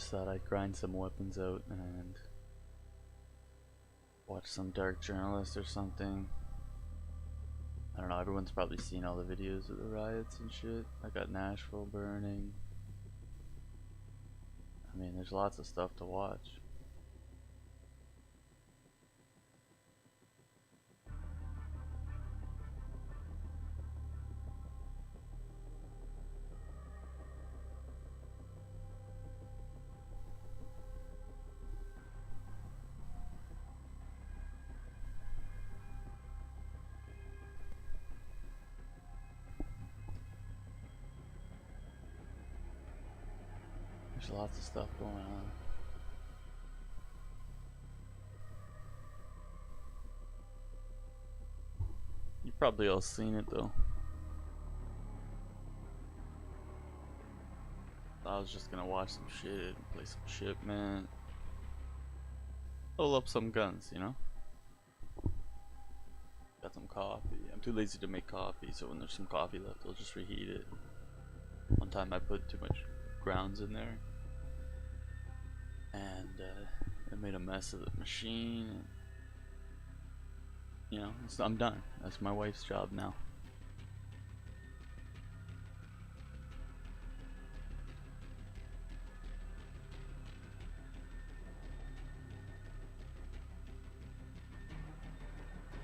just thought I'd grind some weapons out and watch some dark journalist or something. I don't know, everyone's probably seen all the videos of the riots and shit. I got Nashville burning. I mean, there's lots of stuff to watch. There's lots of stuff going on. You probably all seen it though. I was just gonna watch some shit, play some shipment, pull up some guns, you know? Got some coffee. I'm too lazy to make coffee, so when there's some coffee left, I'll just reheat it. One time I put too much grounds in there, and it made a mess of the machine. And, you know, I'm done. That's my wife's job now.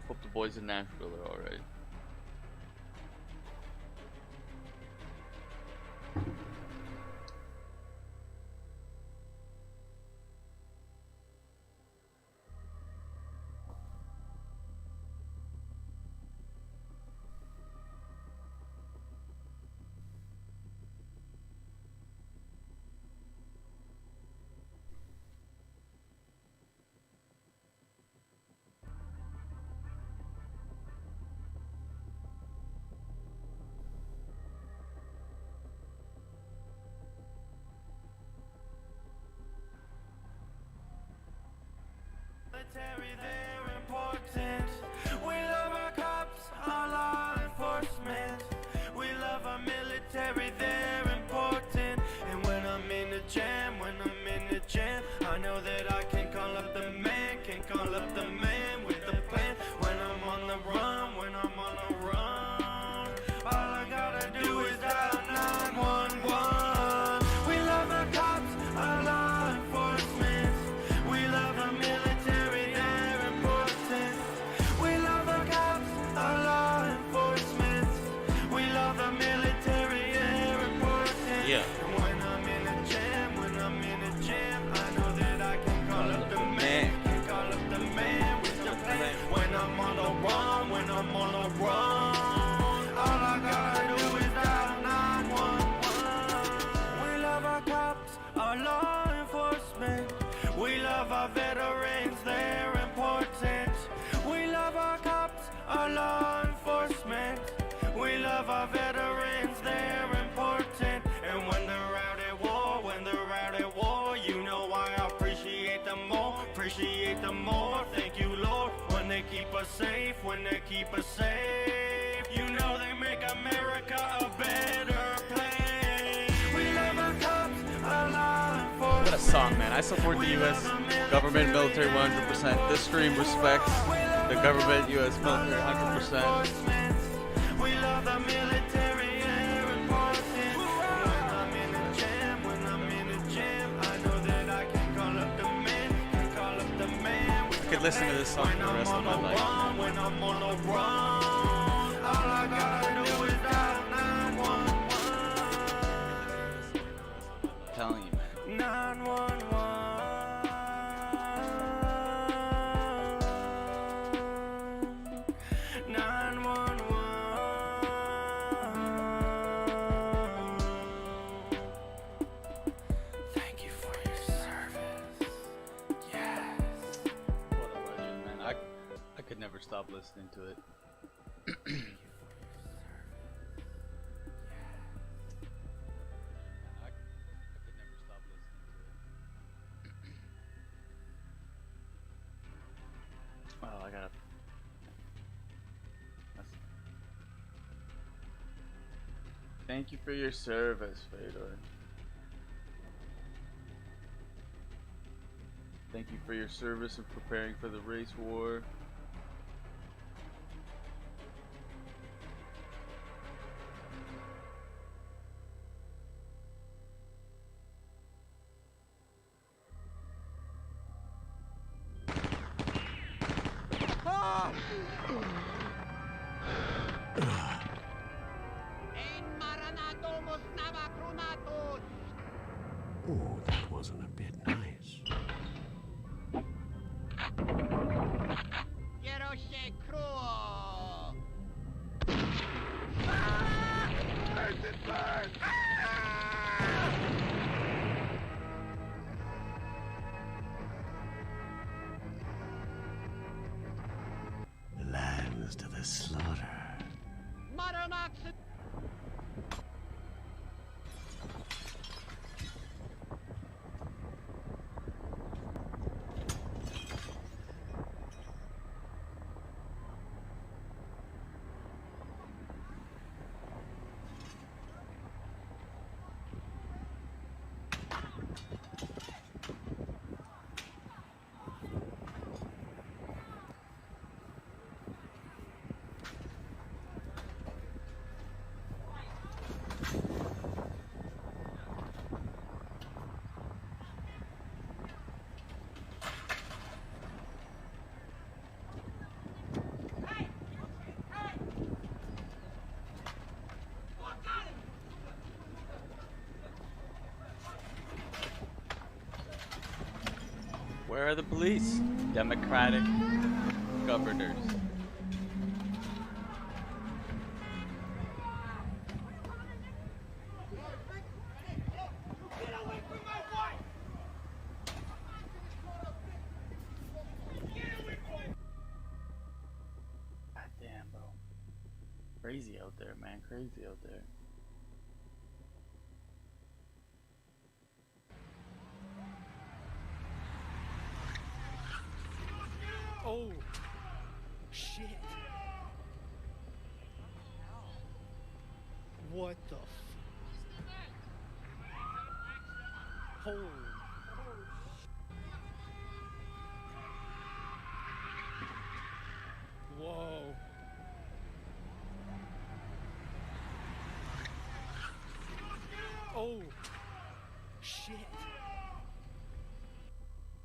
Hope the boys in Nashville are alright. They're important. We love our cops, our law enforcement. We love our military, they're important. And when I'm in the jam, I know that I can call up the man, with the plan. When I'm on the run, all I gotta do is dial 911. We love our cops, our law enforcement. We love our military, they're important. We love our cops, our law enforcement. We love our military, they're important. Yeah. And when I'm in a jam, I know that I can call up the man, with the plan. When I'm on the run, all I gotta do is dial 911. We love our cops, our law enforcement. We love our veterans, they're important. We love our cops, our law enforcement. We love our veterans, they're important. And when they're out at war, you know I appreciate them more. Thank you, Lord, when they keep us safe, You know they make America a better place. We love our cops, our law enforcement. What a song, man. I support the U.S. government, military 100%. This stream respects the government, U.S. military 100%. We love the military, they're important. When I'm in a jam, I know that I can call up the man, I could listen to this song for the rest of my life. When I'm on the run, all I gotta do is dial 911. I'm telling you, man. 911. 911. Thank you for your service. Yes. What a legend, man. I could never stop listening to it. Thank you for your service. I could never stop listening to it. Oh, I gotta. Thank you for your service, Fedor. Thank you for your service in preparing for the race war. Oh, that wasn't a bit nice. Lambs to the slaughter. Where are the police? Democratic governors. God damn, bro. Crazy out there, man. Crazy out there. Oh, shit. What the Holy. Whoa. Oh, shit.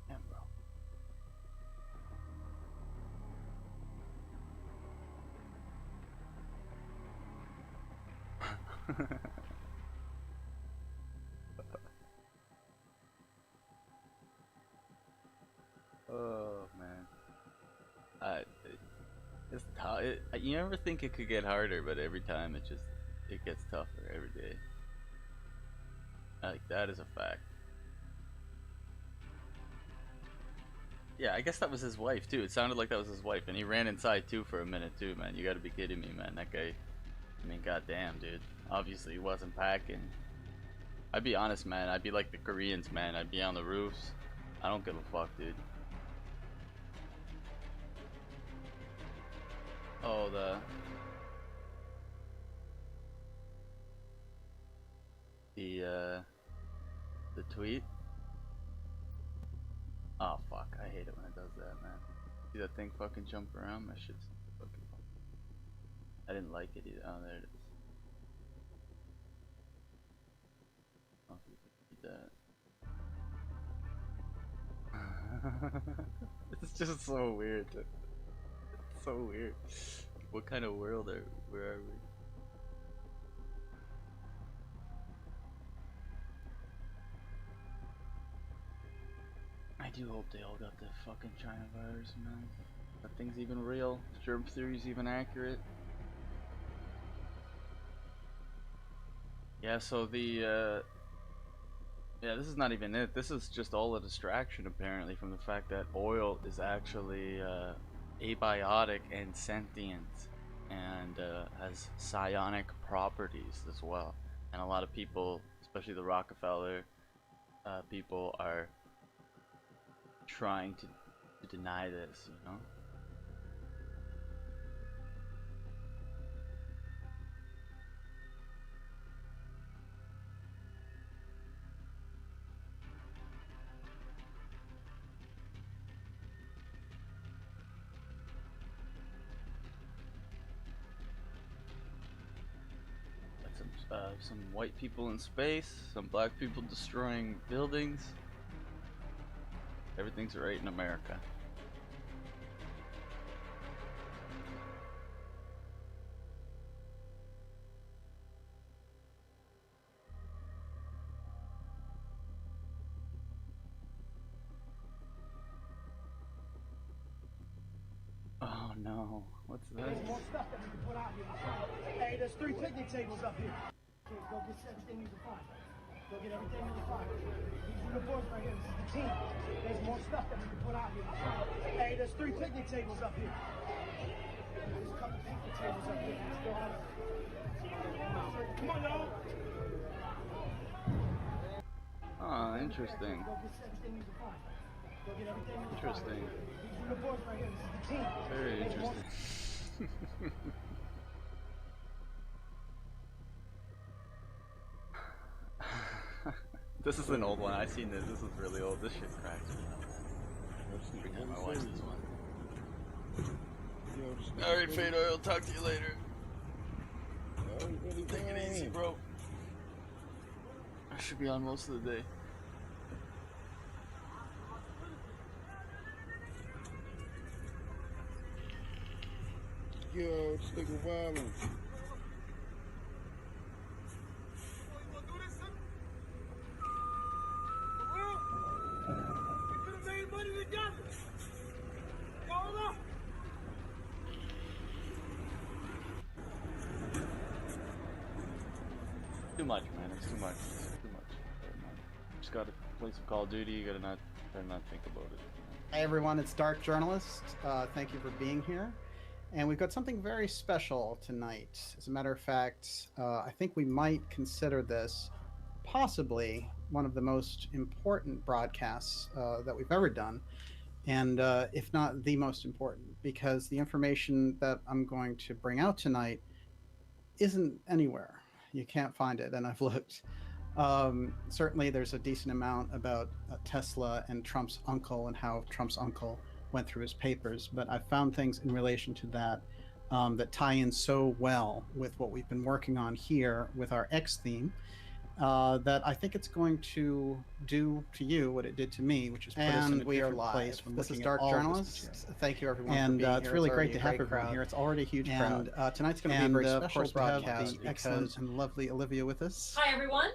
Damn, bro. Oh man, it's tough. You never think it could get harder, but every time it gets tougher every day. Like, that is a fact. Yeah, I guess that was his wife too. It sounded like that was his wife, and he ran inside too for a minute too, man. You gotta be kidding me, man. That guy, I mean, goddamn, dude. Obviously, he wasn't packing. I'd be honest, man. I'd be like the Koreans, man. I'd be on the roofs. I don't give a fuck, dude. Oh, the tweet. Oh fuck, I hate it when it does that, man. See that thing fucking jump around? My shit's fucking fun. I didn't like it either. Oh, there it is. Oh, if you can read that. It's just so weird. It's so weird. What kind of world where are we? I do hope they all got the fucking China virus, man. That thing's even real. Germ theory's even accurate. Yeah, so the yeah, this is not even it. This is just all a distraction apparently from the fact that oil is actually abiotic and sentient and has psionic properties as well. And a lot of people, especially the Rockefeller people, are trying to deny this, you know? some white people in space, some black people destroying buildings. Everything's right in America. Oh no, what's that? There's more stuff that we can put out here. Hey, there's 3 picnic tables up here. Okay, go get everything you can find. Go get everything you can find. These are the boys right here. This is the team. There's more stuff that we can put out here. Hey, there's 3 picnic tables up here. There's a couple picnic tables up here. Let's go on. Come on, y'all. Oh, interesting. Go get everything you can find. Go get everything you can find. Interesting. These are the boys right here. This is the team. Very There's more- interesting. This is an old one. I've seen this. This is really old. This shit cracks me up. Every time I watch this one. Alright, Fade Oil. Talk to you later. Take it easy, bro. I should be on most of the day. Yo, this nigga wildin'. Too much, man. It's too much. It's too much. Just gotta play some Call of Duty. You gotta not think about it. Hey everyone, it's Dark Journalist. Thank you for being here. And we've got something very special tonight. As a matter of fact, I think we might consider this possibly one of the most important broadcasts that we've ever done. And if not the most important, because the information that I'm going to bring out tonight isn't anywhere. You can't find it, and I've looked. Certainly there's a decent amount about Tesla and Trump's uncle and how Trump's uncle went through his papers, but I found things in relation to that that tie in so well with what we've been working on here with our X theme that I think it's going to do to you what it did to me, which is put us in a different place from This is looking at Dark all this Journalist. material. Thank you everyone And for being it's here. really It's great already to a have great everyone crowd. here. It's already a huge And crowd. Tonight's going to be a very of special course, we have broadcast the excellent and lovely Olivia with us. Hi, everyone.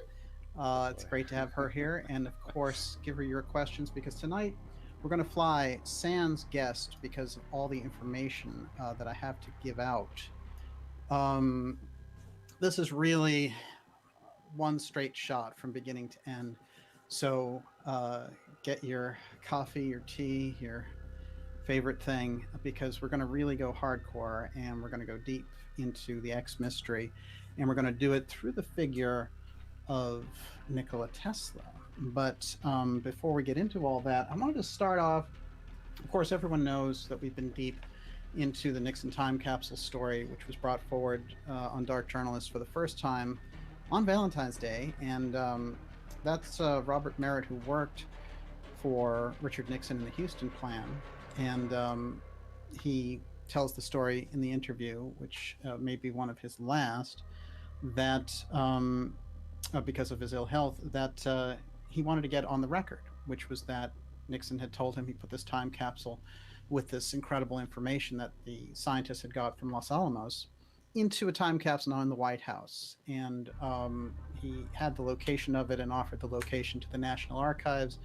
It's great to have her here, and of course, give her your questions, because tonight we're going to fly sans guest because of all the information that I have to give out. This is really one straight shot from beginning to end. So get your coffee, your tea, your favorite thing, because we're going to really go hardcore, and we're going to go deep into the X mystery, and we're going to do it through the figure of Nikola Tesla. But before we get into all that, I wanted to start off. Of course, everyone knows that we've been deep into the Nixon time capsule story, which was brought forward on Dark Journalist for the first time on Valentine's Day, and that's Robert Merritt, who worked for Richard Nixon in the Houston plan, and he tells the story in the interview, which may be one of his last, that because of his ill health, that he wanted to get on the record, which was that Nixon had told him he put this time capsule with this incredible information that the scientists had got from Los Alamos into a time capsule now in the White House. And he had the location of it and offered the location to the National Archives.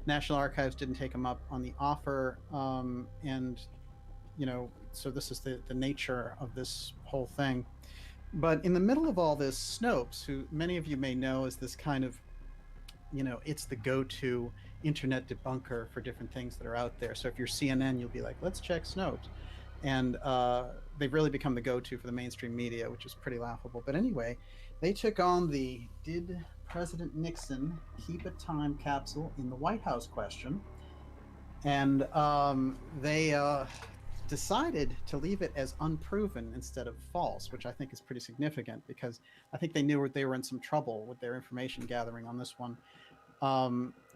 National Archives didn't take him up on the offer. And, you know, so this is the nature of this whole thing. But in the middle of all this, Snopes, who many of you may know as this kind of, you know, it's the go-to internet debunker for different things that are out there. So if you're CNN, you'll be like, let's check Snopes. And they've really become the go-to for the mainstream media, which is pretty laughable. But anyway, they took on the "Did President Nixon keep a time capsule in the White House?" question. And they decided to leave it as unproven instead of false, which I think is pretty significant, because I think they knew they were in some trouble with their information gathering on this one.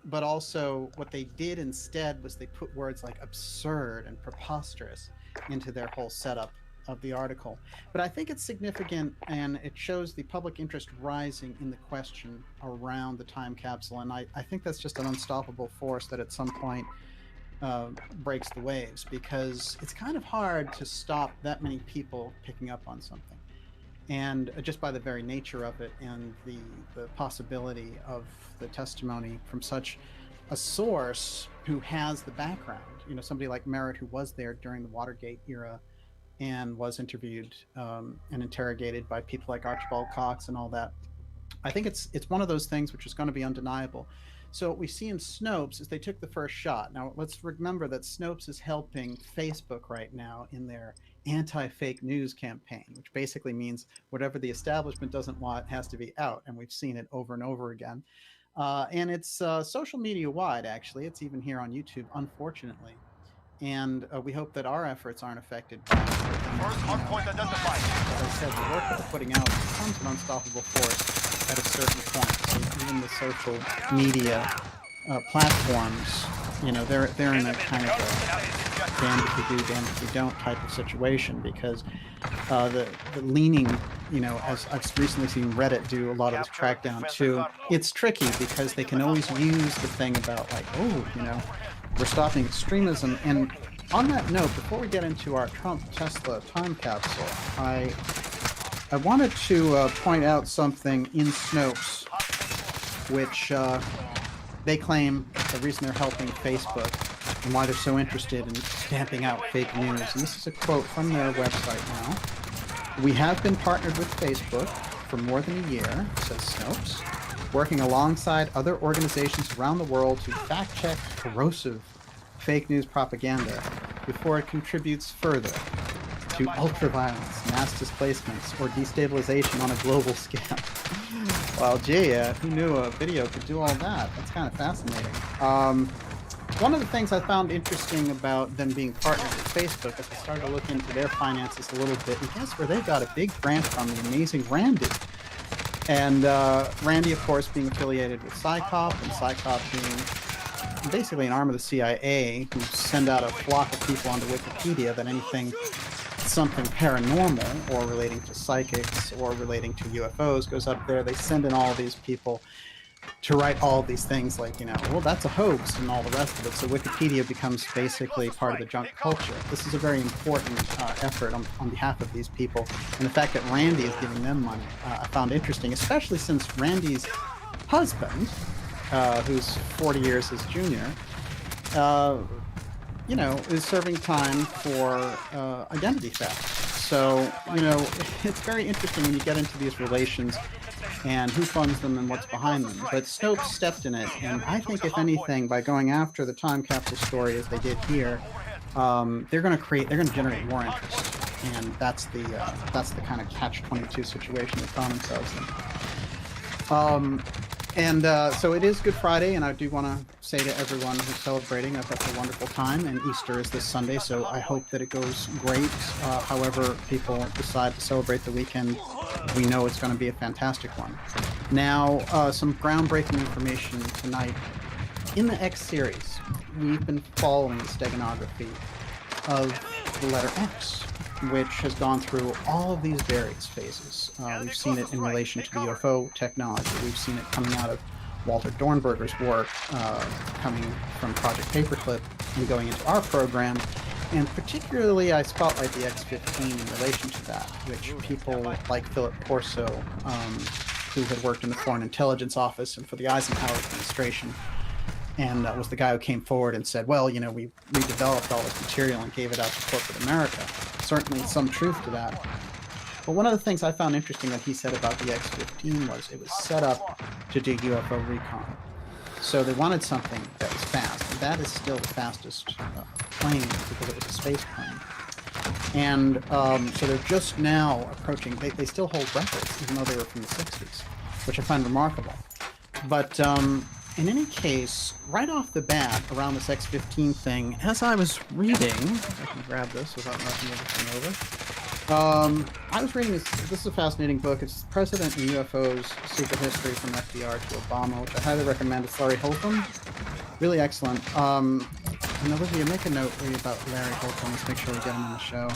But also what they did instead was they put words like absurd and preposterous into their whole setup. of the article. But I think it's significant, and it shows the public interest rising in the question around the time capsule. And I think that's just an unstoppable force that at some point breaks the waves, because it's kind of hard to stop that many people picking up on something. And just by the very nature of it, and the possibility of the testimony from such a source who has the background, you know, somebody like Merritt, who was there during the Watergate era and was interviewed and interrogated by people like Archibald Cox and all that. I think it's one of those things which is going to be undeniable. So what we see in Snopes is they took the first shot. Now let's remember that Snopes is helping Facebook right now in their anti-fake news campaign, which basically means whatever the establishment doesn't want has to be out, and we've seen it over and over again. And it's social media wide, actually. It's even here on YouTube, unfortunately. And we hope that our efforts aren't affected by it. First hardpoint identified. As I said, the work that we're putting out becomes an unstoppable force at a certain point. So even the social media platforms, you know, they're in a kind of a damned if you do, damned if you don't type of situation, because the leaning, you know, as I've recently seen Reddit do a lot of this crackdown too, it's tricky because they can always use the thing about like, oh, you know, we're stopping extremism. And on that note, before we get into our Trump Tesla time capsule, I wanted to point out something in Snopes, which they claim the reason they're helping Facebook and why they're so interested in stamping out fake news. And this is a quote from their website now. "We have been partnered with Facebook for more than a year," says Snopes, "working alongside other organizations around the world to fact-check corrosive fake news propaganda before it contributes further to ultraviolence, mass displacements, or destabilization on a global scale." Well, gee, who knew a video could do all that? That's kind of fascinating. One of the things I found interesting about them being partnered with Facebook is I started to look into their finances a little bit, and guess where they got a big grant from? The amazing Randy. And Randy, of course, being affiliated with PsyCop, and PsyCop being basically an arm of the CIA who send out a flock of people onto Wikipedia that anything, something paranormal or relating to psychics or relating to UFOs goes up there. They send in all these people to write all these things like, you know, well, that's a hoax and all the rest of it. So Wikipedia becomes basically part of the junk culture. This is a very important effort on behalf of these people. And the fact that Randy is giving them money, I found interesting, especially since Randy's husband, who's 40 years his junior, you know, is serving time for identity theft. So, you know, it's very interesting when you get into these relations and who funds them and what's behind them. But Snopes stepped in it, and I think, if anything, by going after the time capsule story as they did here, they're going to generate more interest, and that's the kind of catch-22 situation they found themselves in. So it is Good Friday, and I do want to say to everyone who's celebrating, I hope it's a wonderful time, and Easter is this Sunday, so I hope that it goes great. However people decide to celebrate the weekend, we know it's going to be a fantastic one. Now, some groundbreaking information tonight. In the X series, we've been following the steganography of the letter X, which has gone through all of these various phases. We've seen it in relation to the UFO technology. We've seen it coming out of Walter Dornberger's work, coming from Project Paperclip and going into our program. And particularly, I spotlight the X-15 in relation to that, which people like Philip Corso, who had worked in the Foreign Intelligence Office and for the Eisenhower administration, and was the guy who came forward and said, well, you know, we developed all this material and gave it out to corporate America. Certainly some truth to that. But one of the things I found interesting that he said about the X-15 was it was set up to do UFO recon. So they wanted something that was fast, and that is still the fastest plane because it was a space plane. And so they're just now approaching, they still hold records, even though they were from the 60s, which I find remarkable. But in any case, right off the bat, around this X-15 thing, as I was reading, if I can grab this without knocking everything over, I was reading this is a fascinating book. It's President and UFOs, Secret History from FDR to Obama, which I highly recommend. It's Larry Holcomb. Really excellent. And Olivia, make a note about Larry Holcomb. Let's make sure we get him on the show.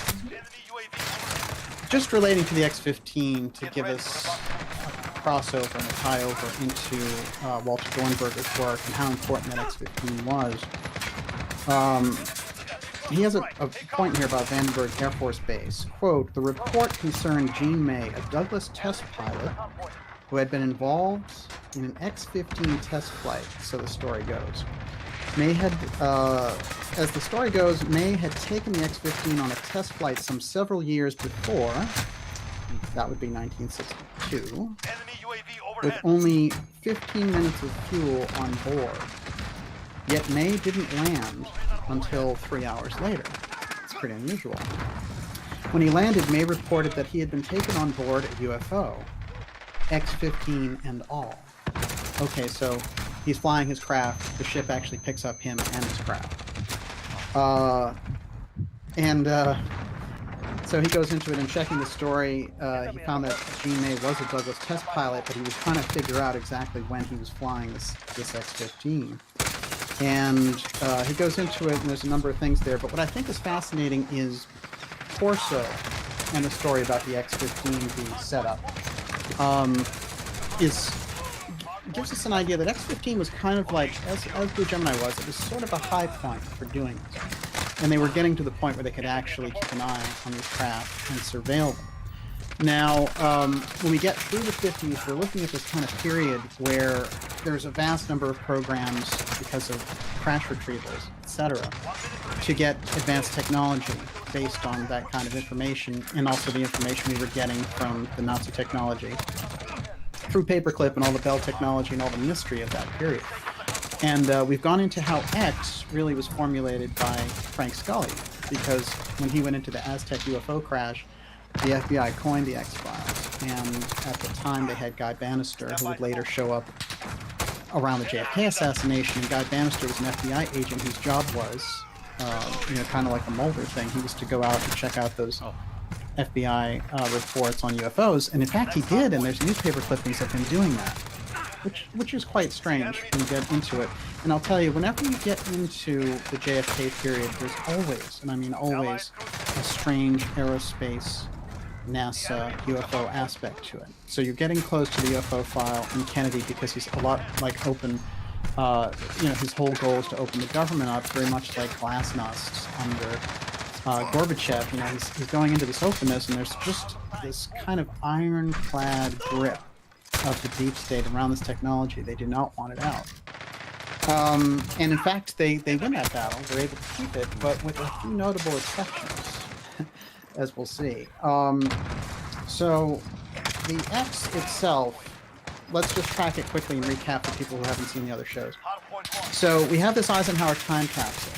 just relating to the X-15 to give us a crossover and a tie over into Walter Dornberger's work and how important that X-15 was. He has a point here about Vandenberg Air Force Base. Quote, the report concerned Gene May, a Douglas test pilot who had been involved in an X-15 test flight, so the story goes. May had, as the story goes, May had taken the X-15 on a test flight some several years before, that would be 1962, with only 15 minutes of fuel on board. Yet May didn't land until 3 hours later. It's pretty unusual. When he landed, May reported that he had been taken on board a UFO, X-15 and all. Okay, so he's flying his craft. The ship actually picks up him and his craft. So he goes into it and checking the story. He found that Gene May was a Douglas test pilot, but he was trying to figure out exactly when he was flying this X-15. And he goes into it, and there's a number of things there. But what I think is fascinating is Torso and the story about the X-15 being set up. Gives us an idea that X-15 was kind of like, as Blue Gemini was, it was sort of a high point for doing this. And they were getting to the point where they could actually keep an eye on these craft and surveil them. Now, when we get through the 50s, we're looking at this kind of period where there's a vast number of programs, because of crash retrievals, etc., to get advanced technology based on that kind of information, and also the information we were getting from the Nazi technology through paperclip and all the Bell technology and all the mystery of that period. And we've gone into how X really was formulated by Frank Scully, because when he went into the Aztec UFO crash, the FBI coined the X-Files, and at the time they had Guy Bannister, who would later show up around the JFK assassination. And Guy Bannister was an FBI agent whose job was, kind of like the Mulder thing. He was to go out and check out those FBI reports on UFOs, and in fact he did, and there's newspaper clippings of him doing that, which is quite strange when you get into it. And I'll tell you, whenever you get into the JFK period, there's always, and I mean always, a strange aerospace NASA UFO aspect to it. So you're getting close to the UFO file in Kennedy because he's a lot like open, his whole goal is to open the government up, very much like Glasnost under Gorbachev. He's going into this openness, and there's just this kind of ironclad grip of the deep state around this technology. They do not want it out. And in fact, they win that battle. They're able to keep it, but with a few notable exceptions, as we'll see. So the X itself, let's just track it quickly and recap for people who haven't seen the other shows. So we have this Eisenhower time capsule,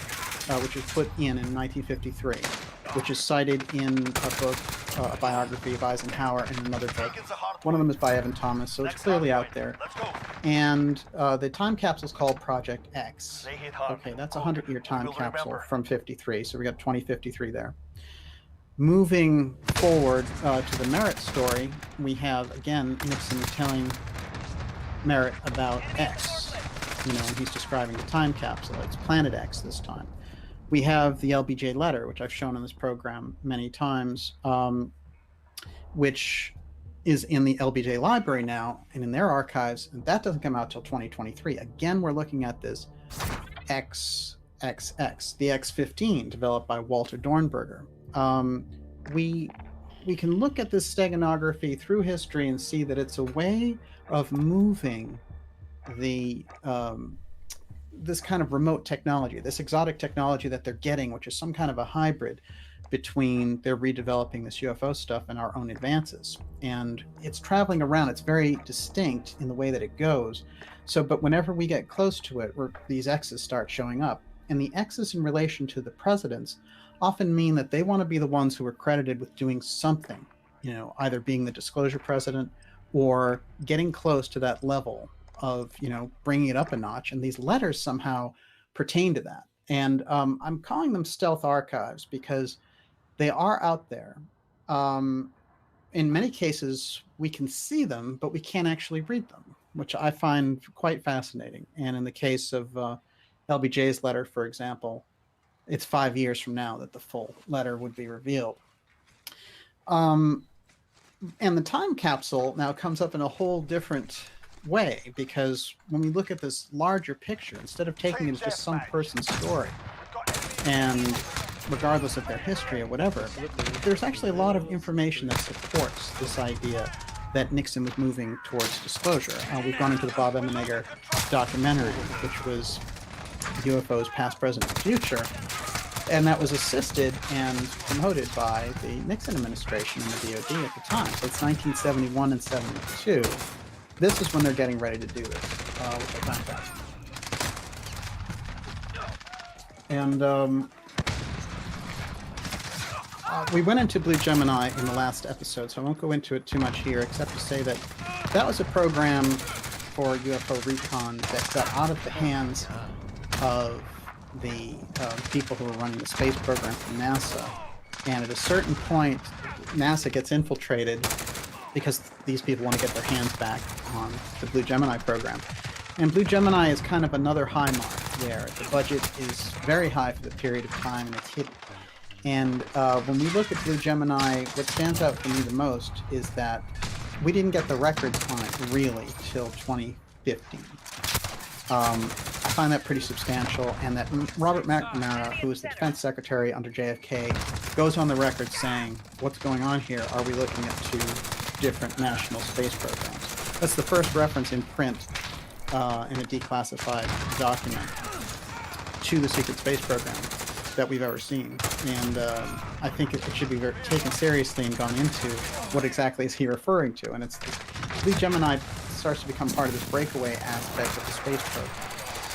which was put in 1953, which is cited in a book, a biography of Eisenhower, and another book. One of them is by Evan Thomas, so it's clearly out there. And the time capsule is called Project X. Okay, that's a 100-year time capsule from 53, so we got 2053 there. Moving forward to the Merritt story, we have, again, Nixon telling Merritt about X, and he's describing the time capsule. It's Planet X this time. We have the LBJ letter, which I've shown in this program many times, which is in the LBJ library now and in their archives, and that doesn't come out till 2023. Again, we're looking at this XXX, the X-15, developed by Walter Dornberger. We can look at this steganography through history and see that it's a way of moving the this kind of remote technology, this exotic technology that they're getting, which is some kind of a hybrid between they're redeveloping this UFO stuff and our own advances. And it's traveling around. It's very distinct in the way that it goes. So, but whenever we get close to it, these X's start showing up. And the X's in relation to the presidents often mean that they want to be the ones who are credited with doing something, either being the disclosure president or getting close to that level of, bringing it up a notch. And these letters somehow pertain to that. And I'm calling them stealth archives because they are out there. In many cases, we can see them, but we can't actually read them, which I find quite fascinating. And in the case of LBJ's letter, for example, it's 5 years from now that the full letter would be revealed. And the time capsule now comes up in a whole different way, because when we look at this larger picture, instead of taking it as just some person's story, and regardless of their history or whatever, there's actually a lot of information that supports this idea that Nixon was moving towards disclosure. We've gone into the Bob Emenegger documentary, which was UFOs past, present, and future, and that was assisted and promoted by the Nixon administration and the DOD at the time. So it's 1971 and 72. This is when they're getting ready to do this, which I found fascinating. And we went into Blue Gemini in the last episode, so I won't go into it too much here, except to say that that was a program for UFO recon that got out of the hands of the people who were running the space program from NASA. And at a certain point, NASA gets infiltrated because these people want to get their hands back on the Blue Gemini program. And Blue Gemini is kind of another high mark there. The budget is very high for the period of time, and it's hidden. And when we look at Blue Gemini, what stands out for me the most is that we didn't get the records on it really till 2015. I find that pretty substantial, and that Robert McNamara, who was the defense secretary under JFK, goes on the record saying, what's going on here? Are we looking at two different national space programs? That's the first reference in print in a declassified document to the secret space program that we've ever seen. And I think it should be taken seriously and gone into what exactly is he referring to. And it's Blue Gemini starts to become part of this breakaway aspect of the space program.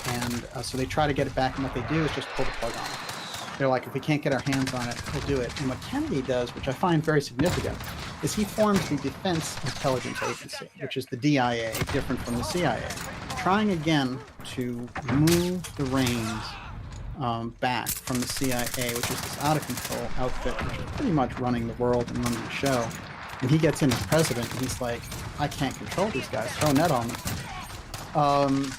And so they try to get it back, and what they do is just pull the plug on it. They're like, if we can't get our hands on it, we'll do it. And what Kennedy does, which I find very significant, is he forms the Defense Intelligence Agency, which is the DIA, different from the CIA, trying again to move the reins back from the CIA, which is this out-of-control outfit, which is pretty much running the world and running the show. And he gets in as president, and he's like, I can't control these guys, throw a net on them.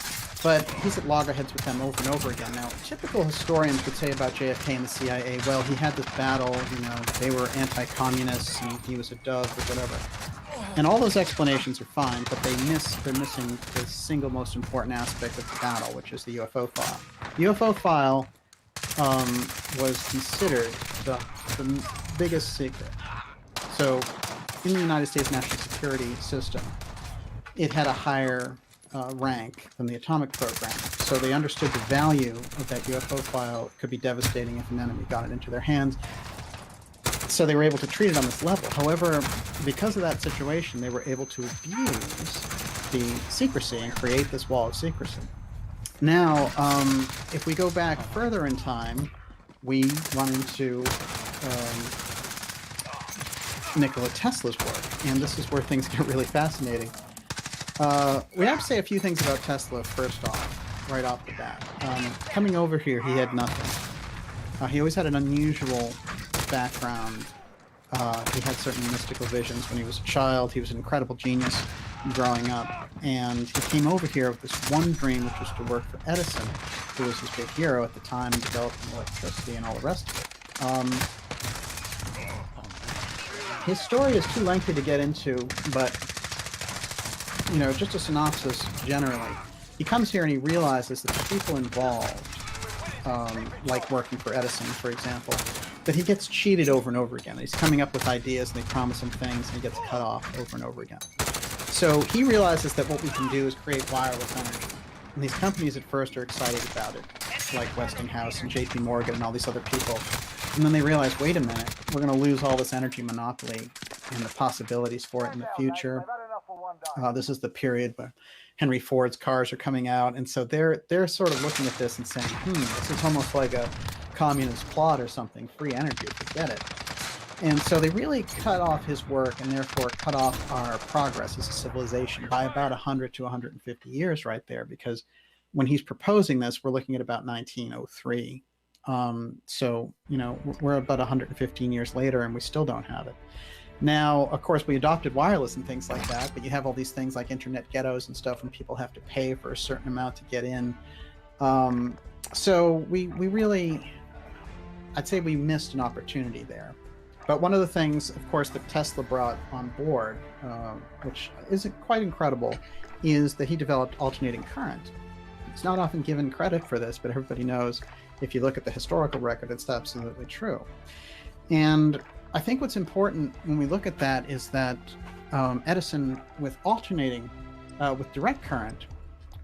But he's at loggerheads with them over and over again. Now, typical historians would say about JFK and the CIA, well, he had this battle, you know, they were anti-communists, and he was a dove, or whatever. And all those explanations are fine, but they're missing the single most important aspect of the battle, which is the UFO file. The UFO file was considered the biggest secret. So, in the United States national security system, it had a higher rank than the atomic program. So they understood the value of that UFO file. It could be devastating if an enemy got it into their hands. So they were able to treat it on this level. However, because of that situation, they were able to abuse the secrecy and create this wall of secrecy. Now, if we go back further in time, we run into Nikola Tesla's work, and this is where things get really fascinating. We have to say a few things about Tesla first off, right off the bat. Coming over here, he had nothing. He always had an unusual background. He had certain mystical visions when he was a child. He was an incredible genius growing up. And he came over here with this one dream, which was to work for Edison, who was his big hero at the time, developing electricity and all the rest of it. His story is too lengthy to get into, but you know, just a synopsis generally. He comes here and he realizes that the people involved, like working for Edison, for example, that he gets cheated over and over again. He's coming up with ideas and they promise him things and he gets cut off over and over again. So he realizes that what we can do is create wireless energy. And these companies at first are excited about it, like Westinghouse and JP Morgan and all these other people. And then they realize, wait a minute, we're going to lose all this energy monopoly and the possibilities for it in the future. This is the period where Henry Ford's cars are coming out, and so they're sort of looking at this and saying, this is almost like a communist plot or something, free energy, forget it. And so they really cut off his work and therefore cut off our progress as a civilization by about 100 to 150 years right there, because when he's proposing this, we're looking at about 1903. So, you know, we're about 115 years later and we still don't have it. Now, of course, we adopted wireless and things like that, but you have all these things like internet ghettos and stuff, and people have to pay for a certain amount to get in. So we really, I'd say we missed an opportunity there. But one of the things, of course, that Tesla brought on board, which is quite incredible, is that he developed alternating current. It's not often given credit for this, but everybody knows if you look at the historical record, it's absolutely true. And I think what's important when we look at that is that Edison, with with direct current,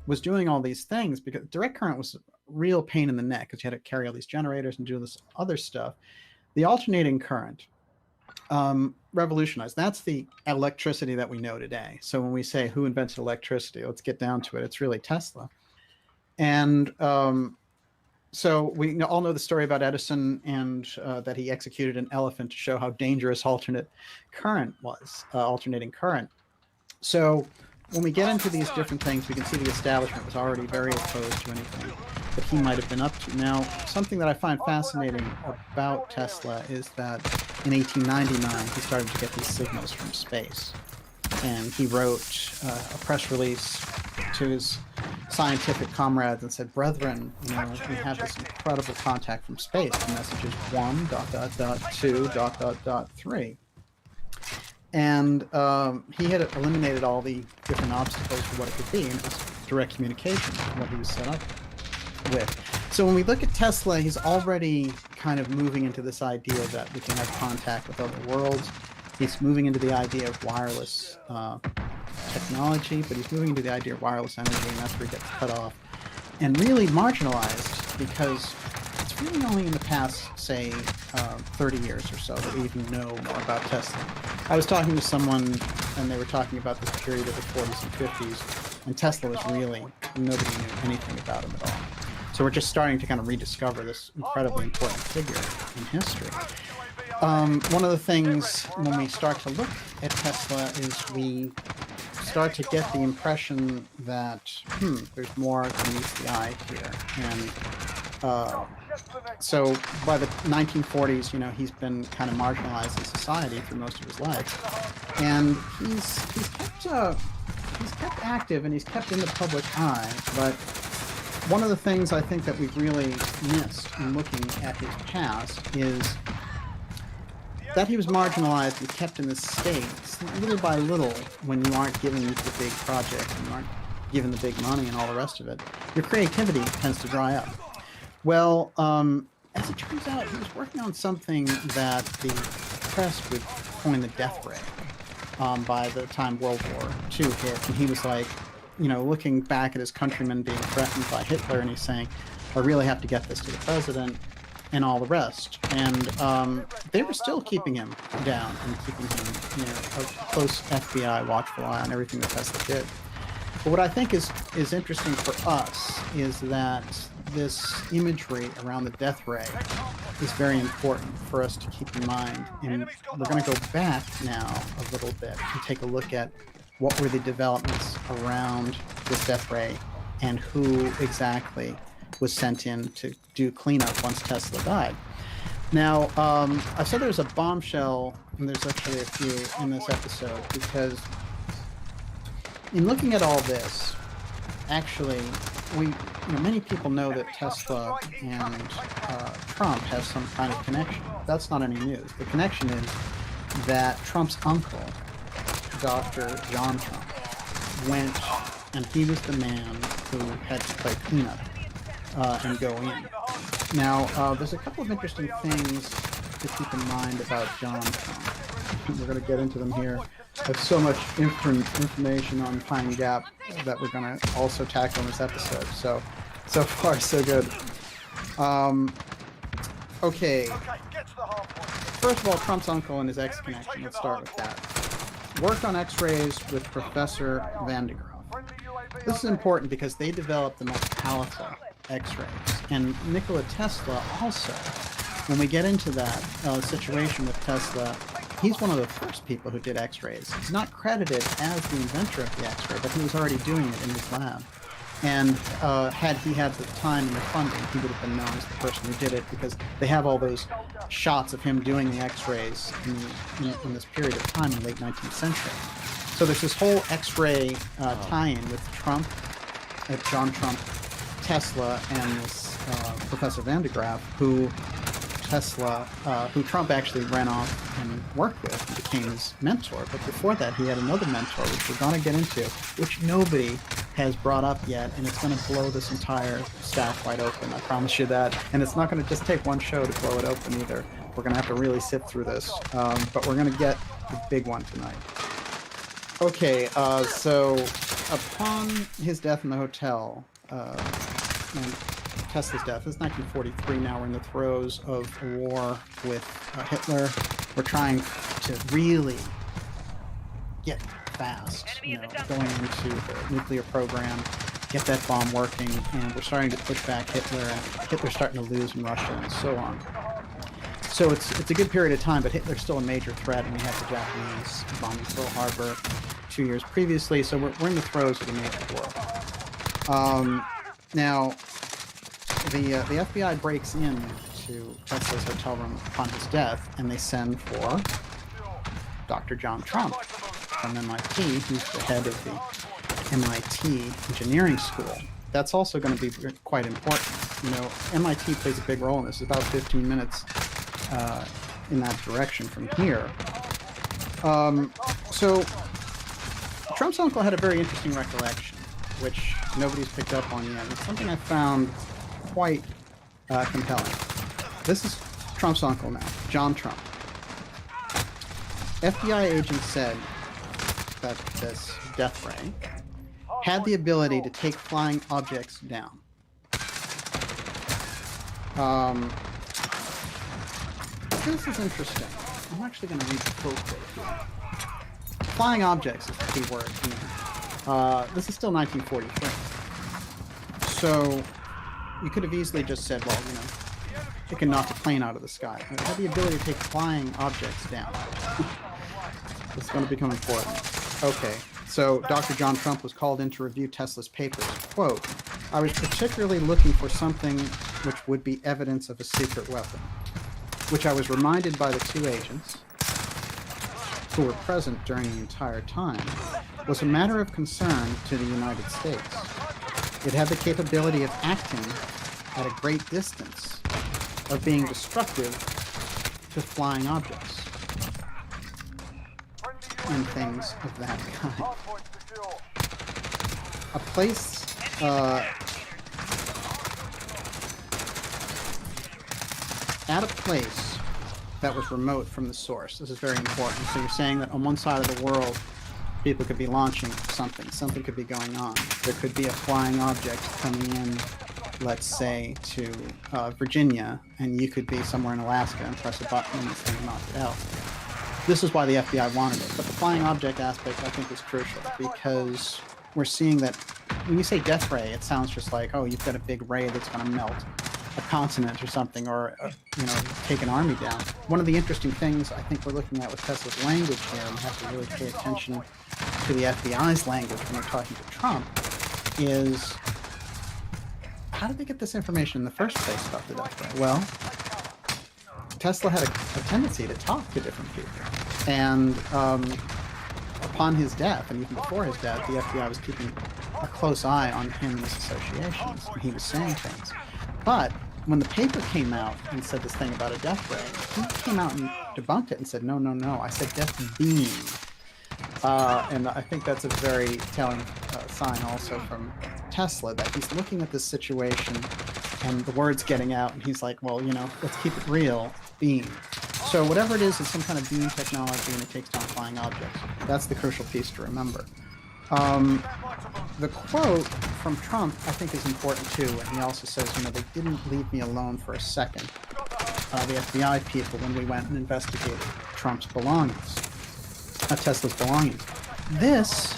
was doing all these things because direct current was a real pain in the neck because you had to carry all these generators and do this other stuff. The alternating current revolutionized. That's the electricity that we know today. So when we say who invented electricity, let's get down to it. It's really Tesla. And so we all know the story about Edison and that he executed an elephant to show how dangerous alternating current was. So when we get into these different things, we can see the establishment was already very opposed to anything that he might have been up to. Now, something that I find fascinating about Tesla is that in 1899, he started to get these signals from space. And he wrote a press release to his scientific comrades and said, "Brethren, we have this incredible contact from space. The message is 1.2.3." And he had eliminated all the different obstacles for what it could be, and it was direct communication, what he was set up with. So when we look at Tesla, he's already kind of moving into this idea that we can have contact with other worlds. He's moving into the idea of wireless technology, but he's moving into the idea of wireless energy, and that's where he gets cut off and really marginalized, because it's really only in the past, say, 30 years or so that we even know more about Tesla. I was talking to someone, and they were talking about this period of the 40s and 50s, and Tesla was really, nobody knew anything about him at all. So we're just starting to kind of rediscover this incredibly important figure in history. One of the things when we start to look at Tesla is we start to get the impression that, there's more than meets the eye here. And so by the 1940s, he's been kind of marginalized in society through most of his life. And he's kept active and he's kept in the public eye, but one of the things I think that we've really missed in looking at his past is that he was marginalized and kept in this state little by little. When you aren't given the big project and you aren't given the big money and all the rest of it, your creativity tends to dry up. Well, as it turns out, he was working on something that the press would coin the death ray by the time World War II hit. And he was like, looking back at his countrymen being threatened by Hitler, and he's saying, I really have to get this to the president, and all the rest. And they were still keeping him down and keeping him, a close FBI watchful eye on everything that Tesla did. But what I think is interesting for us is that this imagery around the death ray is very important for us to keep in mind. And we're going to go back now a little bit and take a look at what were the developments around this death ray and who exactly was sent in to do cleanup once Tesla died. Now, I said there was a bombshell, and there's actually a few in this episode, because in looking at all this, actually, many people know that Tesla and Trump have some kind of connection. That's not any news. The connection is that Trump's uncle, Dr. John Trump, went, and he was the man who had to play cleanup and go in. Now, there's a couple of interesting things to keep in mind about John Trump. We're going to get into them here. I have so much information on Pine Gap that we're going to also tackle in this episode. So far, so good. Okay. First of all, Trump's uncle and his X connection. Let's start with that. Worked on X-rays with Professor Van de Graaff. This is important because they developed the most powerful X-rays. And Nikola Tesla also. When we get into that situation with Tesla, he's one of the first people who did X-rays. He's not credited as the inventor of the X-ray, but he was already doing it in his lab. And had he had the time and the funding, he would have been known as the person who did it, because they have all those shots of him doing the X-rays in this period of time in the late 19th century. So there's this whole X-ray tie-in with Trump, John Trump, Tesla, and this Professor Van de Graaff, who Tesla, who Trump actually ran off and worked with and became his mentor. But before that, he had another mentor, which we're going to get into, which nobody has brought up yet, and it's going to blow this entire stack wide open. I promise you that. And it's not going to just take one show to blow it open either. We're going to have to really sift through this, but we're going to get the big one tonight. Okay, so upon his death in the hotel, and Tesla's death, this is 1943 now, we're in the throes of a war with Hitler. We're trying to really get fast, going into the nuclear program, get that bomb working, and we're starting to push back Hitler, and Hitler's starting to lose in Russia, and so on. So it's a good period of time, but Hitler's still a major threat, and we have the Japanese bombing Pearl Harbor 2 years previously, so we're in the throes of a major war. Now, the FBI breaks into Tesla's hotel room upon his death, and they send for Dr. John Trump from MIT, who's the head of the MIT Engineering School. That's also going to be quite important. You know, MIT plays a big role in this. It's about 15 minutes in that direction from here. So Trump's uncle had a very interesting recollection, which nobody's picked up on yet. It's something I found quite compelling. This is Trump's uncle now, John Trump. FBI agents said that this death ray had the ability to take flying objects down. This is interesting. I'm actually going to read the full quote here. Flying objects is the key word here. This is still 1943. So you could have easily just said, well, you know, it can knock a plane out of the sky. It had the ability to take flying objects down. It's going to become important. Okay, so Dr. John Trump was called in to review Tesla's papers. Quote, I was particularly looking for something which would be evidence of a secret weapon, which I was reminded by the two agents who were present during the entire time, was a matter of concern to the United States. It had the capability of acting at a great distance, of being destructive to flying objects, and things of that kind. A place, at a place that was remote from the source. This is very important. So you're saying that on one side of the world, people could be launching something could be going on. There could be a flying object coming in, let's say, to Virginia, and you could be somewhere in Alaska and press a button and this thing knocked it out. This is why the FBI wanted it. But the flying object aspect, I think, is crucial, because we're seeing that when you say death ray, it sounds just like, oh, you've got a big ray that's going to melt a continent or something, or you know, take an army down. One of the interesting things I think we're looking at with Tesla's language here, and we have to really pay attention to the FBI's language when we're talking to Trump, is how did they get this information in the first place about the death ray? Well, Tesla had a tendency to talk to different people, and upon his death, and even before his death, the FBI was keeping a close eye on him and his associations, and he was saying things. But when the paper came out and said this thing about a death ray, he came out and debunked it and said, no, I said death beam. And I think that's a very telling sign also from Tesla, that he's looking at this situation and the word's getting out, and he's like, well, you know, let's keep it real, beam. So whatever it is, it's some kind of beam technology, and it takes down flying objects. That's the crucial piece to remember. The quote from Trump, I think, is important too, and he also says, you know, they didn't leave me alone for a second, the FBI people, when we went and investigated Trump's belongings, Tesla's belongings. This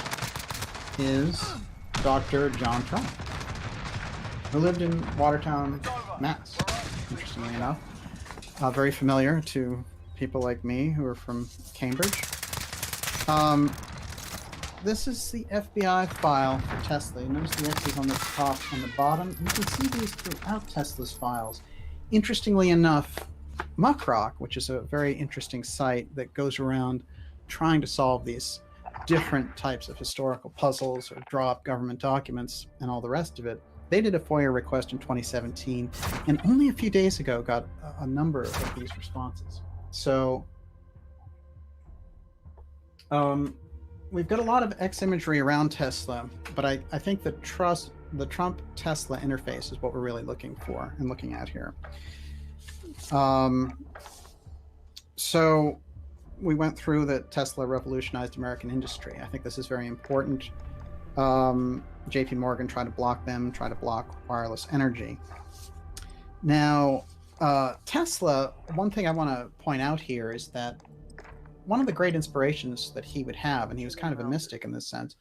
is Dr. John Trump, who lived in Watertown, Mass, interestingly enough. Very familiar to people like me who are from Cambridge. This is the FBI file for Tesla. You notice the X's on the top and the bottom. You can see these throughout Tesla's files. Interestingly enough, Muckrock, which is a very interesting site that goes around trying to solve these different types of historical puzzles or draw up government documents and all the rest of it, They did a FOIA request in 2017, and only a few days ago got a number of these responses. So we've got a lot of X imagery around Tesla, but I think the Trump-Tesla interface is what we're really looking for and looking at here. So we went through that Tesla revolutionized American industry. I think this is very important. JP Morgan tried to block them, tried to block wireless energy. Now, Tesla, one thing I want to point out here is that one of the great inspirations that he would have, and he was kind of a mystic in this sense,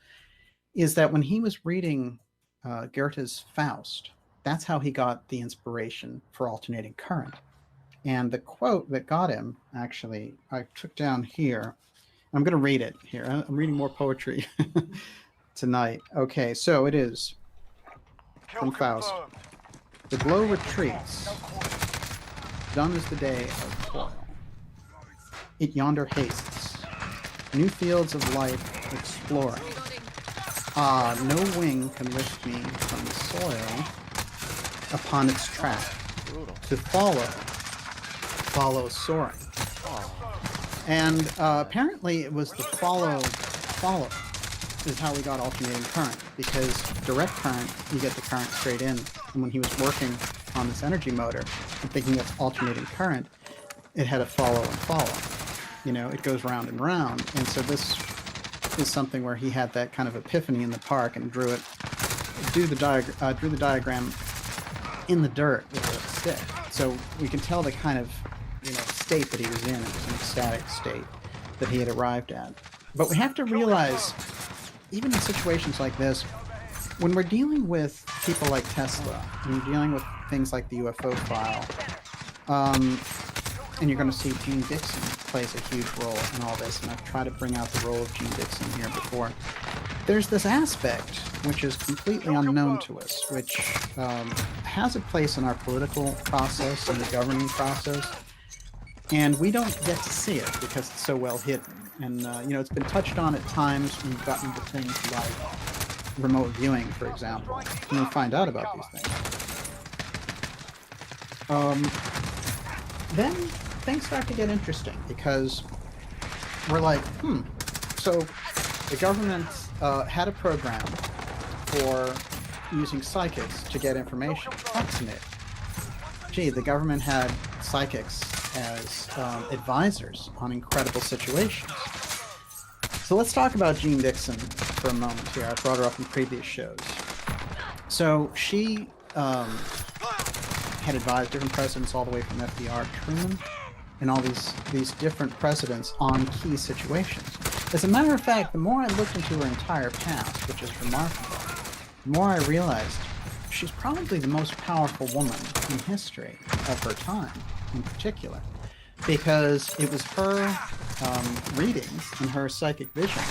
is that when he was reading Goethe's Faust, that's how he got the inspiration for alternating current. And the quote that got him, actually, I took down here. I'm going to read it here. I'm reading more poetry tonight. Okay, so it is from Faust. The glow retreats. Done is the day of toil. It yonder hastes. New fields of life exploring. Ah, no wing can lift me from the soil upon its track. To follow soaring. And apparently it was the follow is how we got alternating current, because direct current, you get the current straight in. And when he was working on this energy motor and thinking of alternating current, it had a follow and follow. You know, it goes round and round. And so this is something where he had that kind of epiphany in the park and drew the diagram in the dirt with a stick. So we can tell the kind of, state that he was in. It was an ecstatic state that he had arrived at. But we have to realize, even in situations like this, when we're dealing with people like Tesla, and you're dealing with things like the UFO file, and you're going to see Gene Dixon plays a huge role in all this, and I've tried to bring out the role of Gene Dixon here before. There's this aspect which is completely unknown to us, which has a place in our political process and the governing process, and we don't get to see it because it's so well hidden. And it's been touched on at times when we've gotten to things like remote viewing, for example, and we find out about these things. Then things start to get interesting because we're like, so the government had a program for using psychics to get information. Fascinating. Gee, the government had psychics as advisors on incredible situations. So let's talk about Jean Dixon for a moment here. I brought her up in previous shows. So she had advised different presidents all the way from FDR to Truman and all these different presidents on key situations. As a matter of fact, the more I looked into her entire past, which is remarkable, the more I realized she's probably the most powerful woman in history of her time in particular, because it was her readings and her psychic vision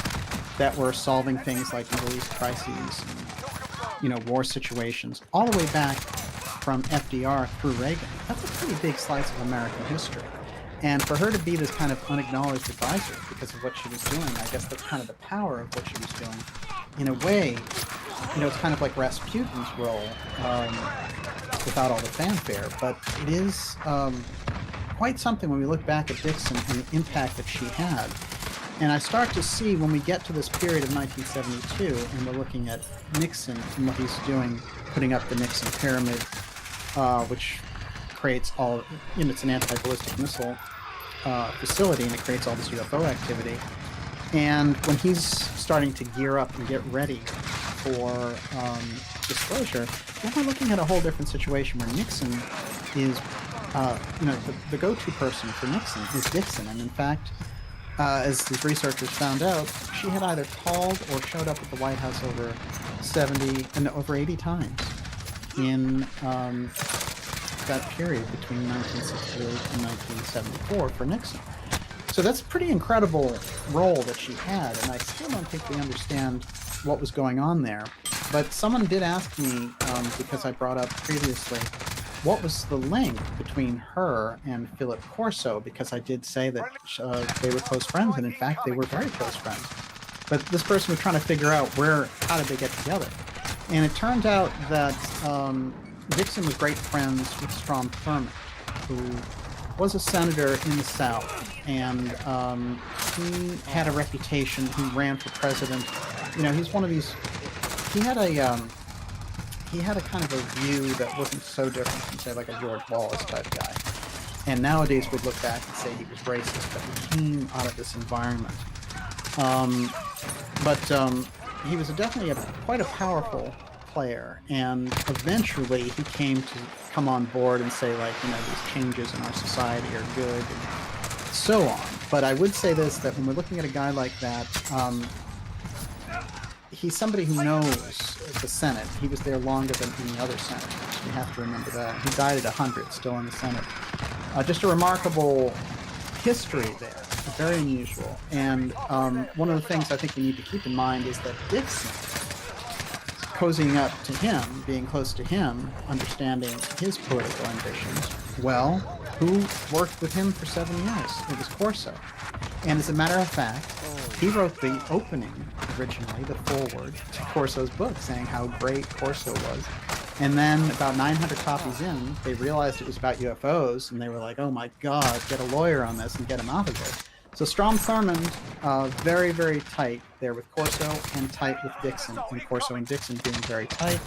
that were solving things like Middle East crises and, war situations, all the way back from FDR through Reagan. That's a pretty big slice of American history. And for her to be this kind of unacknowledged advisor because of what she was doing, I guess that's kind of the power of what she was doing. In a way, it's kind of like Rasputin's role without all the fanfare, but it is quite something when we look back at Dixon and the impact that she had. And I start to see when we get to this period of 1972 and we're looking at Nixon and what he's doing, putting up the Nixon pyramid, which creates all, it's an anti-ballistic missile facility, and it creates all this UFO activity. And when he's starting to gear up and get ready for disclosure, then we're looking at a whole different situation where Nixon is, the go-to person for Nixon is Dixon. And in fact, as these researchers found out, she had either called or showed up at the White House over 80 times in that period between 1968 and 1974 for Nixon. So that's a pretty incredible role that she had, and I still don't think we understand what was going on there. But someone did ask me, because I brought up previously, what was the link between her and Philip Corso, because I did say that they were close friends, and in fact they were very close friends. But this person was trying to figure out how did they get together. And it turned out that Dixon was great friends with Strom Thurmond, who was a senator in the South, and he had a reputation. He ran for president. You know, he's one of these. He had a kind of a view that wasn't so different from, say, like a George Wallace type guy. And nowadays we'd look back and say he was racist, but he came out of this environment. But he was definitely quite a powerful player, and eventually he came to come on board and say, like, you know, these changes in our society are good, and so on. But I would say this, that when we're looking at a guy like that, he's somebody who knows the Senate. He was there longer than any other senator. You have to remember that. He died at 100, still in the Senate. Just a remarkable history there. Very unusual. And one of the things I think we need to keep in mind is that Dixon, cozying up to him, being close to him, understanding his political ambitions, well, who worked with him for 7 years? It was Corso. And as a matter of fact, he wrote the opening, originally, the foreword, to Corso's book, saying how great Corso was. And then about 900 copies in, they realized it was about UFOs, and they were like, oh my god, get a lawyer on this and get him out of there. So Strom Thurmond, very, very tight there with Corso, and tight with Dixon, and Corso and Dixon being very tight,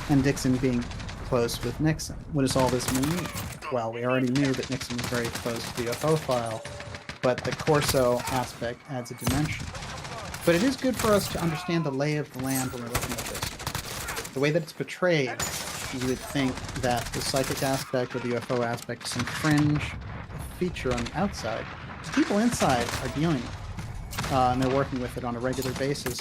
and Dixon being close with Nixon. What does all this mean? Well, we already knew that Nixon was very close to the UFO file, but the Corso aspect adds a dimension. But it is good for us to understand the lay of the land when we're looking at this. The way that it's portrayed, you would think that the psychic aspect or the UFO aspect is some fringe feature on the outside. The people inside are dealing with it, and they're working with it on a regular basis.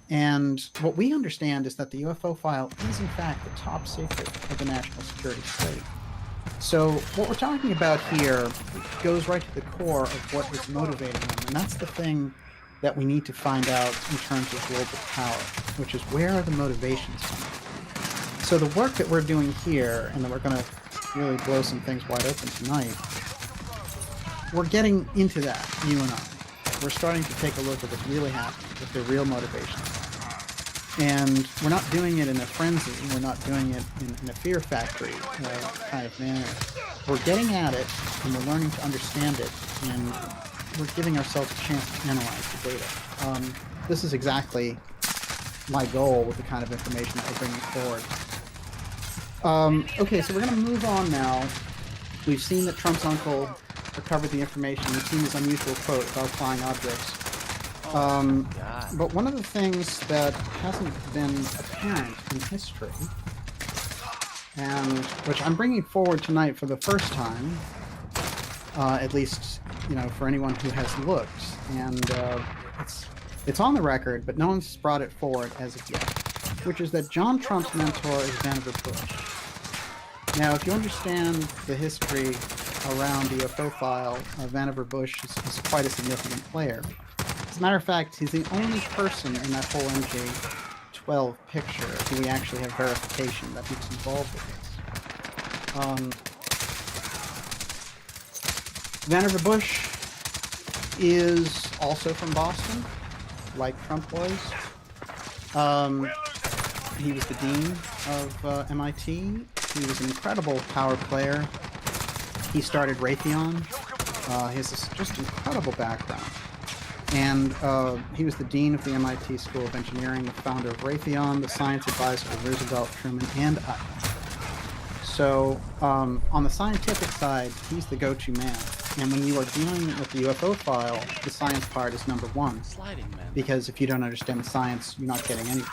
And what we understand is that the UFO file is, in fact, the top secret of the national security state. So what we're talking about here goes right to the core of what is motivating them, and that's the thing that we need to find out in terms of global power, which is where are the motivations coming from. So the work that we're doing here, and that we're going to really blow some things wide open tonight, we're getting into that, you and I. We're starting to take a look at what's really happening, what their real motivations are. And we're not doing it in a frenzy, we're not doing it in a fear factory kind of manner. We're getting at it, and we're learning to understand it, and we're giving ourselves a chance to analyze the data. This is exactly my goal with the kind of information that we're bringing forward. Okay, so we're going to move on now. We've seen that Trump's uncle recovered the information. We've seen his unusual quote about flying objects. But one of the things that hasn't been apparent in history, and which I'm bringing forward tonight for the first time, at least, you know, for anyone who has looked, and it's on the record, but no one's brought it forward as of yet, which is that John Trump's mentor is Vannevar Bush. Now, if you understand the history around the UFO file, Vannevar Bush is quite a significant player. As a matter of fact, he's the only person in that whole MJ-12 picture who we actually have verification that he's involved with this. Vannevar Bush is also from Boston, like Trump was. He was the dean of MIT. He was an incredible power player. He started Raytheon. He has this just incredible background. And he was the dean of the MIT School of Engineering, the founder of Raytheon, the science advisor of Roosevelt, Truman, and Eichmann. So on the scientific side, he's the go-to man. And when you are dealing with the UFO file, the science part is number one. Because if you don't understand the science, you're not getting anything.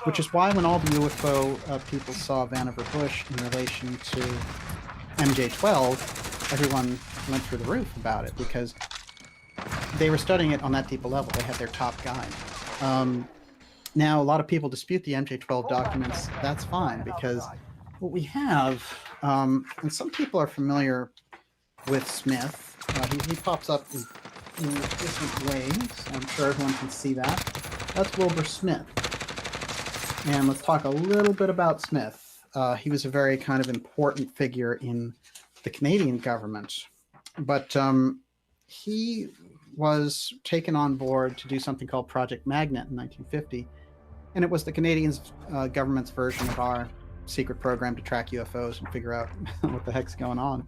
Which is why when all the UFO people saw Vannevar Bush in relation to MJ-12, everyone went through the roof about it, because they were studying it on that deeper level. They had their top guy. Now, a lot of people dispute the MJ-12 documents. That's fine, because what we have, and some people are familiar with Smith. He pops up in different ways. I'm sure everyone can see that. That's Wilbur Smith. And let's talk a little bit about Smith. He was a very kind of important figure in the Canadian government. But he was taken on board to do something called Project Magnet in 1950. And it was the Canadians government's version of our secret program to track UFOs and figure out what the heck's going on.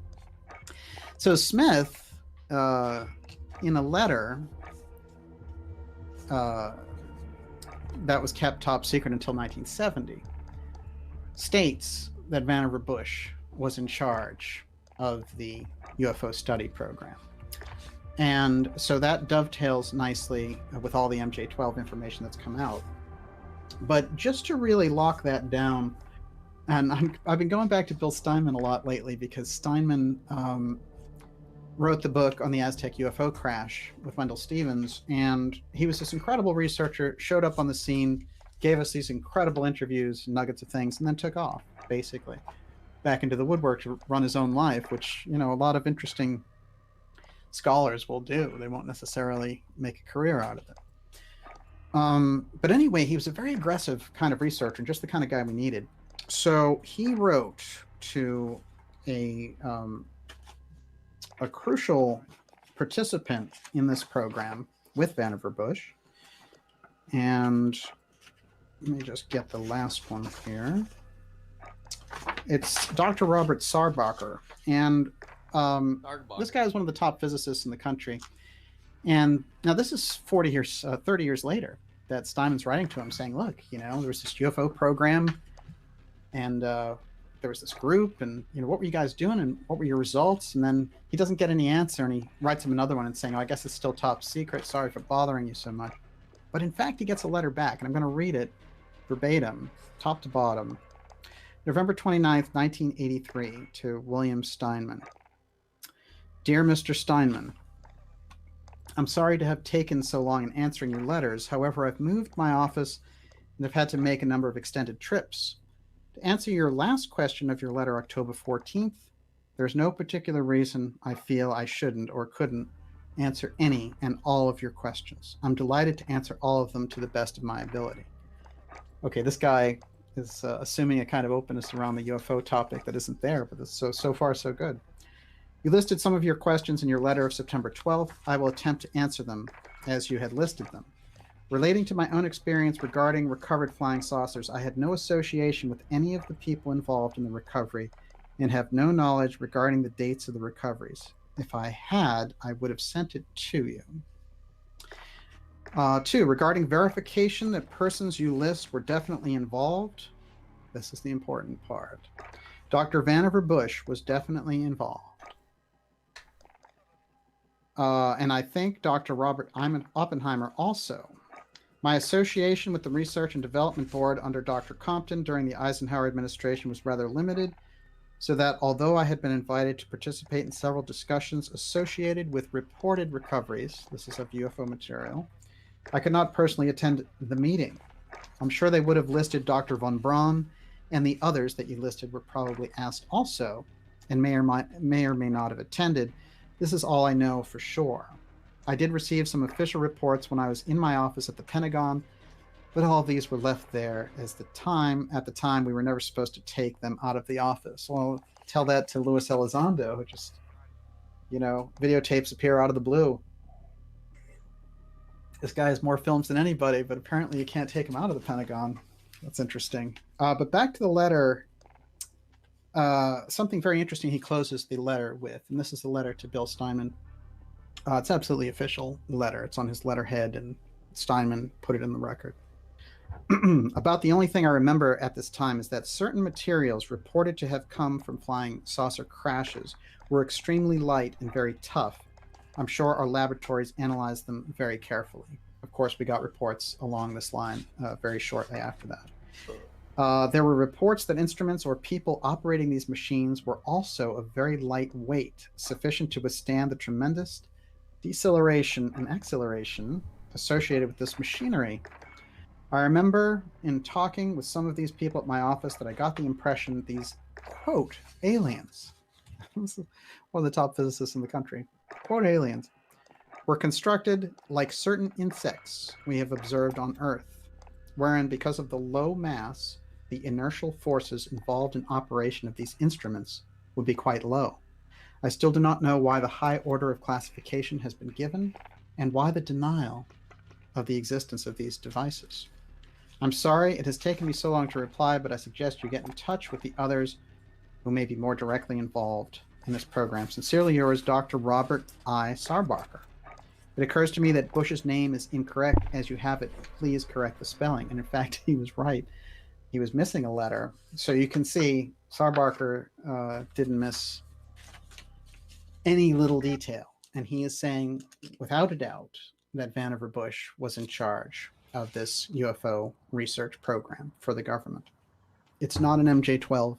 So Smith, in a letter that was kept top secret until 1970, states that Vannevar Bush was in charge of the UFO study program. And so that dovetails nicely with all the MJ-12 information that's come out. But just to really lock that down, and I've been going back to Bill Steinman a lot lately because Steinman wrote the book on the Aztec UFO crash with Wendell Stevens, and he was this incredible researcher, showed up on the scene, gave us these incredible interviews, nuggets of things, and then took off, basically, back into the woodwork to run his own life, which, you know, a lot of interesting scholars will do. They won't necessarily make a career out of it. But anyway, he was a very aggressive kind of researcher and just the kind of guy we needed. So he wrote to a crucial participant in this program with Vannevar Bush. And let me just get the last one here. It's Dr. Robert Sarbacher. And this guy is one of the top physicists in the country. And now this is 30 years later that Steinman's writing to him saying, look, you know, there was this UFO program and there was this group and, you know, what were you guys doing and what were your results? And then he doesn't get any answer and he writes him another one and saying, oh, I guess it's still top secret. Sorry for bothering you so much. But in fact, he gets a letter back and I'm going to read it verbatim, top to bottom. November 29th, 1983 to William Steinman. Dear Mr. Steinman, I'm sorry to have taken so long in answering your letters. However, I've moved my office and have had to make a number of extended trips. To answer your last question of your letter, October 14th, there's no particular reason I feel I shouldn't or couldn't answer any and all of your questions. I'm delighted to answer all of them to the best of my ability. Okay, this guy is assuming a kind of openness around the UFO topic that isn't there, but it's so far so good. You listed some of your questions in your letter of September 12th. I will attempt to answer them as you had listed them. Relating to my own experience regarding recovered flying saucers, I had no association with any of the people involved in the recovery and have no knowledge regarding the dates of the recoveries. If I had, I would have sent it to you. 2, regarding verification that persons you list were definitely involved. This is the important part. Dr. Vannevar Bush was definitely involved. And I think Dr. Robert Oppenheimer also. My association with the Research and Development Board under Dr. Compton during the Eisenhower administration was rather limited, so that although I had been invited to participate in several discussions associated with reported recoveries, this is of UFO material, I could not personally attend the meeting. I'm sure they would have listed Dr. von Braun, and the others that you listed were probably asked also, and may or may not have attended. This is all I know for sure. I did receive some official reports when I was in my office at the Pentagon, but all of these were left there at the time we were never supposed to take them out of the office. Well, tell that to Luis Elizondo, who just, you know, videotapes appear out of the blue. This guy has more films than anybody, but apparently you can't take him out of the Pentagon. That's interesting. But back to the letter, something very interesting he closes the letter with, and this is the letter to Bill Steinman. It's absolutely official letter. It's on his letterhead, and Steinman put it in the record. About the only thing I remember at this time is that certain materials reported to have come from flying saucer crashes were extremely light and very tough. I'm sure our laboratories analyzed them very carefully. Of course, we got reports along this line very shortly after that. There were reports that instruments or people operating these machines were also of very light weight, sufficient to withstand the tremendous deceleration and acceleration associated with this machinery. I remember in talking with some of these people at my office that I got the impression that these, quote, aliens, this is one of the top physicists in the country, quote, aliens, were constructed like certain insects we have observed on Earth, wherein because of the low mass, the inertial forces involved in operation of these instruments would be quite low. I still do not know why the high order of classification has been given and why the denial of the existence of these devices. I'm sorry it has taken me so long to reply, but I suggest you get in touch with the others who may be more directly involved in this program. Sincerely yours, Dr. Robert I. Sarbarker. It occurs to me that Bush's name is incorrect as you have it. Please correct the spelling. And in fact, he was right. He was missing a letter. So you can see Sarbarker didn't miss any little detail. And he is saying, without a doubt, that Vannevar Bush was in charge of this UFO research program for the government. It's not an MJ-12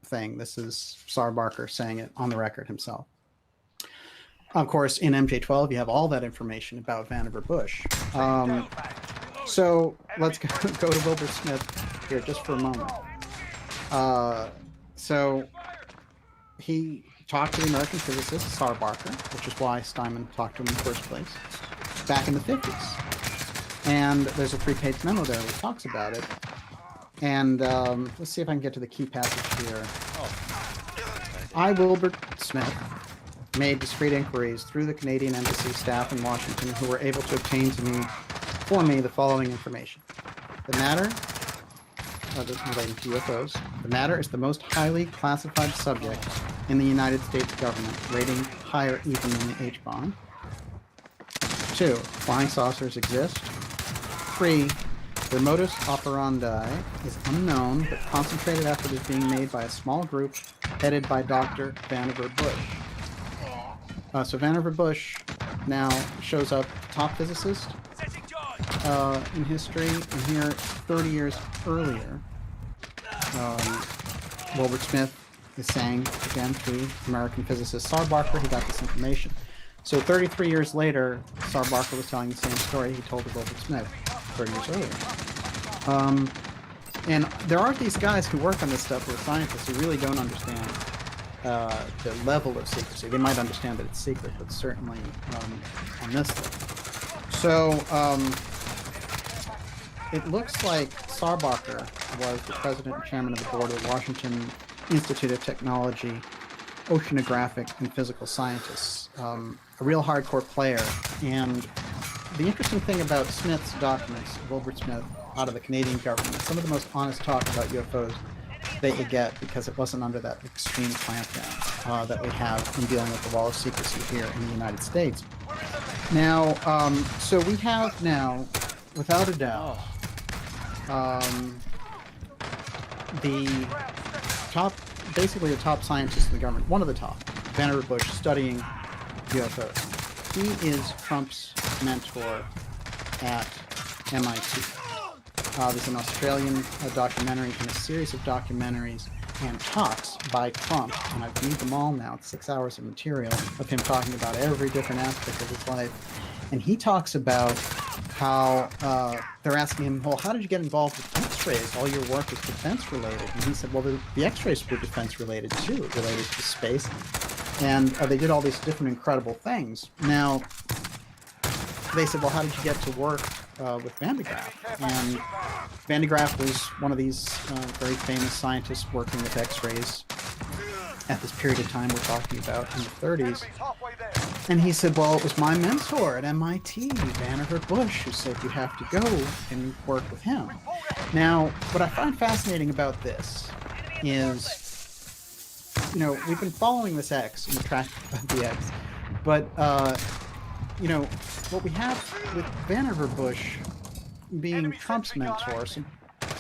thing. This is Sarbarker saying it on the record himself. Of course, in MJ-12, you have all that information about Vannevar Bush. So let's go to Wilbur Smith here just for a moment. So he talked to the American physicist Sarbarker, which is why Steinman talked to him in the first place, back in the 50s. And there's a 3-page memo there that talks about it. And let's see if I can get to the key passage here. I, Wilbur Smith, made discreet inquiries through the Canadian Embassy staff in Washington who were able to obtain for me the following information. The matter, relating to UFOs, the matter is the most highly classified subject in the United States government, rating higher even than the H-bomb. 2, flying saucers exist. 3, their modus operandi is unknown, but concentrated effort is being made by a small group headed by Dr. Vannevar Bush. So Vannevar Bush now shows up top physicist in history, and here 30 years earlier, Wilbur Smith is saying, again, through American physicist Sarbarker, he got this information. So 33 years later, Sarbarker was telling the same story he told to Wilbur Smith 30 years earlier. And there are these guys who work on this stuff who are scientists who really don't understand the level of secrecy. They might understand that it's secret, but certainly on this level. So it looks like Sarbarker was the president and chairman of the board of the Washington Institute of Technology, Oceanographic and Physical Scientists, a real hardcore player. And the interesting thing about Smith's documents, Wilbur Smith, out of the Canadian government, some of the most honest talk about UFOs that you get, because it wasn't under that extreme clampdown that we have in dealing with the wall of secrecy here in the United States. Now, so we have now, without a doubt, the top, basically the top scientist in the government, one of the top, Vannevar Bush, studying UFOs. He is Trump's mentor at MIT. There's an Australian documentary and a series of documentaries and talks by Trump, and I've viewed them all now. It's 6 hours of material of him talking about every different aspect of his life. And he talks about how they're asking him, well, how did you get involved with X-rays? All your work is defense-related. And he said, well, the X-rays were defense-related too, related to space. And they did all these different incredible things. Now, they said, well, how did you get to work with Van de Graaff? And Van de Graaff was one of these very famous scientists working with X-rays at this period of time we're talking about in the 30s. And he said, well, it was my mentor at MIT, Vannevar Bush, who said you have to go and work with him. Now, what I find fascinating about this is, you know, we've been following this X and the track of the X, but, you know, what we have with Vannevar Bush being Trump's mentor, so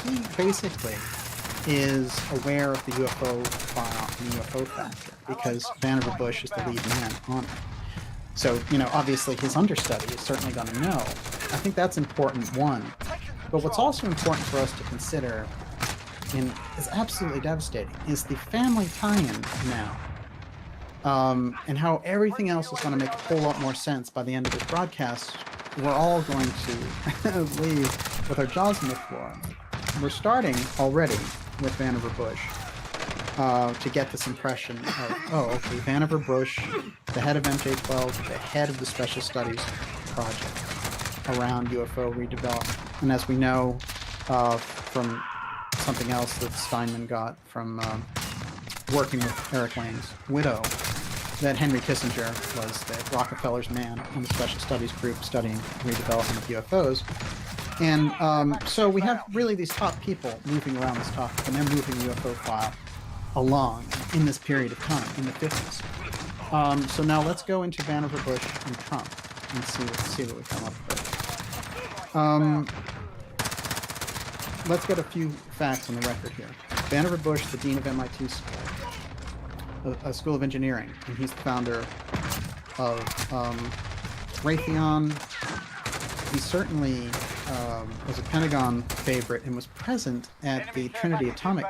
he basically is aware of the UFO file and the UFO factor, because Vannevar Bush is the lead man on it. So, you know, obviously his understudy is certainly going to know. I think that's important, one. But what's also important for us to consider, and is absolutely devastating, is the family tie-in now. And how everything else is going to make a whole lot more sense by the end of this broadcast. We're all going to leave with our jaws on the floor. We're starting already with Vannevar Bush to get this impression of, oh, okay, Vannevar Bush, the head of MJ-12, the head of the Special Studies Project around UFO redevelopment. And as we know from something else that Steinman got from working with Eric Lane's widow, that Henry Kissinger was the Rockefeller's man on the Special Studies group studying redevelopment of UFOs. And so we have really these top people moving around this topic, and they're moving UFO file along in this period of time, in the 50s. So now let's go into Vannevar Bush and Trump and see what we come up with. Let's get a few facts on the record here. Vannevar Bush, the dean of MIT a School of Engineering, and he's the founder of Raytheon. He certainly was a Pentagon favorite and was present at the Trinity atomic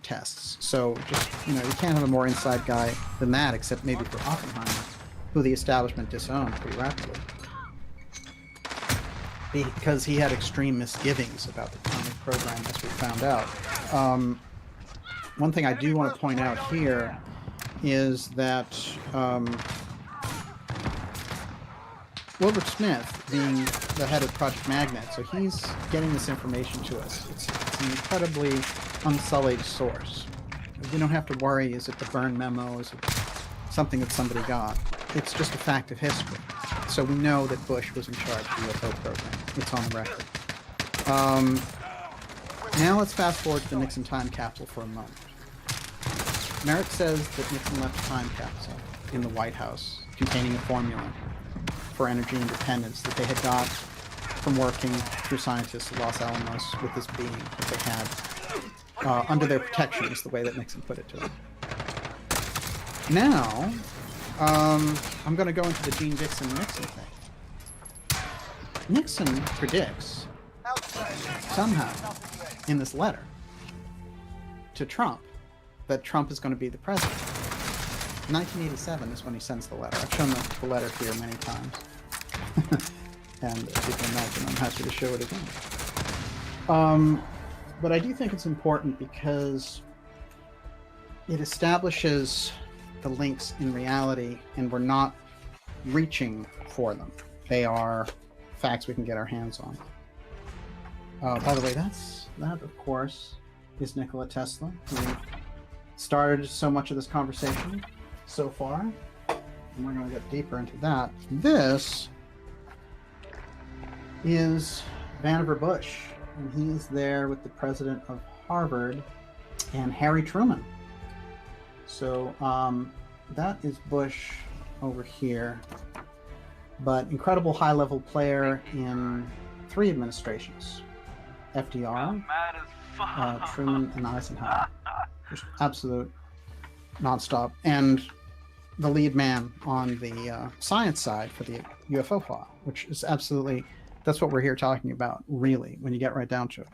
tests. So just, you can't have a more inside guy than that, except maybe for Oppenheimer, who the establishment disowned pretty rapidly. Because he had extreme misgivings about the atomic program, as we found out. One thing I do want to point out here is that Wilbur Smith, being the head of Project Magnet, so he's getting this information to us. It's an incredibly unsullied source. We don't have to worry, is it the Byrne memo, is it something that somebody got? It's just a fact of history. So we know that Bush was in charge of the UFO program. It's on the record. Now let's fast forward to the Nixon time capsule for a moment. Merritt says that Nixon left a time capsule in the White House containing a formula for energy independence that they had got from working through scientists at Los Alamos with this being that they had under their protection, is the way that Nixon put it to them. Now, I'm going to go into the Gene Dixon-Nixon thing. Nixon predicts, somehow, in this letter to Trump, that Trump is going to be the president. 1987 is when he sends the letter. I've shown the letter here many times. And as you can imagine, I'm happy to show it again. But I do think it's important because it establishes the links in reality, and we're not reaching for them. They are facts we can get our hands on. By the way, that, of course, is Nikola Tesla, who started so much of this conversation so far. And we're going to get deeper into that. This is Vannevar Bush, and he is there with the president of Harvard and Harry Truman. So that is Bush over here, but incredible high-level player in 3 administrations: FDR, Truman, and Eisenhower. Just absolute nonstop, and the lead man on the science side for the UFO file, which is absolutely, that's what we're here talking about, really, when you get right down to it.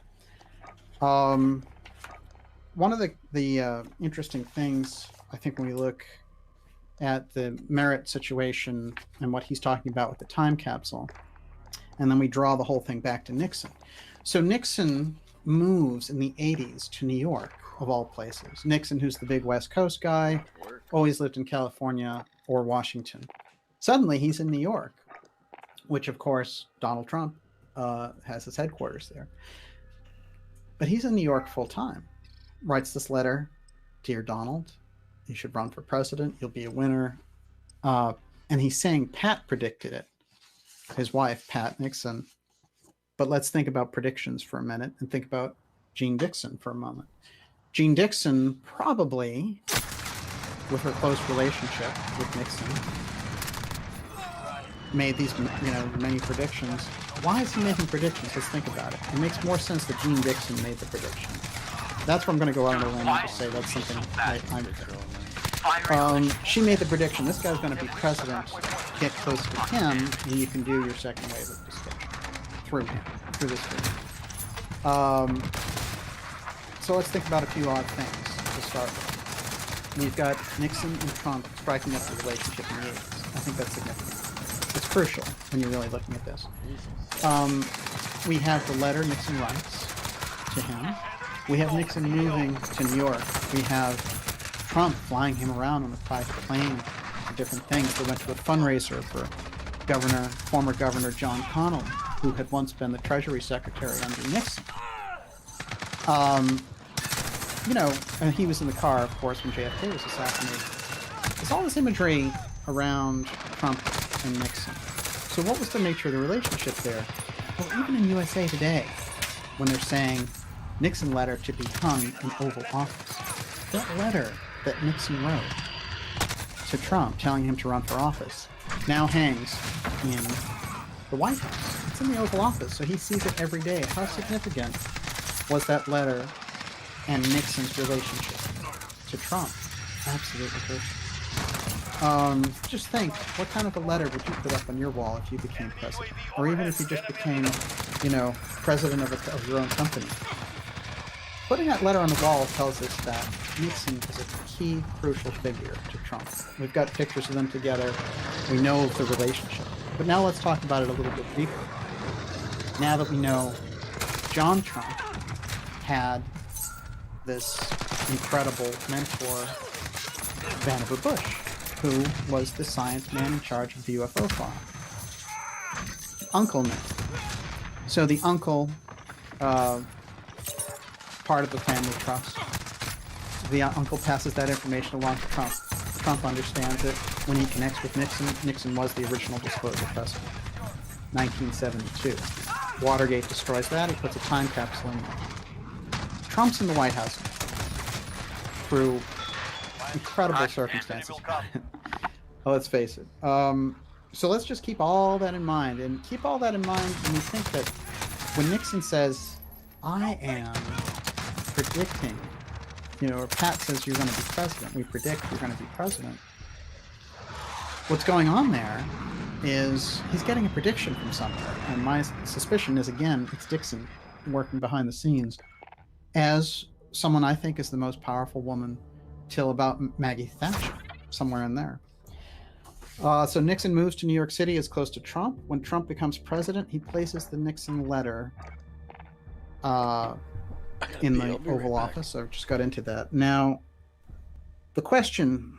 One of the interesting things, I think, when we look at the Merritt situation and what he's talking about with the time capsule, and then we draw the whole thing back to Nixon. So Nixon moves in the 80s to New York, of all places. Nixon, who's the big West Coast guy, always lived in California or Washington. Suddenly he's in New York, which of course Donald Trump has his headquarters there. But he's in New York full time. Writes this letter: "Dear Donald, you should run for president. You'll be a winner." And he's saying Pat predicted it, his wife, Pat Nixon. But let's think about predictions for a minute and think about Jean Dixon for a moment. Jean Dixon, probably, with her close relationship with Nixon, made these, many predictions. Why is he making predictions? Let's think about it. It makes more sense that Jean Dixon made the prediction. That's where I'm going to go out on a limb and just say that's something I'm she made the prediction. This guy's going to be president. Get close to him, and you can do your second wave of discussion through him, through this dude. So let's think about a few odd things to start with. We've got Nixon and Trump striking up the relationship in the 80s. I think that's significant. It's crucial when you're really looking at this. We have the letter Nixon writes to him. We have Nixon moving to New York. We have Trump flying him around on a private plane for different things. They went to a fundraiser for former Governor John Connally, who had once been the Treasury Secretary under Nixon. And he was in the car, of course, when JFK was assassinated. There's all this imagery around Trump and Nixon. So what was the nature of the relationship there? Well, even in USA Today, when they're saying Nixon letter to be hung in Oval Office, that letter that Nixon wrote to Trump telling him to run for office now hangs in the White House. It's in the Oval Office, so he sees it every day. How significant was that letter and Nixon's relationship to Trump? Absolutely crucial. Just think, what kind of a letter would you put up on your wall if you became president? Or even if you just became, president of your own company? Putting that letter on the wall tells us that Nixon is a key, crucial figure to Trump. We've got pictures of them together. We know of the relationship. But now let's talk about it a little bit deeper. Now that we know John Trump had this incredible mentor, Vannevar Bush, who was the science man in charge of the UFO file. Uncle Nixon. So the uncle, part of the family trust. The uncle passes that information along to Trump. Trump understands it. When he connects with Nixon, Nixon was the original disclosure president. 1972. Watergate destroys that. He puts a time capsule in there. Trump's in the White House through incredible circumstances. Let's face it. So let's just keep all that in mind. And keep all that in mind when you think that when Nixon says, I am predicting, or Pat says you're going to be president, we predict you're going to be president. What's going on there is he's getting a prediction from somewhere. And my suspicion is, again, it's Nixon working behind the scenes as someone I think is the most powerful woman till about Maggie Thatcher, somewhere in there. So Nixon moves to New York City as close to Trump. When Trump becomes president, he places the Nixon letter in the Oval Office. So I just got into that. Now, the question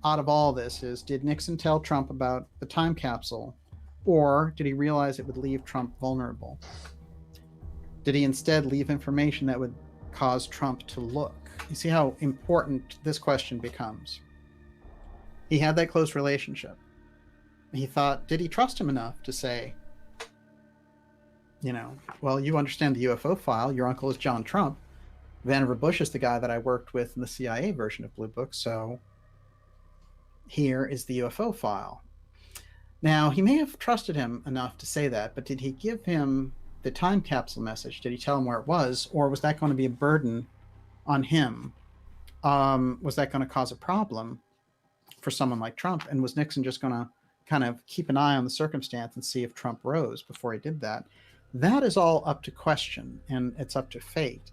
out of all this is, did Nixon tell Trump about the time capsule, or did he realize it would leave Trump vulnerable? Did he instead leave information that would cause Trump to look? You see how important this question becomes. He had that close relationship. He thought, did he trust him enough to say, well, you understand the UFO file. Your uncle is John Trump. Vannevar Bush is the guy that I worked with in the CIA version of Blue Book. So here is the UFO file. Now, he may have trusted him enough to say that, but did he give him the time capsule message? Did he tell him where it was? Or was that going to be a burden on him? Was that going to cause a problem for someone like Trump? And was Nixon just going to kind of keep an eye on the circumstance and see if Trump rose before he did that? That is all up to question, and it's up to fate.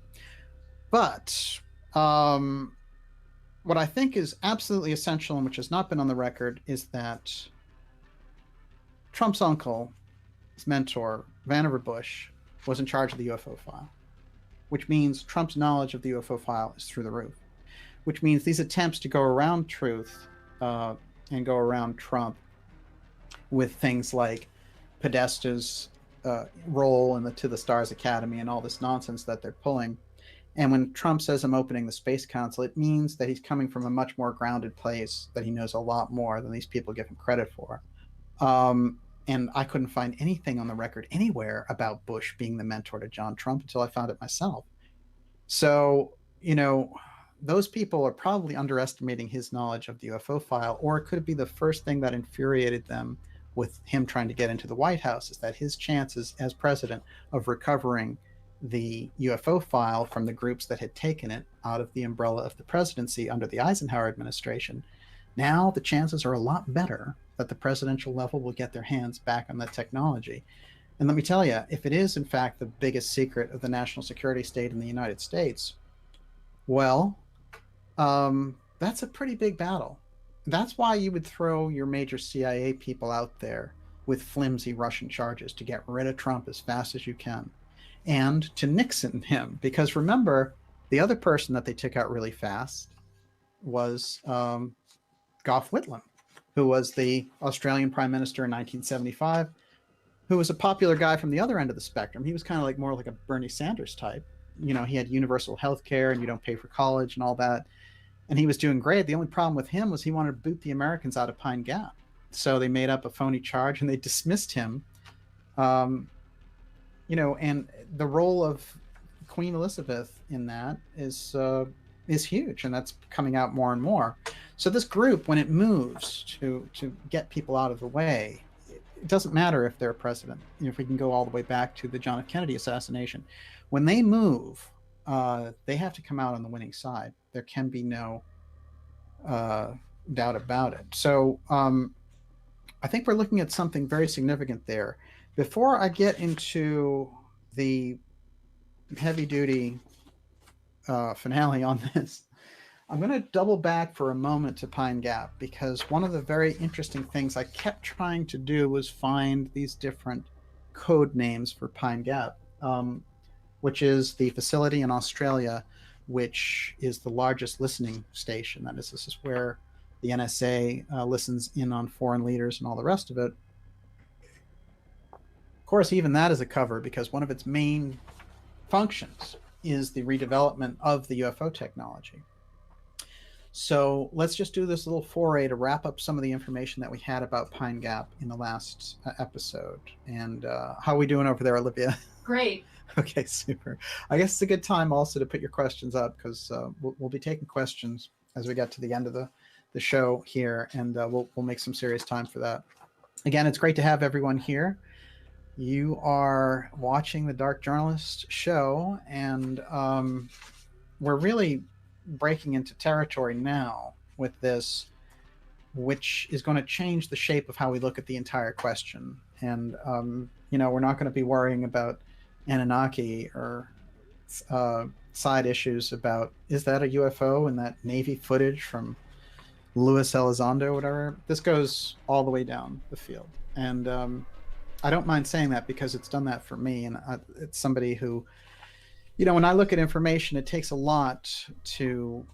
But what I think is absolutely essential, and which has not been on the record, is that Trump's uncle, his mentor, Vannevar Bush, was in charge of the UFO file, which means Trump's knowledge of the UFO file is through the roof, which means these attempts to go around truth and go around Trump with things like Podesta's role in the To the Stars Academy and all this nonsense that they're pulling. And when Trump says, I'm opening the Space Council, it means that he's coming from a much more grounded place, that he knows a lot more than these people give him credit for. And I couldn't find anything on the record anywhere about Bush being the mentor to John Trump until I found it myself. So, those people are probably underestimating his knowledge of the UFO file, or it could be the first thing that infuriated them with him trying to get into the White House, is that his chances as president of recovering the UFO file from the groups that had taken it out of the umbrella of the presidency under the Eisenhower administration, now the chances are a lot better that the presidential level will get their hands back on that technology. And let me tell you, if it is in fact the biggest secret of the national security state in the United States, well, that's a pretty big battle. That's why you would throw your major CIA people out there with flimsy Russian charges to get rid of Trump as fast as you can, and to Nixon him. Because remember, the other person that they took out really fast was Gough Whitlam, who was the Australian Prime Minister in 1975, who was a popular guy from the other end of the spectrum. He was kind of more like a Bernie Sanders type. He had universal health care and you don't pay for college and all that. And he was doing great. The only problem with him was he wanted to boot the Americans out of Pine Gap. So they made up a phony charge and they dismissed him and the role of Queen Elizabeth in that is huge, and that's coming out more and more. So this group, when it moves to get people out of the way, it doesn't matter if they're president. If we can go all the way back to the John F. Kennedy assassination, when they move, they have to come out on the winning side. There can be no doubt about it. So I think we're looking at something very significant there. Before I get into the heavy duty finale on this, I'm going to double back for a moment to Pine Gap, because one of the very interesting things I kept trying to do was find these different code names for Pine Gap, which is the facility in Australia, which is the largest listening station. That is, this is where the NSA listens in on foreign leaders and all the rest of it. Of course, even that is a cover, because one of its main functions is the redevelopment of the UFO technology. So let's just do this little foray to wrap up some of the information that we had about Pine Gap in the last episode. And how are we doing over there, Olivia? Great. Okay, super. I guess it's a good time also to put your questions up, because we'll be taking questions as we get to the end of the show here, and we'll make some serious time for that. Again, it's great to have everyone here. You are watching the Dark Journalist show, and we're really breaking into territory now with this, which is going to change the shape of how we look at the entire question. And we're not going to be worrying about Anunnaki or side issues about, is that a UFO and that Navy footage from Luis Elizondo, whatever. This goes all the way down the field. And I don't mind saying that, because it's done that for me. And it's somebody who, when I look at information, it takes a lot to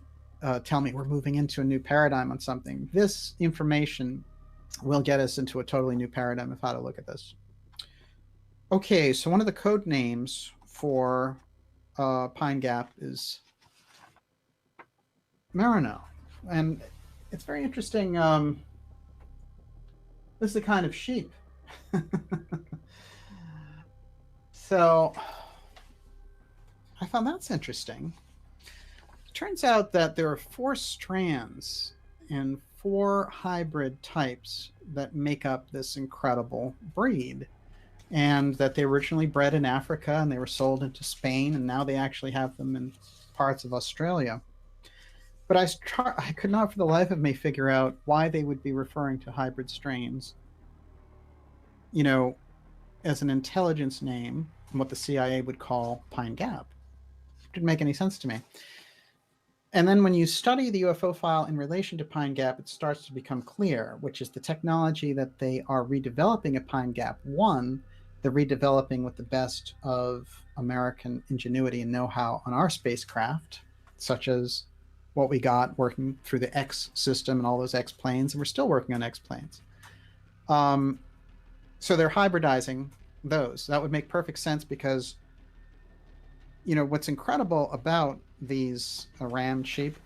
tell me we're moving into a new paradigm on something. This information will get us into a totally new paradigm of how to look at this. Okay, so one of the code names for Pine Gap is Marino. And it's very interesting. This is a kind of sheep. So I found that's interesting. It turns out that there are 4 strands and 4 hybrid types that make up this incredible breed, and that they originally bred in Africa and they were sold into Spain, and now they actually have them in parts of Australia. But I could not for the life of me figure out why they would be referring to hybrid strains, as an intelligence name, and what the CIA would call Pine Gap. It didn't make any sense to me. And then when you study the UFO file in relation to Pine Gap, it starts to become clear, which is the technology that they are redeveloping at Pine Gap. One, they're redeveloping with the best of American ingenuity and know-how on our spacecraft, such as what we got working through the X system and all those X planes, and we're still working on X planes. So they're hybridizing those. That would make perfect sense, because what's incredible about these ram sheep,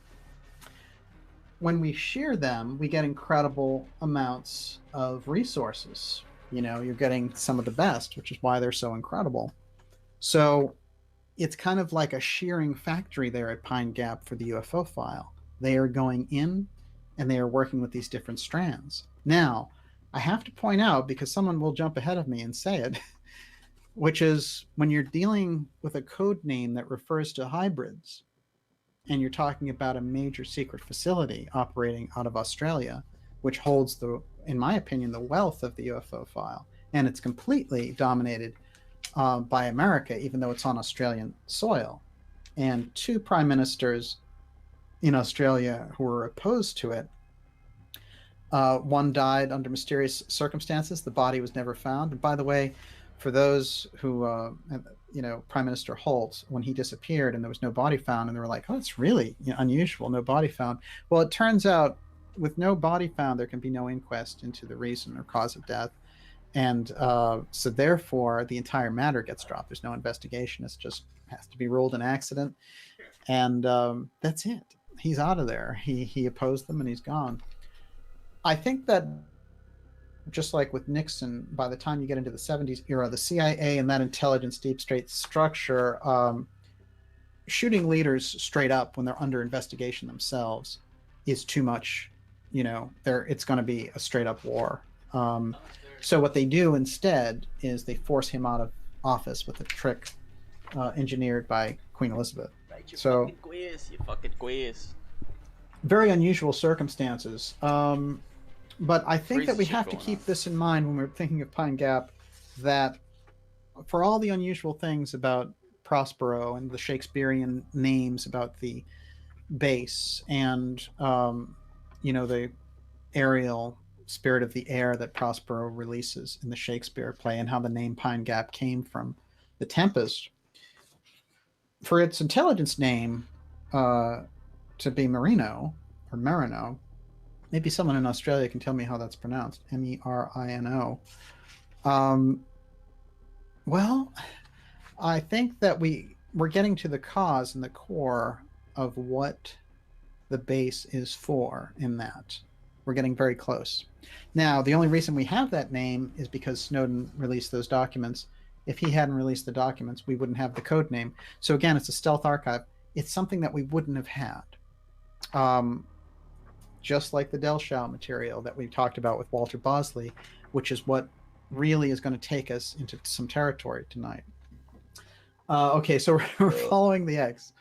when we shear them, we get incredible amounts of resources. You're getting some of the best, which is why they're so incredible. So it's kind of like a shearing factory there at Pine Gap for the UFO file. They are going in and they are working with these different strands. Now, I have to point out, because someone will jump ahead of me and say it, which is when you're dealing with a code name that refers to hybrids, and you're talking about a major secret facility operating out of Australia, which holds in my opinion, the wealth of the UFO file, and it's completely dominated by America, even though it's on Australian soil. And 2 prime ministers in Australia who were opposed to it. One died under mysterious circumstances. The body was never found. And by the way, for those who, Prime Minister Holt, when he disappeared and there was no body found, and they were like, oh, it's really unusual, no body found. Well, it turns out with no body found, there can be no inquest into the reason or cause of death. And so therefore, the entire matter gets dropped. There's no investigation. It just has to be ruled an accident. And that's it. He's out of there. He opposed them and he's gone. I think that just like with Nixon, by the time you get into the 70s era, the CIA and that intelligence deep state structure, shooting leaders straight up when they're under investigation themselves is too much. It's going to be a straight up war. So what they do instead is they force him out of office with a trick engineered by Queen Elizabeth. You So fucking quiz. very unusual circumstances. But I think that we Crazy have shit to going keep on. this in mind when we're thinking of Pine Gap, that for all the unusual things about Prospero and the Shakespearean names about the base and the aerial spirit of the air that Prospero releases in the Shakespeare play, and how the name Pine Gap came from the Tempest, for its intelligence name to be Merino or Merino. Maybe someone in Australia can tell me how that's pronounced. Merino. Well, I think that we're getting to the cause and the core of what the base is for in that. We're getting very close. Now, the only reason we have that name is because Snowden released those documents. If he hadn't released the documents, we wouldn't have the code name. So again, it's a stealth archive. It's something that we wouldn't have had. Just like the Delshau material that we talked about with Walter Bosley, which is what really is going to take us into some territory tonight. Okay, so we're following the X.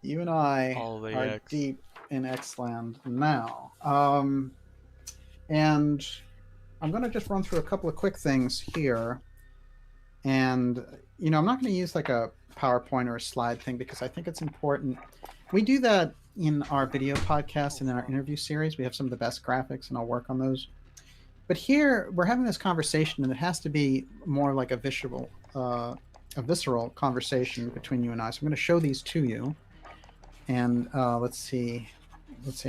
You and I are deep in X land now. And I'm going to just run through a couple of quick things here. And, I'm not going to use like a PowerPoint or a slide thing because I think it's important. We do that in our video podcast and in our interview series. We have some of the best graphics, and I'll work on those. But here we're having this conversation, and it has to be more like a visceral conversation between you and I. So I'm going to show these to you, and let's see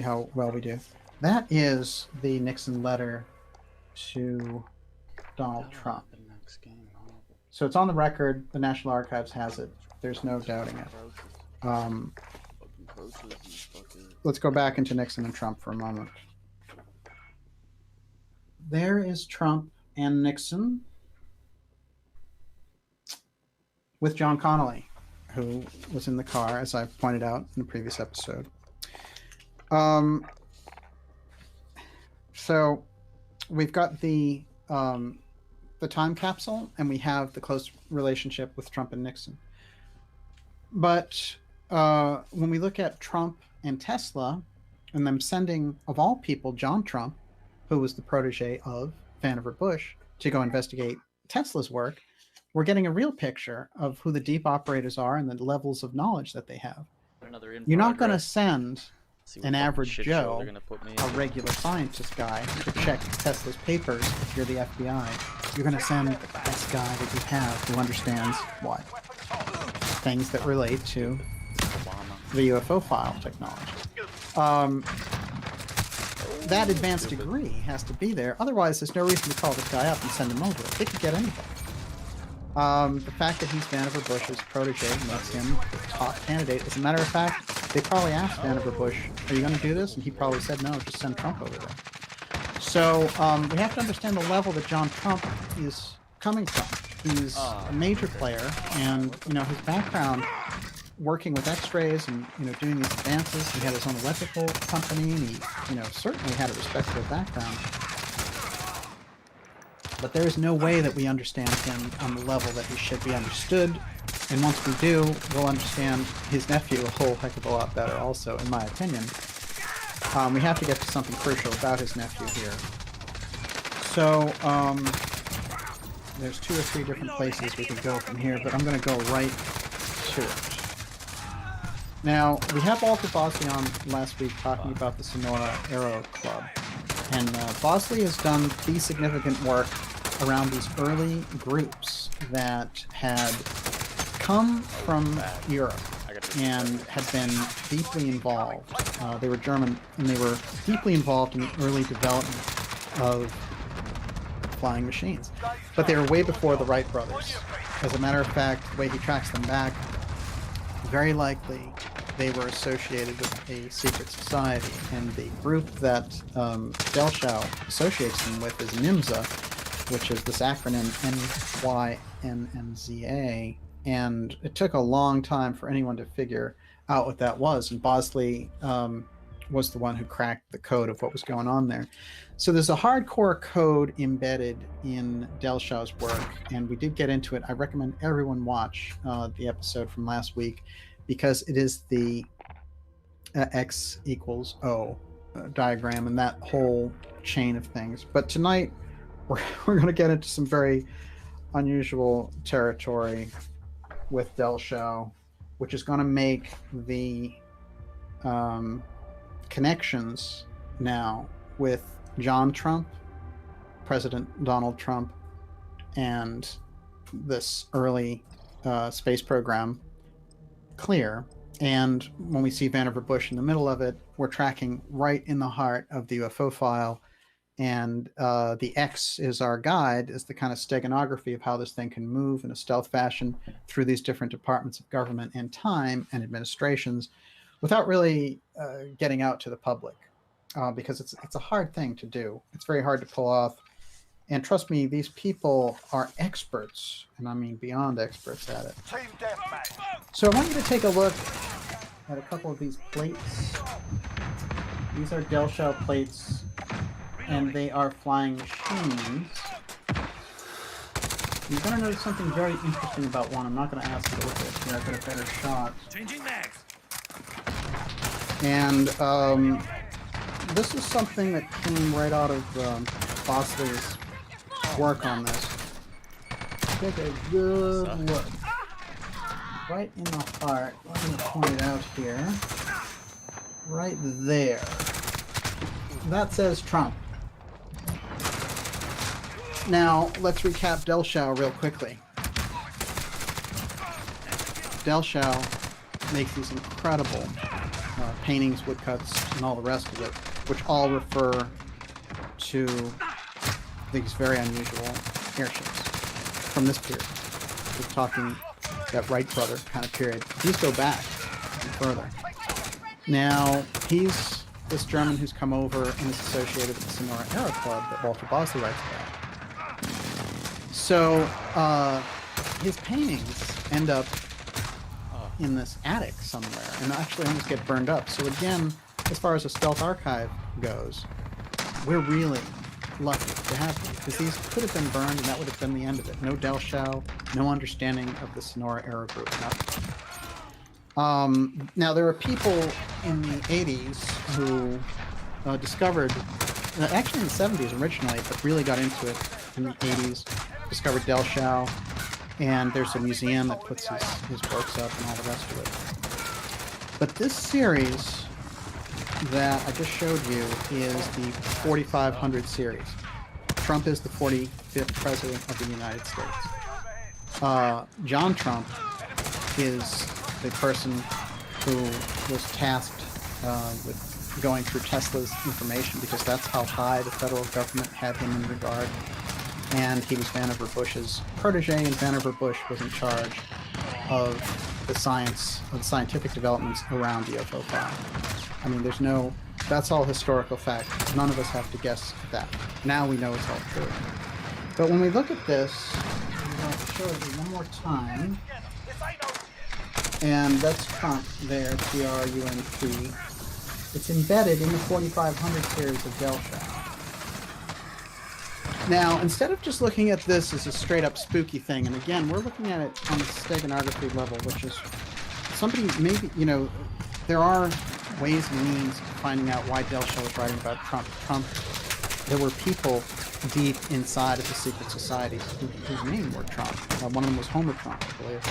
how well we do. That is the Nixon letter to Donald Trump. So it's on the record. The National Archives has it. There's no doubting it. Let's go back into Nixon and Trump for a moment. There is Trump and Nixon with John Connolly, who was in the car, as I pointed out in the previous episode. So we've got the time capsule, and we have the close relationship with Trump and Nixon. But when we look at Trump and Tesla, and them sending, of all people, John Trump, who was the protege of Vannevar Bush, to go investigate Tesla's work, we're getting a real picture of who the deep operators are and the levels of knowledge that they have. You're not going to send an average Joe, a regular scientist guy, to check Tesla's papers if you're the FBI. You're going to send the best guy that you have who understands what? Things that relate to the UFO file technology. That advanced degree has to be there. Otherwise, there's no reason to call this guy up and send him over. They could get anything. The fact that he's Vannevar Bush's protege makes him the top candidate. As a matter of fact, they probably asked Vannevar Bush, are you going to do this? And he probably said, no, just send Trump over there. So we have to understand the level that John Trump is coming from. He's a major player, and his background working with X-rays and doing these advances. He had his own electrical company, and he certainly had a respectable background. But there is no way that we understand him on the level that he should be understood. And once we do, we'll understand his nephew a whole heck of a lot better also, in my opinion. We have to get to something crucial about his nephew here. So, there's 2 or 3 different places we could go from here, but I'm going to go right to it. Now, we had Walter Bosley on last week talking about the Sonora Aero Club. And Bosley has done the significant work around these early groups that had come from Europe and had been deeply involved. They were German, and they were deeply involved in the early development of flying machines. But they were way before the Wright brothers. As a matter of fact, the way he tracks them back, very likely they were associated with a secret society, and the group that Delshau associates them with is NIMZA, which is this acronym NYNMZA, and it took a long time for anyone to figure out what that was, and Bosley was the one who cracked the code of what was going on there. So there's a hardcore code embedded in Delshau's work, and we did get into it. I recommend everyone watch the episode from last week, because it is the X equals O diagram and that whole chain of things. But tonight, we're going to get into some very unusual territory with Delshau, which is going to make the connections now with John Trump, President Donald Trump, and this early space program clear. And when we see Vannevar Bush in the middle of it, we're tracking right in the heart of the UFO file. And the X is our guide, is the kind of steganography of how this thing can move in a stealth fashion through these different departments of government and time and administrations without really getting out to the public, because it's a hard thing to do. It's very hard to pull off. And trust me, these people are experts, and I mean beyond experts at it. Team deathmatch. So I want you to take a look at a couple of these plates. These are Delshau plates, and they are flying machines. You're going to notice something very interesting about one. I'm not going to ask you to look at it here. I've got a better shot. Changing mags. And this is something that came right out of Bosley's work on this. Take a good look. Right in the heart. I'm going to point it out here. Right there. That says Trump. Now, let's recap Delshau real quickly. Delshau makes these incredible paintings, woodcuts, and all the rest of it, which all refer to these very unusual airships from this period. We're talking that Wright brother kind of period. These go back even further. Now, he's this German who's come over and is associated with the Sonora Aero Club that Walter Bosley writes about. So, his paintings end up in this attic somewhere and actually almost get burned up. So again, as far as a stealth archive goes, we're really lucky to have these, because these could have been burned and that would have been the end of it. No Delshau, no understanding of the Sonora Aero Group, nothing. Now, there are people in the 80s who discovered, actually in the 70s originally, but really got into it in the 80s, discovered Delshau, and there's a museum that puts his works up and all the rest of it. But this series that I just showed you is the 4500 series. Trump is the 45th president of the United States. John Trump is the person who was tasked with going through Tesla's information, because that's how high the federal government had him in regard. And he was Vannevar Bush's protege, and Vannevar Bush was in charge of the scientific developments around the UFO file. I mean, that's all historical fact. None of us have to guess that. Now we know it's all true. But when we look at this, I'm going to show you one more time. And that's Trump there, Trump. It's embedded in the 4500 series of Delshau. Now, instead of just looking at this as a straight-up spooky thing, and again, we're looking at it on the steganography level, which is somebody maybe, there are ways and means of finding out why Delshau was writing about Trump. There were people deep inside of the secret societies whose name were Trump. One of them was Homer Trump, I believe.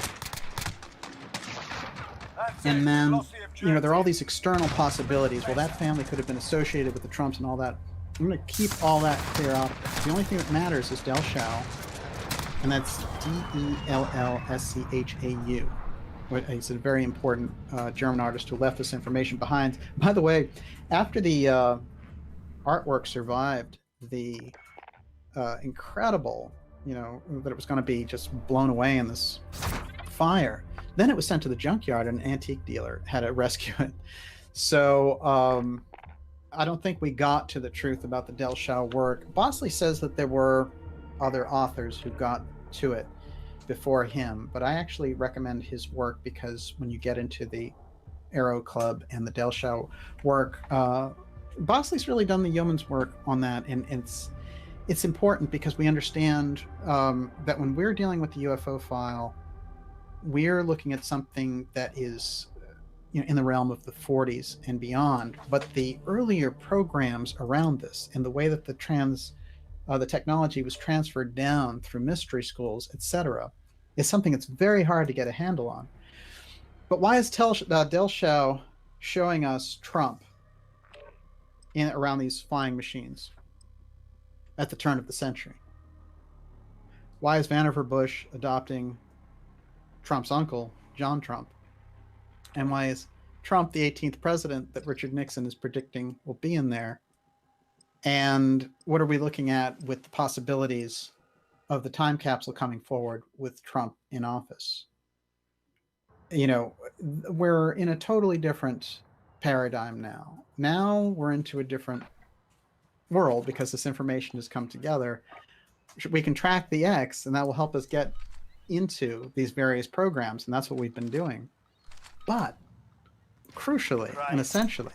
And then, there are all these external possibilities. Well, that family could have been associated with the Trumps and all that. I'm going to keep all that clear up. The only thing that matters is Delshau, and that's Dellschau. He's a very important German artist who left this information behind. By the way, after the artwork survived the incredible, that it was going to be just blown away in this fire, Then it was sent to the junkyard, and an antique dealer had to rescue it. So I don't think we got to the truth about the Del Shao work. Bosley says that there were other authors who got to it before him, but I actually recommend his work because when you get into the Arrow Club and the Del Shao work, Bosley's really done the yeoman's work on that, and it's important because we understand that when we're dealing with the UFO file, we're looking at something that is in the realm of the 40s and beyond, but the earlier programs around this and the way that the technology was transferred down through mystery schools, etc., is something that's very hard to get a handle on. But why is Del Shao showing us Trump around these flying machines at the turn of the century? Why is Vannevar Bush adopting Trump's uncle, John Trump? And why is Trump the 18th president that Richard Nixon is predicting will be in there? And what are we looking at with the possibilities of the time capsule coming forward with Trump in office? We're in a totally different paradigm now. Now we're into a different world because this information has come together. We can track the X, and that will help us get into these various programs, and that's what we've been doing. But crucially and essentially,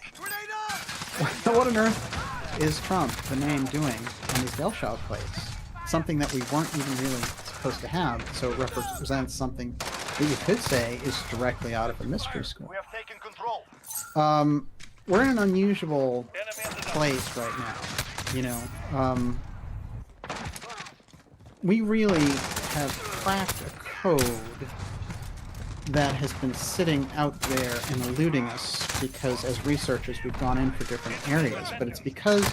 what on earth is Trump, the name, doing on these Del Shao plates? Something that we weren't even really supposed to have, so it represents something that you could say is directly out of a mystery school. We have taken control. We're in an unusual place right now. We really have cracked a code that has been sitting out there and eluding us because as researchers we've gone in for different areas, but it's because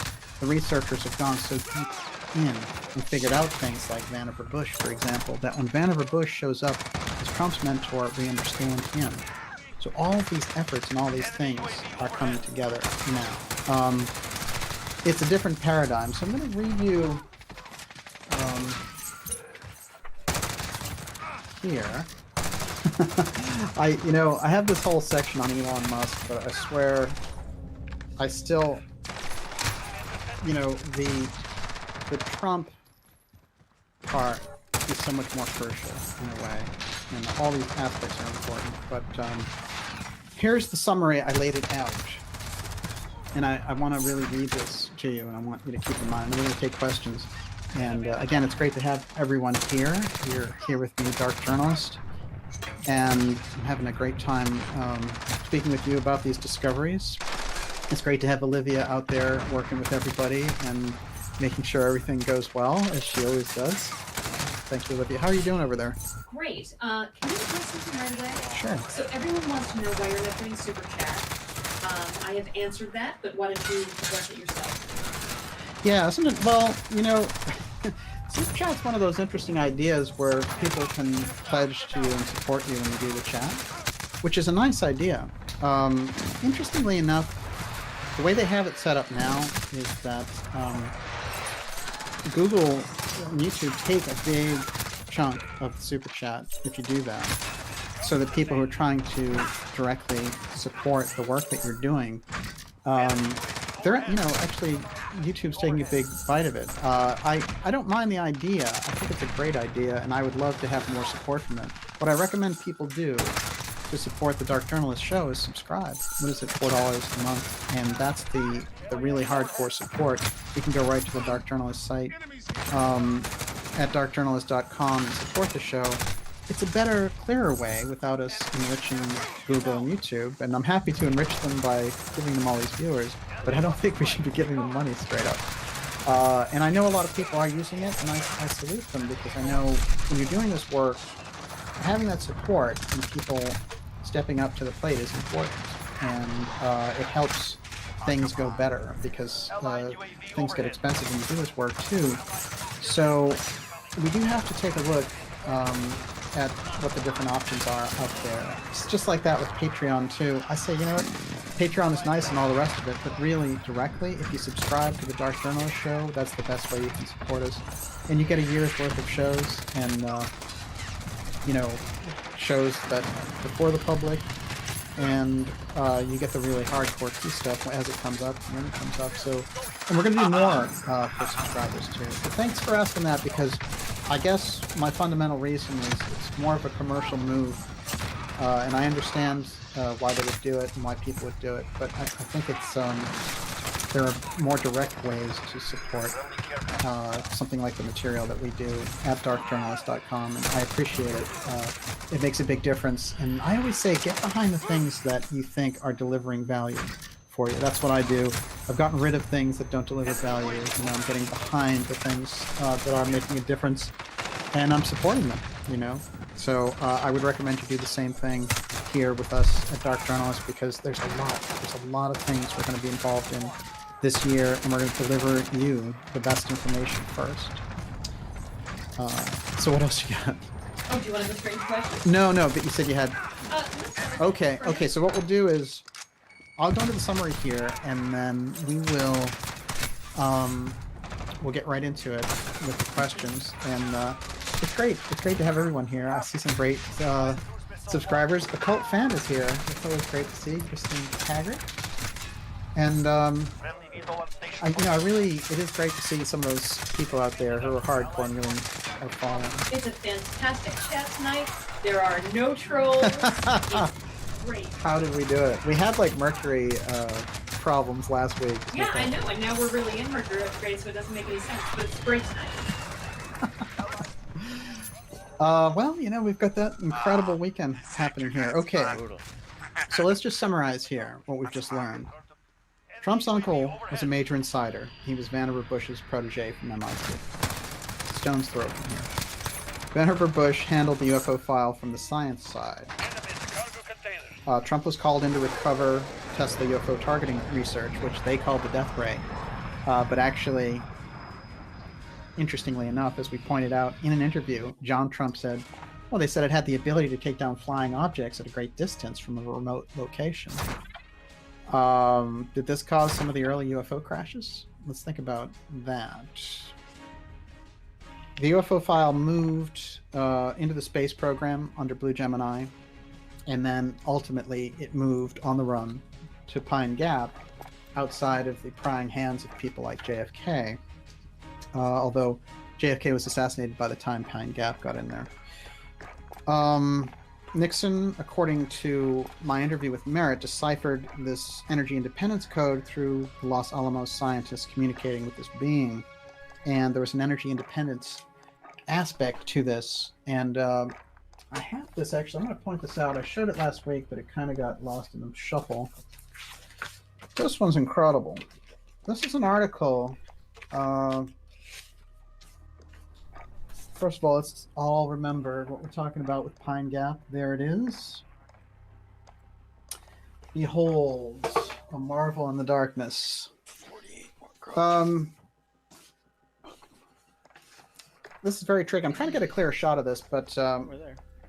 the researchers have gone so deep in and figured out things like Vannevar Bush, for example, that when Vannevar Bush shows up as Trump's mentor, we understand him. So all of these efforts and all these things are coming together now. It's a different paradigm, so I'm going to read you here. I have this whole section on Elon Musk, but I swear I still, the Trump part is so much more crucial in a way, and all these aspects are important. But here's the summary. I laid it out, and I want to really read this to you, and I want you to keep in mind. I'm going to take questions. And again, it's great to have everyone here. You're here with me, Dark Journalist, and I'm having a great time speaking with you about these discoveries. It's great to have Olivia out there working with everybody and making sure everything goes well, as she always does. Thank you, Olivia. How are you doing over there? Great. Can you address something right away? Sure. So everyone wants to know why you're not doing Super Chat. I have answered that, but why don't you address it yourself? Yeah, well, Super Chat's one of those interesting ideas where people can pledge to you and support you when you do the chat, which is a nice idea. Interestingly enough, the way they have it set up now is that Google and YouTube take a big chunk of the Super Chat if you do that, so that people who are trying to directly support the work that you're doing, they're, actually YouTube's taking a big bite of it. I don't mind the idea. I think it's a great idea, and I would love to have more support from it. What I recommend people do to support the Dark Journalist show is subscribe. What is it, $4 a month? And that's the really hardcore support. You can go right to the Dark Journalist site at darkjournalist.com and support the show. It's a better, clearer way without us enriching Google and YouTube, and I'm happy to enrich them by giving them all these viewers, but I don't think we should be giving them money straight up. And I know a lot of people are using it, and I salute them, because I know when you're doing this work, having that support and people stepping up to the plate is important, and it helps things go better, because things get expensive when you do this work too. So we do have to take a look at what the different options are out there. It's just like that with Patreon too. I say, Patreon is nice and all the rest of it, but really directly, if you subscribe to the Dark Journalist show, that's the best way you can support us. And you get a year's worth of shows, and shows that before the public, and you get the really hardcore key stuff as it comes up, when it comes up. So, and we're going to do more for subscribers too. But thanks for asking that, because I guess my fundamental reason is it's more of a commercial move, and I understand why they would do it and why people would do it. But I think it's there are more direct ways to support something like the material that we do at darkjournalist.com, and I appreciate it. It makes a big difference, and I always say get behind the things that you think are delivering value for you. That's what I do. I've gotten rid of things that don't deliver value, and I'm getting behind the things that are making a difference, and I'm supporting them, you know? So I would recommend you do the same thing here with us at Dark Journalist, because there's a lot of things we're going to be involved in this year, and we're going to deliver you the best information first. So what else you got? Oh, do you want to go straight to questions? No, but you said you had... No, Okay, so what we'll do is I'll go into the summary here, and then we will we'll get right into it with the questions. And it's great to have everyone here. I see some great subscribers. A cult fan is here. It's always great to see Christine Taggart. And it is great to see some of those people out there who are hardcore and really are following. it's a fantastic chat tonight. There are no trolls. It's great. How did we do it? We had like Mercury problems last week. Yeah, I know, and now we're really in Mercury upgrade, so it doesn't make any sense, but it's great tonight. Well, we've got that incredible weekend happening here. Okay, so let's just summarize here what we've just learned. Trump's uncle was a major insider. He was Vannevar Bush's protege from MIT. Stone's throw from here. Vannevar Bush handled the UFO file from the science side. Trump was called in to recover Tesla UFO targeting research, which they called the death ray. But actually, interestingly enough, as we pointed out in an interview, John Trump said, well, they said it had the ability to take down flying objects at a great distance from a remote location. Did this cause some of the early UFO crashes? Let's think about that. The UFO file moved into the space program under Blue Gemini, and then ultimately it moved on the run to Pine Gap outside of the prying hands of people like JFK, although JFK was assassinated by the time Pine Gap got in there. Nixon, according to my interview with Merritt, deciphered this energy independence code through the Los Alamos scientists communicating with this being. And there was an energy independence aspect to this. And I have this, actually. I'm going to point this out. I showed it last week, but it kind of got lost in the shuffle. This one's incredible. This is an article. First of all, let's all remember what we're talking about with Pine Gap. There it is. Behold, a marvel in the darkness. This is very tricky. I'm trying to get a clear shot of this, but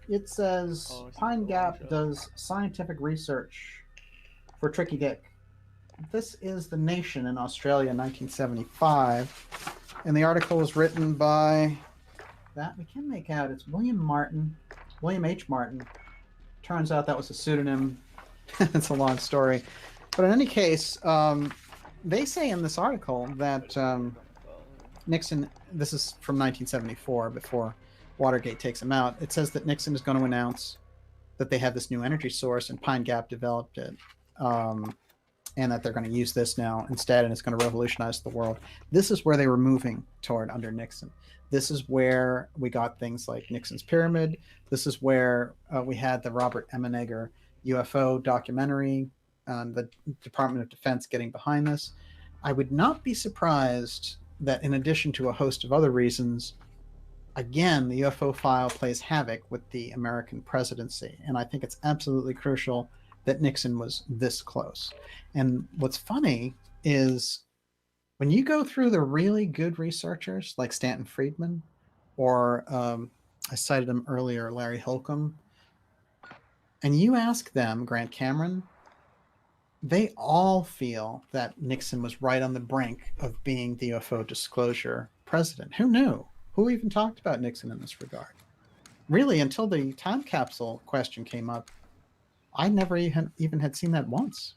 it says Pine Gap does scientific research for Tricky Dick. This is The Nation in Australia in 1975, and the article was written by... that we can make out it's William H. Martin. Turns out that was a pseudonym. It's a long story, but in any case, they say in this article that Nixon, this is from 1974, before Watergate takes him out, it says that Nixon is going to announce that they have this new energy source and Pine Gap developed it, and that they're going to use this now instead, and it's going to revolutionize the world. This is where they were moving toward under Nixon. This is where we got things like Nixon's Pyramid. This is where we had the Robert Emenegger UFO documentary, the Department of Defense getting behind this. I would not be surprised that in addition to a host of other reasons, again, the UFO file plays havoc with the American presidency. And I think it's absolutely crucial that Nixon was this close. And what's funny is when you go through the really good researchers like Stanton Friedman, or I cited him earlier, Larry Holcomb, and you ask them, Grant Cameron, they all feel that Nixon was right on the brink of being the UFO disclosure president. Who knew? Who even talked about Nixon in this regard? really, until the time capsule question came up, I never even had seen that once.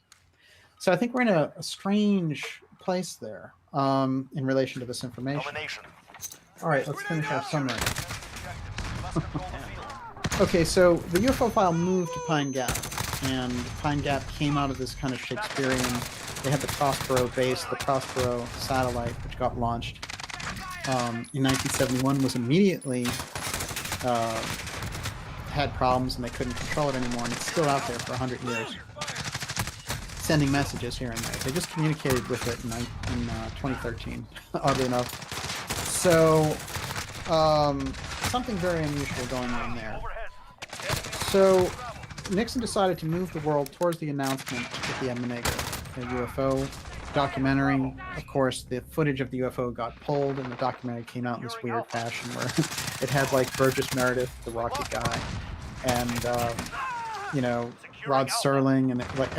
So I think we're in a strange place there in relation to this information. Domination. All right, let's finish our summary. Okay, so the UFO file moved to Pine Gap, and Pine Gap came out of this kind of Shakespearean. They had the Prospero base, the Prospero satellite, which got launched in 1971, was immediately had problems, and they couldn't control it anymore, and it's still out there for 100 years, sending messages here and there. They just communicated with it in 2013, oddly enough. So, something very unusual going on there. So, Nixon decided to move the world towards the announcement with the the UFO documentary. Of course, the footage of the UFO got pulled, and the documentary came out in this weird fashion where it had like Burgess Meredith, the Rocky guy, and you know, Rod Serling, and like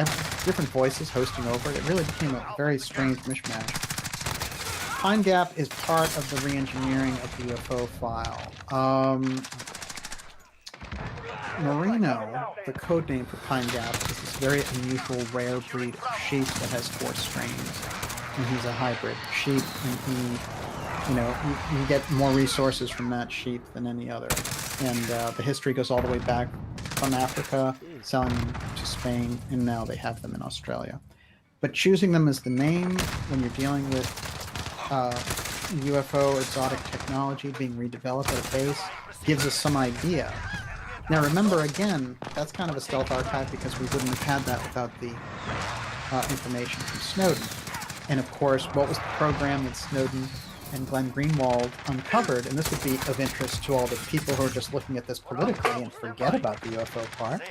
different voices hosting over it. It really became a very strange mishmash. Pine Gap is part of the re-engineering of the UFO file. Merino, the code name for Pine Gap, is this very unusual rare breed of sheep that has 4 strains. And he's a hybrid sheep, and he, you know, you get more resources from that sheep than any other. And the history goes all the way back from Africa, selling them to Spain, and now they have them in Australia. But choosing them as the name when you're dealing with UFO exotic technology being redeveloped at a base gives us some idea. Now remember, again, that's kind of a stealth archive because we wouldn't have had that without the information from Snowden. And of course, what was the program that Snowden and Glenn Greenwald uncovered? And this would be of interest to all the people who are just looking at this politically and forget about the UFO part,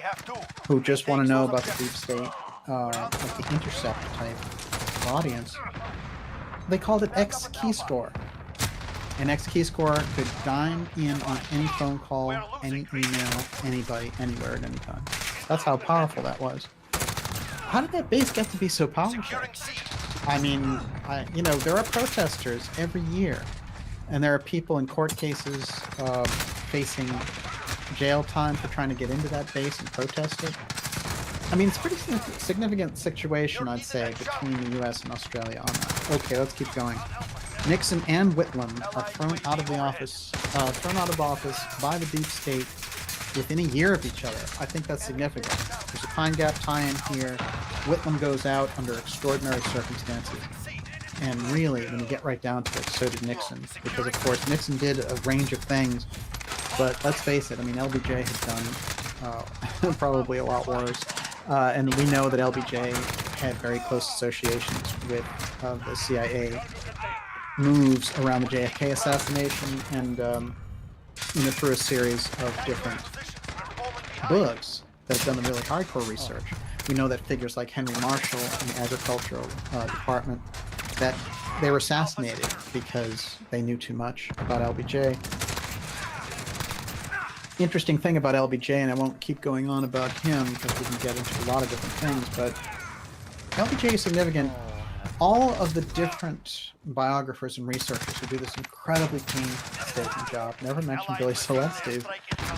who just want to know about the deep state, like the intercept type of audience. They called it X-Keyscore. And X-Keyscore could dime in on any phone call, any email, anybody, anywhere at any time. That's how powerful that was. How did that base get to be so powerful? I mean, you know, there are protesters every year, and there are people in court cases facing jail time for trying to get into that base and protest it. I mean, it's a pretty significant situation, I'd say, between the U.S. and Australia on that. Okay, let's keep going. Nixon and Whitlam are thrown out of office by the deep state within a year of each other. I think that's significant. There's a Pine Gap tie-in here. Whitlam goes out under extraordinary circumstances. And really, when you get right down to it, so did Nixon. Because, of course, Nixon did a range of things. But let's face it, I mean, LBJ had done probably a lot worse. And we know that LBJ had very close associations with the CIA moves around the JFK assassination, and you know, through a series of different books that have done the really hardcore research. We know that figures like Henry Marshall in the Agricultural Department, that they were assassinated because they knew too much about LBJ. Interesting thing about LBJ, and I won't keep going on about him because we can get into a lot of different things, but LBJ is significant. All of the different biographers and researchers who do this incredibly painstaking job never mention Billy Celeste,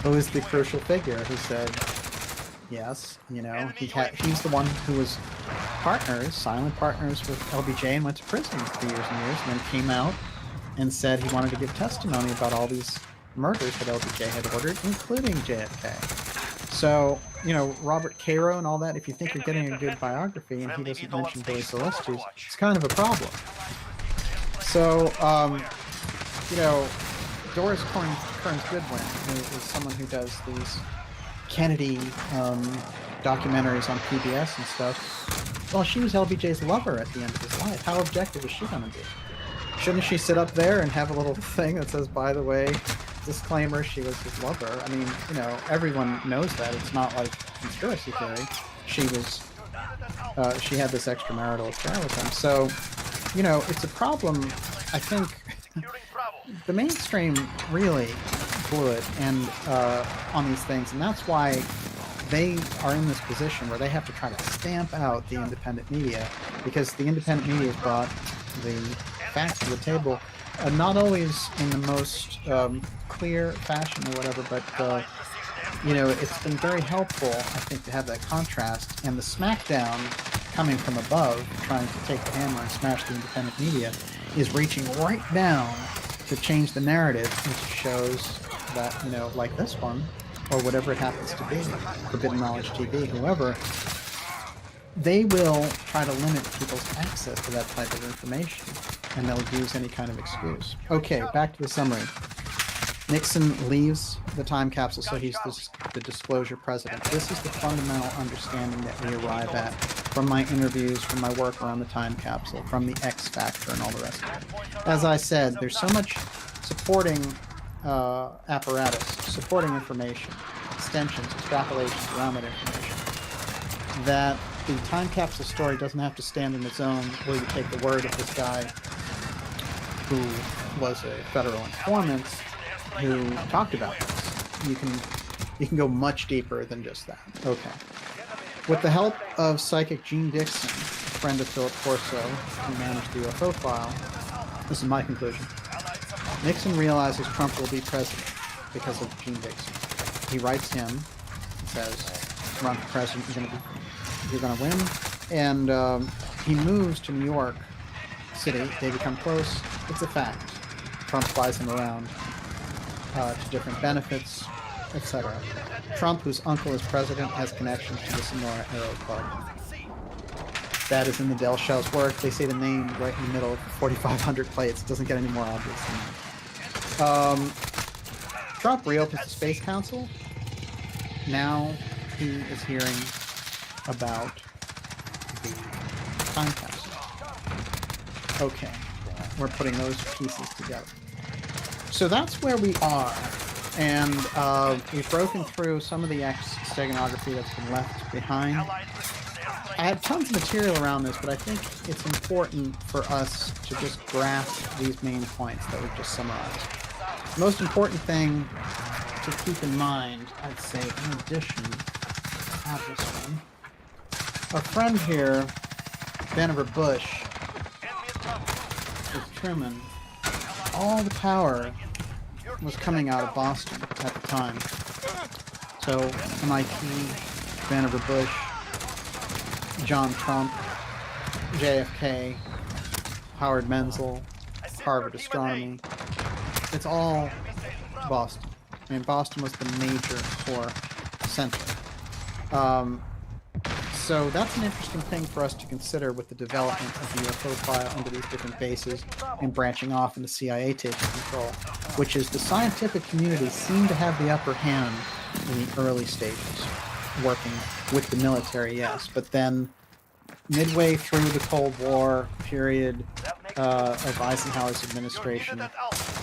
who is the crucial figure who said, yes, you know, he's the one who was silent partners with LBJ, and went to prison for years and years, and then came out and said he wanted to give testimony about all these murders that LBJ had ordered, including JFK. So, you know, Robert Cairo and all that, if you think you're getting a good biography and he doesn't mention Billy Celeste, it's kind of a problem. So, you know, Doris Kearns Goodwin is someone who does these Kennedy documentaries on PBS and stuff. Well, she was LBJ's lover at the end of his life. How objective is she going to be? Shouldn't she sit up there and have a little thing that says, by the way, disclaimer, she was his lover? I mean, you know, everyone knows that. It's not like conspiracy theory. She was, she had this extramarital affair with him. So, you know, it's a problem. I think the mainstream really blew it and on these things, and that's why they are in this position where they have to try to stamp out the independent media, because the independent media has brought the facts to the table not always in the most clear fashion or whatever, but it's been very helpful, I think, to have that contrast. And the smackdown coming from above, trying to take the hammer and smash the independent media, is reaching right down to change the narrative into shows that, like this one, or whatever it happens to be, Forbidden Knowledge TV, whoever, they will try to limit people's access to that type of information, and they'll use any kind of excuse. Okay, back to the summary. Nixon leaves the time capsule, so he's the disclosure president. This is the fundamental understanding that we arrive at from my interviews, from my work around the time capsule, from the X Factor and all the rest of it. As I said, there's so much supporting apparatus, supporting information, extensions, extrapolations around that information, that the time capsule story doesn't have to stand on its own, where you take the word of this guy who was a federal informant who talked about this. You can go much deeper than just that. Okay. With the help of psychic Gene Dixon, a friend of Philip Corso, who managed the UFO file, this is my conclusion. Nixon realizes Trump will be president because of Gene Dixon. He writes him, says, "Run for president, you're gonna win," and he moves to New York City. They become close. It's a fact. Trump flies him around to different benefits, etc. Trump, whose uncle is president, has connections to the Sonora Aero Club. That is in the Del Shell's work. They say the name right in the middle of the 4,500 plates. It doesn't get any more obvious than that. Trump reopens the Space Council. Now he is hearing about the time capsule. Okay, we're putting those pieces together. So that's where we are, and we've broken through some of the steganography that's been left behind. I have tons of material around this, but I think it's important for us to just grasp these main points that we've just summarized. The most important thing to keep in mind, I'd say, in addition, I have this one. Our friend here, Vannevar Bush, with Truman, all the power was coming out of Boston at the time. So MIT, Vannevar Bush, John Trump, JFK, Howard Menzel, Harvard Astronomy. It's all Boston. I mean, Boston was the major core center. So that's an interesting thing for us to consider with the development of the UFO file under these different bases and branching off and the CIA taking control, which is the scientific community seemed to have the upper hand in the early stages, working with the military, yes, but then midway through the Cold War period of Eisenhower's administration,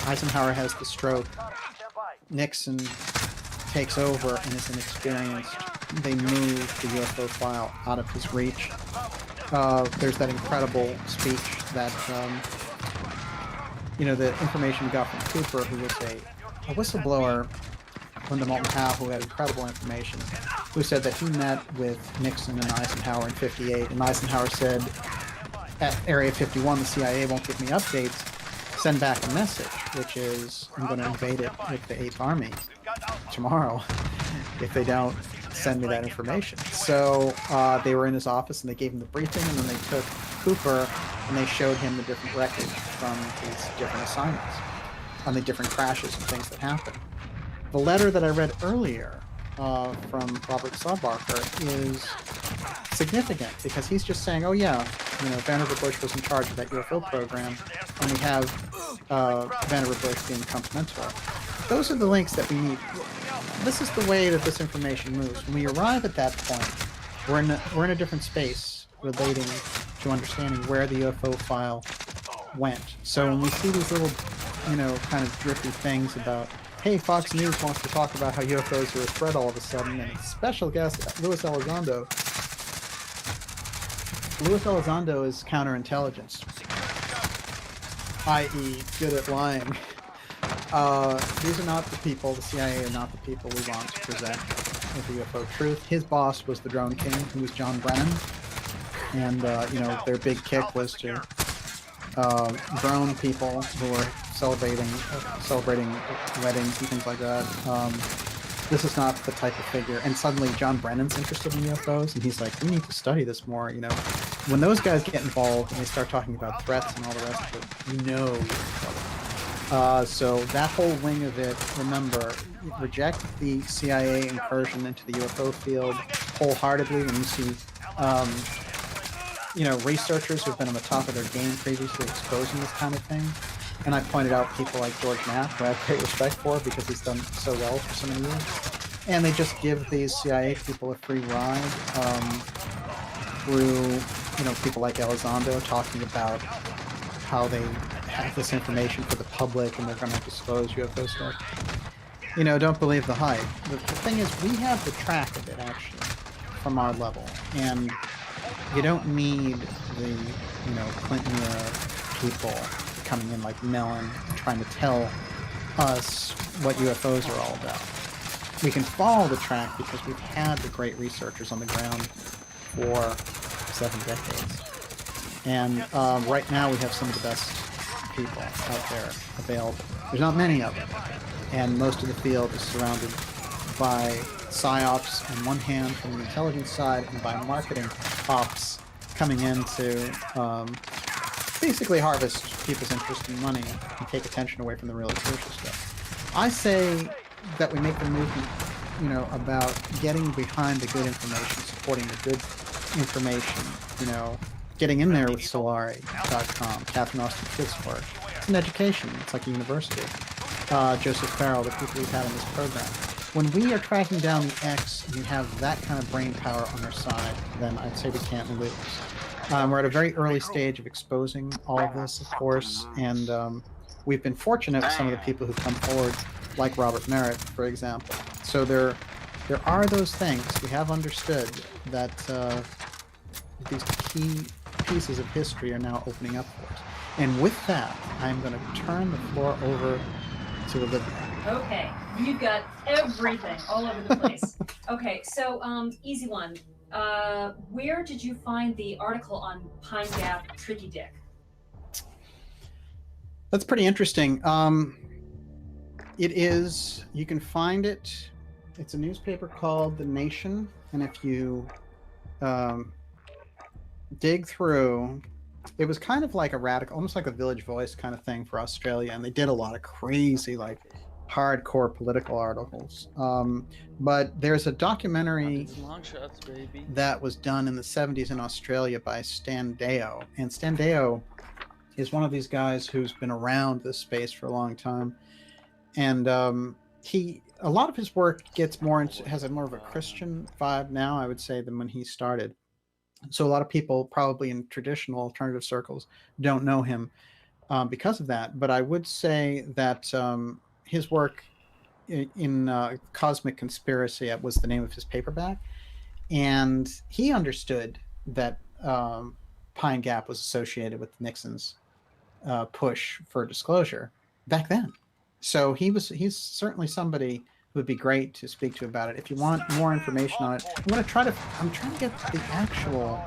Eisenhower has the stroke, Nixon takes over and is inexperienced. They move the UFO file out of his reach. There's that incredible speech that, the information we got from Cooper, who was a whistleblower, Linda Moulton Howe, who had incredible information, who said that he met with Nixon and Eisenhower in '58, and Eisenhower said, at Area 51, the CIA won't give me updates, send back a message, which is, I'm going to invade it with the 8th Army tomorrow if they don't send me that information. So they were in his office and they gave him the briefing, and then they took Cooper and they showed him the different wreckage from these different assignments on the different crashes and things that happened. The letter that I read earlier from Robert Saubarker is significant because he's just saying, oh yeah, Vannevar Bush was in charge of that UFO program, and we have Vannevar Bush being Trump's mentor. Those are the links that we need. This is the way that this information moves. When we arrive at that point, we're in a different space relating to understanding where the UFO file went. So when we see these little, kind of drippy things about, hey, Fox News wants to talk about how UFOs are a threat all of a sudden, and special guest Luis Elizondo. Luis Elizondo is counterintelligence, i.e. good at lying. These are not the people, the CIA are not the people we want to present with the UFO truth. His boss was the Drone King, who was John Brennan, and, their big kick was to drone people who were celebrating weddings and things like that. This is not the type of figure. And suddenly John Brennan's interested in UFOs, and he's like, we need to study this more, you know. When those guys get involved and they start talking about threats and all the rest of it, you know you're in trouble. So that whole wing of it, remember, reject the CIA incursion into the UFO field wholeheartedly when you see, you know, researchers who've been on the top of their game previously exposing this kind of thing. And I pointed out people like George Knapp, who I have great respect for because he's done so well for so many years. And they just give these CIA people a free ride through, you know, people like Elizondo talking about how they have this information for the public and they're going to disclose UFO stuff. You know, don't believe the hype. The thing is, we have the track of it, actually, from our level. And you don't need the, you know, Clinton-era people coming in like Mellon trying to tell us what UFOs are all about. We can follow the track because we've had the great researchers on the ground for 7 decades. And right now we have some of the best people out there available. There's not many of them. And most of the field is surrounded by PsyOps on one hand from the intelligence side and by marketing ops coming in to basically harvest people's interest in money and take attention away from the really crucial stuff. I say that we make the movement, you know, about getting behind the good information, supporting the good information, you know, getting in there with Solari.com, Catherine Austin Fitz work. It's an education. It's like a university. Joseph Farrell, the people we've had in this program. When we are tracking down the X and we have that kind of brain power on our side, then I'd say we can't lose. We're at a very early stage of exposing all of this, of course, and we've been fortunate with some of the people who've come forward, like Robert Merritt, for example. So there are those things. We have understood that these key pieces of history are now opening up for us. And with that, I'm going to turn the floor over to Olivia. Okay, you've got everything all over the place. Okay, so easy one. Where did you find the article on Pine Gap Tricky Dick? That's pretty interesting. It is, you can find it. It's a newspaper called The Nation, and if you dig through, it was kind of like a radical, almost like a Village Voice kind of thing for Australia, and they did a lot of crazy, like, hardcore political articles. But there's a documentary that was done in the 70s in Australia by Stan Deo, and Stan Deo is one of these guys who's been around this space for a long time, and a lot of his work gets more into, has a more of a Christian vibe now, I would say, than when he started. So a lot of people probably in traditional alternative circles don't know him because of that. But I would say that his work in Cosmic Conspiracy was the name of his paperback. And he understood that Pine Gap was associated with Nixon's push for disclosure back then. So he's certainly somebody who would be great to speak to about it. If you want more information on it, I'm trying to get the actual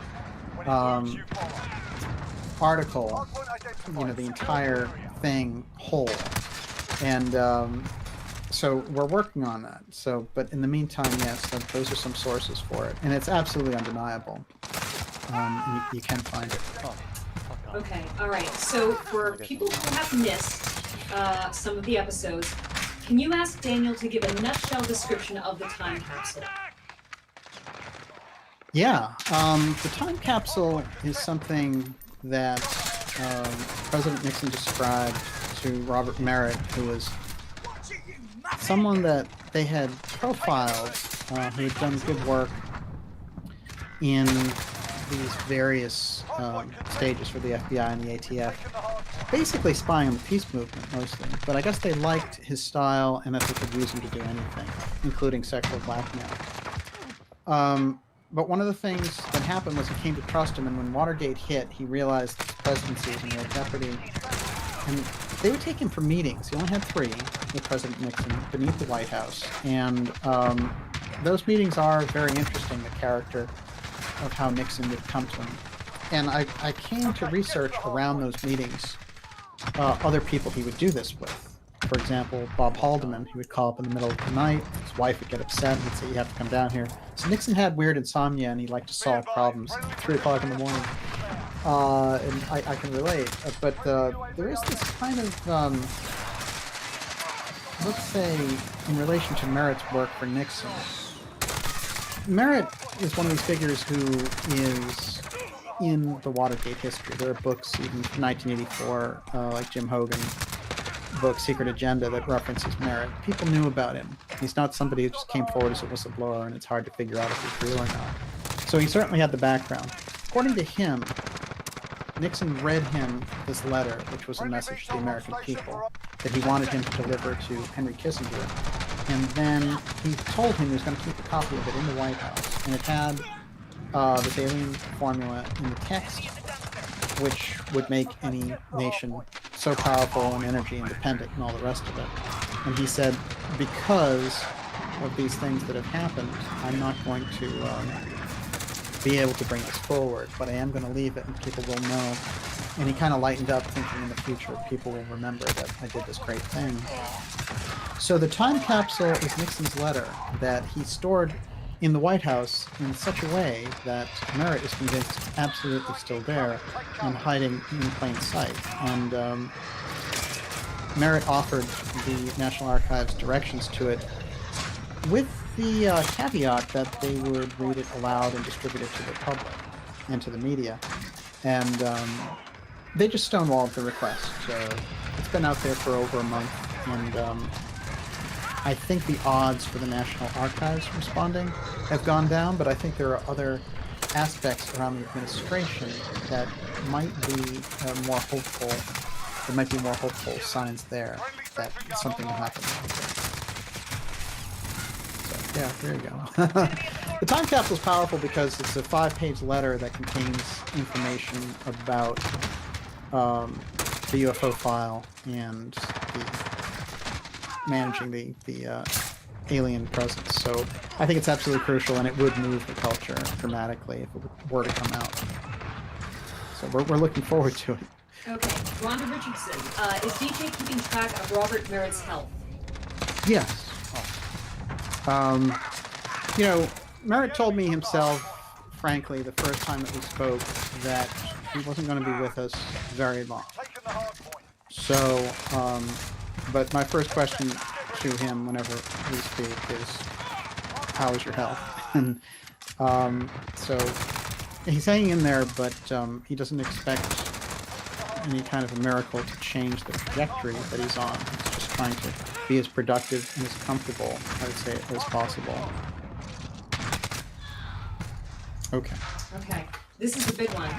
article, you know, the entire thing whole. And so we're working on that. So, but in the meantime, yes, those are some sources for it. And it's absolutely undeniable. You can find it. Okay, all right. So for people who have missed some of the episodes, can you ask Daniel to give a nutshell description of the time capsule? Yeah, the time capsule is something that President Nixon described to Robert Merritt, who was someone that they had profiled, who had done good work in these various stages for the FBI and the ATF, basically spying on the peace movement mostly. But I guess they liked his style and that they could use him to do anything, including sexual blackmail. But one of the things that happened was he came to trust him, and when Watergate hit, he realized his presidency was in real jeopardy. And they would take him for meetings. He only had 3 with President Nixon beneath the White House. And those meetings are very interesting, the character of how Nixon would come to him. And I came to research around those meetings other people he would do this with. For example, Bob Haldeman, he would call up in the middle of the night. His wife would get upset and he'd say, "You have to come down here." So Nixon had weird insomnia and he liked to solve problems at 3 o'clock in the morning. And I can relate. But there is this kind of, let's say, in relation to Merritt's work for Nixon. Merritt is one of these figures who is in the Watergate history. There are books, even from 1984, like Jim Hogan book Secret Agenda, that references Merritt. People knew about him. He's not somebody who just came forward as a whistleblower and it's hard to figure out if he's real or not. So he certainly had the background. According to him, Nixon read him this letter, which was a message to the American people that he wanted him to deliver to Henry Kissinger. And then he told him he was going to keep a copy of it in the White House. And it had this alien formula in the text, which would make any nation so powerful and energy independent and all the rest of it. And he said, because of these things that have happened, I'm not going to be able to bring this forward, but I am going to leave it and people will know. And he kind of lightened up, thinking in the future people will remember that I did this great thing. So the time capsule is Nixon's letter that he stored in the White House in such a way that Merritt is convinced it's absolutely still there and hiding in plain sight. And Merritt offered the National Archives directions to it with the caveat that they would read it aloud and distribute it to the public and to the media. And they just stonewalled the request. It's been out there for over a month, and I think the odds for the National Archives responding have gone down, but I think there are other aspects around the administration that might be more hopeful. There might be more hopeful signs there that something will happen. So, yeah, there you go. The time capsule is powerful because it's a 5-page letter that contains information about the UFO file and managing the alien presence. So I think it's absolutely crucial, and it would move the culture dramatically if it were to come out. So we're looking forward to it. Okay, Rhonda Richardson, is DJ keeping track of Robert Merritt's health? Yes. You know, Merritt told me himself, frankly, the first time that we spoke, that he wasn't going to be with us very long. So, but my first question to him whenever we speak is, how is your health? And so he's hanging in there, but he doesn't expect any kind of a miracle to change the trajectory that he's on. He's just trying to be as productive and as comfortable, I would say, as possible. Okay. Okay, this is a big one.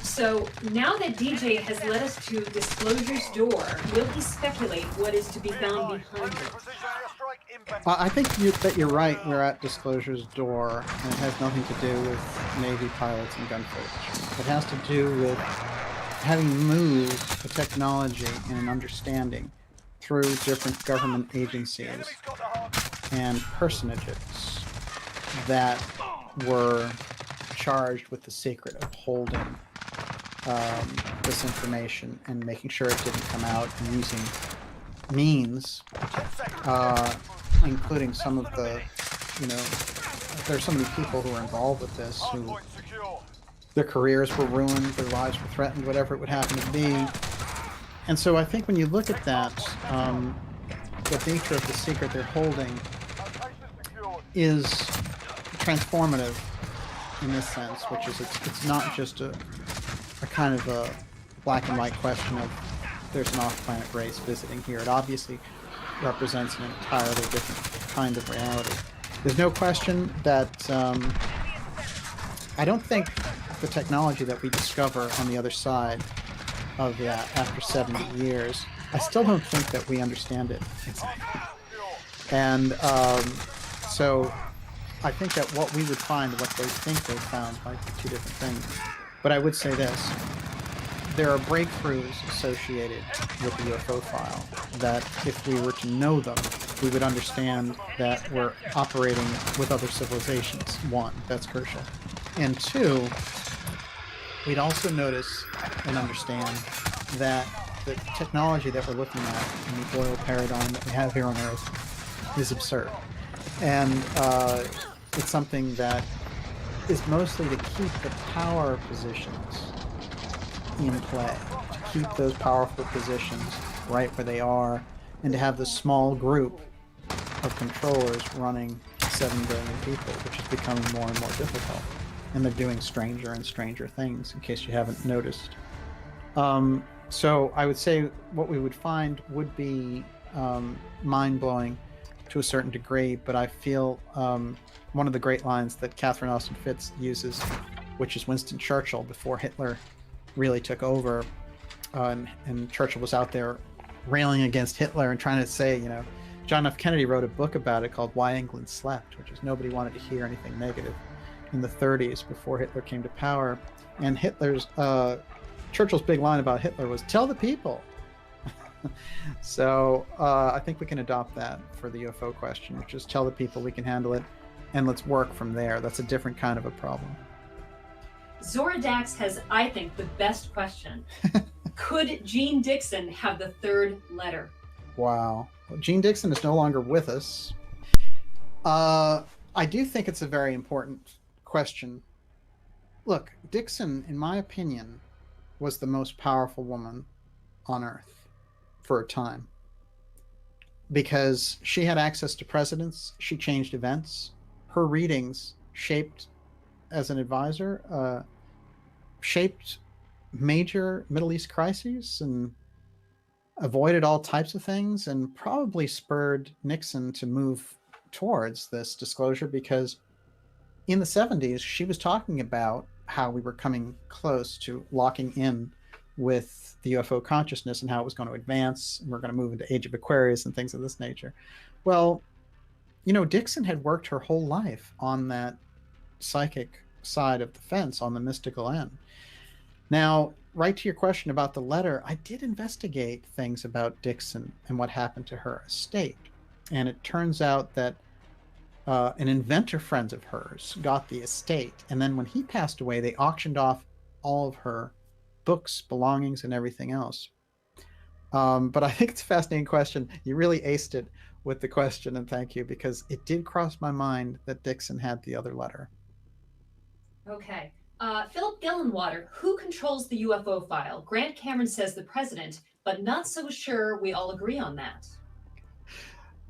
So now that DJ has led us to Disclosure's door, will he speculate what is to be found behind it? I think that you're right. We're at Disclosure's door, and it has nothing to do with Navy pilots and gun footage. It has to do with having moved the technology and an understanding through different government agencies and personages that were charged with the secret of holding this information and making sure it didn't come out, and using means, including some of the, there's so many people who are involved with this who their careers were ruined, their lives were threatened, whatever it would happen to be. And so I think when you look at that, the nature of the secret they're holding is transformative in this sense, which is it's not just a kind of a black and white question of there's an off-planet race visiting here. It obviously represents an entirely different kind of reality. There's no question that I don't think the technology that we discover on the other side of that after 70 years, I still don't think that we understand it exactly. And so I think that what we would find, what they think they found, might be two different things. But I would say this. There are breakthroughs associated with the UFO file that if we were to know them, we would understand that we're operating with other civilizations. One, that's crucial. And two, we'd also notice and understand that the technology that we're looking at in the oil paradigm that we have here on Earth is absurd. And it's something that is mostly to keep the power positions in play, to keep those powerful positions right where they are, and to have the small group of controllers running 7 billion people, which is becoming more and more difficult. And they're doing stranger and stranger things, in case you haven't noticed. So I would say what we would find would be mind-blowing to a certain degree, but I feel one of the great lines that Catherine Austin Fitts uses, which is Winston Churchill before Hitler really took over, and Churchill was out there railing against Hitler and trying to say, you know, John F. Kennedy wrote a book about it called Why England Slept, which is nobody wanted to hear anything negative in the 30s before Hitler came to power. And Churchill's big line about Hitler was, tell the people. So I think we can adopt that for the UFO question, which is tell the people we can handle it, and let's work from there. That's a different kind of a problem. Zoradax has, I think, the best question. Could Gene Dixon have the 3rd letter? Wow. Well, Gene Dixon is no longer with us. I do think it's a very important question. Look, Dixon, in my opinion, was the most powerful woman on Earth for a time, because she had access to presidents. She changed events. Her readings shaped, as an advisor, shaped major Middle East crises and avoided all types of things, and probably spurred Nixon to move towards this disclosure, because in the 70s, she was talking about how we were coming close to locking in with the UFO consciousness and how it was going to advance, and we're going to move into Age of Aquarius and things of this nature. Well, you know, Dixon had worked her whole life on that psychic side of the fence, on the mystical end. Now, right to your question about the letter, I did investigate things about Dixon and what happened to her estate. And it turns out that an inventor friend of hers got the estate. And then when he passed away, they auctioned off all of her books, belongings, and everything else. But I think it's a fascinating question. You really aced it with the question, and thank you, because it did cross my mind that Dixon had the other letter. Okay. Philip Gillenwater, who controls the UFO file? Grant Cameron says the president, but not so sure we all agree on that.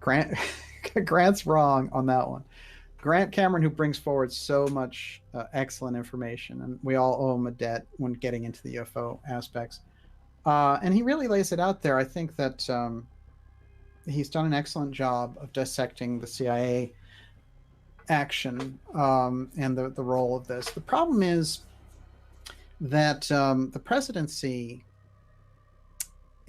Grant's wrong on that one. Grant Cameron, who brings forward so much excellent information, and we all owe him a debt when getting into the UFO aspects. And he really lays it out there. I think that he's done an excellent job of dissecting the CIA action and the role of this. The problem is that the presidency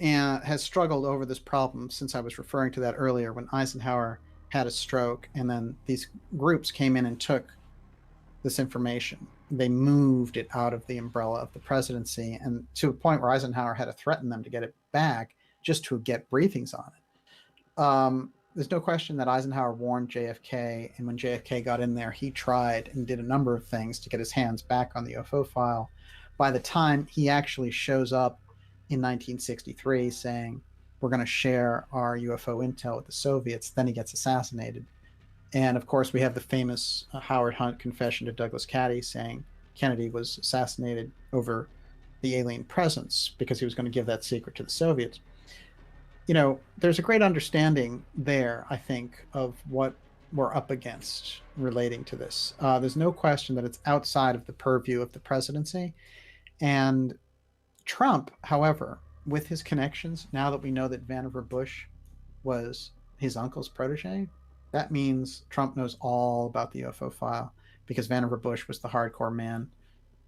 has struggled over this problem since I was referring to that earlier, when Eisenhower had a stroke and then these groups came in and took this information. They moved it out of the umbrella of the presidency, and to a point where Eisenhower had to threaten them to get it back just to get briefings on it. There's no question that Eisenhower warned JFK, and when JFK got in there, he tried and did a number of things to get his hands back on the UFO file. By the time he actually shows up in 1963 saying, we're going to share our UFO intel with the Soviets, then he gets assassinated. And of course, we have the famous Howard Hunt confession to Douglas Caddy saying Kennedy was assassinated over the alien presence because he was going to give that secret to the Soviets. You know, there's a great understanding there, I think, of what we're up against relating to this. There's no question that it's outside of the purview of the presidency. And Trump, however, with his connections, now that we know that Vannevar Bush was his uncle's protege, that means Trump knows all about the UFO file, because Vannevar Bush was the hardcore man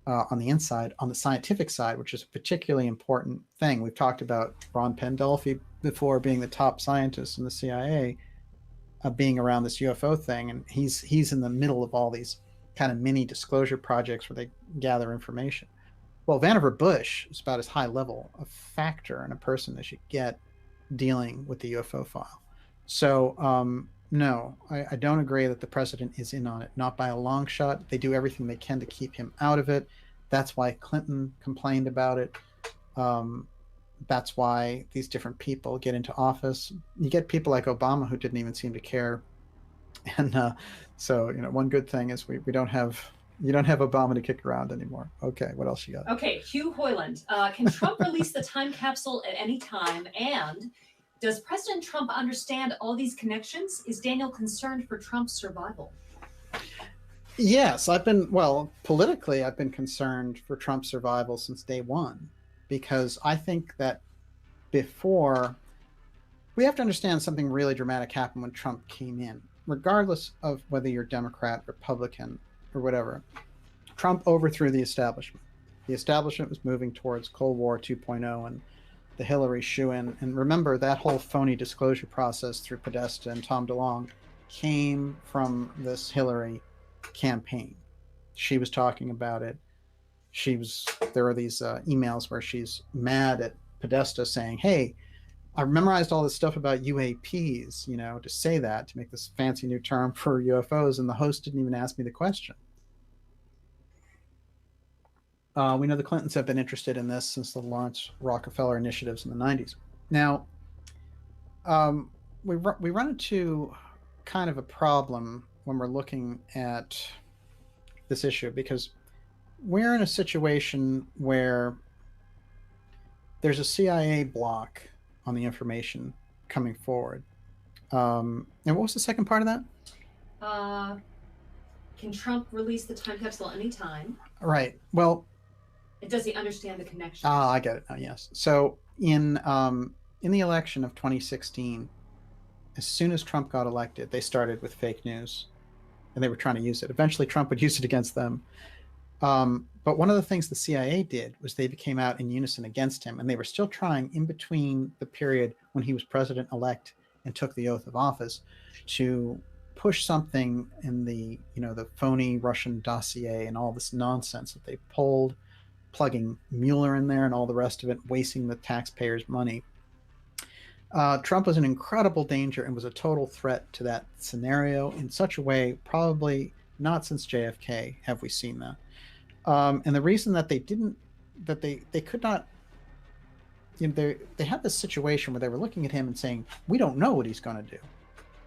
on the inside, on the scientific side, which is a particularly important thing. We've talked about Ron Pandolfi before being the top scientist in the CIA, being around this UFO thing, and he's in the middle of all these kind of mini disclosure projects where they gather information. Well, Vannevar Bush is about as high level a factor and a person that you get dealing with the UFO file. So no, I don't agree that the president is in on it, not by a long shot. They do everything they can to keep him out of it. That's why Clinton complained about it. That's why these different people get into office. You get people like Obama who didn't even seem to care. And so, one good thing is we don't have you don't have Obama to kick around anymore. Okay, what else you got? Okay, Hugh Hoyland. Can Trump release the time capsule at any time? And does President Trump understand all these connections? Is Daniel concerned for Trump's survival? Yes, politically, I've been concerned for Trump's survival since day one, because I think that before, we have to understand something really dramatic happened when Trump came in. Regardless of whether you're Democrat, Republican, or whatever, Trump overthrew the establishment. The establishment was moving towards Cold War 2.0 and the Hillary shoo-in. And remember, that whole phony disclosure process through Podesta and Tom DeLonge came from this Hillary campaign. She was talking about it. There are these emails where she's mad at Podesta saying, hey, I memorized all this stuff about UAPs, to say that, to make this fancy new term for UFOs, and the host didn't even ask me the question. We know the Clintons have been interested in this since the Lawrence Rockefeller initiatives in the 90s. Now, we run into kind of a problem when we're looking at this issue, because we're in a situation where there's a CIA block on the information coming forward. And what was the second part of that? Can Trump release the time capsule anytime? Right. Well, does he understand the connection? I get it now, yes. So in the election of 2016, as soon as Trump got elected, they started with fake news, and they were trying to use it. Eventually, Trump would use it against them. But one of the things the CIA did was they became out in unison against him, and they were still trying, in between the period when he was president-elect and took the oath of office, to push something in the phony Russian dossier and all this nonsense that they pulled, plugging Mueller in there and all the rest of it, wasting the taxpayers' money. Trump was an incredible danger and was a total threat to that scenario in such a way, probably not since JFK have we seen that. And the reason that they could not, they had this situation where they were looking at him and saying, we don't know what he's going to do.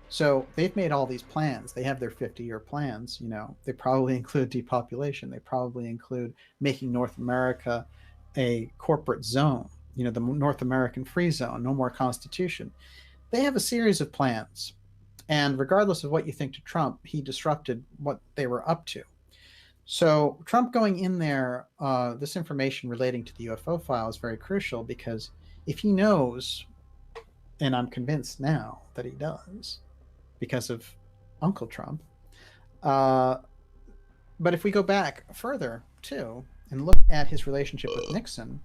So they've made all these plans. They have their 50-year plans. They probably include depopulation. They probably include making North America a corporate zone, the North American free zone, no more constitution. They have a series of plans. And regardless of what you think to Trump, he disrupted what they were up to. So Trump going in there, this information relating to the UFO file is very crucial, because if he knows, and I'm convinced now that he does, because of Uncle Trump. But if we go back further, too, and look at his relationship with Nixon,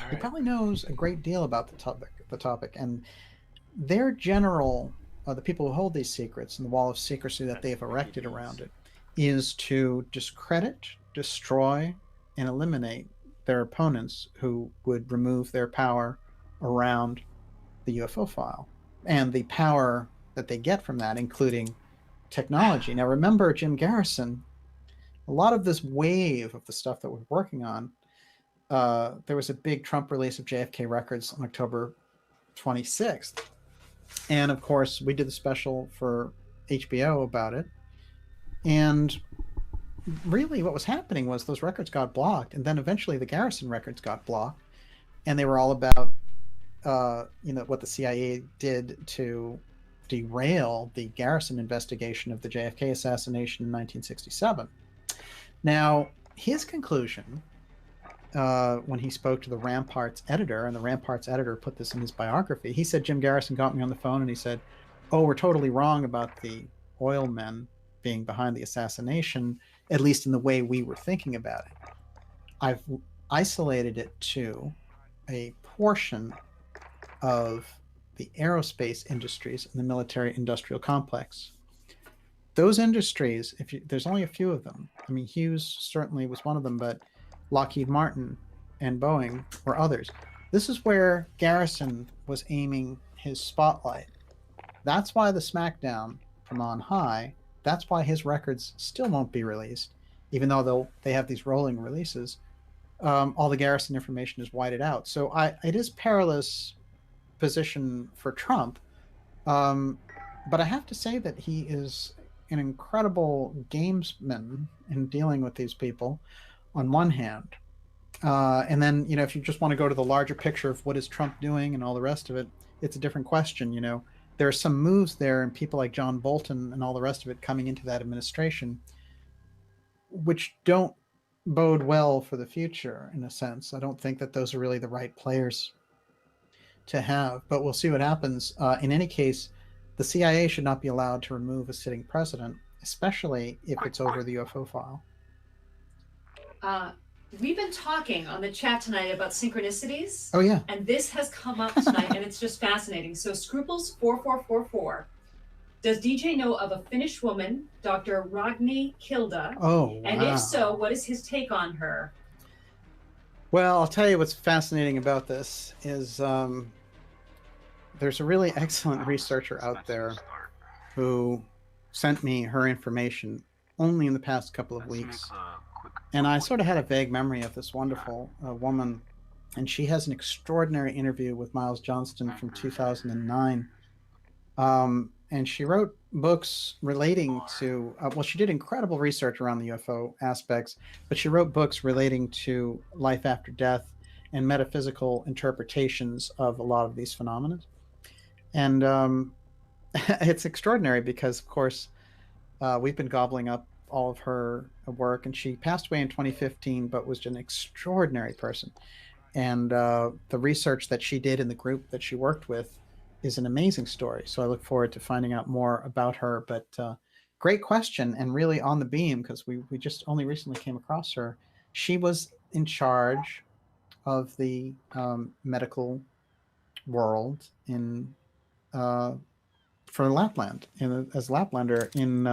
he probably knows a great deal about the topic. And their general, the people who hold these secrets and the wall of secrecy that they've erected around it, is to discredit, destroy, and eliminate their opponents who would remove their power around the UFO file and the power that they get from that, including technology. Now, remember, Jim Garrison, a lot of this wave of the stuff that we're working on, there was a big Trump release of JFK records on October 26th. And of course, we did the special for HBO about it. And really what was happening was those records got blocked, and then eventually the Garrison records got blocked, and they were all about what the CIA did to derail the Garrison investigation of the JFK assassination in 1967. Now, his conclusion, when he spoke to the Ramparts editor, and the Ramparts editor put this in his biography, he said, Jim Garrison got me on the phone and he said, oh, we're totally wrong about the oil men being behind the assassination, at least in the way we were thinking about it. I've isolated it to a portion of the aerospace industries and the military industrial complex. Those industries, there's only a few of them. I mean, Hughes certainly was one of them, but Lockheed Martin and Boeing were others. This is where Garrison was aiming his spotlight. That's why the smackdown from on high, that's why his records still won't be released, even though they have these rolling releases. all the garrison information is whited out. So it is perilous position for Trump. But I have to say that he is an incredible gamesman in dealing with these people on one hand. And then, if you just want to go to the larger picture of what is Trump doing and all the rest of it, it's a different question. There are some moves there and people like John Bolton and all the rest of it coming into that administration, which don't bode well for the future in a sense. I don't think that those are really the right players to have, but we'll see what happens. In any case, the CIA should not be allowed to remove a sitting president, especially if it's over the UFO file. We've been talking on the chat tonight about synchronicities. Oh, yeah. And this has come up tonight, and it's just fascinating. So Scruples4444, does DJ know of a Finnish woman, Dr. Ragni Kilda? Oh, wow. And if so, what is his take on her? Well, I'll tell you what's fascinating about this is there's a really excellent researcher out there who sent me her information only in the past couple of weeks. And I sort of had a vague memory of this wonderful woman. And she has an extraordinary interview with Miles Johnston from 2009. And she wrote books relating to, she did incredible research around the UFO aspects, but she wrote books relating to life after death and metaphysical interpretations of a lot of these phenomena. And it's extraordinary because, of course, we've been gobbling up all of her work, and she passed away in 2015, but was an extraordinary person. And the research that she did in the group that she worked with is an amazing story. So I look forward to finding out more about her. But great question, and really on the beam, because we just only recently came across her. She was in charge of the medical world in for Lapland, as Laplander in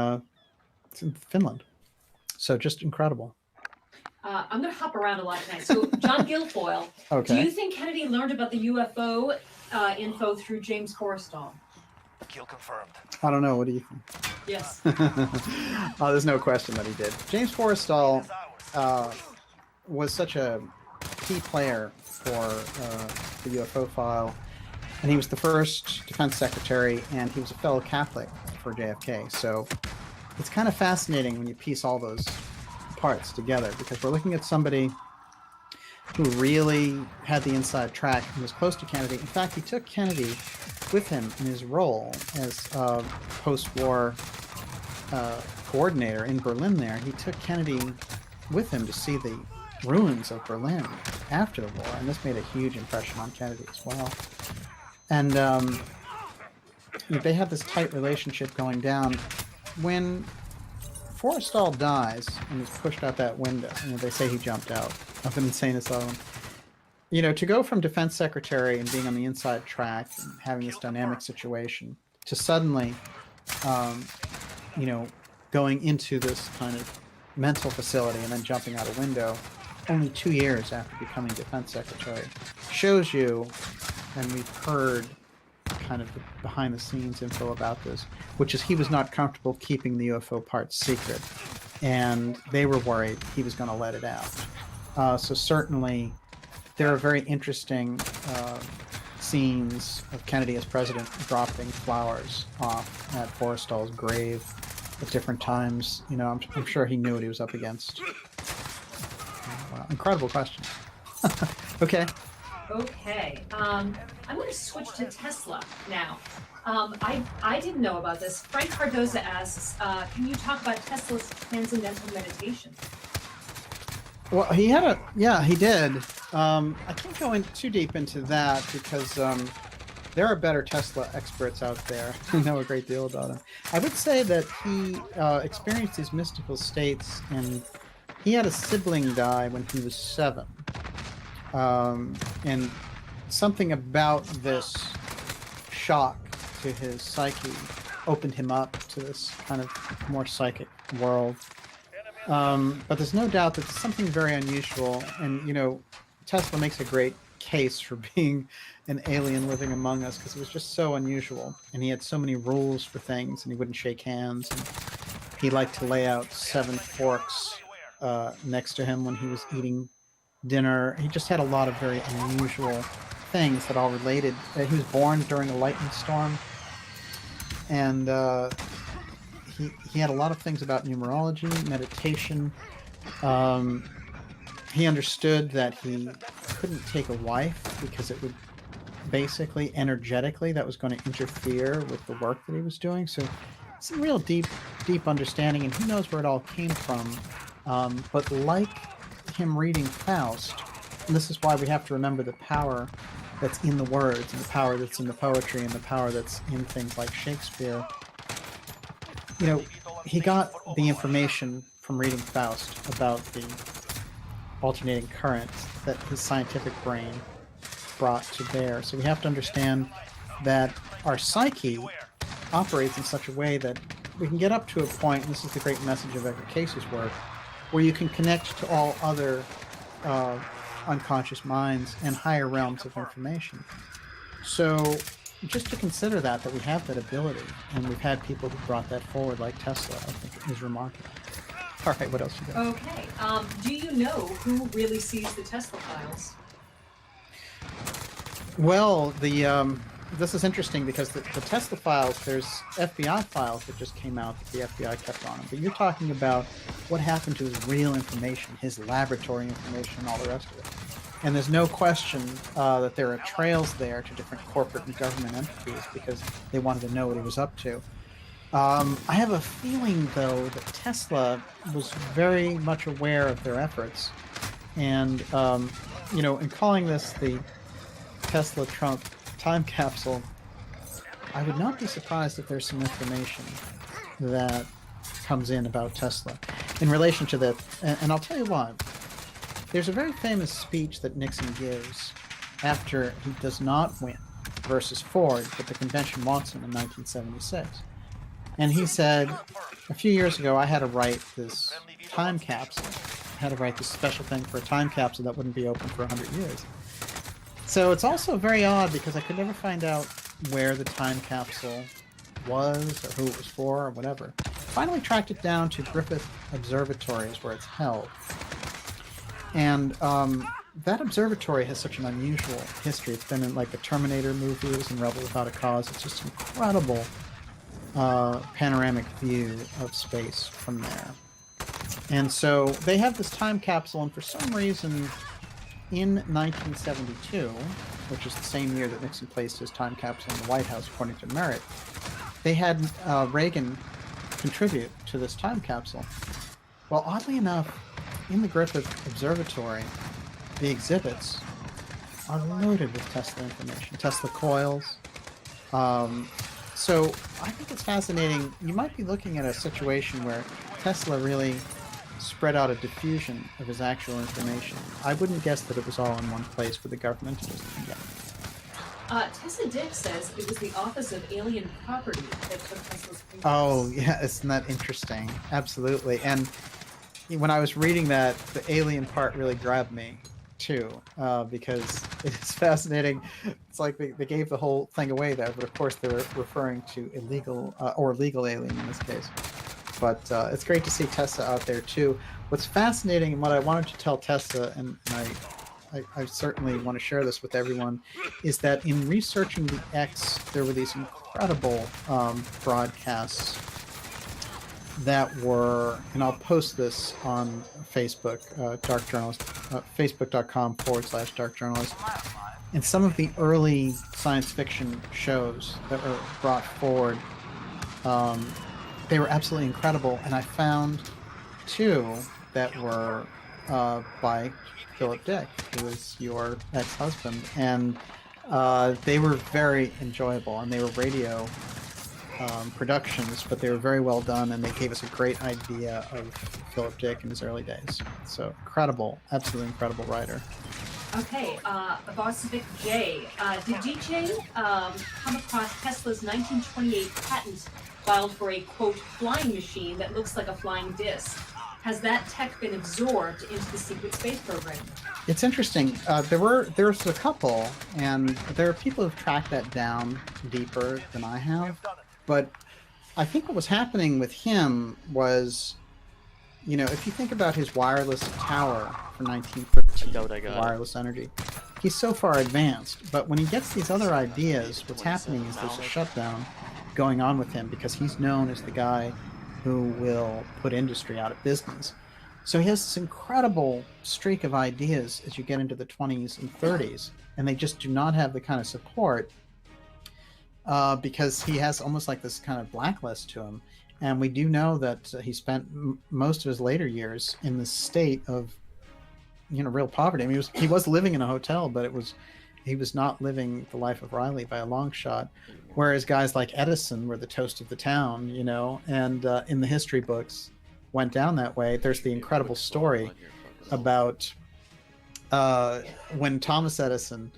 Finland. So just incredible. I'm going to hop around a lot tonight. So John Guilfoyle, Okay. Do you think Kennedy learned about the UFO info through James Forrestal? Kill confirmed. I don't know. What do you think? Yes. Oh, there's no question that he did. James Forrestal was such a key player for the UFO file, and he was the first defense secretary, and he was a fellow Catholic for JFK. So it's kind of fascinating when you piece all those parts together, because we're looking at somebody who really had the inside track and was close to Kennedy. In fact, he took Kennedy with him in his role as post-war coordinator in Berlin there. He took Kennedy with him to see the ruins of Berlin after the war, and this made a huge impression on Kennedy as well. And they had this tight relationship going down. When Forrestal dies and is pushed out that window, they say he jumped out of an insane asylum. To go from defense secretary and being on the inside track and having this dynamic situation to suddenly, going into this kind of mental facility and then jumping out a window only 2 years after becoming defense secretary shows you, and we've heard kind of the behind-the-scenes info about this, which is he was not comfortable keeping the UFO parts secret, and they were worried he was going to let it out. So certainly there are very interesting scenes of Kennedy as president dropping flowers off at Forrestal's grave at different times. I'm sure he knew what he was up against. Incredible question. Okay. Okay. I'm going to switch to Tesla now. I didn't know about this. Frank Cardoza asks, can you talk about Tesla's transcendental meditation? Well, he did. I can't go in too deep into that because there are better Tesla experts out there who know a great deal about him. I would say that he experienced these mystical states, and he had a sibling die when he was 7. And something about this shock to his psyche opened him up to this kind of more psychic world. But there's no doubt that it's something very unusual, and Tesla makes a great case for being an alien living among us because it was just so unusual, and he had so many rules for things, and he wouldn't shake hands, and he liked to lay out 7 forks next to him when he was eating dinner. He just had a lot of very unusual things that all related. He was born during a lightning storm, and he had a lot of things about numerology, meditation. He understood that he couldn't take a wife because it would basically energetically that was going to interfere with the work that he was doing. So some real deep understanding, and who knows where it all came from. But like him reading Faust, and this is why we have to remember the power that's in the words, and the power that's in the poetry, and the power that's in things like Shakespeare. You know, he got the information from reading Faust about the alternating currents that his scientific brain brought to bear. So we have to understand that our psyche operates in such a way that we can get up to a point, and this is the great message of Edgar Cayce's work, where you can connect to all other unconscious minds and higher realms of information. So just to consider that we have that ability, and we've had people who brought that forward, like Tesla, I think is remarkable. All right, what else you got? Okay. Do you know who really sees the Tesla files? Well, this is interesting because the Tesla files, there's FBI files that just came out that the FBI kept on him. But you're talking about what happened to his real information, his laboratory information, and all the rest of it. And there's no question that there are trails there to different corporate and government entities because they wanted to know what he was up to. I have a feeling, though, that Tesla was very much aware of their efforts. And, in calling this the Tesla-Trump time capsule, I would not be surprised if there's some information that comes in about Tesla in relation to that. And I'll tell you why. There's a very famous speech that Nixon gives after he does not win versus Ford, but the convention wants him in 1976. And he said, a few years ago, I had to write this time capsule. I had to write this special thing for a time capsule that wouldn't be open for 100 years. So it's also very odd because I could never find out where the time capsule was or who it was for or whatever. Finally tracked it down to Griffith Observatory is where it's held. And that observatory has such an unusual history. It's been in like the Terminator movies and Rebel Without a Cause. It's just incredible panoramic view of space from there. And so they have this time capsule, and for some reason in 1972, which is the same year that Nixon placed his time capsule in the White House according to merit, they had Reagan contribute to this time capsule. Well, oddly enough, in the Griffith Observatory, the exhibits are loaded with Tesla information, Tesla coils. So I think it's fascinating. You might be looking at a situation where Tesla really spread out a diffusion of his actual information. I wouldn't guess that it was all in one place for the government to just get. Tessa Dick says it was the Office of Alien Property that took Tesla's papers. Oh, yeah, isn't that interesting? Absolutely. And when I was reading that, the alien part really grabbed me, too, because it's fascinating. It's like they gave the whole thing away there, but of course they were referring to illegal, or legal alien in this case. But it's great to see Tessa out there, too. What's fascinating, and what I wanted to tell Tessa, and I certainly want to share this with everyone, is that in researching the X, there were these incredible broadcasts that were, and I'll post this on Facebook, Dark Journalist, facebook.com/Dark Journalist, and some of the early science fiction shows that were brought forward, they were absolutely incredible. And I found two that were by Philip Dick, who was your ex-husband, and they were very enjoyable, and they were radio productions, but they were very well done, and they gave us a great idea of Philip Dick in his early days. So incredible, absolutely incredible writer. Okay, Bostic J. Did DJ come across Tesla's 1928 patent filed for a, quote, flying machine that looks like a flying disc? Has that tech been absorbed into the secret space program? It's interesting. There's a couple, and there are people who've tracked that down deeper than I have. But I think what was happening with him was, if you think about his wireless tower from 1913, 2019, doubt I the got it. wireless energy. He's so far advanced, but when he gets these other ideas, what's happening is there's a shutdown going on with him because he's known as the guy who will put industry out of business. So he has this incredible streak of ideas as you get into the 20s and 30s, and they just do not have the kind of support because he has almost like this kind of blacklist to him. And we do know that he spent most of his later years in the state of, real poverty. I mean, he was living in a hotel, but he was not living the life of Riley by a long shot. Whereas guys like Edison were the toast of the town, and in the history books went down that way. There's the incredible story about when Thomas Edison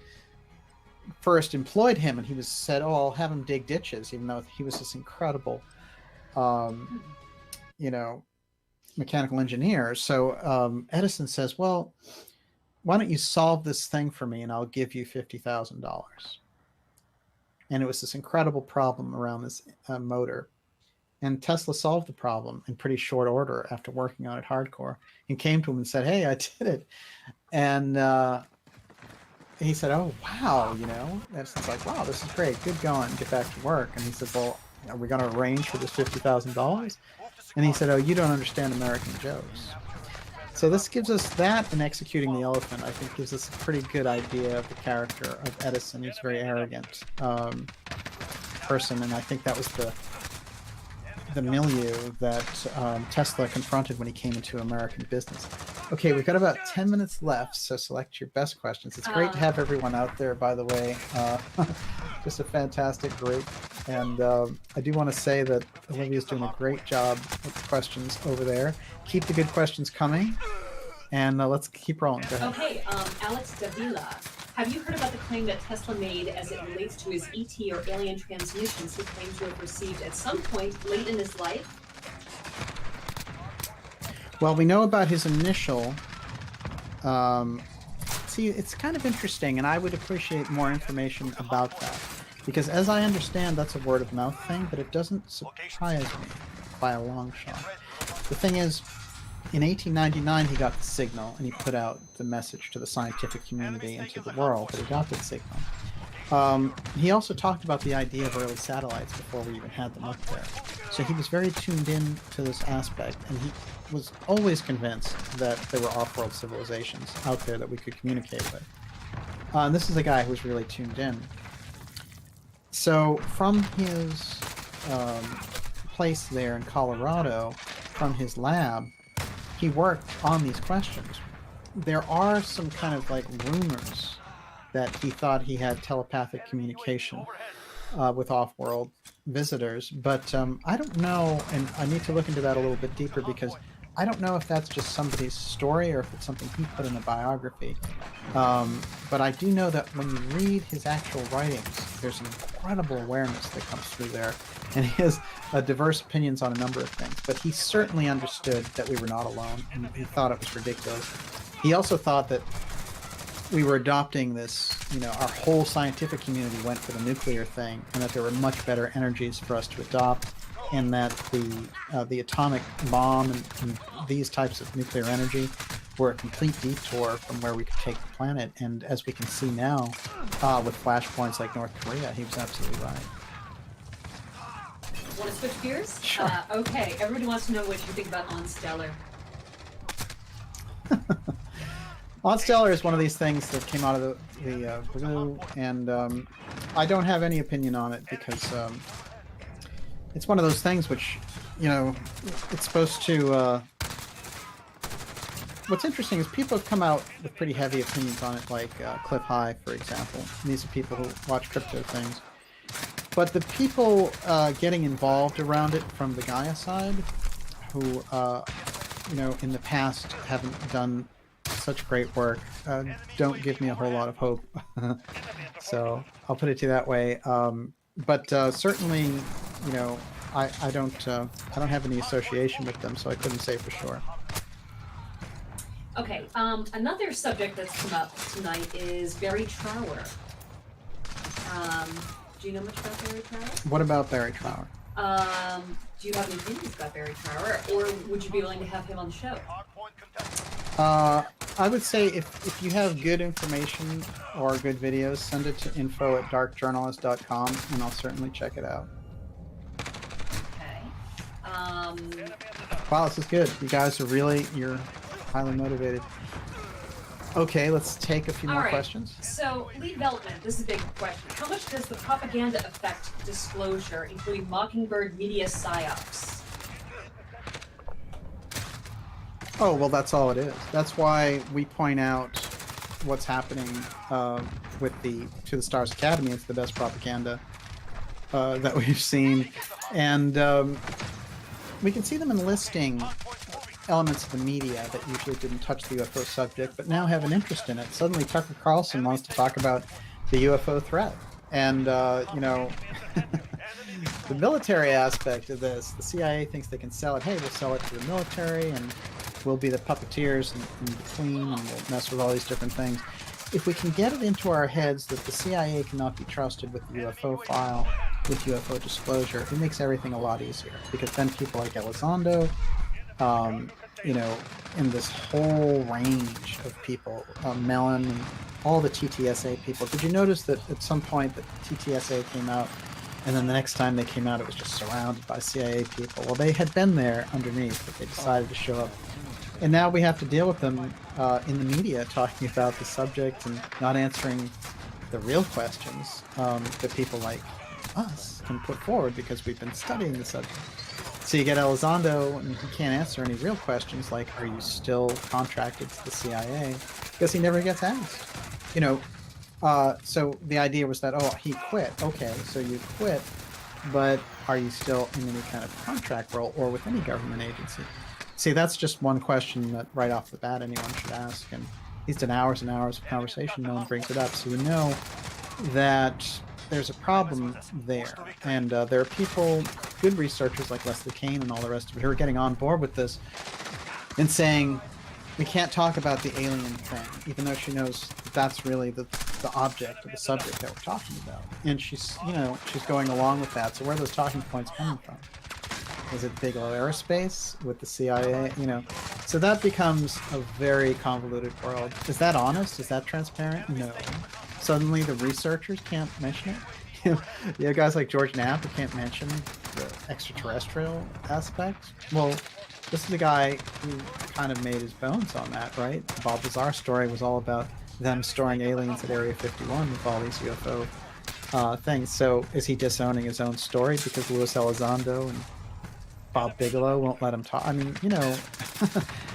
first employed him, and he was said, "Oh, I'll have him dig ditches," even though he was this incredible, mechanical engineer. So Edison says, "Well, why don't you solve this thing for me, and I'll give you $50,000." And it was this incredible problem around this motor. And Tesla solved the problem in pretty short order after working on it hardcore, and came to him and said, "Hey, I did it." And he said, "Oh, wow, Edison's like, wow, this is great. Good going. Get back to work." And he said, "Well, are we going to arrange for this $50,000? And he said, "Oh, you don't understand American jokes." So this gives us that, and Executing the Elephant, I think, gives us a pretty good idea of the character of Edison. He's a very arrogant person, and I think that was the milieu that Tesla confronted when he came into American business. Okay, we've got about 10 minutes left, so select your best questions. It's great to have everyone out there, by the way. Just a fantastic group. And I do want to say that Olivia's doing a great job with the questions over there. Keep the good questions coming, and let's keep rolling. Go ahead. Okay, Alex Davila, have you heard about the claim that Tesla made as it relates to his ET or alien transmissions he claims to have received at some point late in his life? Well, we know about his initial... see, it's kind of interesting, and I would appreciate more information about that. Because as I understand, that's a word-of-mouth thing, but it doesn't surprise me by a long shot. The thing is, in 1899, he got the signal, and he put out the message to the scientific community and to the world that he got that signal. He also talked about the idea of early satellites before we even had them up there. So he was very tuned in to this aspect, and he was always convinced that there were off-world civilizations out there that we could communicate with. And this is a guy who was really tuned in. So from his place there in Colorado, from his lab, he worked on these questions. There are some kind of like rumors that he thought he had telepathic communication with off-world visitors, but I don't know, and I need to look into that a little bit deeper because I don't know if that's just somebody's story or if it's something he put in a biography. But I do know that when you read his actual writings, there's an incredible awareness that comes through there, and he has diverse opinions on a number of things. But he certainly understood that we were not alone, and he thought it was ridiculous. He also thought that we were adopting this, our whole scientific community went for the nuclear thing, and that there were much better energies for us to adopt, and that the atomic bomb and these types of nuclear energy were a complete detour from where we could take the planet. And as we can see now, with flashpoints like North Korea, he was absolutely right. Want to switch gears? Sure. Okay, everybody wants to know what you think about On Stellar. On Stellar is one of these things that came out of the blue, and I don't have any opinion on it because it's one of those things which, it's supposed to... What's interesting is people have come out with pretty heavy opinions on it, like Cliff High, for example. And these are people who watch crypto things. But the people getting involved around it from the Gaia side, who, in the past haven't done such great work, don't give me a whole lot of hope. So I'll put it to you that way. But certainly, I don't have any association with them, so I couldn't say for sure. Okay, another subject that's come up tonight is Barry Trower. Do you know much about Barry Trower? What about Barry Trower? Do you have any opinions about Barry Trower, or would you be willing to have him on the show? I would say if you have good information or good videos, send it to info@darkjournalist.com, and I'll certainly check it out. Okay. Wow, this is good. You guys are you're highly motivated. Okay, let's take a few more questions. So, Lee Veltman, this is a big question. How much does the propaganda affect disclosure, including Mockingbird media psyops? Oh, well, that's all it is. That's why we point out what's happening with the To the Stars Academy. It's the best propaganda that we've seen. And we can see them enlisting elements of the media that usually didn't touch the UFO subject, but now have an interest in it. Suddenly Tucker Carlson wants to talk about the UFO threat. And, you know, the military aspect of this, the CIA thinks they can sell it. Hey, we'll sell it to the military, and we'll be the puppeteers in between, and we'll mess with all these different things. If we can get it into our heads that the CIA cannot be trusted with the UFO file, with UFO disclosure, it makes everything a lot easier. Because then people like Elizondo, you know, and this whole range of people, Mellon, and all the TTSA people. Did you notice that at some point that TTSA came out, and then the next time they came out, it was just surrounded by CIA people? Well, they had been there underneath, but they decided to show up. And now we have to deal with them in the media talking about the subject and not answering the real questions that people like us can put forward because we've been studying the subject. So you get Elizondo, and he can't answer any real questions like, are you still contracted to the CIA? Because he never gets asked. You know, so the idea was that, oh, he quit. Okay, so you quit, but are you still in any kind of contract role or with any government agency? See, that's just one question that right off the bat anyone should ask. And he's done hours and hours of conversation, no one brings it up. So you know that there's a problem there. And there are people, good researchers like Leslie Kane and all the rest of it, who are getting on board with this and saying, we can't talk about the alien thing, even though she knows that's really the object or the subject that we're talking about. And she's, you know, she's going along with that. So where are those talking points coming from? Is it Bigelow Aerospace with the CIA? You know, so that becomes a very convoluted world. Is that honest? Is that transparent? No. Suddenly the researchers can't mention it? You know, guys like George Knapp who can't mention the extraterrestrial aspect? Well, this is the guy who kind of made his bones on that, right? The Bob Lazar story was all about them storing aliens at Area 51 with all these UFO things. So is he disowning his own story because Louis Elizondo and Bob Bigelow won't let him talk? I mean, you know,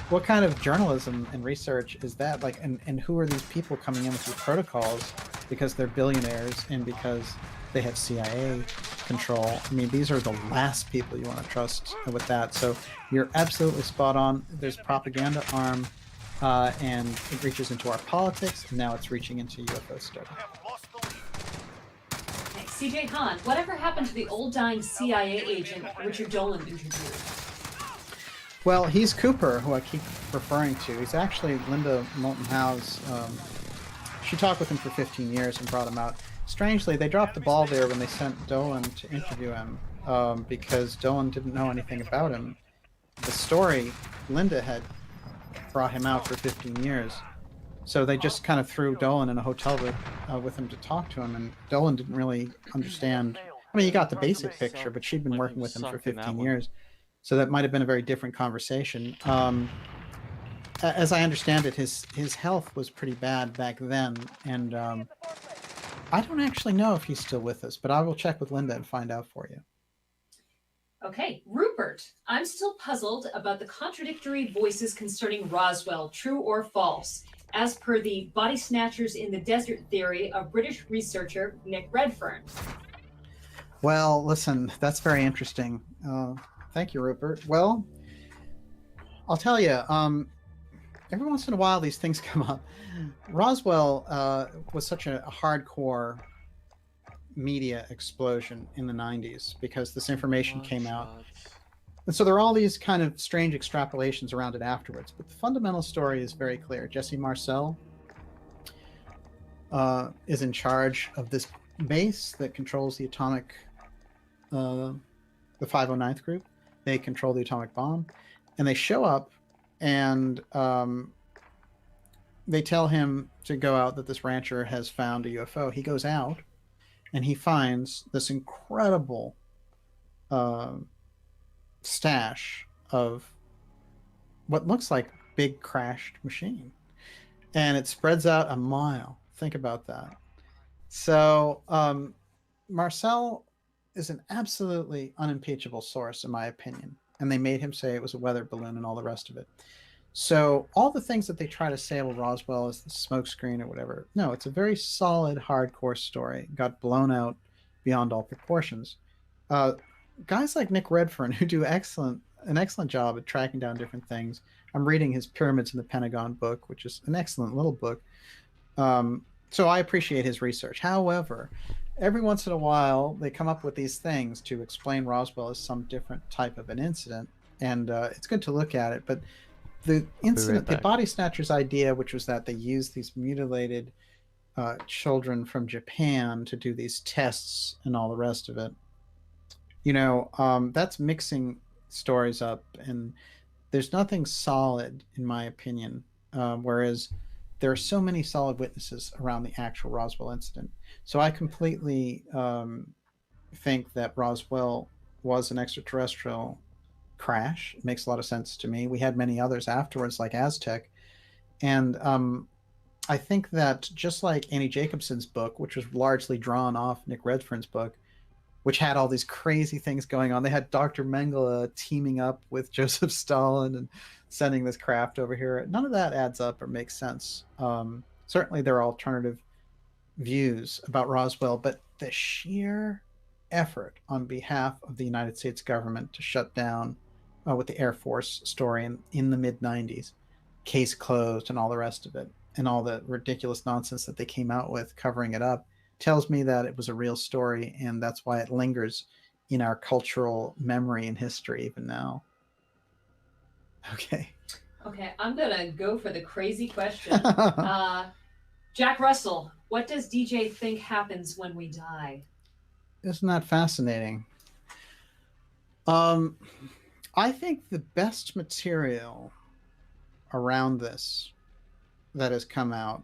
what kind of journalism and research is that? Like, and who are these people coming in with these protocols because they're billionaires and because they have CIA control? I mean, these are the last people you want to trust with that. So you're absolutely spot on. There's propaganda arm, and it reaches into our politics, and now it's reaching into UFO study. CJ Hahn, whatever happened to the old dying CIA agent Richard Dolan interviewed? Well, he's Cooper, who I keep referring to. He's actually Linda Moulton Howe's. She talked with him for 15 years and brought him out. Strangely, they dropped the ball there when they sent Dolan to interview him because Dolan didn't know anything about him. The story, Linda had brought him out for 15 years. So they just kind of threw Dolan in a hotel room with him to talk to him, and Dolan didn't really understand. I mean, he got the basic picture, but she'd been working with him for 15 years. So that might have been a very different conversation. As I understand it, his health was pretty bad back then, and I don't actually know if he's still with us, but I will check with Linda and find out for you. Okay, Rupert, I'm still puzzled about the contradictory voices concerning Roswell, true or false, as per the body snatchers in the desert theory of British researcher Nick Redfern. Well, listen, that's very interesting. Thank you, Rupert. Well, I'll tell you, every once in a while these things come up. Roswell was such a hardcore media explosion in the 90s because this information came out. And so there are all these kind of strange extrapolations around it afterwards. But the fundamental story is very clear. Jesse Marcel is in charge of this base that controls the atomic, the 509th group. They control the atomic bomb. And they show up and they tell him to go out, that this rancher has found a UFO. He goes out and he finds this incredible uh, stash of what looks like big crashed machine, and it spreads out a mile. Think about that. So Marcel is an absolutely unimpeachable source, in my opinion, and they made him say it was a weather balloon and all the rest of it. So all the things that they try to say, well, Roswell is the smokescreen or whatever, no, it's a very solid, hardcore story. Got blown out beyond all proportions. Uh, Guys like Nick Redfern, who do an excellent job at tracking down different things. I'm reading his Pyramids in the Pentagon book, which is an excellent little book. So I appreciate his research. However, every once in a while, they come up with these things to explain Roswell as some different type of an incident, and it's good to look at it. But the incident, the body snatchers idea, which was that they used these mutilated children from Japan to do these tests and all the rest of it, that's mixing stories up, and there's nothing solid, in my opinion. Whereas there are so many solid witnesses around the actual Roswell incident. So I completely think that Roswell was an extraterrestrial crash. It makes a lot of sense to me. We had many others afterwards, like Aztec. And I think that just like Annie Jacobson's book, which was largely drawn off Nick Redfern's book, which had all these crazy things going on. They had Dr. Mengele teaming up with Joseph Stalin and sending this craft over here. None of that adds up or makes sense. Certainly there are alternative views about Roswell, but the sheer effort on behalf of the United States government to shut down with the Air Force story in the mid-90s, case closed and all the rest of it, and all the ridiculous nonsense that they came out with covering it up, tells me that it was a real story, and that's why it lingers in our cultural memory and history even now. Okay, I'm gonna go for the crazy question. Jack Russell, what does DJ think happens when we die? Isn't that fascinating? I think the best material around this that has come out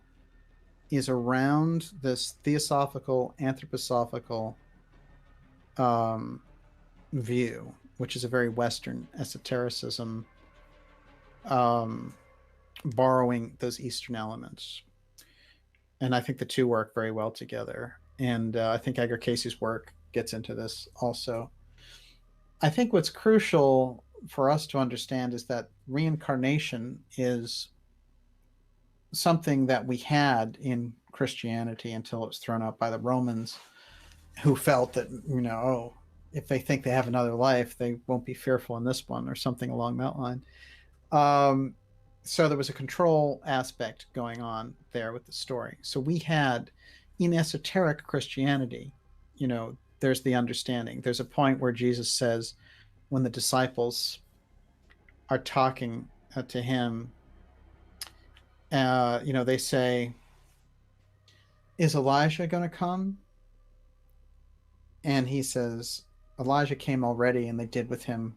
is around this theosophical, anthroposophical view, which is a very Western esotericism, borrowing those Eastern elements. And I think the two work very well together. And I think Edgar Casey's work gets into this also. I think what's crucial for us to understand is that reincarnation is something that we had in Christianity until it was thrown out by the Romans, who felt that, if they think they have another life, they won't be fearful in this one, or something along that line. So there was a control aspect going on there with the story. So we had, in esoteric Christianity, there's the understanding. There's a point where Jesus says, when the disciples are talking to him, they say, is Elijah going to come? And he says, Elijah came already, and they did with him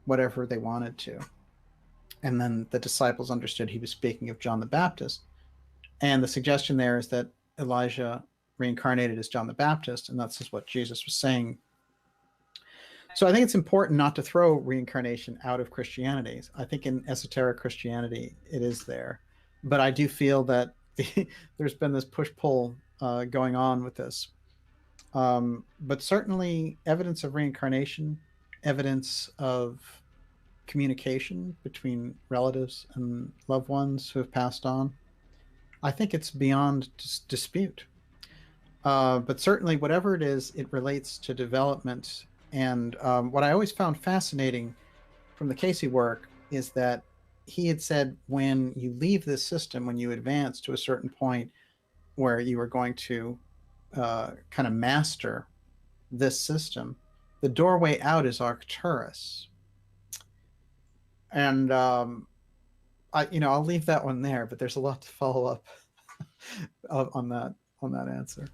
whatever they wanted to. And then the disciples understood he was speaking of John the Baptist. And the suggestion there is that Elijah reincarnated as John the Baptist, and that's just what Jesus was saying. So I think it's important not to throw reincarnation out of Christianity. I think in esoteric Christianity, it is there. But I do feel that there's been this push-pull going on with this. But certainly evidence of reincarnation, evidence of communication between relatives and loved ones who have passed on, I think it's beyond dispute. But certainly whatever it is, it relates to development. And what I always found fascinating from the Casey work is that he had said, when you leave this system, when you advance to a certain point where you are going to kind of master this system, the doorway out is Arcturus. And I'll leave that one there, but there's a lot to follow up on that answer.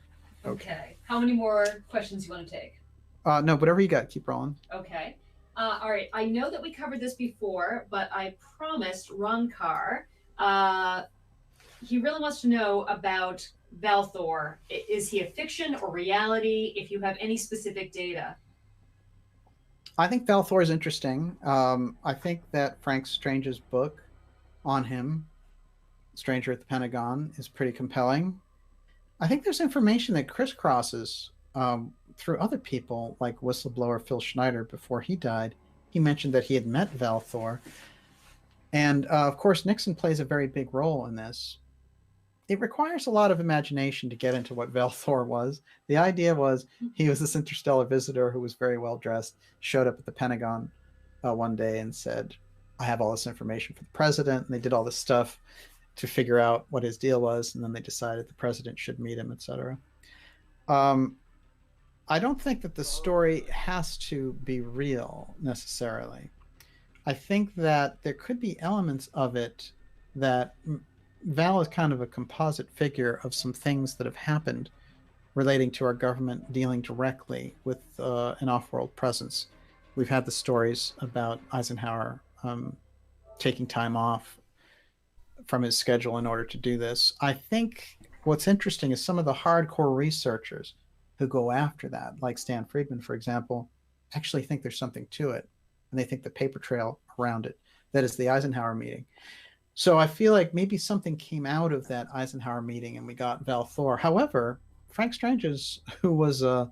Okay. How many more questions you want to take? No, whatever you got, keep rolling. Okay. All right. I know that we covered this before, but I promised Ron Carr he really wants to know about Valthor. Is he a fiction or reality? If you have any specific data. I think Valthor is interesting. I think that Frank Strange's book on him, Stranger at the Pentagon, is pretty compelling. I think there's information that crisscrosses through other people, like whistleblower Phil Schneider before he died. He mentioned that he had met Valthor. And of course, Nixon plays a very big role in this. It requires a lot of imagination to get into what Valthor was. The idea was he was this interstellar visitor who was very well dressed, showed up at the Pentagon one day and said, I have all this information for the president. And they did all this stuff to figure out what his deal was. And then they decided the president should meet him, etc. I don't think that the story has to be real necessarily. I think that there could be elements of it that Val is kind of a composite figure of some things that have happened relating to our government dealing directly with an off-world presence. We've had the stories about Eisenhower taking time off from his schedule in order to do this. I think what's interesting is some of the hardcore researchers who go after that, like Stan Friedman, for example, actually think there's something to it. And they think the paper trail around it, that is the Eisenhower meeting. So I feel like maybe something came out of that Eisenhower meeting and we got Valthor. However, Frank Strange's, who was a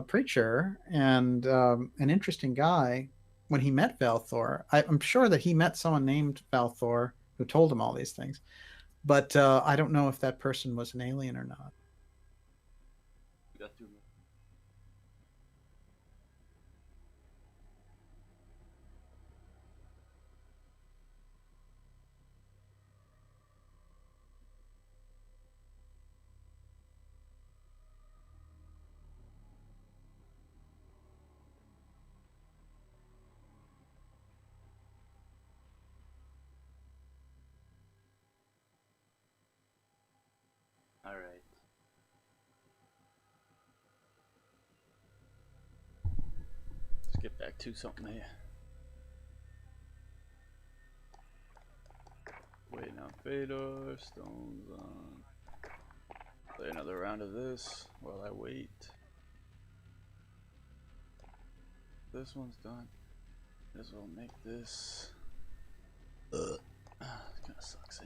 preacher and an interesting guy, when he met Valthor, I'm sure that he met someone named Valthor who told him all these things. But I don't know if that person was an alien or not. Got 2 minutes. All right. Let's get back to something here. Waiting on Fedor, Stone's on. Play another round of this while I wait. This one's done. This will make this. It kind of sucks, eh?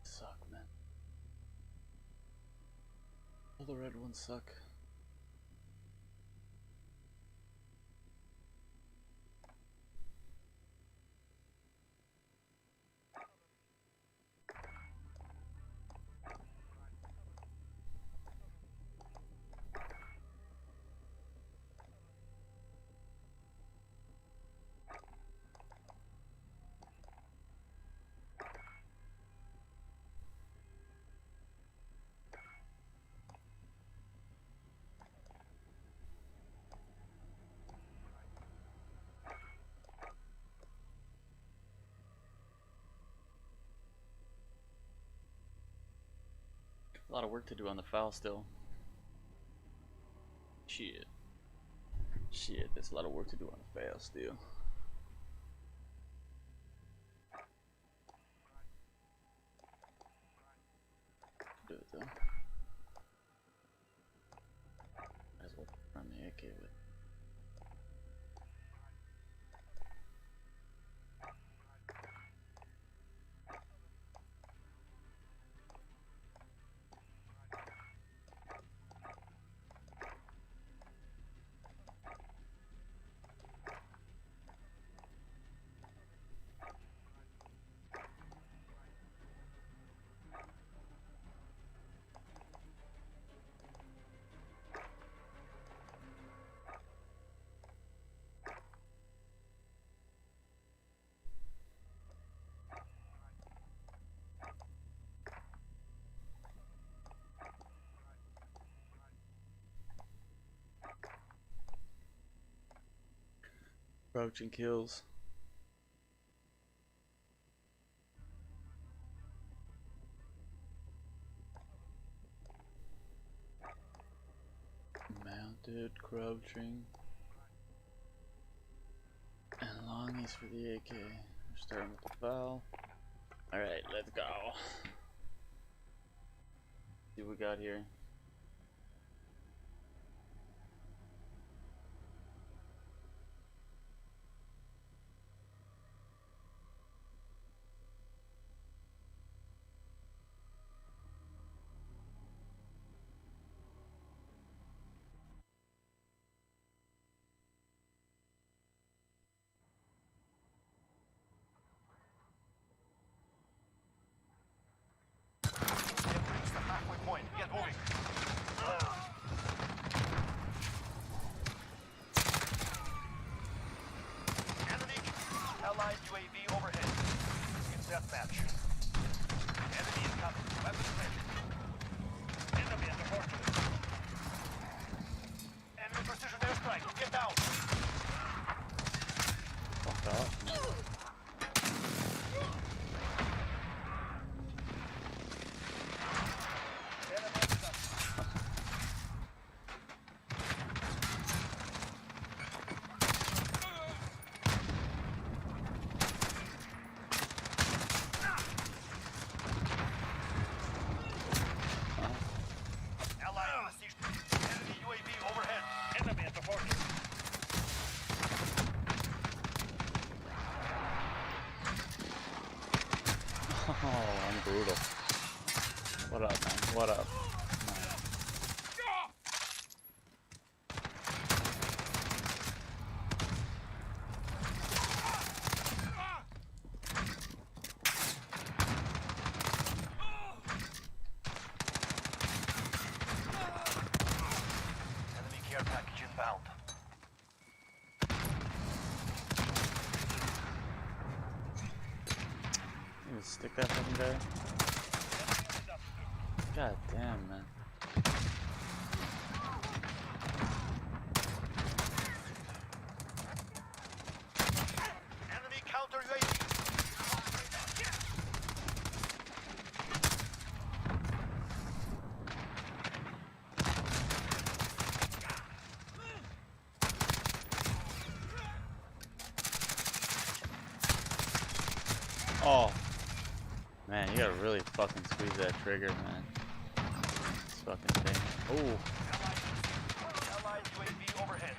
Suck, man. All the red ones suck. A lot of work to do on the foul still. Shit. Shit, there's a lot of work to do on the foul still. Do it though. Might as well run the AK with. Approaching kills. Dude, crouching. And longies for the AK. We're starting with the foul. Alright, let's go. See what we got here. Reach the halfway point. Get moving. Enemy allied UAV overhead. It's deathmatch. Enemy incoming. Weapons ready. Enemy at the fortress. Enemy precision airstrike. Get down. Fuck off. Allied besieged. Enemy UAV overhead. Enemy at the fortress. Oh, I'm brutal. What up, man? What up? Enemy care package inbound. You can stick that fucking guy. God damn, man. Enemy counter UAV. Oh. Man, you gotta really fucking squeeze that trigger, man. This fucking thing. Oh. Allied UAV overhead.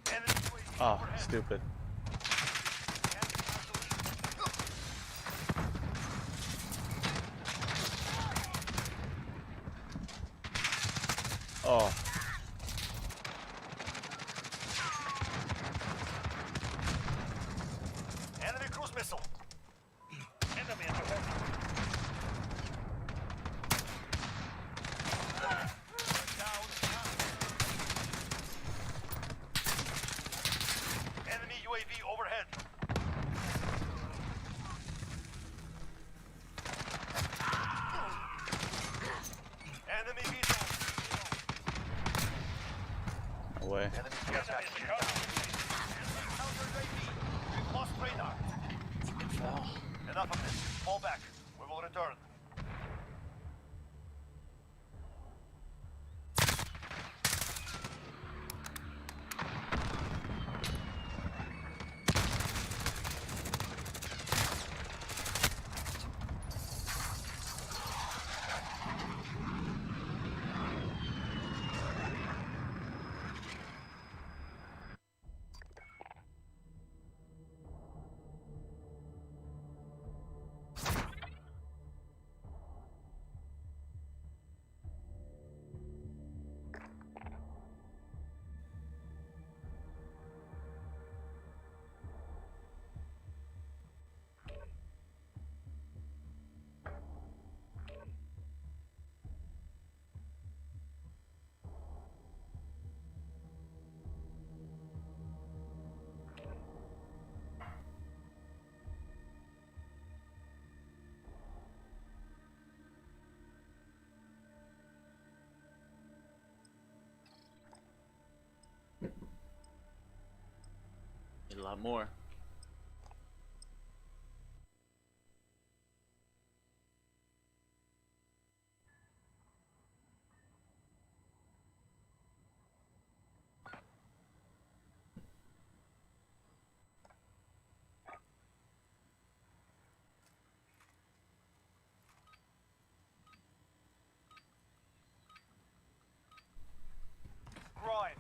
Enemy UAV Oh, overhead. stupid. Oh. Enemy cruise missile. Enemy at the fortress. Enemy UAV overhead. Enemy vehicle. No way. Enemy care package inbound. Enemy counter UAV. We've lost radar. Enough of this. Fall back. We will return. Need a lot more. Grind.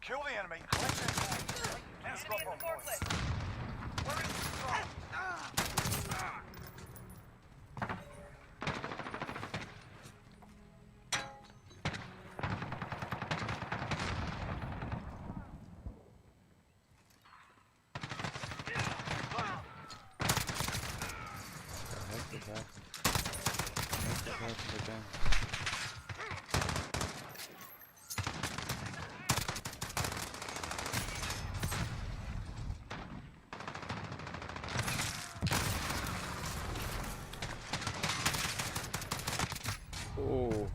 Kill the enemy. Collect their tag. And stop on points. Where is the drop? Oh.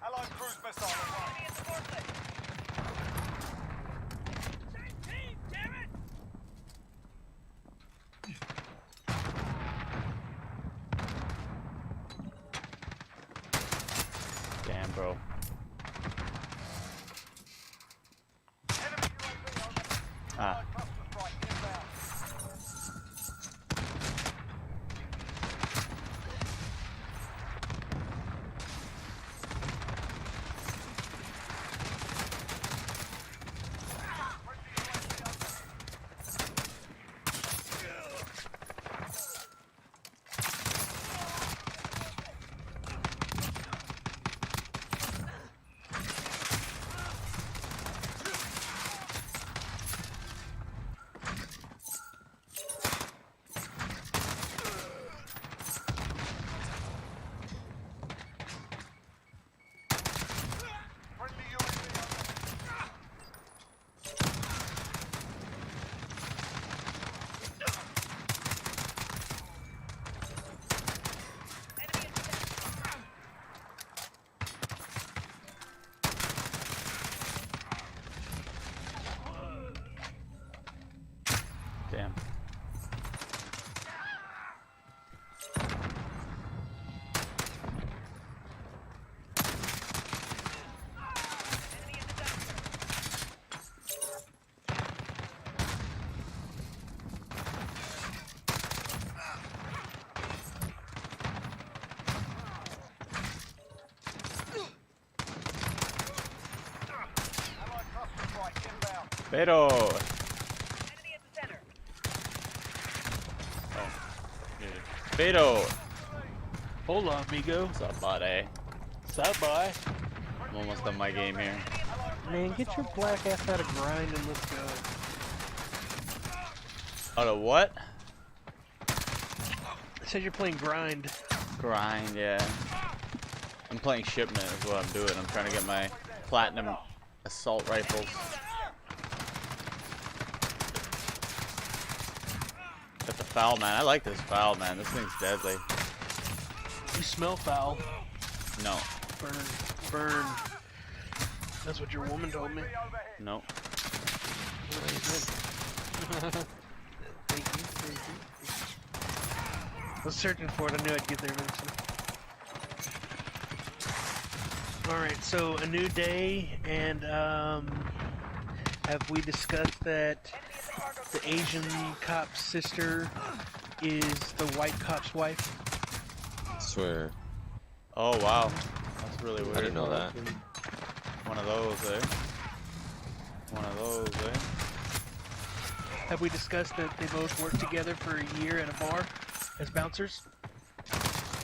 Allied cruise missile online. Damn, bro. Enemy UAV on the Ah. Allied cluster strike inbound. Friendly UAV on Damn. Allied cluster strike inbound. Pero. Pero. Hola, amigo. What's up, buddy? Side by. I'm almost done my game here. Man, get your black ass out of grind and let's go. Out of what? It says you're playing grind. Grind, yeah. I'm playing shipment is what I'm doing. I'm trying to get my platinum assault rifles. foul, man. I like this foul, man. This thing's deadly. You smell foul. No. Burn. That's what your woman told me. No. Thank you. I was searching for it. I knew I'd get there eventually. Alright, so a new day, and have we discussed that the Asian cop's sister is the white cop's wife? I swear. Oh, wow. That's really weird. I didn't know that. One of those, eh? One of those, eh? Have we discussed that they both worked together for a year at a bar as bouncers?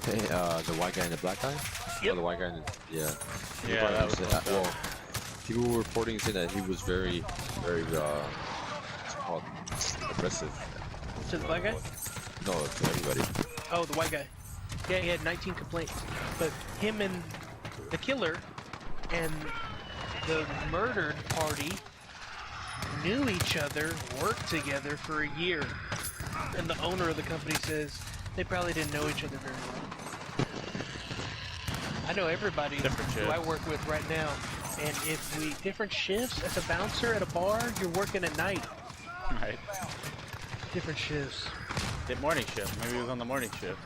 Hey, the white guy and the black guy? Yep. Oh, the white guy and the, yeah. Yeah, that was well, people were reporting saying that he was very, what's it called, aggressive. To the black guy? No, to everybody. Oh, the white guy. Yeah, he had 19 complaints. But him and the killer and the murdered party knew each other, worked together for a year. And the owner of the company says they probably didn't know each other very well. I know everybody who I work with right now, and if we different shifts as a bouncer at a bar, you're working at night. Right. Different shifts. Did morning shift. Maybe he was on the morning shift.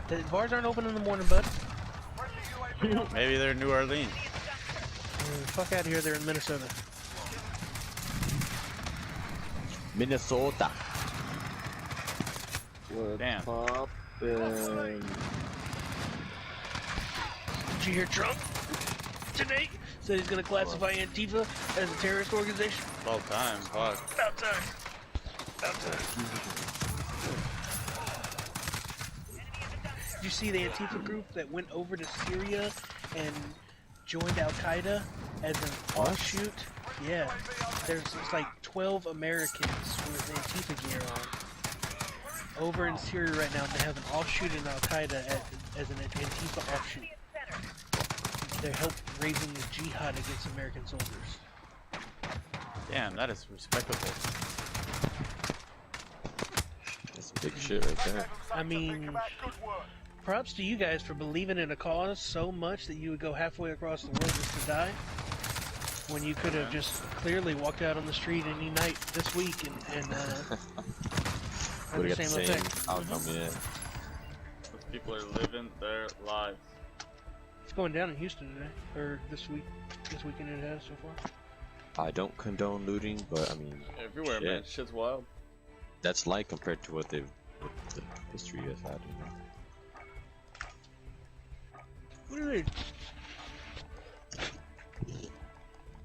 The bars aren't open in the morning, bud. Maybe they're in New Orleans. Fuck out of here, they're in Minnesota. Minnesota. Damn. Did you hear Trump today? Said he's gonna classify Antifa as a terrorist organization. About time. Fuck. About time. About time. Did you see the Antifa group that went over to Syria and joined Al Qaeda as an offshoot? Yeah. It's like 12 Americans with Antifa gear on. Over in Syria right now, they have an offshoot in Al Qaeda as an Antifa offshoot. They help raising the jihad against American soldiers. Damn, that is respectable. That's some big shit right there. I mean, props to you guys for believing in a cause so much that you would go halfway across the world just to die. When you could have just clearly walked out on the street any night this week and Would have got the same effect. outcome, yeah. Those people are living their lives. It's going down in Houston today, or this weekend it has so far. I don't condone looting, but I mean, Everywhere, shit. man. Shit's wild. That's light compared to what the history has had. What do you mean?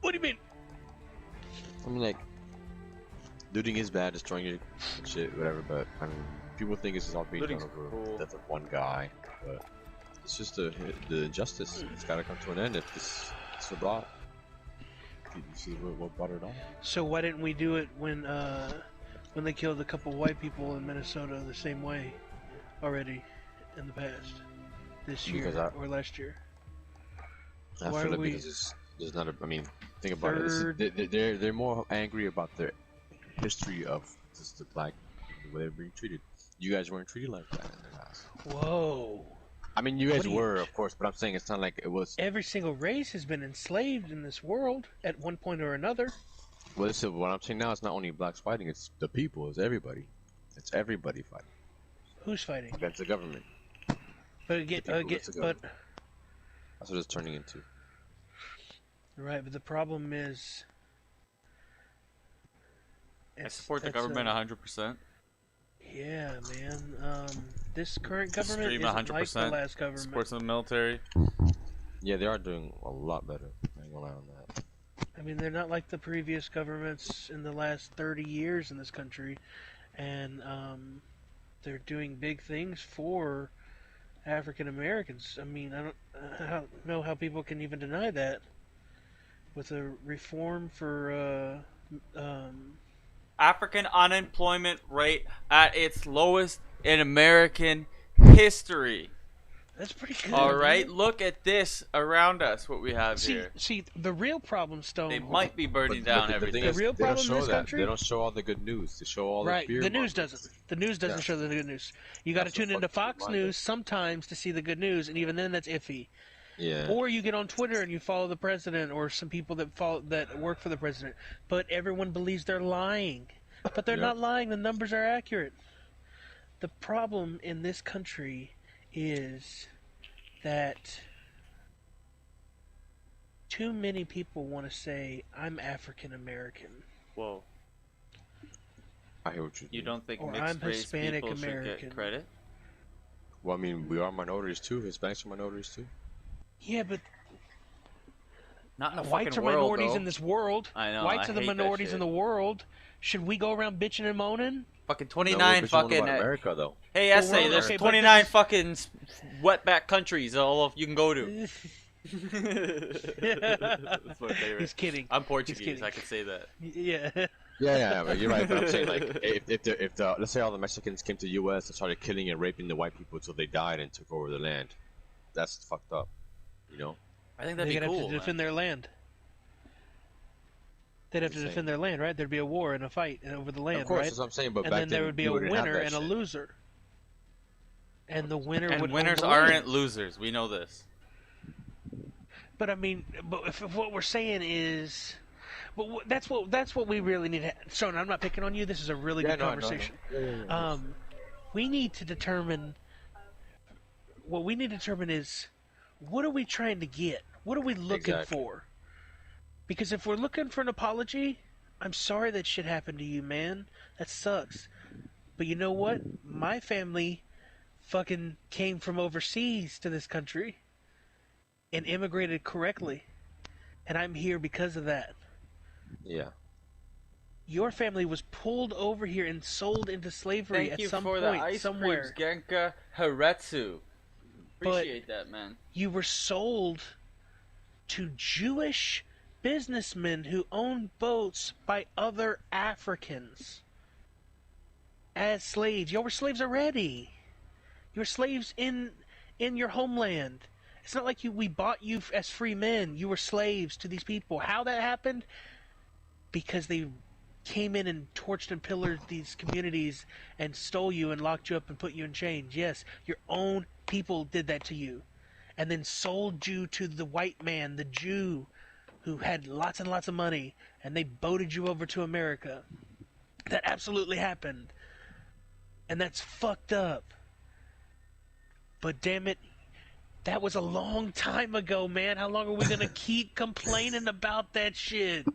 What do you mean? I mean, like, looting is bad, destroying your shit, whatever, but I mean, people think it's all being done Looting's over cool. death of one guy, but it's just the injustice. It's gotta come to an end if this is brought. This is what brought it on. So why didn't we do it when they killed a couple white people in Minnesota the same way already in the past? This year or last year? I Why feel are like we because there's not a. I mean, think about third- it. They're more angry about their history of just the black, the way they're being treated. You guys weren't treated like that in the past. Whoa. I mean, you guys What do you- were, of course, but I'm saying it's not like it was. Every single race has been enslaved in this world at one point or another. Well, this is what I'm saying now. It's not only blacks fighting; it's the people. It's everybody. It's everybody fighting Who's fighting? against the government. But again, The people against the but government. That's what it's turning into. right. But the problem is, I support the government 100%. Yeah, man. This current government Extreme isn't like the 100%. last government. Supports the military. Yeah, they are doing a lot better. I ain't gonna lie on that. I mean, they're not like the previous governments in the last 30 years in this country, and they're doing big things for African Americans. I mean, I don't know how people can even deny that. With a reform for African unemployment rate at its lowest in American history. That's pretty good. All right, man. look at this around us. What we have here. See, the real problem, Stone. They might be burning But down the everything. thing is, real they don't problem in show this that. country? They don't show all the good news. They show all Right, the fear. the news mongering. doesn't. The news doesn't Yeah. show the good news. You got to That's the tune into fucking Fox reminder. News sometimes to see the good news, and even then, that's iffy. Yeah. Or you get on Twitter and you follow the president or some people that work for the president, but everyone believes they're lying. But they're Yep. not lying. The numbers are accurate. The problem in this country is that too many people want to say, I'm African American. Whoa. I hear what you. You don't think Or mixed I'm race Hispanic people should American. get credit? Well, I mean, we are minorities too. Hispanics are minorities too. Yeah, but Not in a whites fucking are world, minorities though. in this world. I know, Whites I are the hate that minorities shit. in the world. Should we go around bitching and moaning? Fucking No, 29 we're bitching fucking. about America though. Hey, Well, essay. we're- There's okay, but 29 this is- fucking wetback countries all of you can go to. That's my favorite. He's kidding. I'm Portuguese. kidding. I can say that. Yeah. Yeah, but you're right. But I'm saying, like, if the let's say all the Mexicans came to the U.S. and started killing and raping the white people until they died and took over the land, that's fucked up. You know? I think that'd They'd be have cool. to defend their land. They'd have to Insane. defend their land, right? There'd be a war and a fight over the land, Of course, right? that's what I'm saying. But And back then there would be you a wouldn't have winner that and a shit. loser. And the winner And would winners own the land. aren't losers. We know this. But I mean, but if what we're saying is, but that's what we really need to. Sean, I'm not picking on you. This is a really good conversation. We need to determine. What we need to determine is, what are we trying to get? What are we looking Exactly. for? Because if we're looking for an apology, I'm sorry that shit happened to you, man. That sucks. But you know what? My family fucking came from overseas to this country and immigrated correctly. And I'm here because of that. Yeah. Your family was pulled over here and sold into slavery Thank at you some for point the ice somewhere. creams, Genka Haretsu. But- Appreciate that, man. You were sold to Jewish businessmen who owned boats by other Africans as slaves. You were slaves already. You were slaves in your homeland. It's not like we bought you as free men. You were slaves to these people. How that happened? Because they came in and torched and pillared these communities and stole you and locked you up and put you in chains. Yes, your own people did that to you. And then sold you to the white man, the Jew, who had lots and lots of money, and they boated you over to America. That absolutely happened. And that's fucked up. But damn it, that was a long time ago, man. How long are we gonna keep complaining about that shit?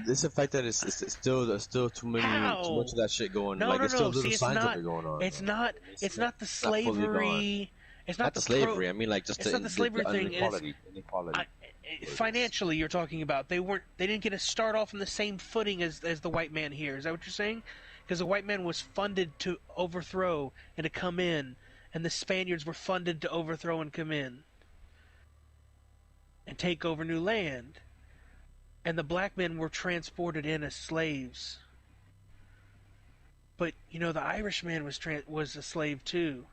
This the fact that it's still there's still too much of that shit going. No, like, no, there's still no. little See, it's signs not. of it going on. It's not. It's not the fully gone. slavery. It's Not the slavery. I mean, like just it's not the slavery thing. Inequality. Financially, you're talking about. They didn't get to start off on the same footing as the white man here. Is that what you're saying? Because the white man was funded to overthrow and to come in, and the Spaniards were funded to overthrow and come in and take over new land, and the black men were transported in as slaves. But you know, the Irishman was a slave too,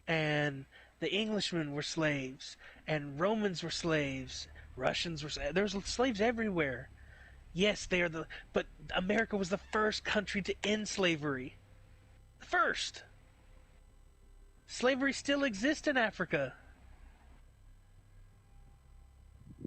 and the Englishmen were slaves, and Romans were slaves, Russians were slaves. There was slaves everywhere. Yes, they are but America was the first country to end slavery. The first. Slavery still exists in Africa.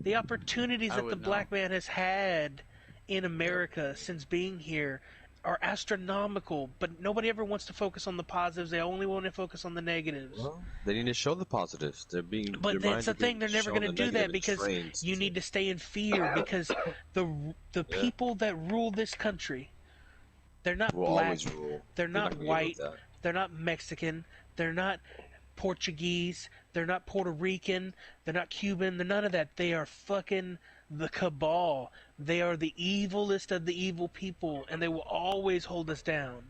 The opportunities I that the would know. black man has had in America since being here are astronomical, but nobody ever wants to focus on the positives. They only want to focus on the negatives. Well, they need to show the positives. They're being. But their that's minds the are being thing; they're never shown going to the do that negative and because trained you to- need to stay in fear. Because the people that rule this country, they're not will black, always rule. they're not gonna give white, up that. they're not Mexican, they're not Portuguese, they're not Puerto Rican, they're not Cuban, they're none of that. They are fucking the cabal. They are the evilest of the evil people, and they will always hold us down.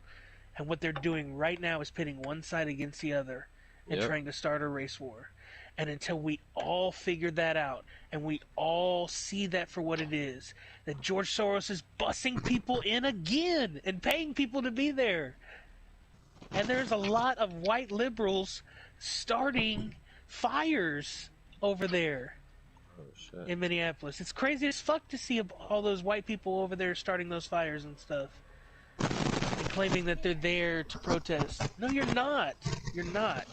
And what they're doing right now is pitting one side against the other and Yep. trying to start a race war. And until we all figure that out and we all see that for what it is, that George Soros is bussing people in again and paying people to be there. And there's a lot of white liberals starting fires over there Oh shit. in Minneapolis. It's crazy as fuck to see all those white people over there starting those fires and stuff. And claiming that they're there to protest. No, you're not. You're not.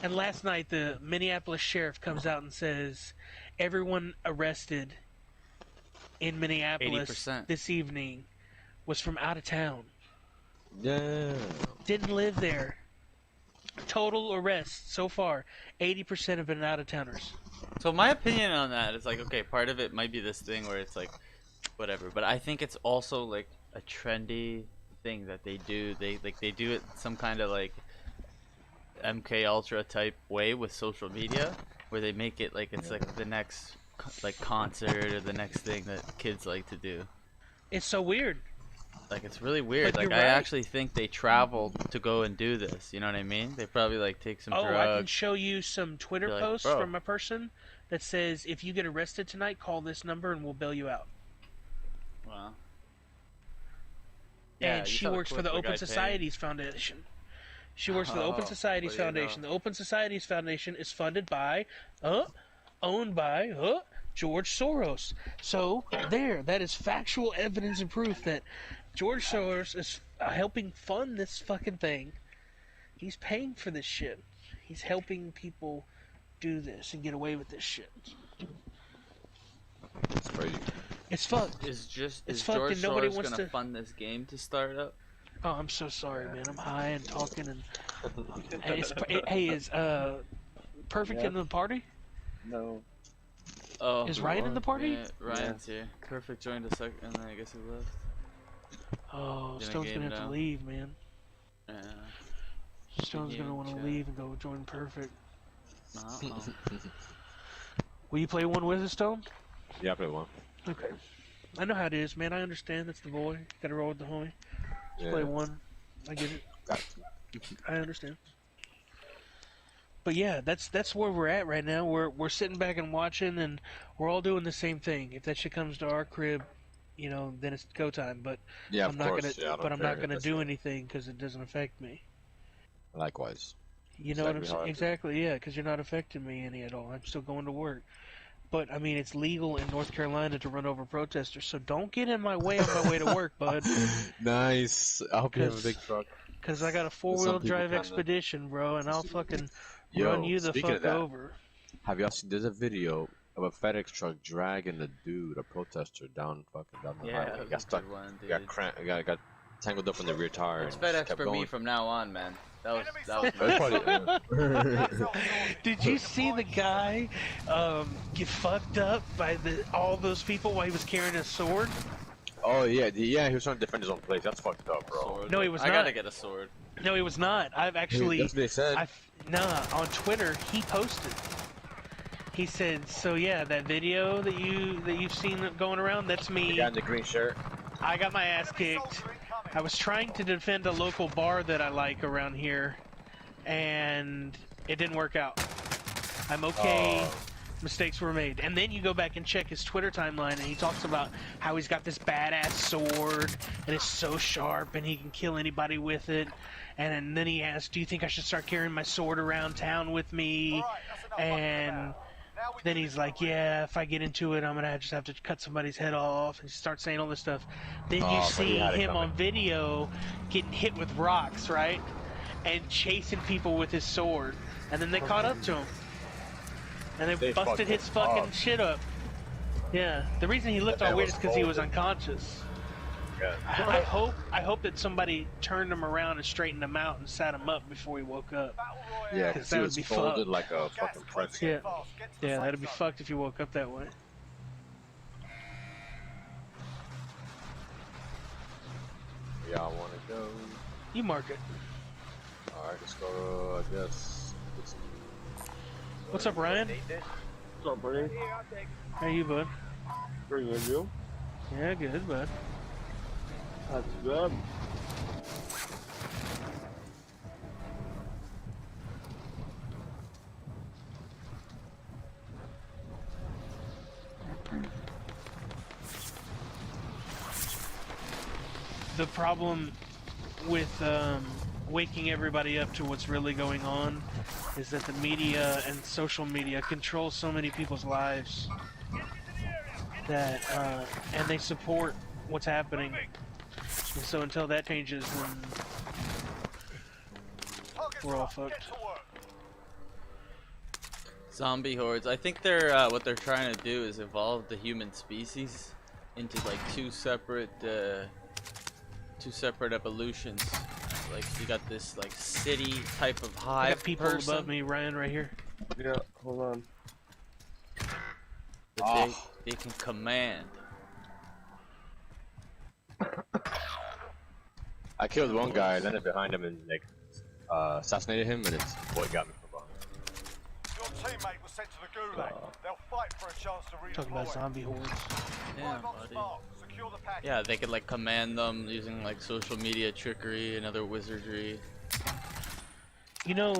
And last night, the Minneapolis sheriff comes out and says, everyone arrested in Minneapolis 80%. this evening was from out of town. Yeah. Didn't live there. Total arrests so far, 80% have been out-of-towners. So my opinion on that is like, okay, part of it might be this thing where it's like, whatever. But I think it's also like a trendy thing that they do. They do it some kind of like MK Ultra type way with social media, where they make it like it's like the next like concert or the next thing that kids like to do. It's so weird. Like it's really weird. But Like you're I right. actually think they traveled to go and do this. You know what I mean? They probably like take some Oh, I can drugs. show you some Twitter You're like, posts "Bro." from a person that says, if you get arrested tonight, call this number and we'll bail you out. Wow. Yeah, And you she saw the works for clip the of the Open guy Societies Foundation. She works for the Open Oh, Societies well, there you Foundation. go. The Open Societies Foundation is funded by, owned by, George Soros. So, that is factual evidence and proof that George Soros is helping fund this fucking thing. He's paying for this shit. He's helping people do this and get away with this shit. It's crazy. It's fucked. Is It's George fucking nobody Soros wants gonna to- fund this game to start up? Oh, I'm so sorry, man. I'm high and talking and hey, is Perfect in the party? No. Oh, Is Ryan in the party? Yeah, Ryan's here. Perfect joined a second, and then I guess he left. Oh, Gonna Stone's game gonna have to down. leave, man. Yeah. Stone's gonna want to Huge, leave and go join Perfect. Uh-oh. Will you play one with us, Stone? Yeah, I played one. Okay. I know how it is, man. I understand. That's the boy. Gotta roll with the homie. Just play one. I get it. I understand. But yeah, that's where we're at right now. We're sitting back and watching, and we're all doing the same thing. If that shit comes to our crib, you know, then it's go time. But Yeah, I'm of not course. gonna. Yeah, I don't but I'm care not if gonna that's do it. anything because it doesn't affect me. Likewise. You know what I'm Exactly how saying? I feel. Exactly. Yeah, because you're not affecting me any at all. I'm still going to work. But I mean, it's legal in North Carolina to run over protesters, so don't get in my way on my way to work, bud. Nice. I hope you have a 'Cause- big truck. Because I got a Some four-wheel people drive kinda- expedition, bro, and I'll fucking Yo, run you the speaking of fuck that, over. Have y'all seen? There's a video of a FedEx truck dragging a dude, a protester, down the Yeah, highway. He that's got a stuck. good one, He got dude. got tangled up in the rear tire. It's and just FedEx kept for me going. from now on, man. That was That's probably- Did you see the guy get fucked up by all those people while he was carrying a sword? Oh yeah, yeah. He was trying to defend his own place. That's fucked up, bro. sword. No, he was I not. gotta get a sword. No, he was not. I've actually. That's what they said. On Twitter he posted. He said, "So yeah, that video that you've seen going around, that's The me. guy in the green shirt. I got my ass kicked. I was trying to defend a local bar that I like around here, and it didn't work out. I'm okay. Oh. Mistakes were made." And then you go back and check his Twitter timeline, and he talks about how he's got this badass sword, and it's so sharp, and he can kill anybody with it. And then he asks, "Do you think I should start carrying my sword around town with me?" And then he's like, "Yeah, if I get into it, I'm gonna just have to cut somebody's head off." And he starts saying all this stuff. Then you Oh, but see he had it him on coming. video getting hit with rocks, right? And chasing people with his sword. And then they caught up to him. And they They busted fucked his him fucking up. shit up. Yeah. The reason he looked That all man weird was is because he was folded. unconscious. Yeah. I hope that somebody turned him around and straightened him out and sat him up before he woke up. Yeah, 'Cause because that he would was be folded fucked. like a fucking pretzel. Yeah. Yeah, that'd be fucked if you woke up that way. Y'all wanna go? You mark it. Alright, let's go. I guess. What's up, Ryan? What's up, buddy? How you, bud? Pretty good, you? Yeah, good, bud. That's good. The problem with waking everybody up to what's really going on is that the media and social media control so many people's lives that and they support what's happening. And so until that changes, then we're all fucked. Zombie hordes. I think they're what they're trying to do is evolve the human species into like two separate evolutions. Like you got this like city type of hive. I got people person. above me, Ryan, right here. Yeah, hold on. That they can command. I killed one guy, landed behind him, and like assassinated him, and it's boy got me from behind. Your teammate was sent to the gulag. They'll fight for a chance to redeploy. Talking about zombie hordes. Yeah, buddy. Yeah, they could like command them using like social media trickery and other wizardry. You know,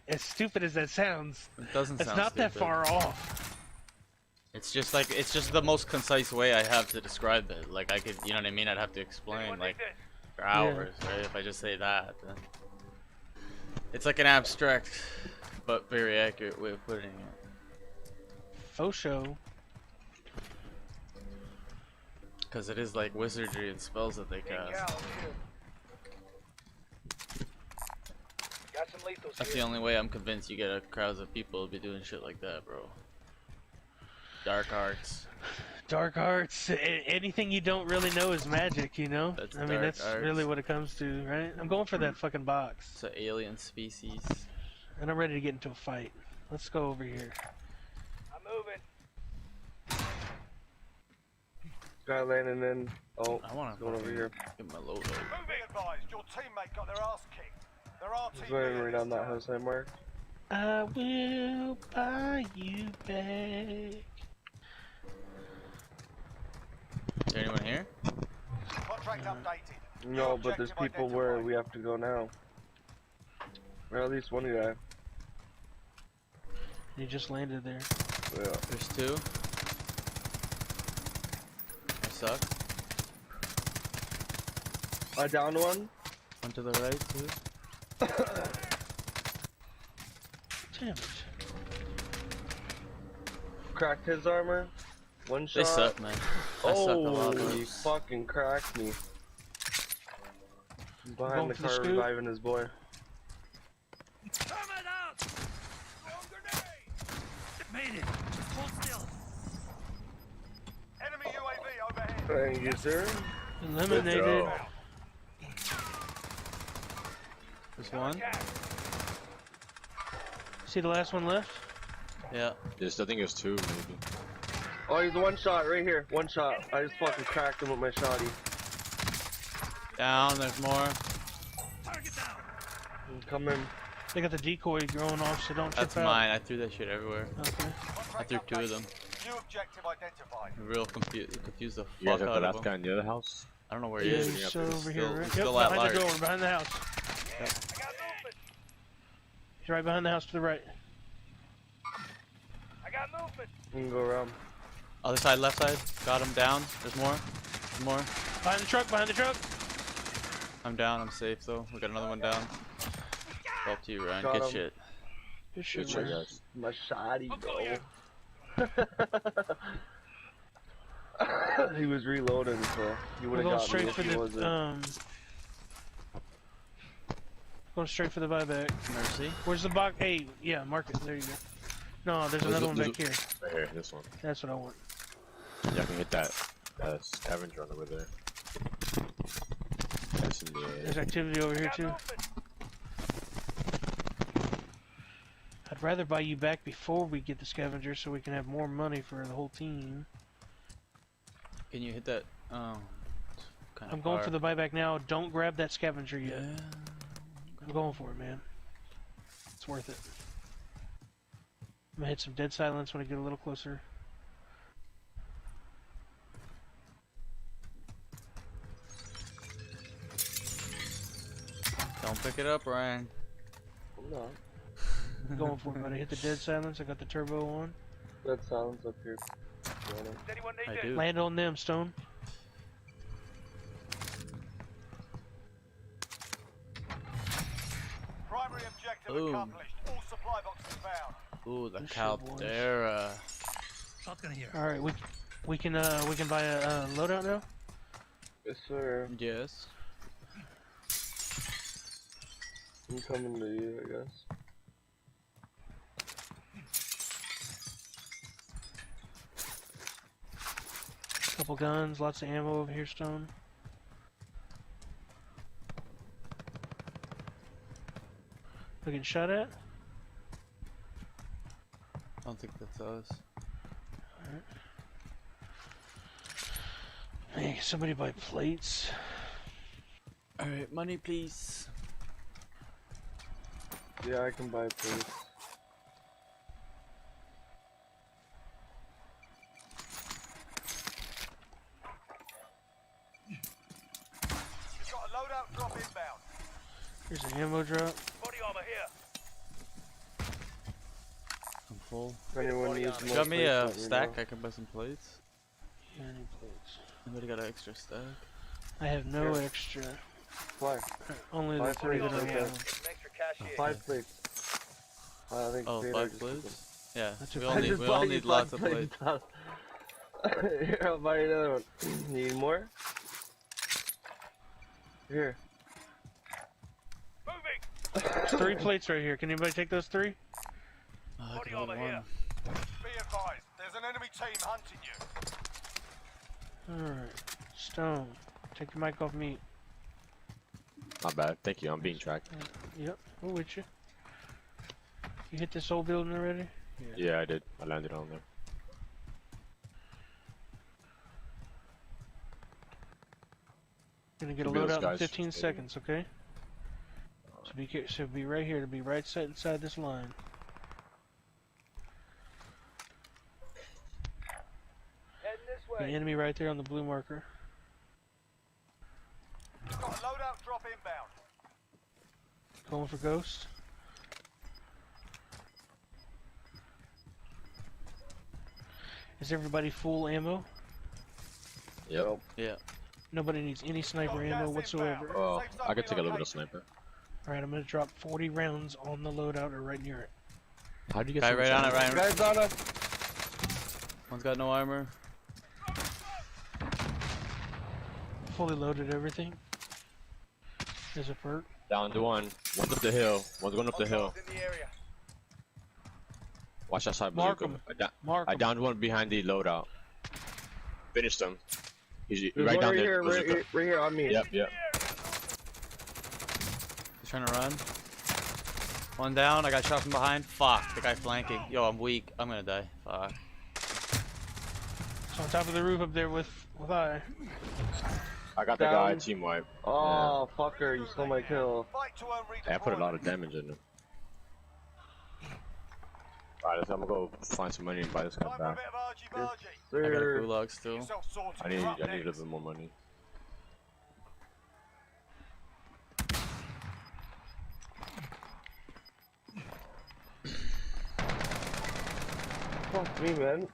as stupid as that sounds, It doesn't it's sound not that stupid. far off. It's just like it's just the most concise way I have to describe it. Like I could, you know what I mean? I'd have to explain like for hours, right? If I just say that, then it's like an abstract but very accurate way of putting it. Faux show. Because it is like wizardry and spells that they cast. That's the only way I'm convinced you get a crowds of people to be doing shit like that, bro. Dark arts. Dark arts. Anything you don't really know is magic, you know? That's I mean, dark that's arts. really what it comes to, right? I'm going for that fucking box. It's an alien species. And I'm ready to get into a fight. Let's go over here. I'm moving. Guy landing in. Oh, I want to going over here. Get my logo. Moving advised. Your teammate got their ass kicked. There are He's landing right on that house I marked. I will buy you back. Is there anyone here? Contract updated. No, but there's people where we have to go now. Or at least one guy. He just landed there. Yeah. There's two. I suck. I downed one. One to the right too. Damn it. Cracked his armor. One shot. They suck, man. I suck a lot. Oh, he Bro. fucking cracked me. He's Going behind the for the car scoop? reviving his boy. Made it. Just hold still. Enemy UAV overhead. Thank you, sir. Eliminated. There's one. See the last one left? Yeah. Just, I think it's two, maybe. Oh, he's one shot right here. One shot. I just fucking cracked him with my shotty. Down. There's more. Target down. Come in. They got the decoy going off, so don't That's trip out. mine. I threw that shit everywhere. Okay. I threw two of them. New objective identified. Real confused the You guys fuck have the out of last them. guy in the other house? I don't know where he Yeah, is. he's still over here, Still, right? he's Yep, still at behind the large. door, behind the house. I got movement. He's right behind the house to the right. I got movement. We can go around. Other side, left side. Got him down. There's more. There's more. Behind the truck, behind the truck. I'm down. I'm safe though. We got another one down. Up to you, Ryan. Got Good him. shit. Good shit, Good shit, Ryan. guys. My shotty, bro. He was reloading, so he We're would have going got me straight if for he the wasn't. going straight for the buyback. Mercy. Where's the box? Hey, yeah, mark it. There you go. No, there's another one back here. Right here, this one. That's what I want. Yeah, I can hit that scavenger on over there. That's in the There's activity over here too. I'd rather buy you back before we get the scavenger so we can have more money for the whole team. Can you hit that? Kind I'm going for the buyback now. Don't grab that scavenger yet. Yeah. I'm going for it, man. It's worth it. I'm gonna hit some dead silence when I get a little closer. Don't pick it up, Ryan. I'm not. I'm going for it, buddy. Hit the dead silence. I got the turbo on. That sounds up here. Does anyone need I this? do. Land on them, Stone. Objective Boom. accomplished. All supply boxes found. Ooh, the Good shit, Caldera. Shotgun here. All right, we can buy a loadout now. Yes, sir. Yes. I'm coming to you, I guess. Couple guns, lots of ammo over here, Stone. We getting shot at? I don't think that's us. Hey, can somebody buy plates? Alright, money please. Yeah, I can buy plates. You've got a loadout drop inbound. Here's an ammo drop. Body armor here. I'm full. If anyone needs more Got me plates, a let me stack, know. I can buy some plates. Yeah, I need plates. Anybody got an extra stack? I have no Here. extra. Five. Only the Five 3 that plates, I okay. have. An extra cash here. 5 plates. I think Oh, Peter 5 just plates? Yeah, That's we okay. all I need, just we bought all you need 5 lots of plates. Here, I'll buy you another one. Need more? Here. Moving. There's 3 plates right here. Can anybody take those 3? Oh, I Body can hold armor one. here. Be advised, there's an enemy team hunting you. Alright. Stone. Take your mic off me. Not bad. Thank you. I'm being tracked. Yep, we're with you. You hit this old building already? Yeah, I did. I landed on there. Gonna get a Should be those loadout in guys 15 just seconds, okay? So be right here. To be right inside this line. Heading this An enemy right there on the blue marker. You've got a loadout drop inbound. Going for Ghost. Is everybody full ammo? Yep. Yeah. Nobody needs any sniper ammo whatsoever. Oh, I could take a little bit of sniper. Alright, I'm gonna drop 40 rounds on the loadout or right near it. How do you get Guy so right much on it, ammo? Ryan. Guys on us! One's got no armor. Fully loaded everything. There's a perk. Down to one. One's up the hill. One's going up the hill. In the area. Watch that side, Mark bazooka. him. Mark I 'em. downed one behind the loadout. Finished him. He's There's right one down right there. here, bazooka. right here on me. Yep, yep. He's trying to run. One down, I got shot from behind. Fuck, the guy flanking. Yo, I'm weak. I'm gonna die. Fuck. So on top of the roof up there with I. I got the Down. guy team wipe. Oh, fucker, you stole my kill. Fight to earn Yeah, I put a lot of redeployment. damage in him. Alright, I'm gonna go find some money and buy this guy Time for a back. bit of argy-bargy. I got a Sir. gulag still. Yourself sorted. I need You're up a little next. bit more money. Fuck me, man. You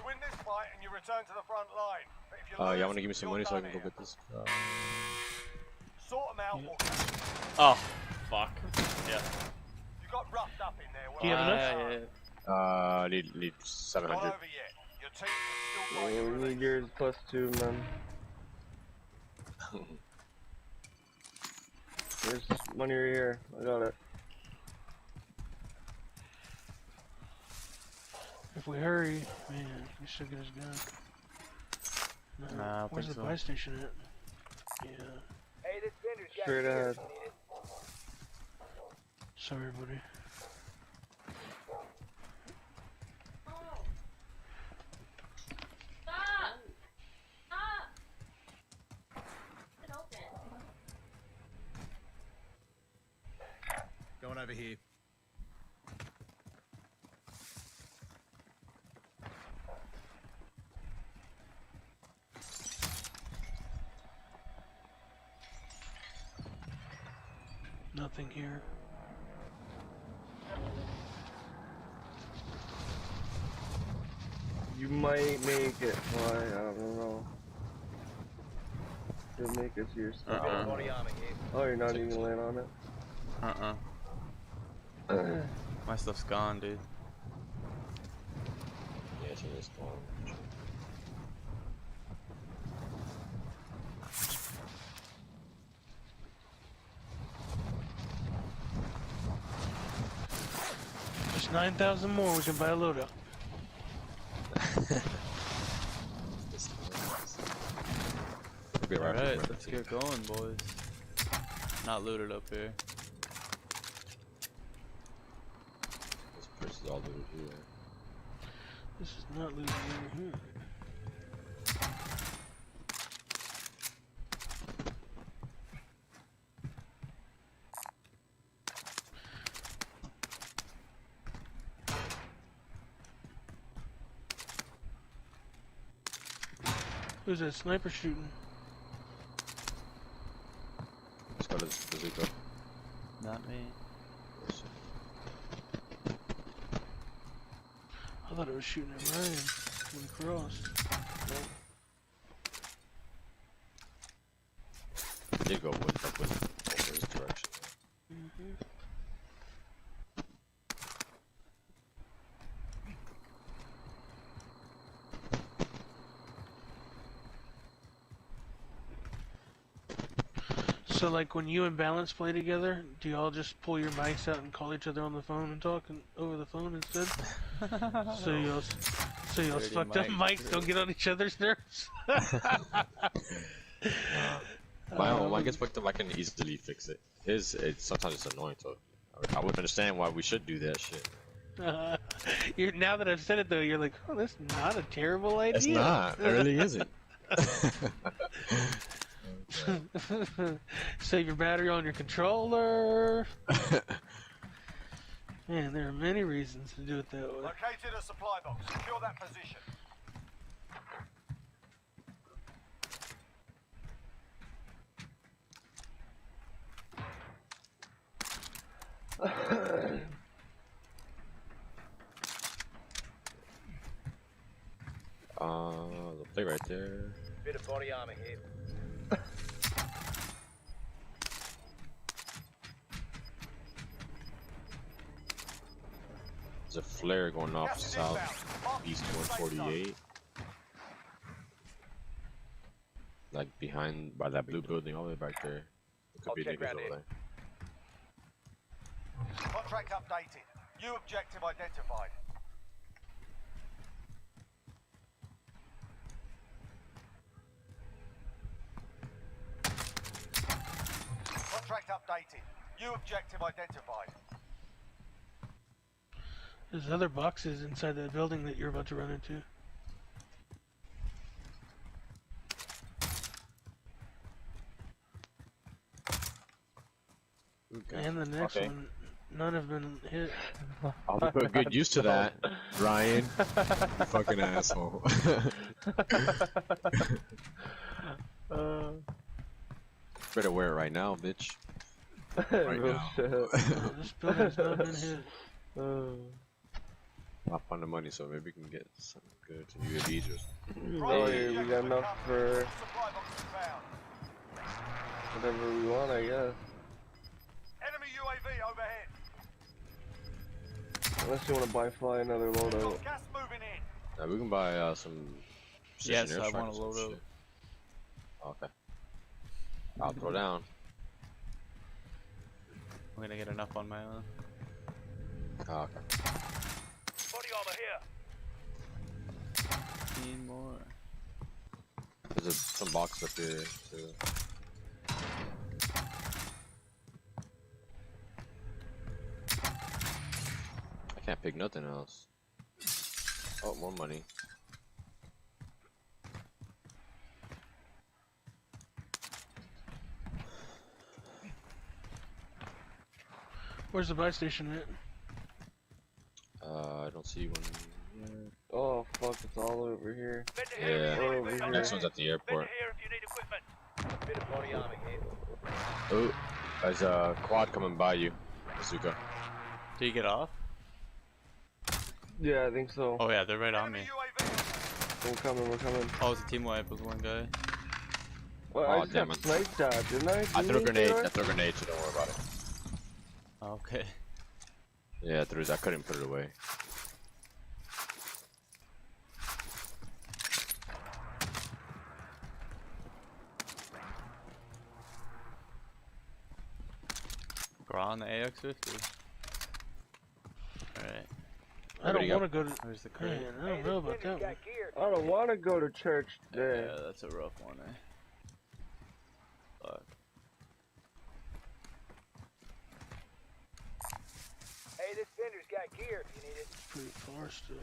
win this fight and you return to the front line. But if you lose, Y'all wanna give me some you're money so I done can go here. get this? Sort them out or Oh, fuck. Yeah. you got roughed up in there. Do you have enough? Yeah. Need Not 700. over yet. Your team can still Oh, fight you we need release. yours +2, man. There's money right here. I got it. If we hurry, man, we should get his gun. No, Nah, I don't where's think the so. buy station at? Yeah. Hey, this vendor's got Straight gear ahead. if needed. Sorry, buddy. Stop! Stop! It's open. Going over here. Nothing here. You might make it. Why? I don't know. to make us your spot. Oh, you're not even gonna land on it? My stuff's gone, dude. Yeah, it's in this storm. Just 9,000 more, we can buy a loadout. Alright, let's get going, boys. Not looted up here. This place is all looted here. This is not looted over here. Who's that sniper shooting? Let's go to the bazooka. Not me. I thought it was shooting at Ryan when he crossed. He did go with up with over his direction. So like when you and Balance play together, do y'all just pull your mics out and call each other on the phone and talk over the phone instead? so y'all fucked up mics don't get on each other's nerves? My gets fucked up, I can easily fix it. Sometimes it's annoying, so I wouldn't understand why we should do that shit. Now that I've said it though, you're like, oh, that's not a terrible idea. It's not. It really isn't. Save your battery on your controller. Man, there are many reasons to do it that way. Located a supply box. Secure that position. The play right there. Bit of body armor here. There's a flare going off south east 148. Like behind by that blue building all the way back there. There could be niggas over there. Contract updated. New objective identified. Contract updated. New objective identified. There's other boxes inside that building that you're about to run into. Okay. And the next one, none have been hit. I'll put good use to that, Ryan. You fucking asshole. Better wear it right now, bitch. Right now. This building's not been hit. I'll find the money so maybe we can get something good to UAVs or something. Oh, yeah, we got enough for whatever we want, I guess. Enemy UAV overhead. Unless you want to fly another loadout. Gas moving in. Now we can buy some. Yes, precision I airstrike want or a some loadout. shit. Okay. I'll throw down. I'm gonna get enough on my own. Okay. Body armor here. Need more. There's some boxes up here too. I can't pick nothing else. Oh, more money. Where's the buy station at? I don't see one. Oh fuck, it's all over here. Yeah, Over here. next one's at the airport. Here if you need equipment. Bit of body armor here. Oh, there's a quad coming by you, Bazooka. Do you get off? Yeah, I think so. Oh yeah, they're right on me. UAV. We're coming, we're coming. Oh, it's a team wipe with one guy. Well, Oh, I just damn got it. sniped at, didn't I? I threw a grenade. Theodore? I threw a grenade, so don't worry about it. Okay. Yeah, I couldn't put it away. We're on the AX-50. Alright. I don't want to go to. Where's the crate? Man, I don't know about that one. I don't want to go to church today. Yeah, that's a rough one, eh? Fuck. Hey, this vendor's got gear if you need it. Pretty far still.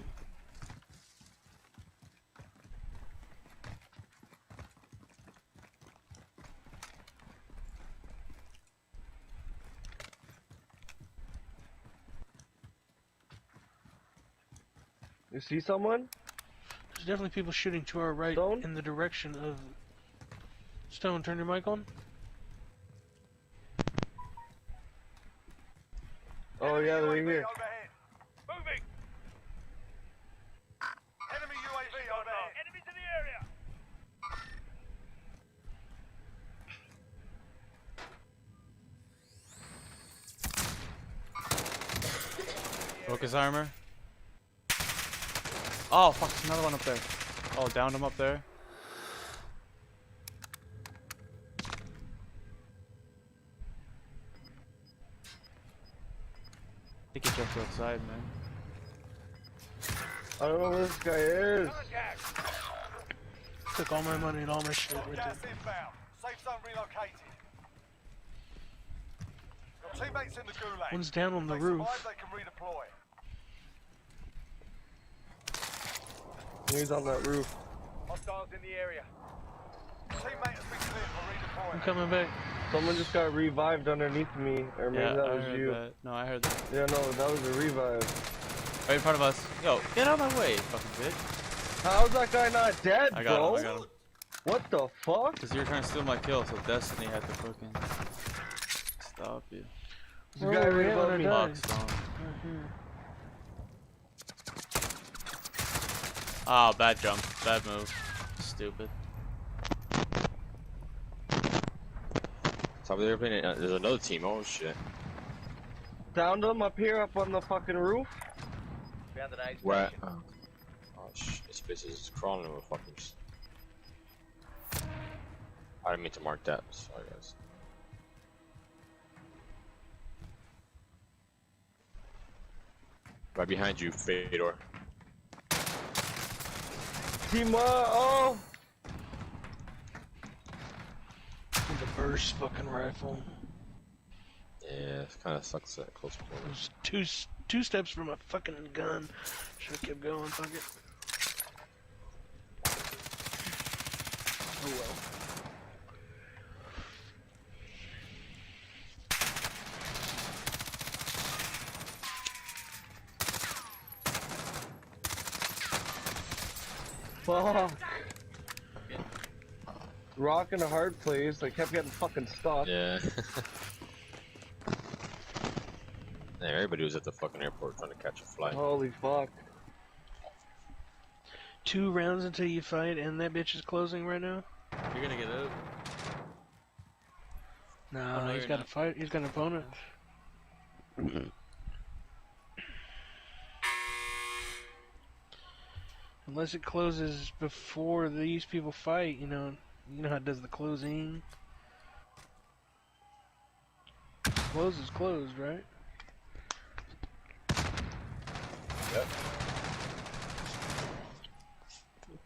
You see someone? There's definitely people shooting to our right Stone? in the direction of. Stone, turn your mic on. Oh yeah, they're UAV here. overhead. Moving. Enemy UAV overhead. Enemies in the area. Focus armor. Oh fuck, there's another one up there. Oh, downed him up there. I think he jumped outside, man. I don't know where this guy is. Took all my money and all my shit right there. Gas inbound. Safe zone relocated. Your teammates in the gulag. One's down on the If they roof. survive, they can redeploy. He's on that roof. Hostiles in the area. Teammate has been cleared for I'm redeployment. coming back. Someone just got revived underneath me, or maybe Yeah, that I was heard you. that. No, I heard that. Yeah, no, that was a revive. Right in front of us. Yo, get out of my way, fucking bitch. How's that guy not dead, I got bro? him, I got him. What the fuck? Because you were trying to steal my kill, so Destiny had to fucking stop you. This guy right yeah, above I me. died. Fuck, Stone. Right here. Oh, bad jump. Bad move. Stupid. Top of the airplane, there's another team. Oh shit. Downed him up here, up on the fucking roof. Found an aid Where? station. Oh shit, this bitch is crawling with fuckers. I didn't mean to mark that. Sorry guys. Right behind you, Fedor. Team oh! With the burst fucking rifle. Yeah, it kind of sucks at close quarters. There's two steps from a fucking gun. Should have kept going. Fuck it. Oh well. Fuck. Rock in a hard place. I kept getting fucking stuck. Yeah. Yeah, everybody was at the fucking airport trying to catch a flight. Holy fuck. 2 rounds until you fight, and that bitch is closing right now. You're gonna get out. No, Oh, no, he's you're got not. a fight. He's got an opponent. Unless it closes before these people fight, you know how it does the closing. Close is closed, right? Yep.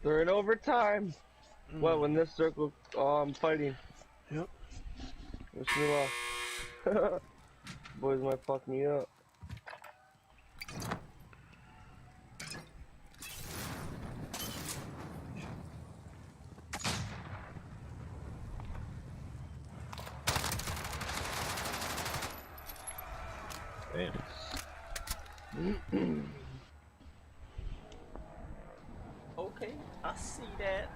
They're in overtime. What, when this circle, oh, I'm fighting. Yep. Wish me luck. Boys might fuck me up. Damn. Okay, I see that.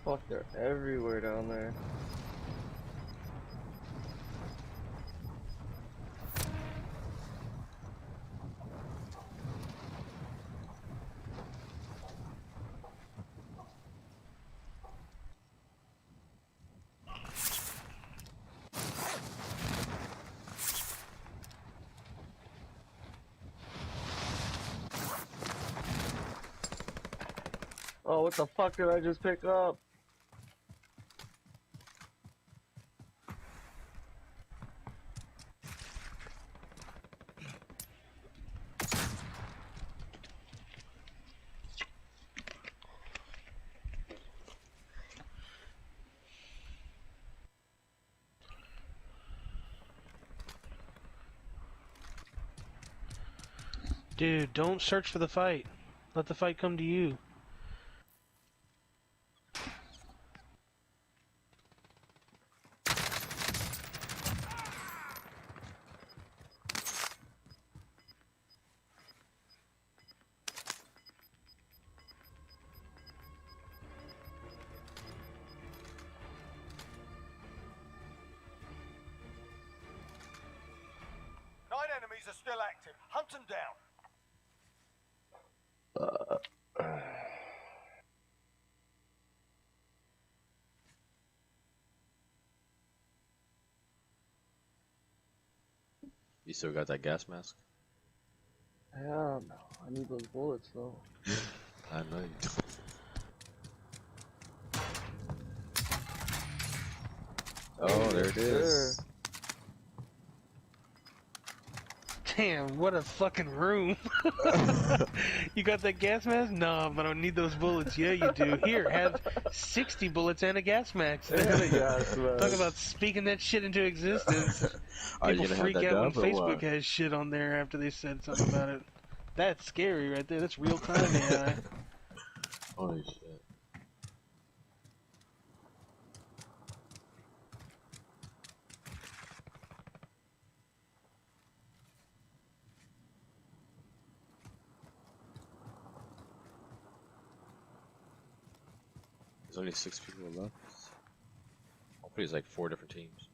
Fuck, they're everywhere down there. Oh, what the fuck did I just pick up? Dude, don't search for the fight. Let the fight come to you. Nine enemies are still active. Hunt them down. You still got that gas mask? Hell no, I need those bullets though. I know you do. Oh, there it is. Damn, what a fucking room. You got that gas mask? No, but I don't need those bullets. Yeah, you do. Here, have 60 bullets and a gas mask. Talk about speaking that shit into existence. Are you People gonna have freak that out when dub or Facebook what? has shit on there after they said something about it. That's scary right there. That's real time AI. Holy shit. There's only 6 people left. Hopefully it's like 4 different teams.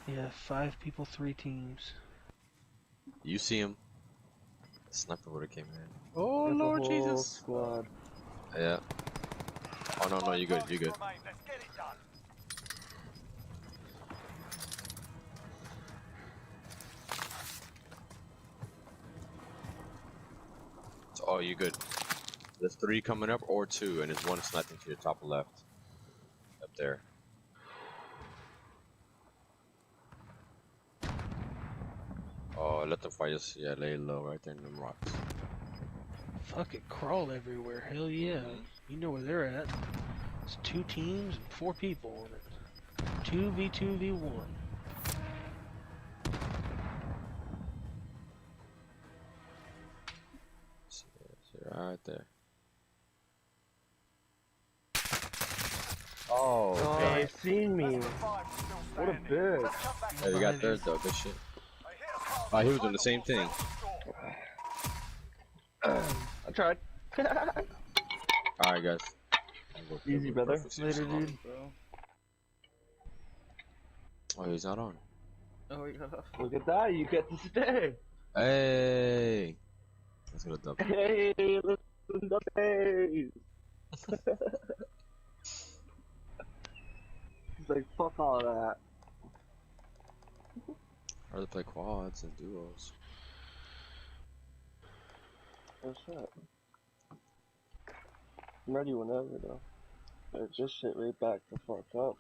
Yeah, 5 people, 3 teams. You see him. The sniper would have came in. Oh There's a Lord whole Jesus! Squad. Yeah. Oh no, you good, you good. Remain. Let's get it done. Oh, you good. There's 3 coming up or 2, and there's 1 sniping to your top left. Up there. Oh, let them fight us. Yeah, lay low right there in them rocks. Fuck it, crawl everywhere. Hell yeah. You know where they're at. It's 2 teams and 4 people on it. 2v2v1. See, right there. Oh, Oh, God. they seen me. What a bitch. Yeah, you got third though, good shit. Oh, he was doing the same thing. I tried. Alright, guys. Easy, brother. Perfect Later, season. dude. Oh, he's not on. Oh, we got off. Look at that, you get to stay. Hey! Let's go double. Hey, listen to the He's like, fuck all of that. I'd rather play quads and duos. What's that? I'm ready whenever, though. I just sit right back the fuck up.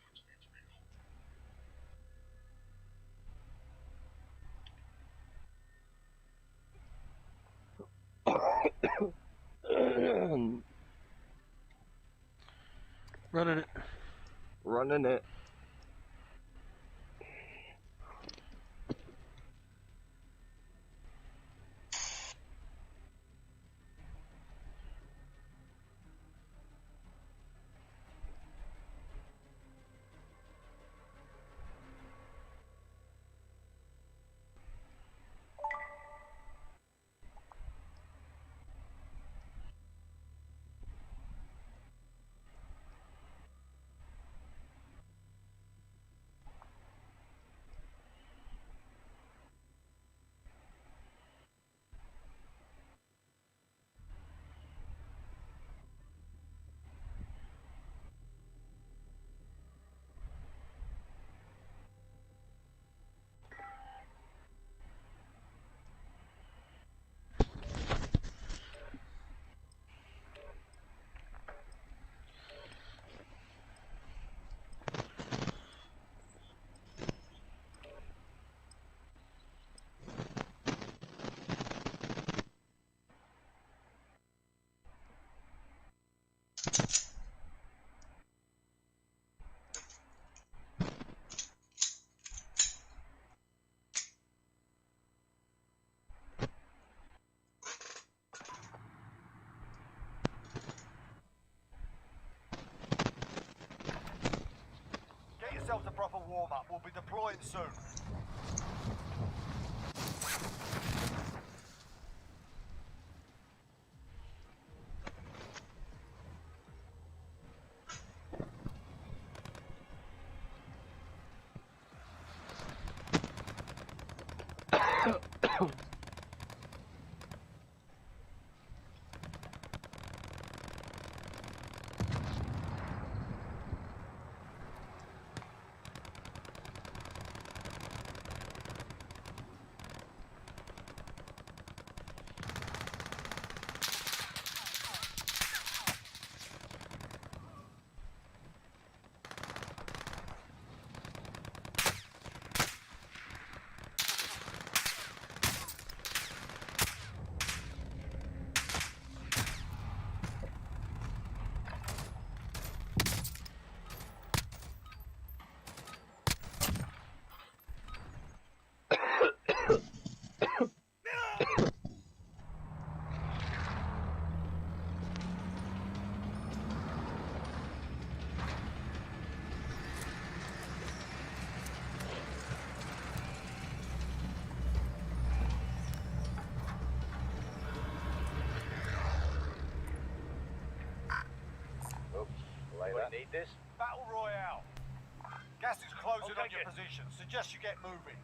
Running it. Running it. yourselves a proper warm-up. We'll be deploying soon. Need this? Battle Royale. Gas is closing on your position. Suggest you get moving.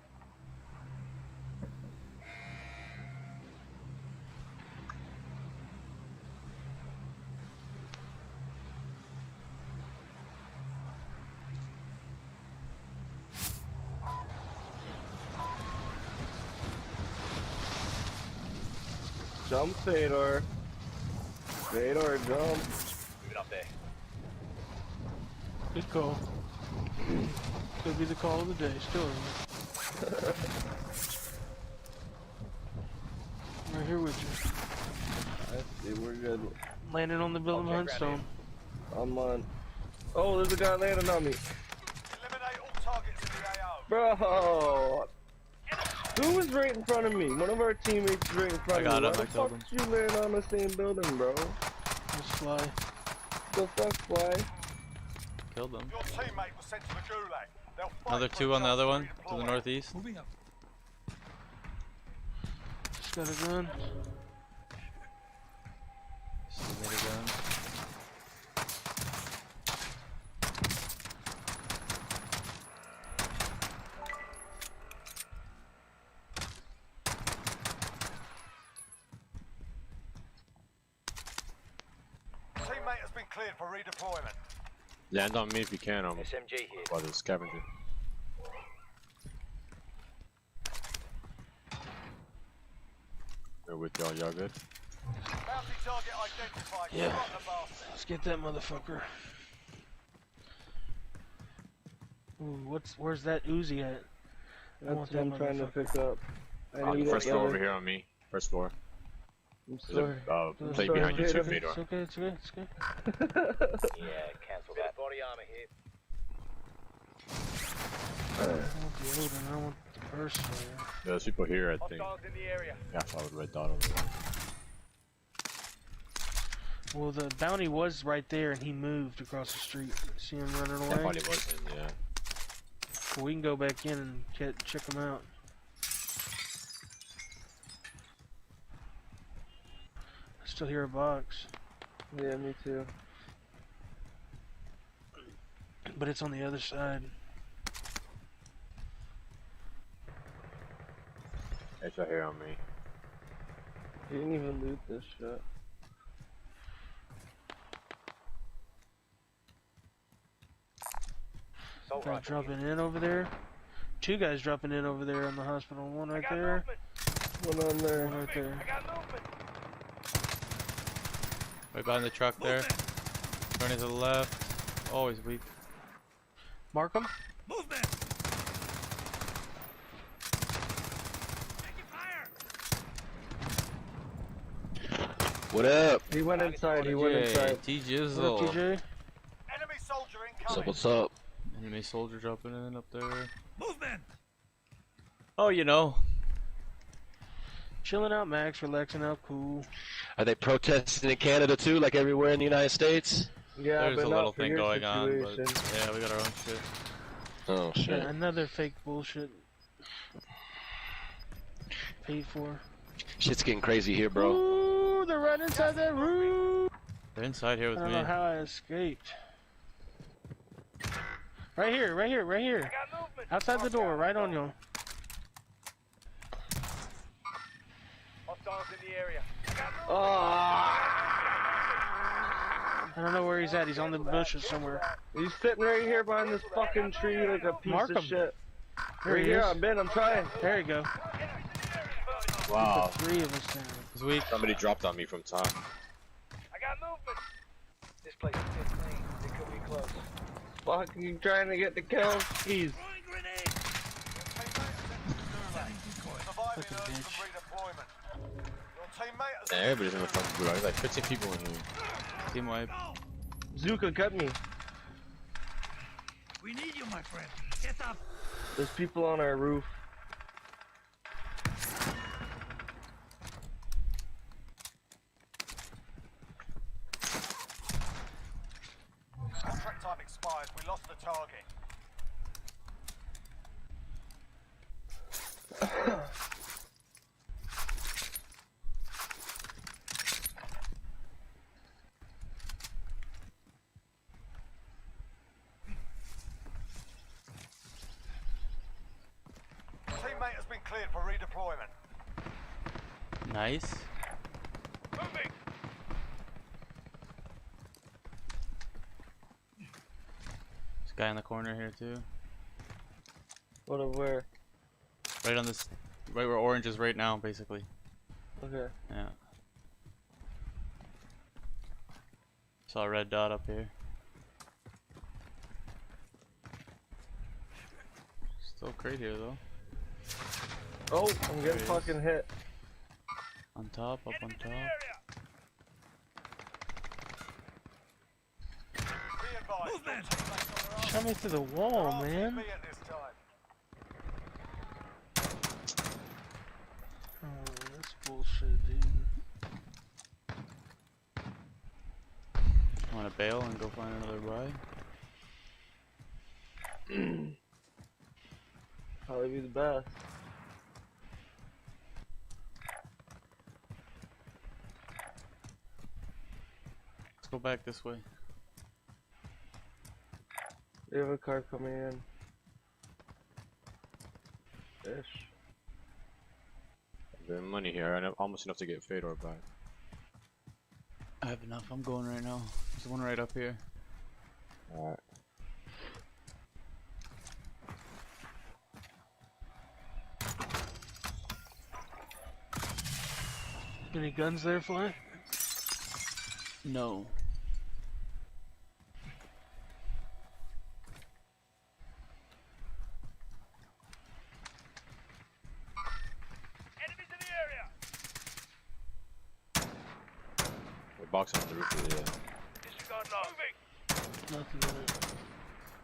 Jump, Fedor. Fedor, jump. Moving up there. Good call. Could be the call of the day. Still right here with you. I see, we're good. Landing on the building behind Stone. I'm on. Oh, there's a guy landing on me. Eliminate all targets in the AO. Bro! Who was right in front of me? One of our teammates was right in front of me. Why the fuck did you land on the same building, bro? Let's fly. The fuck, Fly? Killed them. Your teammate was sent to the gulag. They'll fight Another for two a on the chance other to one, to the redeploy. northeast. Moving up. Just got a gun. Submit a gun. Teammate has been cleared for redeployment. Land on me if you can, SMG here. by the scavenger. We're with y'all, y'all good? Bounty target identified. Yeah. Front the bastard. Let's get that motherfucker. Ooh, where's that Uzi at? I That's want what that I'm trying to motherfucker. pick up. I need First it, floor yeah. over here on me. First floor. I'm There's sorry. a plate behind you too, Fedor. It's okay, it's okay, it's okay. Yeah, cancel that. Body armor here. I want the odor, I don't want the burst fire. There's people here, I think. Hostiles in the area. Yeah, I saw a red dot over there. Well, the bounty was right there and he moved across the street. See him running That away? probably was him, yeah. Well, we can go back in and check him out. I still hear a box. Yeah, me too. But it's on the other side. It's right here on me. He didn't even loot this shit. Guy dropping in over there. Two guys dropping in over there on the hospital. One right there. One on there. One right there. Right behind the truck there. Turning to the left. Always weak. Mark him. Movement. What up? He went inside, he went inside. T-Jizzle. TJ. Enemy soldier incoming. What's up? Enemy soldier dropping in up there. Movement. Oh, you know. Chilling out, Max. Relaxing out, cool. Are they protesting in Canada too, like everywhere in the United States? Yeah, There's but a not little for thing your going on, but situation. yeah, we got our own shit. Oh shit. Yeah, another fake bullshit. Paid for. Shit's getting crazy here, bro. Ooh, they're right inside that room. They're inside here with I don't me. know how I escaped. Right here, right here, right here. Outside the door, right on you. Hostiles in the area. I don't know where he's at. He's on the bushes somewhere. He's sitting right here behind this fucking tree like a piece Mark of him. shit. There Right he here, is. I'm trying. There you go. Wow. Three of us down. He's weak. Somebody dropped on me from top. I got movement. This place is clean. It could be close. Fucking trying to get the kill. Jeez. Surviving earns some redeployment. Your teammate has Yeah, everybody's in the fucking blue. There's like 15 people in here. Team wipe. Zuka cut me. We need you, my friend. Get up. There's people on our roof. contract time expired. We lost the target. Teammate has been cleared for redeployment. Nice. Moving. This guy in the corner here too. What of where? Right on this, right where orange is right now, basically. Okay. Yeah. Saw a red dot up here. Still crate here though. Oh, I'm getting fucking hit. On top, up on top. Shot me through the wall, man. Oh, that's bullshit, dude. Want to bail and go find another buy? Probably be the best. Let's go back this way. We have a car coming in. Ish. There's money here. I have almost enough to get Fedor back. I have enough. I'm going right now. There's one right up here. Alright. Any guns there, Fly? No. Enemies in the area. We're boxing on the roof of the Disregard low. Moving. Nothing in it.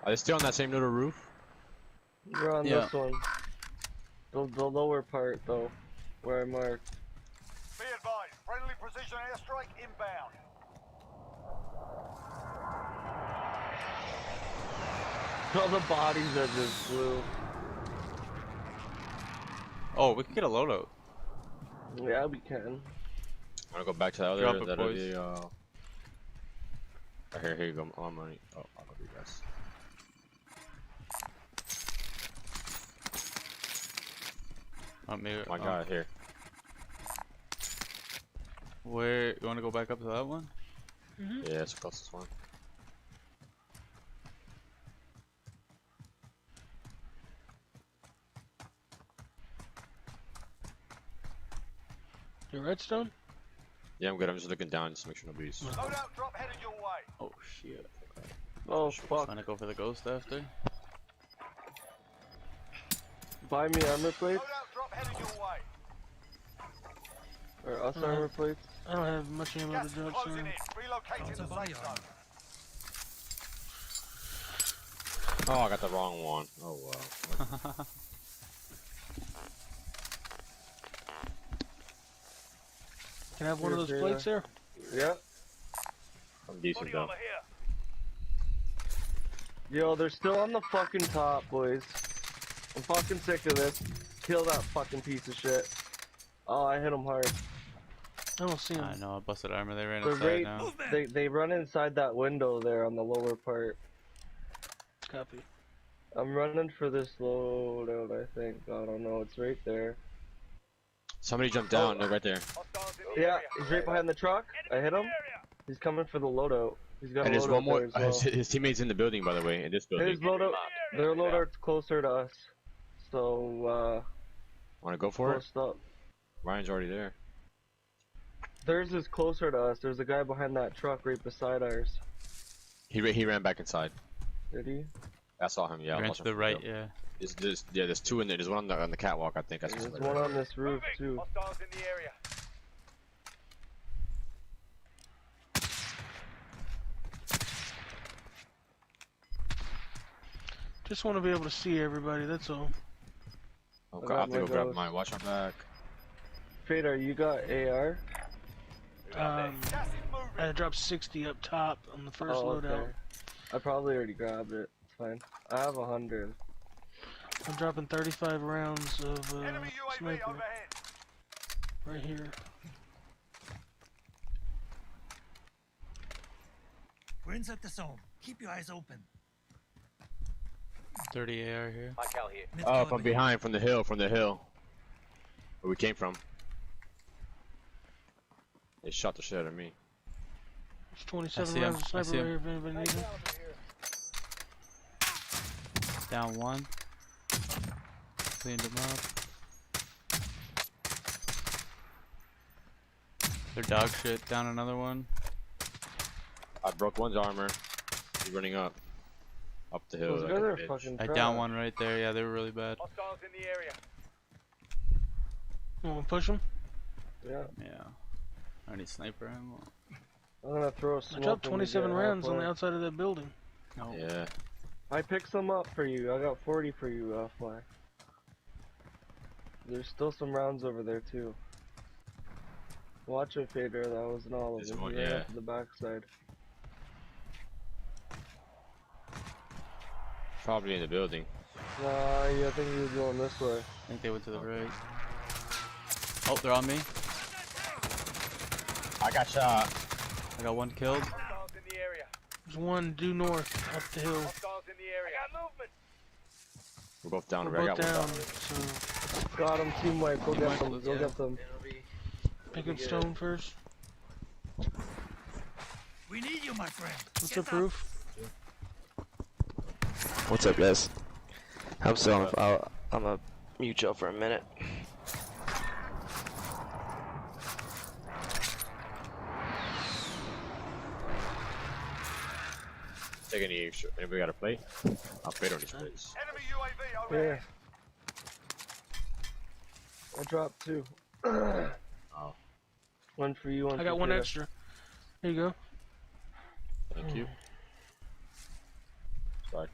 Are they still on that same little roof? We're on Yeah. this one. The lower part though, where I marked. Be advised, friendly precision airstrike inbound. All the bodies are just blue. Oh, we can get a loadout. Yeah, we can. I wanna go back to the other. Drop it, That'll boys. be here you go. I'm money. Oh, I'll go do this. Oh, maybe. My God, here. Where you want to go back up to that one? Yeah, it's the closest one. Your redstone? Yeah, I'm good. I'm just looking down just to make sure nobody's. Loadout drop headed your way. Oh shit. Oh fuck. Trying to go for the ghost after. Buy me armor plates Loadout drop headed your way. or us armor plates. I don't have much ammo Gas to drop, closing son. in. Relocating the safe zone. Oh, I got the wrong one. Oh wow. Can I have one of those Here, plates there? Yeah. I'm decent Body though. armor here. Yo, they're still on the fucking top, boys. I'm fucking sick of this. Kill that fucking piece of shit. Oh, I hit him hard. I don't see him. I know, I busted armor. They ran They're inside right, now. they run inside that window there on the lower part. Copy. I'm running for this loadout, I think. I don't know, it's right there. Somebody jumped down. They're right there. Hostiles in the Yeah, area. he's right behind the truck. I hit him. He's coming for the loadout. He's got And a there's loadout one more. there as well. His teammate's in the building, by the way. In this building. His loadout, their loadout's closer to us. So, Want to go for it? close up. Ryan's already there. Theirs is closer to us. There's a guy behind that truck right beside ours. He ran back inside. Did he? I saw him. Yeah. I Ran watched to him the from right, hill. yeah. There's two in there. There's one on the catwalk. I think. There's one on this roof too. Hostiles in the area. Just want to be able to see everybody, that's all. Okay, I'll have to go grab mine. Watch my back. Fader, you got AR? I dropped 60 up top on the first Oh, loadout. okay. I probably already grabbed it. It's fine. I have 100. I'm dropping 35 rounds of Enemy UAV sniper overhead. right here. We're inside the zone. Keep your eyes open. 30 AR here. Cal here. Oh, from behind, from the hill, where we came from. They shot the shit out of me. There's 27 rounds of sniper right here if anybody needs it. Down one. Cleaned him up. They're dog shit. Down another one. I broke one's armor. He's running up the hill. Those like guys a are bitch. fucking I trash. down one right there. Yeah, they were really bad. Hostiles in the area. You want to push them? Yeah. Yeah. I need sniper ammo. I'm gonna throw a I smoke. dropped when we 27 get rounds on halfway. the outside of that building. No. Yeah. I picked some up for you. I got 40 for you, Fly. There's still some rounds over there too. Watch it, Fader. That wasn't all of There's them. one, He ran yeah. up to the backside. Probably in the building. Nah, yeah, I think he was going this way. I think they went to the right. Oh, they're on me. I got shot. I got one killed. Hostiles in the area. There's one due north up the hill. Hostiles in the area. I got movement. We're both down. We're I both got one down, down. so Got him, team wipe. Go Team get wipe, them. let's Go go. get them. pick up stone first. We need you, my friend. What's the proof? What's up, guys? I'm still on. I'm a mute y'all for a minute. Take any extra. Anybody got a plate? I'll plate on these plates. Enemy UAV overhead. Yeah. I dropped two. Oh. One for you, one I for got one Fader. extra. There you go. Thank you. Sorry.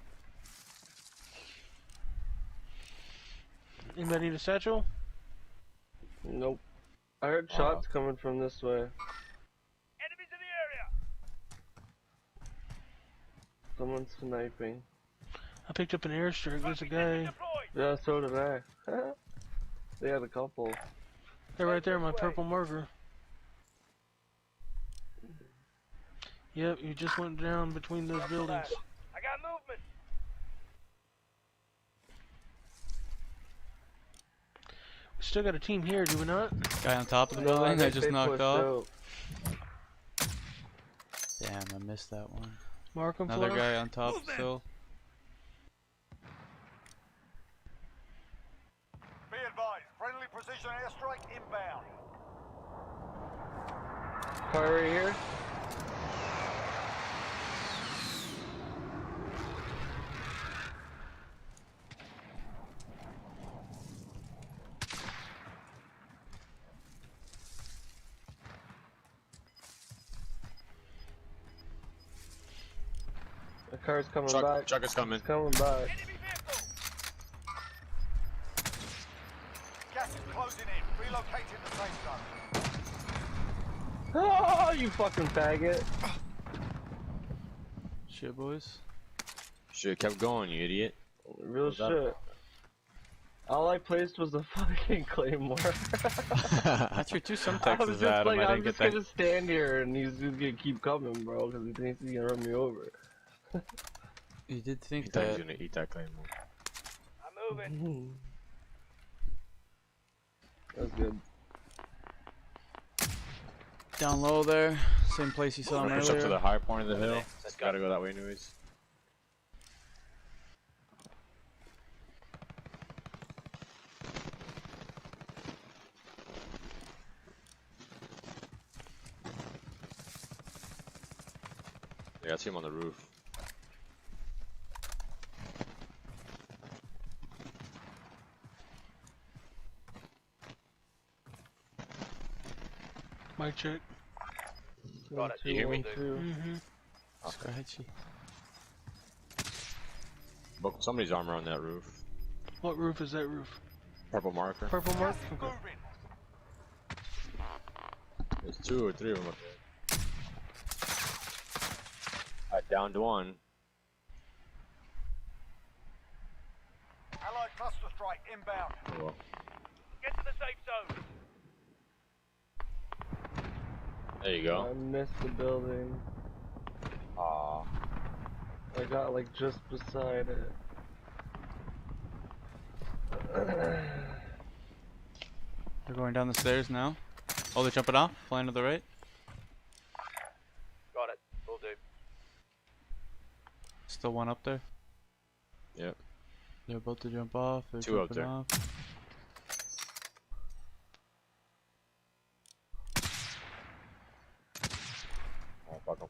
Anybody need a satchel? Nope. I heard shots coming from this way. Enemies in the area. Someone's sniping. I picked up an airstrike. There's a guy. Yeah, so did I. They had a couple. They're right there, my purple marker. Yep, you just went down between those buildings. I got movement. We still got a team here, do we not? Guy on top of the No, I building. I think just they knocked pushed off. out. Damn, I missed that one. Mark him, Another Flo. guy on top still. Be advised. Friendly precision airstrike inbound. Fire right here. The car's coming back. Truck is coming. It's coming back. Gas is closing in. Relocating the safe zone. Oh, you fucking faggot. Shit, boys. Should've kept going, you idiot. Real shit. All I placed was a fucking claymore. That's your two Semtex is Adam. Like, I I'm didn't get just that. gonna stand here and he's just gonna keep coming, bro, because he thinks he's gonna run me over. You did think He thought he that. was gonna eat that claymore. I'm moving. That's good. Down low there, same place you saw him Push up to earlier. the high point of the hill. Gotta go that way anyways. Yeah, I see him on the roof. Mic check. Got it. You hear me? Mm-hmm. Scratchy. But somebody's armor on that roof. What roof is that roof? Purple marker. Purple mark? Okay. Moving. There's 2 or 3 of them up there. Alright, down to 1. Allied cluster strike inbound. Oh, well. Get to the safe zone. There you go. I missed the building. Aw. I got like just beside it. They're going down the stairs now. Oh, they're jumping off, flying to the right. Got it. Will do. Still one up there. Yep. They're about to jump off. They're 2 up jumping there. off. Oh, fuck 'em.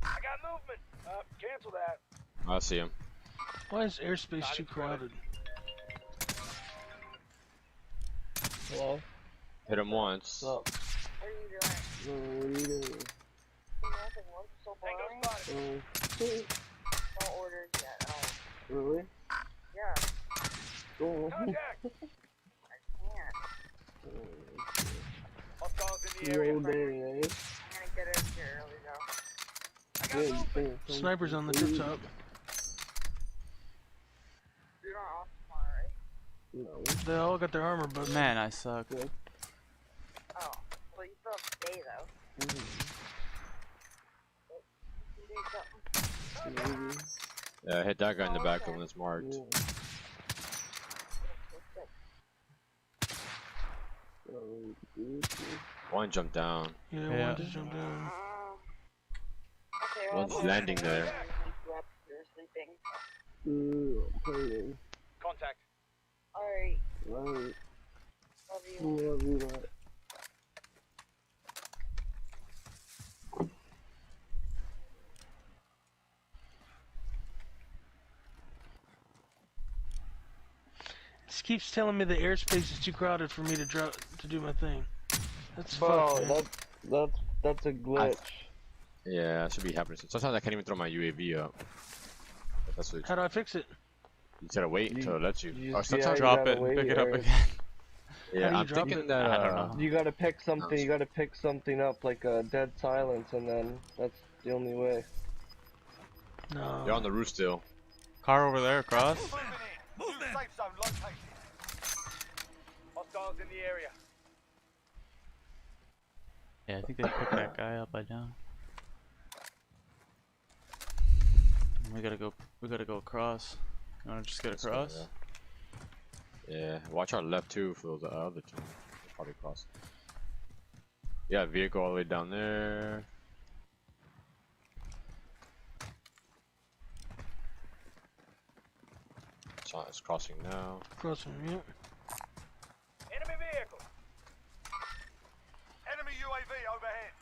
I got movement. Cancel that. I see him. Why is airspace too crowded? Hello? Hit him once. What's up? What are you doing? What are you doing? Nothing. What's so boring? Tango spotted. No orders yet. Oh, Really? yeah. Cool. Contact. I can't. Hostiles in the area. All day, eh? I'm gonna get over here early though. I got Good, movement. thanks. Snipers on the tip top. You're not off tomorrow, right? No. They all got their armor busted. Man, I suck. Oh, well you still have to stay though. You can do something. Maybe. Yeah, hit that guy in the back when it's marked. Yeah. Oh, One jumped down. Yeah, Yeah. one just jumped down. Okay, well, One's landing there. You're sleeping. I'm playing. Contact. Alright, Right. love you. Love you, that. This keeps telling me the airspace is too crowded for me to do my thing. That's Bro, fucked, man. that's a glitch. Yeah, that should be happening. Sometimes I can't even throw my UAV up. But that's what How do I fix it? you gotta wait until it lets you. You Or just- sometimes you Drop gotta it and wait, pick it up or- again. yeah, How do you I'm drop thinking it? that I don't know. You gotta pick something, Nice. you gotta pick something up like a dead silence, and then that's the only way. No. they're on the roof still. Car over there, across. Moving in. New safe zone located. Hostiles in the area. Yeah, I think they picked that guy up by now. We gotta go across. You wanna just get Let's go, across? Yeah, watch our left too for those other two. They'll probably cross. Yeah, vehicle all the way down there. It's crossing now. Crossing, yeah. Enemy vehicle. Enemy UAV overhead.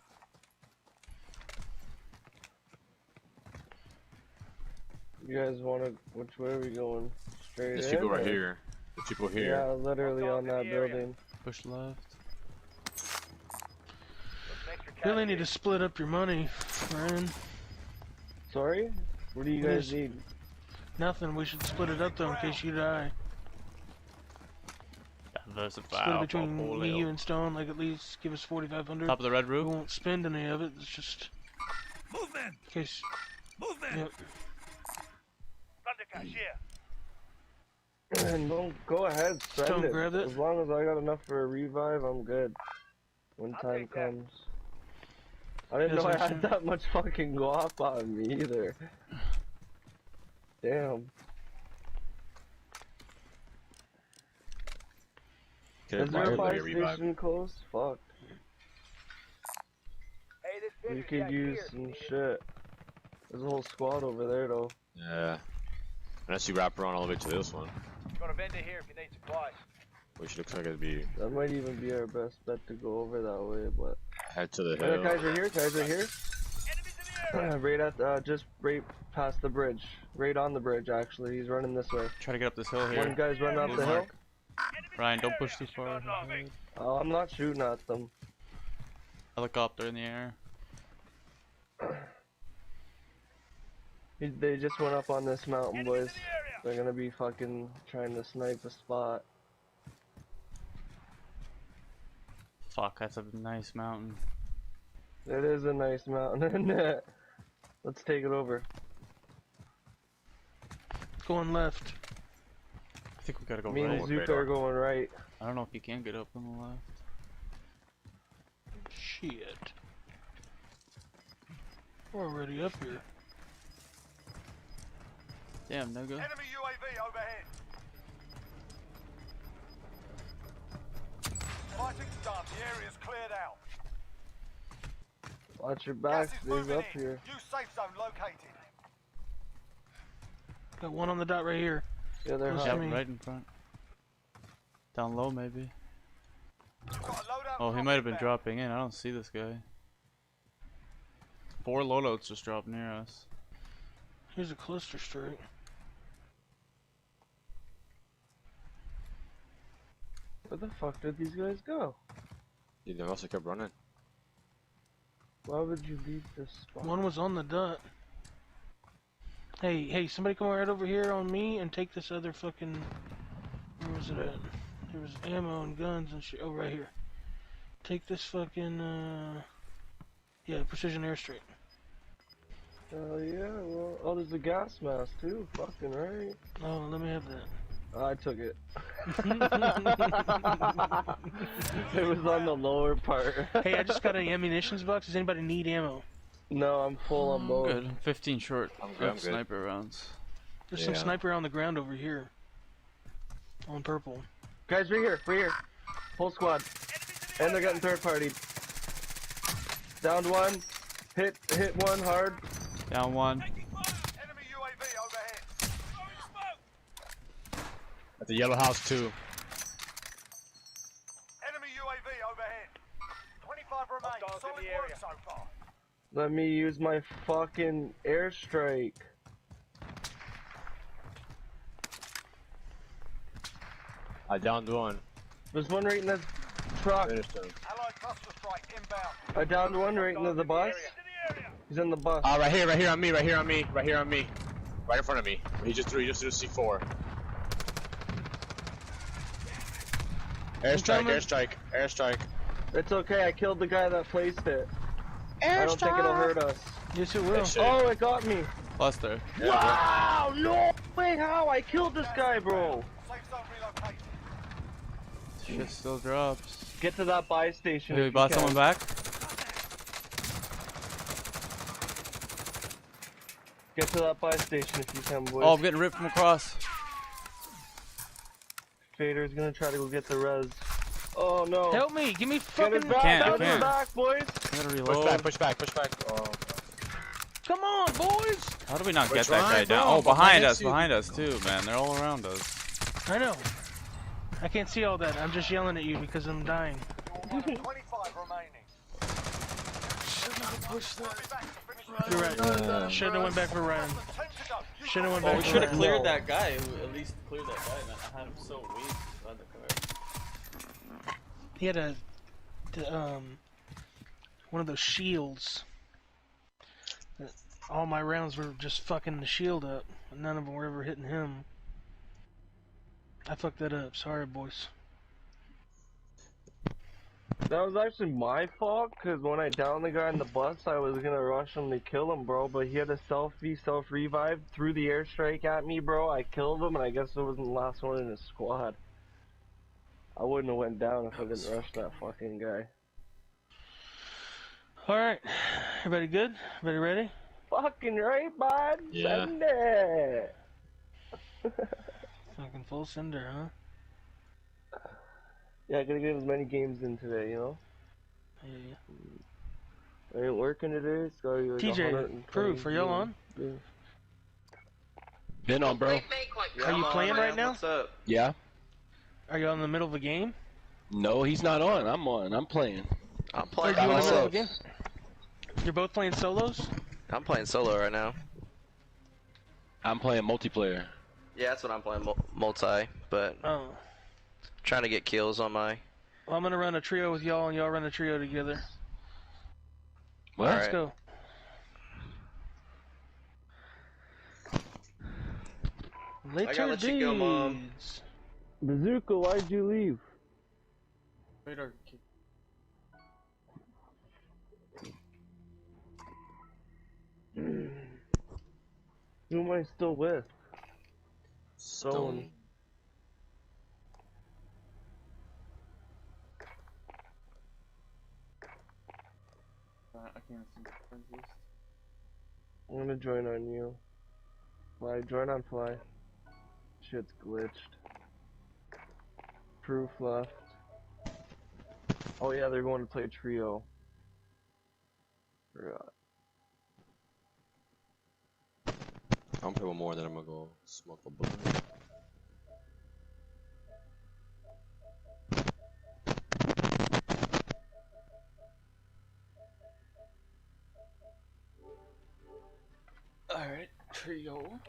You guys wanna, which way are we going? Straight There's in, people right or- here. There's people here. Yeah, literally on that in the area. building. Push left. Really need to split up your money, friend. Sorry? What do you What guys is- need? Nothing. We should split it up though in case you die. Versatile. between me, you, and Stone. Like at least give us 4,500. Top of the red roof. We won't spend any of it. It's just Movement! in case. Movement! Yep. Thundercash here. And don't go ahead, spend Stone, it. grab it. As long as I got enough for a revive, I'm good. When time comes. I didn't know I had that much fucking guap on me either. Damn. Is there a fire station close? Fuck. We could use some shit. There's a whole squad over there though. Yeah. Unless you wrap around all the way to this one. Got a vendor here if you need supplies. Which looks like it'd be... That might even be our best bet to go over that way, but... Head to the Oh, hill. guys are here, right at, just right past the bridge. Right on the bridge, actually. He's running this way. Try to get up this hill here. One guy's running up the hill. Ryan, don't push too far. Oh, I'm not shooting at them. Helicopter in the air. They just went up on this mountain, boys. They're gonna be fucking trying to snipe a spot. Fuck, that's a nice mountain. It is a nice mountain, isn't it? Let's take it over. Going left. I think we gotta go Me right. and Zuka are going right. I don't know if you can get up on the left. Shit. We're already up here. Damn, no go. Enemy UAV overhead. Fighting's done. The area's cleared out. Watch your back, Gas is there's moving up in. here. New safe zone located. Got one on the dot right here. Yeah, they're Close hot. to me. Right in front. Down low, maybe. Got a loadout Oh, he drop might have been inbound. dropping in. I don't see this guy. 4 loadouts just dropped near us. Here's a cluster strike. Where the fuck did these guys go? They must have kept running. Why would you leave this spot? One was on the dot. Hey, somebody come right over here on me and take this other fucking... Where was it at? There was ammo and guns and shit. Oh, right here. Take this fucking, yeah, precision airstrike. Oh yeah, well, oh, there's a gas mask too. Fucking right. Oh, let me have that. I took it. It was on the lower part. Hey, I just got an ammunitions box. Does anybody need ammo? No, I'm full on both. Good. 15 short. I'm good, I'm good. Sniper rounds. There's some sniper on the ground over here. On purple. Guys, right here. Whole squad. And they're getting third party. Downed one. Hit one hard. Down one. Enemy UAV overhead. At the yellow house too. Enemy UAV overhead. 25 remain. Solid work so far. Let me use my fucking airstrike. I downed one. There's one right in the truck. Finished him. Allied cluster strike inbound. I downed one right into the bus. He's in the bus. Right here on me. Right in front of me. He just threw C4. Airstrike. It's okay, I killed the guy that placed it. I don't think it'll hurt us. Yes, it will. Oh, it got me. Cluster. Wow, no way, how? I killed this guy, bro. Safe zone relocated. Shit still drops. Get to that buy station. Did we bought someone back? Get to that buy station if you can, boys. Oh, I'm getting ripped from across. Fader's gonna try to go get the res. Oh no. Help me! Give me fucking... Get it back, Can't. get it back, boys. I gotta reload. Push back. Oh. Come on, boys! How do we not get Which that guy one, down? bro? Oh, behind us Behind too, man. They're all around us. I know. I can't see all that. I'm just yelling at you because I'm dying. 25 remaining. You're right. Should've went back for Ryan. Should've went back We for should have Ryan. cleared that guy. At least cleared that guy, man. I had him so weak on the car. He had one of those shields. All my rounds were just fucking the shield up. None of them were ever hitting him. I fucked that up. Sorry, boys. That was actually my fault, cause when I downed the guy on the bus, I was gonna rush him to kill him, bro, but he had a self-revive, threw the airstrike at me, bro, I killed him, and I guess I wasn't the last one in his squad. I wouldn't have went down if I didn't rush that fucking guy. Alright, everybody good? Everybody ready? Fucking right, bud? Yeah. Send it! Fucking full sender, huh? Yeah, I gotta get as many games in today, you know? Yeah. I ain't working today, so I like TJ, proof, are y'all on? Been on, bro. Are you playing right now? What's up? Yeah. Are you in the middle of a game? No, he's not on. I'm on. I'm playing. I'm Are playing you in the middle of a myself. game? You're both playing solos? I'm playing solo right now. I'm playing multiplayer. Yeah, that's what I'm playing, multi, but Oh. trying to get kills on my... Well, I'm gonna run a trio with y'all, and y'all run a trio together. What? Let's go. Later I gotta let you go, Mom. dudes. Bazooka, why'd you leave? Radar. Who am I still with? Stone. I can't see friends list. I'm gonna join on you. Fly, join on Fly. Shit's glitched. Proof left. Oh yeah, they're going to play trio. Forgot. I'm playing one more, then I'm gonna go smoke a blunt. Alright, trio.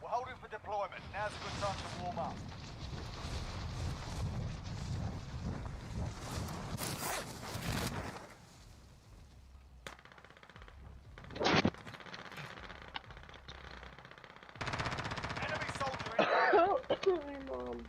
We're holding for deployment. Now's a good time to warm up. Enemy soldier in. Mom.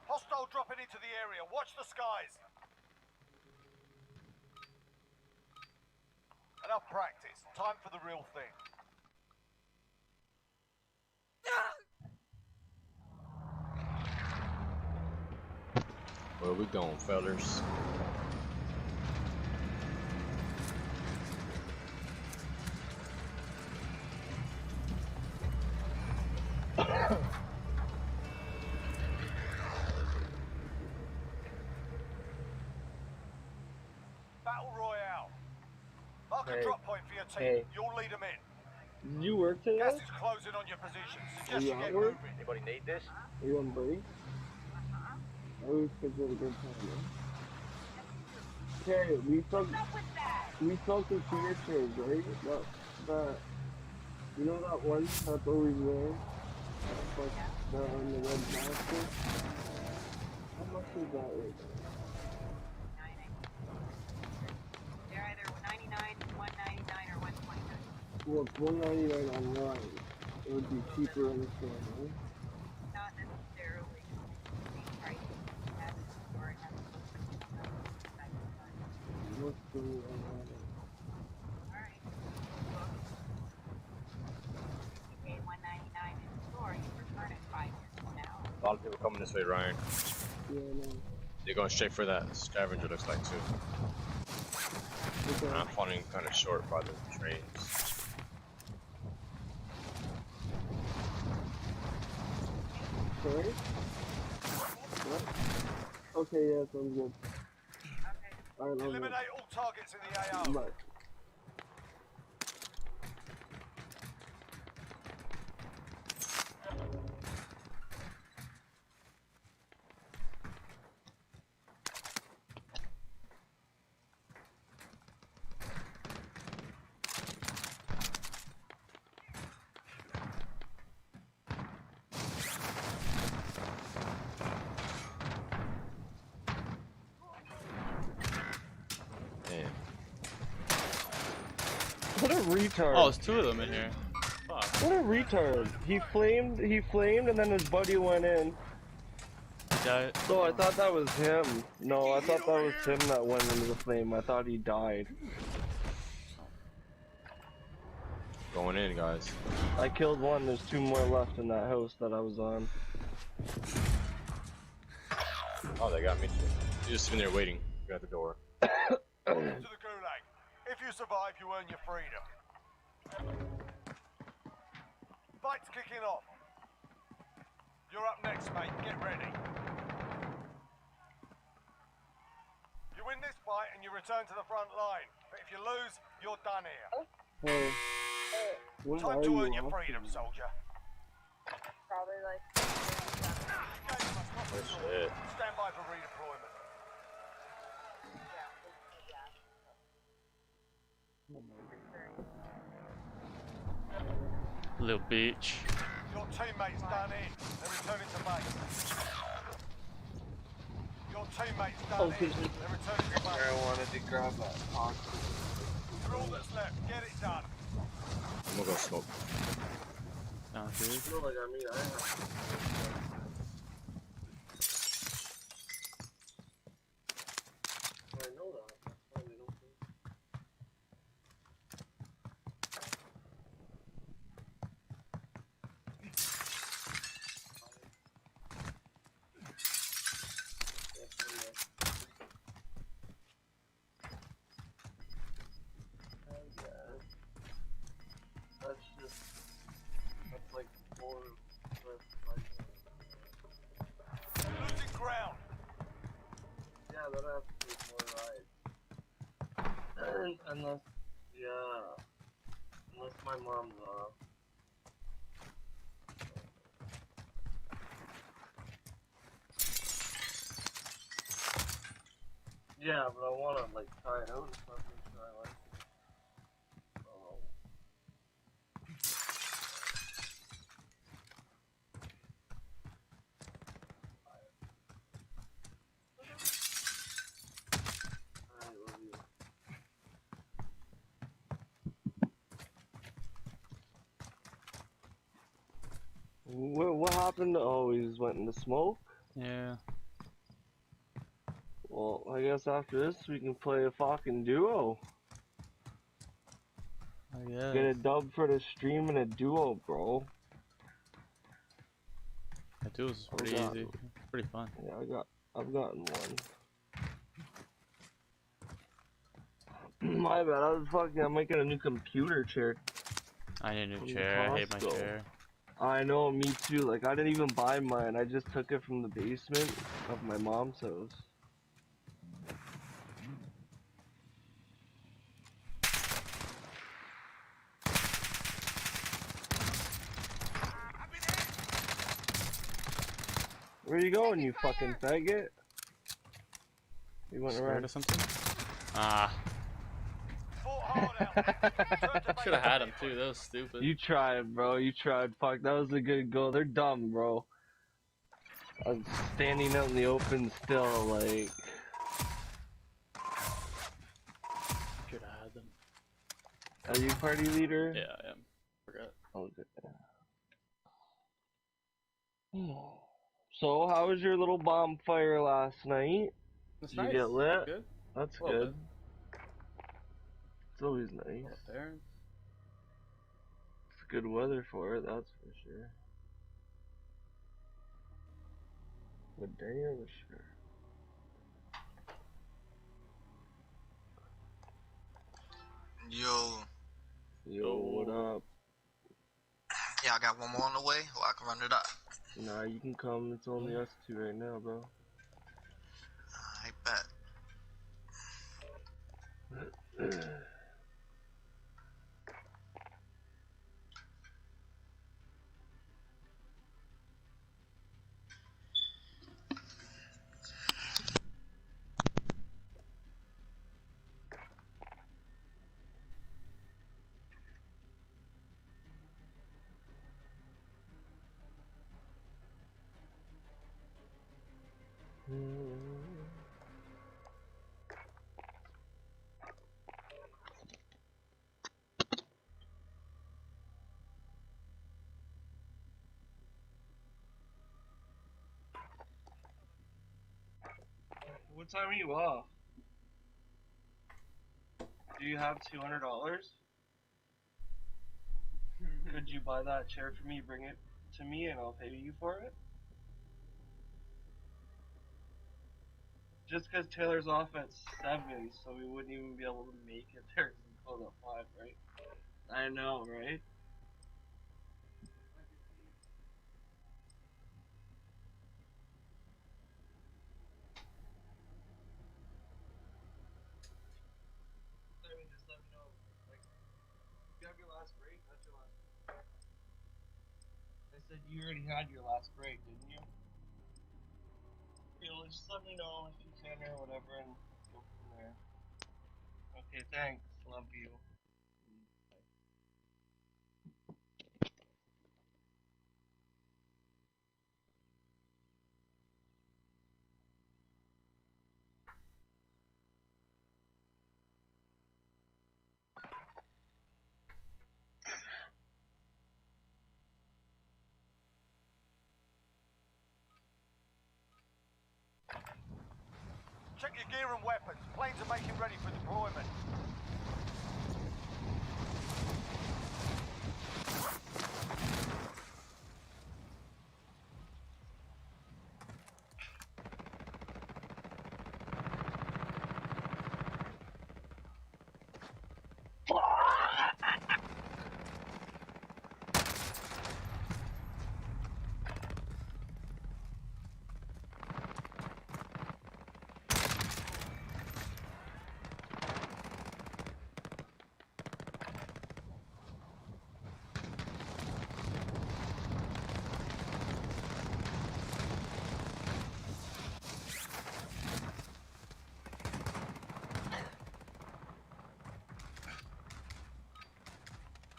Hostile dropping into the area. Watch the skies. Enough practice. Time for the real thing. Where we going, fellas? Battle Royale. Mark a Hey. drop point for your team. Hey. You'll lead them in. Did you work today? Gas is closing on your position. Suggest you at get work? moving. Anybody need this? Are you on break? I always schedule a good time, man. Okay, we smoked the cedar trees, right? That, you know that one that's always there? That's like the on the red basket? How much is that right now? Well, it's $1.99 online. It would be cheaper in the store, right? Not necessarily the price at the store. It has to What's the online? Alright. You pay $1.99 in the store, you return it 5 years from now. A lot of people coming this way, Ryan. Yeah, no. They're going straight for that scavenger, looks like, too. Okay. I'm falling kind of short by the trains. Sorry? What? Okay, yeah, sounds good. Alright, I'll go. Eliminate all targets in the AO. Bye. What a retard. Oh, there's two of them in here. Fuck. What a retard. He flamed, and then his buddy went in. Died. So I thought that was him. No, I thought that was him that went into the flame. I thought he died. Going in, guys. I killed one, there's 2 more left in that house that I was on. Oh, they got me too. You're just sitting there waiting. You're at the door. To the gulag. If you survive, you earn your freedom. Fight's kicking off. You're up next, mate. Get ready. You win this fight and you return to the front line. But if you lose, you're done here. Hey, what Time are to you earn your up freedom, to? soldier. Probably like. Engage must not be Oh, short. shit. Stand by for redeployment. Little bitch. Your teammates done in. They're returning to base. Your teammates done in. They're returning to base. I wanted to grab that box. You're all that's left. Get it done. I'm gonna go smoke. No, dude. No, like, I mean, I have. I know that. That's why they don't think. That's just, that's like 4 Losing ground. yeah, that has to be more rides. Unless, yeah, unless my mom's off. Yeah, but I wanna like try it out and stuff, make sure I like it. Oh. I love you. What happened? Oh, he just went into smoke? Yeah. Well, I guess after this we can play a fucking duo. I guess. Get a dub for the stream and a duo, bro. That dude was pretty got easy. Pretty fun. Yeah, I've gotten one. My bad, I'm making a new computer chair. I need a new From chair. I hate my Costco. chair. I know, me too. Like, I didn't even buy mine. I just took it from the basement of my mom's house. Where you going, you fucking faggot? You went Scared around. or something? Ah. Fought hard out. Should have had him too. That was stupid. You tried, bro. You tried. Fuck, that was a good goal. They're dumb, bro. I was standing out in the open still, like. Should have had them. Are you party leader? Yeah, I am. Forgot. Okay. So, how was your little bonfire last night? That's Did nice. you get lit? Good. That's Well good. done. It's always nice. Well, parents. It's good weather for it, that's for sure. But damn sure. Yo. Yo, what up? Yeah, I got one more on the way, or I can run it up. Nah, you can come. It's only us two right now, bro. I bet. What time are you off? Do you have $200? Could you buy that chair for me, bring it to me, and I'll pay you for it? Just because Taylor's off at 7, so we wouldn't even be able to make it there because we close at 5, right? I know, right? I mean, just let me know. Like, you have your last break? That's your last break. I said you already had your last break, didn't you? Okay, well, just let me know if you can or whatever, and go from there. Okay, thanks. Love you. Check your gear and weapons. Planes are making ready for deployment.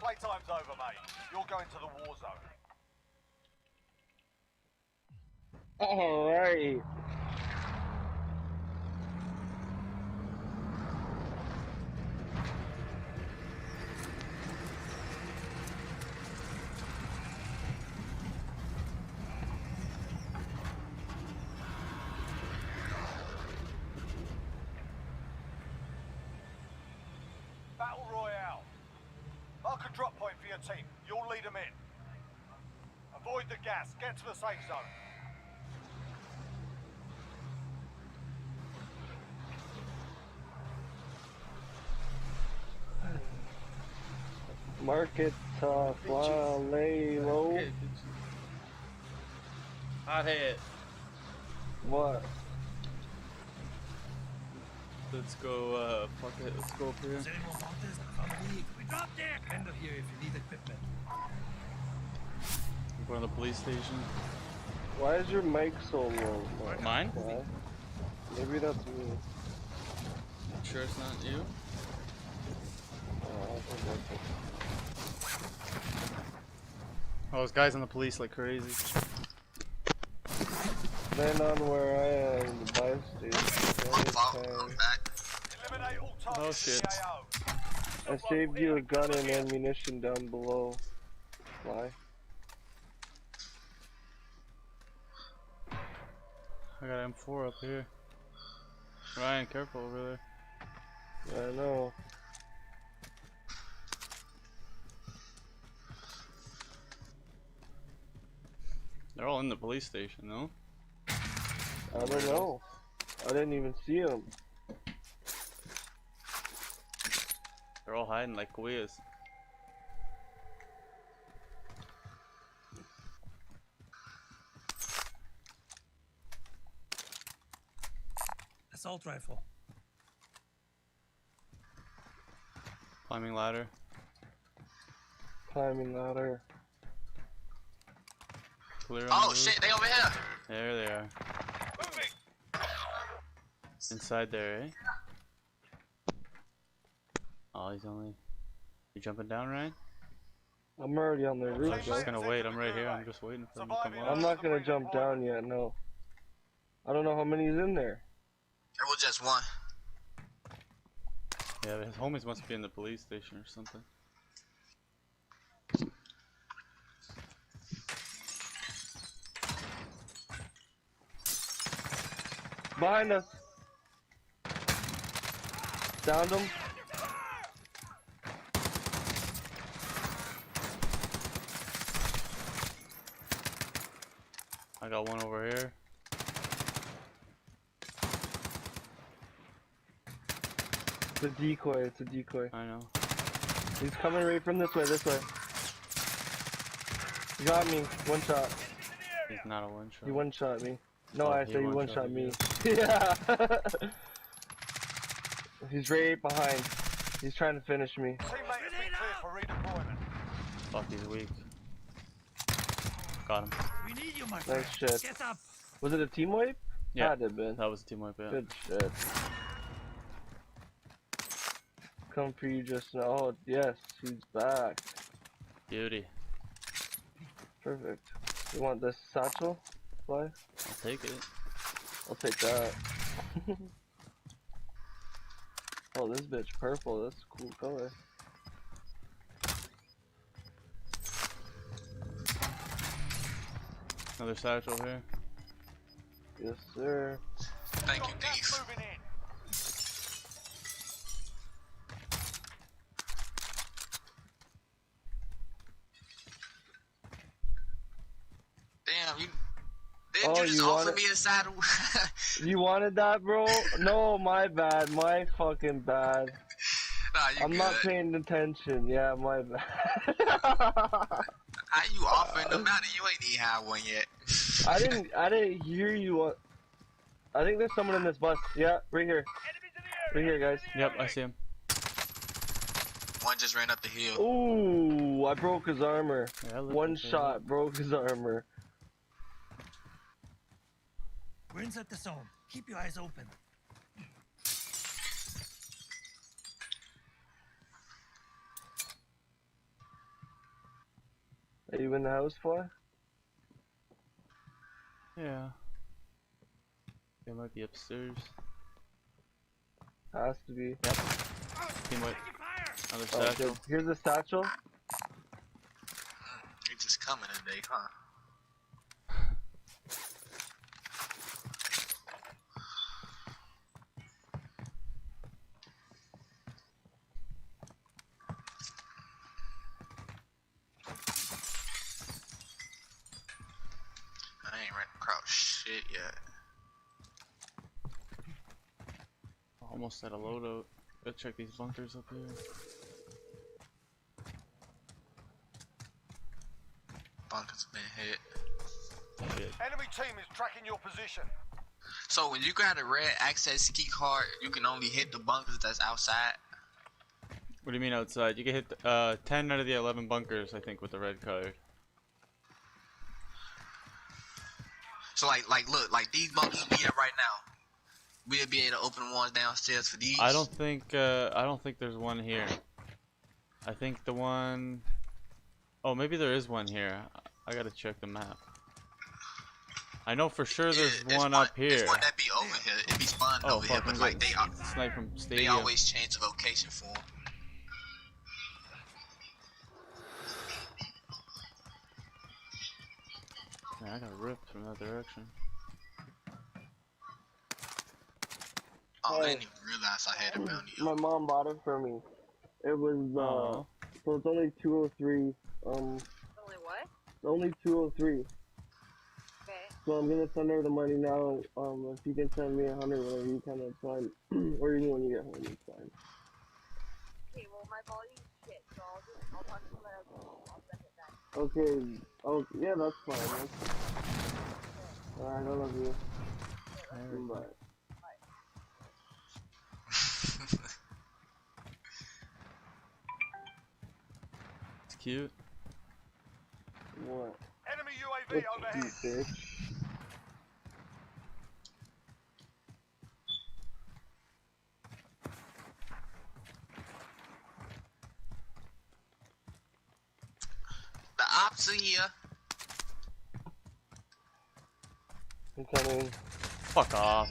Playtime's over, mate. You're going to the war zone. Alright. Battle Royale. Mark a drop point for your team. You'll lead them in. Avoid the gas. Get to the safe zone. Market fly, lay low. Hothead. What? Let's go, fuck it, let's go up here. Does anyone want this? We dropped there! End of here if you need equipment. I'm going to the police station. Why is your mic so low? Mine? Why? Maybe that's me. Sure it's not you? I think that's it. Oh, those guys on the police like crazy. Then on where I am, the buy station. Eliminate all targets Oh shit. in the AO. I saved you a gun and ammunition down below. Why? I got M4 up here. Ryan, careful over there. I know. They're all in the police station, no? I don't know. I didn't even see them. They're all hiding like queers. Assault rifle. Climbing ladder. Climbing ladder. Clear on Oh the roof. shit, they over here. There they are. Inside there, eh? Oh, he's only... You jumping down, Ryan? I'm already on the roof, I'm just gonna wait. I'm right here. I'm just waiting for him to come I'm up. not gonna jump down yet, no. I don't know how many's in there. There was just one. Yeah, his homies must be in the police station or something. Behind us. Downed him. I got one over here. It's a decoy, it's a decoy. I know. He's coming right from this way, He got me, one shot. He's not a one shot. He one shot me. No, Oh, I he say he one shot one-shotted me. you. Yeah. He's right behind. He's trying to finish me. Teammate has been cleared for redeployment. Fuck, he's weak. Got him. We need you, my friend. Nice shit. Get up. Was it a team wipe? Yeah, Had it been. that was a team wipe, yeah. Good shit. Come for you just now. Oh, yes, he's back. Beauty. Perfect. You want this satchel? Fly? I'll take it. I'll take that. Oh, this bitch purple. That's a cool color. Another satchel here. Yes, sir. Thank you, Thief. Moving in. Damn, didn't Oh, you just you offer wanted- me a saddle? You wanted that, bro? No, my bad. My fucking bad. Nah, you I'm good. not paying attention. Yeah, my bad. How you offering them out and you ain't even had one yet? I didn't hear you. I think there's someone in this bus. Yeah, right here. Right here, guys. Yep, I see him. One just ran up the hill. Ooh, I broke his armor. Yeah, look One at shot broke his armor. We're inside the zone. Keep your eyes open. Are you in the house, Fly? Yeah. They might be upstairs. Has to be. Yep. Team wipe. Another Oh, satchel. good. Here's a satchel. You just coming today, huh? I ain't ran across shit yet. Almost at a loadout. Gotta check these bunkers up here. Bunkers been hit. Shit. Enemy team is tracking your position. So when you got a red access key card, you can only hit the bunkers that's outside. What do you mean outside? You can hit 10 out of the 11 bunkers, I think, with the red card. So like look, like these bunkers we at right now. We'll be able to open the ones downstairs for these. I don't think there's one here. I think the one... Oh, maybe there is one here. I gotta check the map. I know for sure there's one up here. There's one that be over here. It be spawned over here, but like snipe from they stadium. always change the location for them. Man, I got ripped from that direction. Oh, I didn't even realize I had a bounty. My mom bought it for me. It was Oh. so it's only 203. Only what? Only 203. Okay. So I'm gonna send her the money now. If you can send me 100 whenever you can, that's fine. Or even when you get home, it's fine. Okay, well my volume's shit, so I'll talk to you later. I'll send it back. Okay. Oh, yeah, that's fine. Alright, I love you. Bye. It's cute. What? Enemy UAV overhead. Bitch. The ops are here. I'm coming. Fuck off.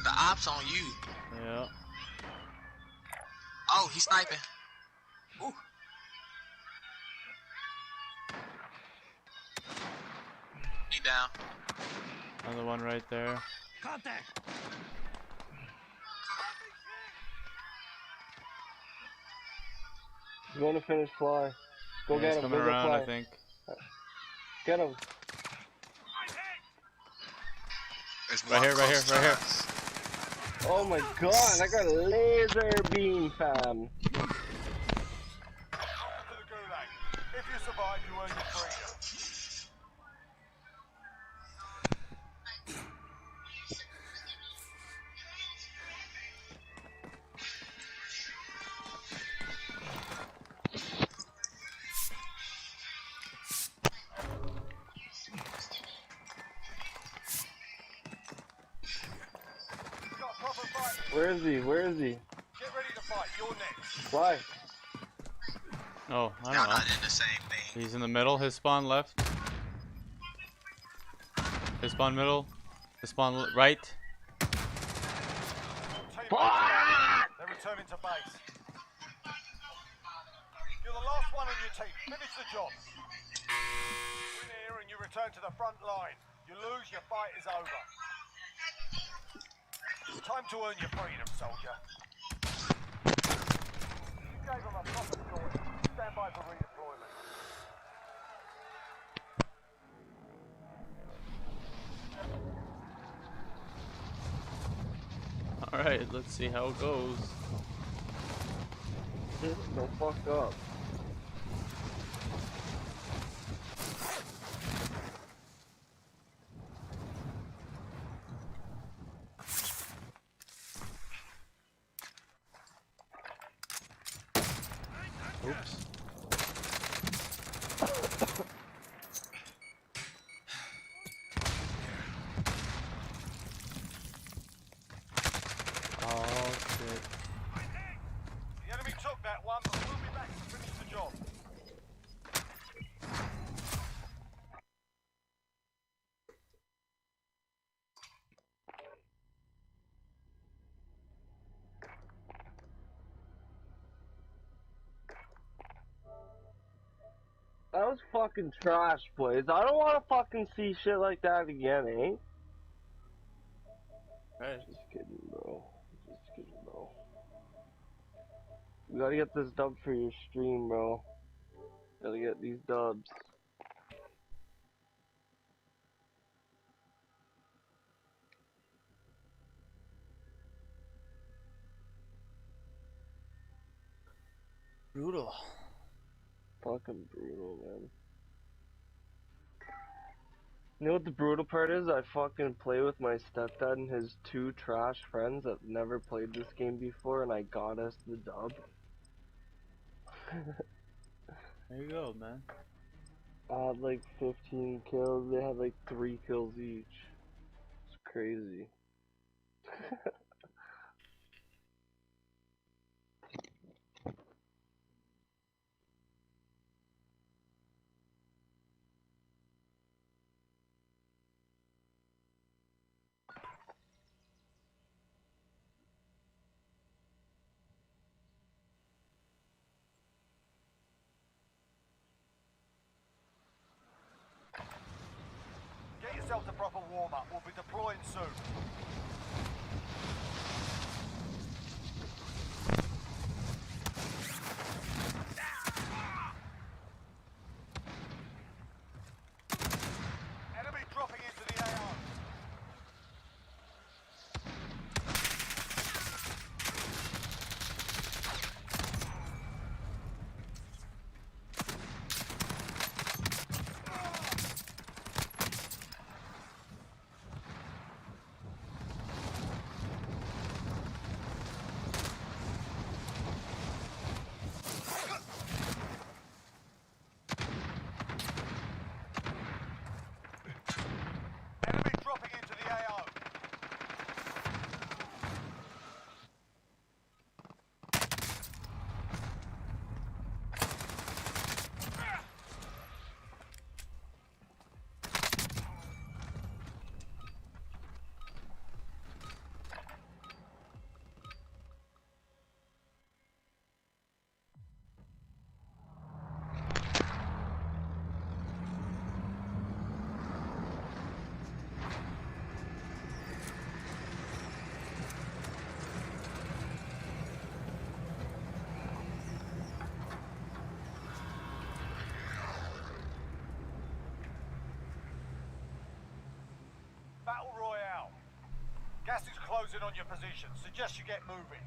The ops on you. Yeah. Oh, he's sniping. Ooh. He down. Another one right there. Contact! You want to finish fly? Go Yeah, get he's him. coming Go get around, fly. I think. Get him. Right here, right here, right here. Oh my god, I got a laser beam, fam. Welcome to the Gulag. If you survive, you earn your freedom. Got a proper fight. Where is he? Where is he? Get ready to fight. You're next. Why? Oh, I Y'all don't know. not in the same thing. He's in the middle. His spawn left. His spawn middle. His spawn right. They're returning to base. You're the last one on your team. Finish the job. Win here and you return to the front line. You lose, your fight is over. Time to earn your freedom, soldier. You gave them a proper choice. Stand by for redeployment. Alright, let's see how it goes. Don't fuck up. Oops. Oh shit. The enemy took that one, but we'll be back to finish the job. That was fucking trash, boys. I don't want to fucking see shit like that again, eh? Right. Just kidding, bro. Just kidding, bro. We gotta get this dub for your stream, bro. Gotta get these dubs. Brutal. Fucking brutal, man. You know what the brutal part is? I fucking play with my stepdad and his two trash friends that never played this game before, and I got us the dub. There you go, man. I had like 15 kills, they had like 3 kills each. It's crazy. yourself to proper warm-up. We'll be deploying soon. Enemy dropping into the AO. Enemy dropping into the AO. Battle Royale. Gas is closing on your position. Suggest you get moving.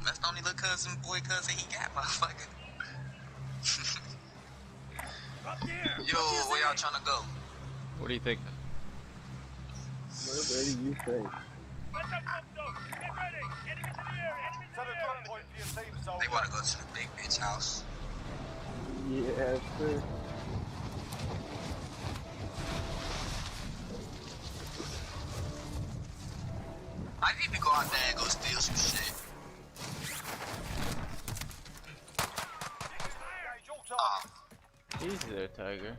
That's the only little cousin he got, motherfucker. Yo, where y'all trying to go? What do you think? Where do you think? They want to go to the big bitch house. Yeah, sir. I need to go out there and go steal some shit. Easy there, Tiger.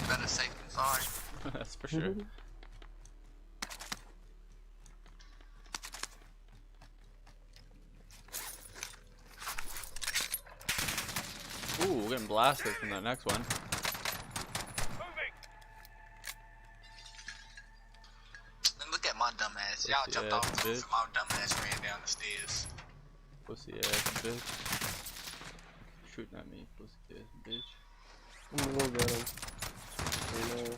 Better safe than sorry. That's for sure. Ooh, we're getting blasted from that next one. And look at my dumb ass. Y'all jumped off the roof and my dumb ass ran down the stairs. Pussy ass bitch. Shooting at me, pussy ass bitch. I'm gonna go get him. You know.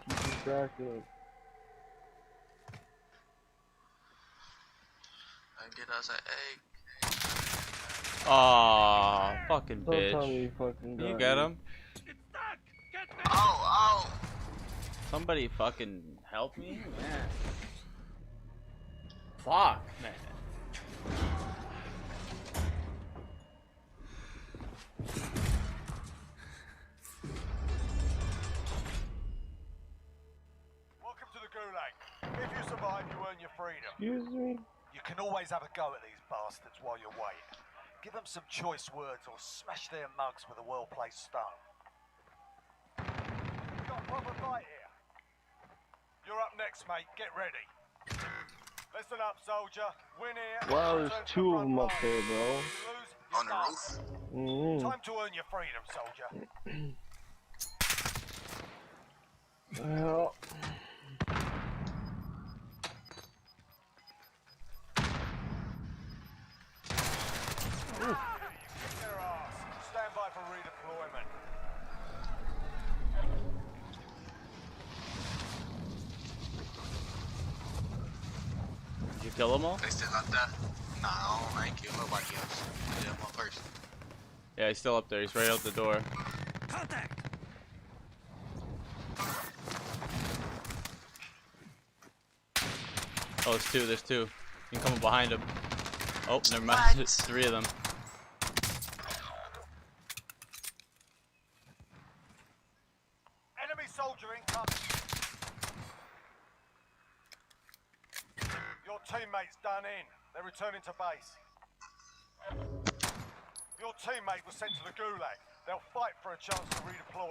Keep distracted. Get us an egg. Aw, fucking Don't bitch. tell me you fucking Can you got get me. him? Oh. Somebody fucking help me, man. Fuck, man. Welcome to the Gulag. If you survive, you earn your freedom. Excuse me? You can always have a go at these bastards while you're waiting. Give them some choice words or smash their mugs with a well-placed stone. We've got a proper fight here. You're up next, mate. Get ready. Listen up, soldier. Win here. Wow, there's return to two the of them front up line. there, bro. You lose, you're On the done. roof? Time to earn your freedom, soldier. Well. Their ass. Stand by for redeployment. Did you kill them all? They still out there? Nah, I ain't killed nobody else. Yeah, one person. Yeah, he's still up there. He's right out the door. Contact! Oh, there's two. There's two. You can come up behind him. Oh, never mind. There's three of them. Enemy soldier incoming. Your teammate's done in. They're returning to base. Your teammate was sent to the Gulag. They'll fight for a chance to redeploy.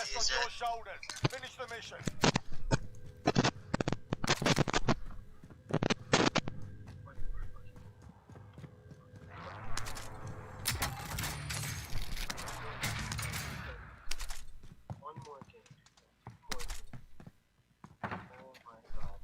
He is, on your Jack. shoulders. Finish the mission. One more game. Oh my god.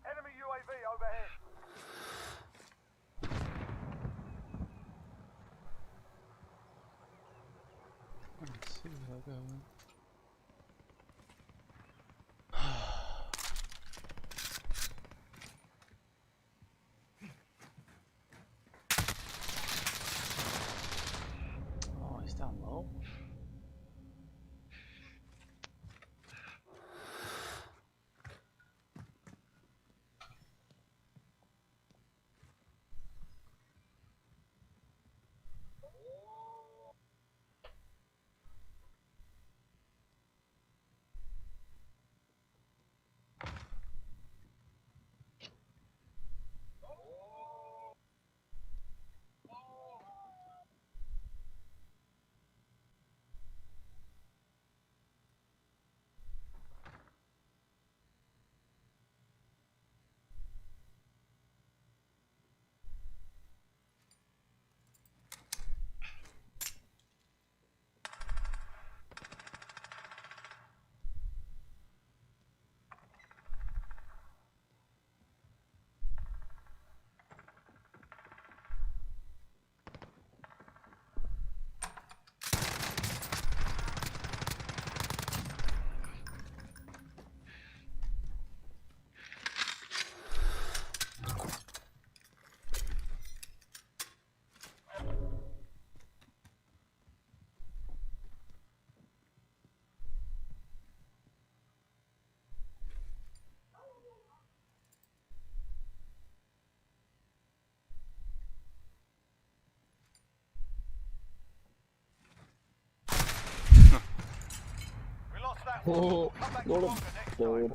Enemy UAV overhead. Let's see what I got. Oh, he's down low. We lost that one. We'll come back stronger next time.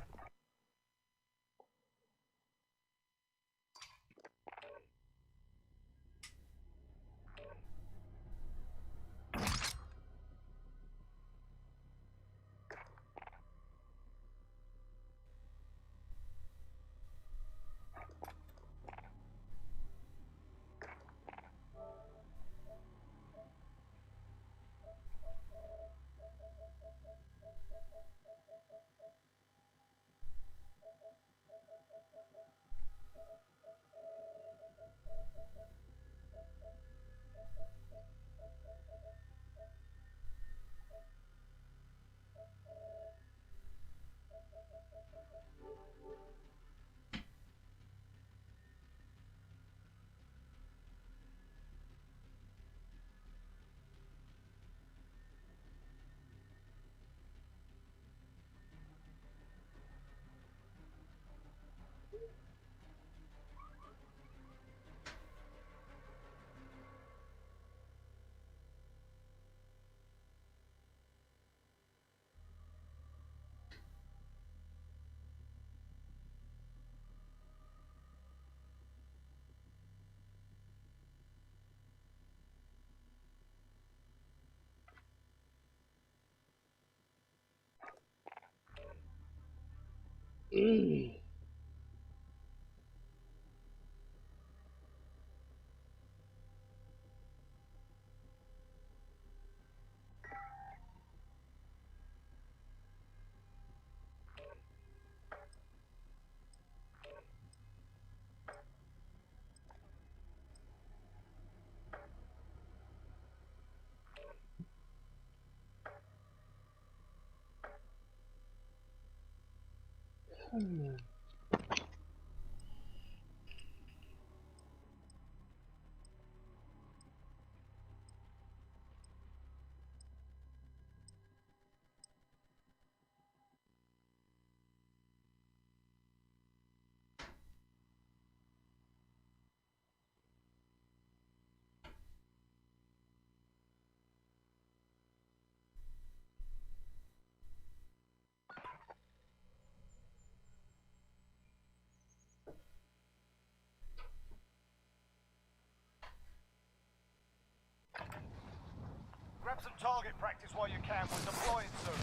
Grab some target practice while you can. We're deploying soon.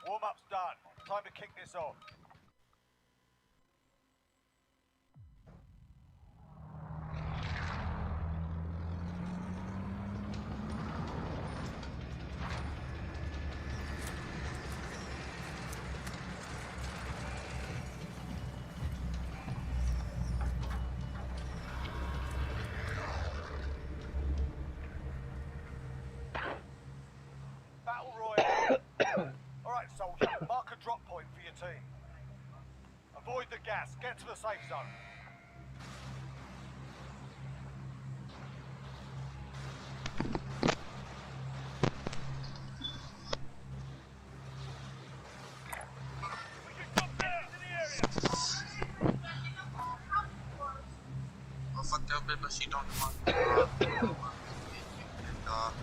Warm-up's done. Time to kick this off. Battle Royale. Alright, soldier, mark a drop point for your team. Avoid the gas, get to the safe zone. We can drop down to the area. Oh, fuck that bitch, but she don't want dog.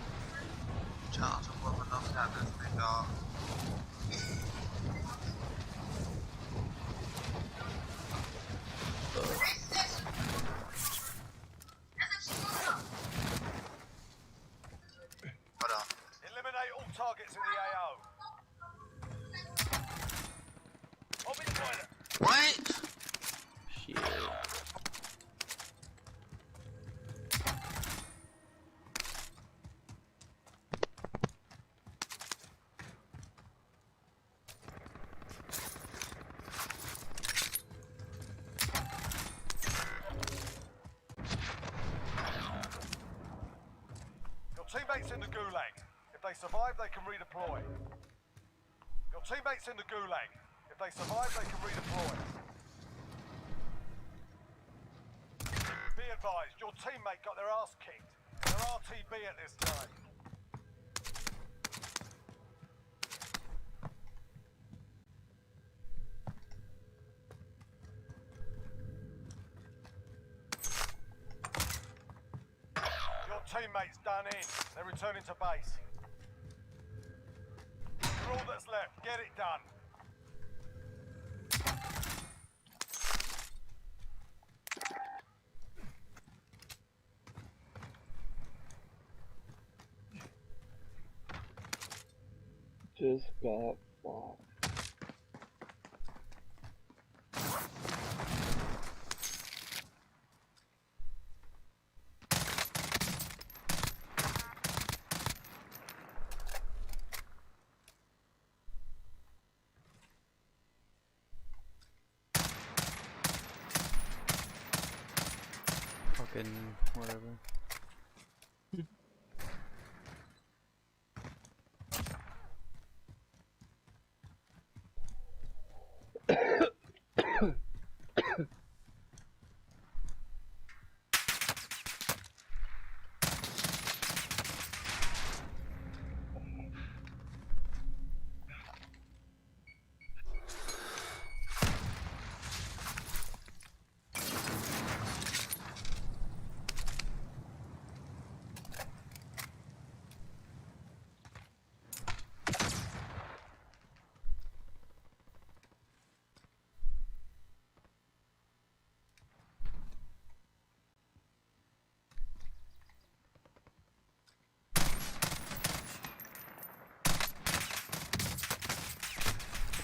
Challenge of what enough happens, big dog. Hold on. Eliminate all targets in the AO. I'll be the pilot. What? Shit. Your teammates in the gulag. If they survive, they can redeploy. Your teammates in the gulag. If they survive, they can redeploy. Be advised, your teammate got their ass kicked. They're RTB at this time. Your teammate's done in. They're returning to base. You're all that's left. Get it done. Just got fucked. Fucking whatever.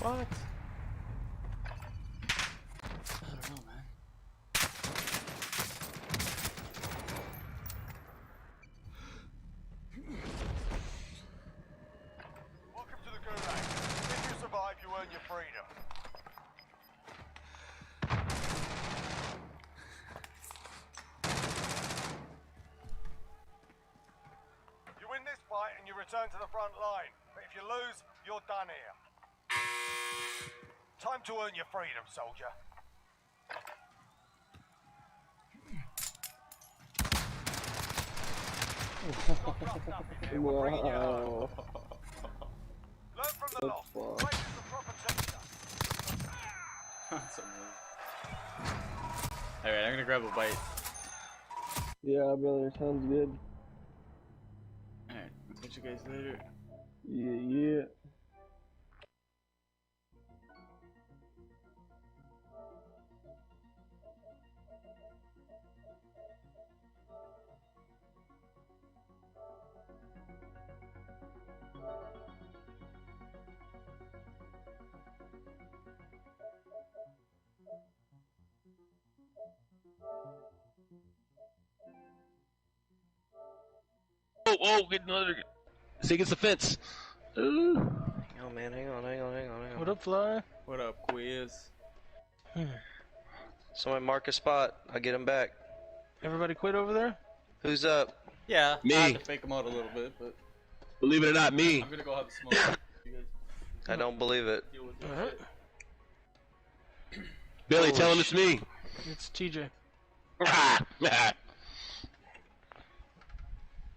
fuck? I don't know, man. Welcome to the Gulag. If you survive, you earn your freedom. You win this fight and you return to the front line. But if you lose, you're done here. Time to earn your freedom, soldier. Wow. Learn from the loss. Practice the proper texture. That's amazing. Alright, I'm gonna grab a bite. Yeah, brother, sounds good. Alright, I'll catch you guys later. Yeah. Oh, get another. See, gets the fence. Ooh. Hang on, man. Hang on. What up, Fly? What up, Quiz? Somebody mark a spot. I'll get him back. Everybody quit over there? Who's up? Yeah, Me. I had to fake him out a little bit, but Believe it or not, me. I'm gonna go have a smoke. You guys I don't believe it. deal with this Uh-huh. shit. Billy, tell him it's me. It's TJ.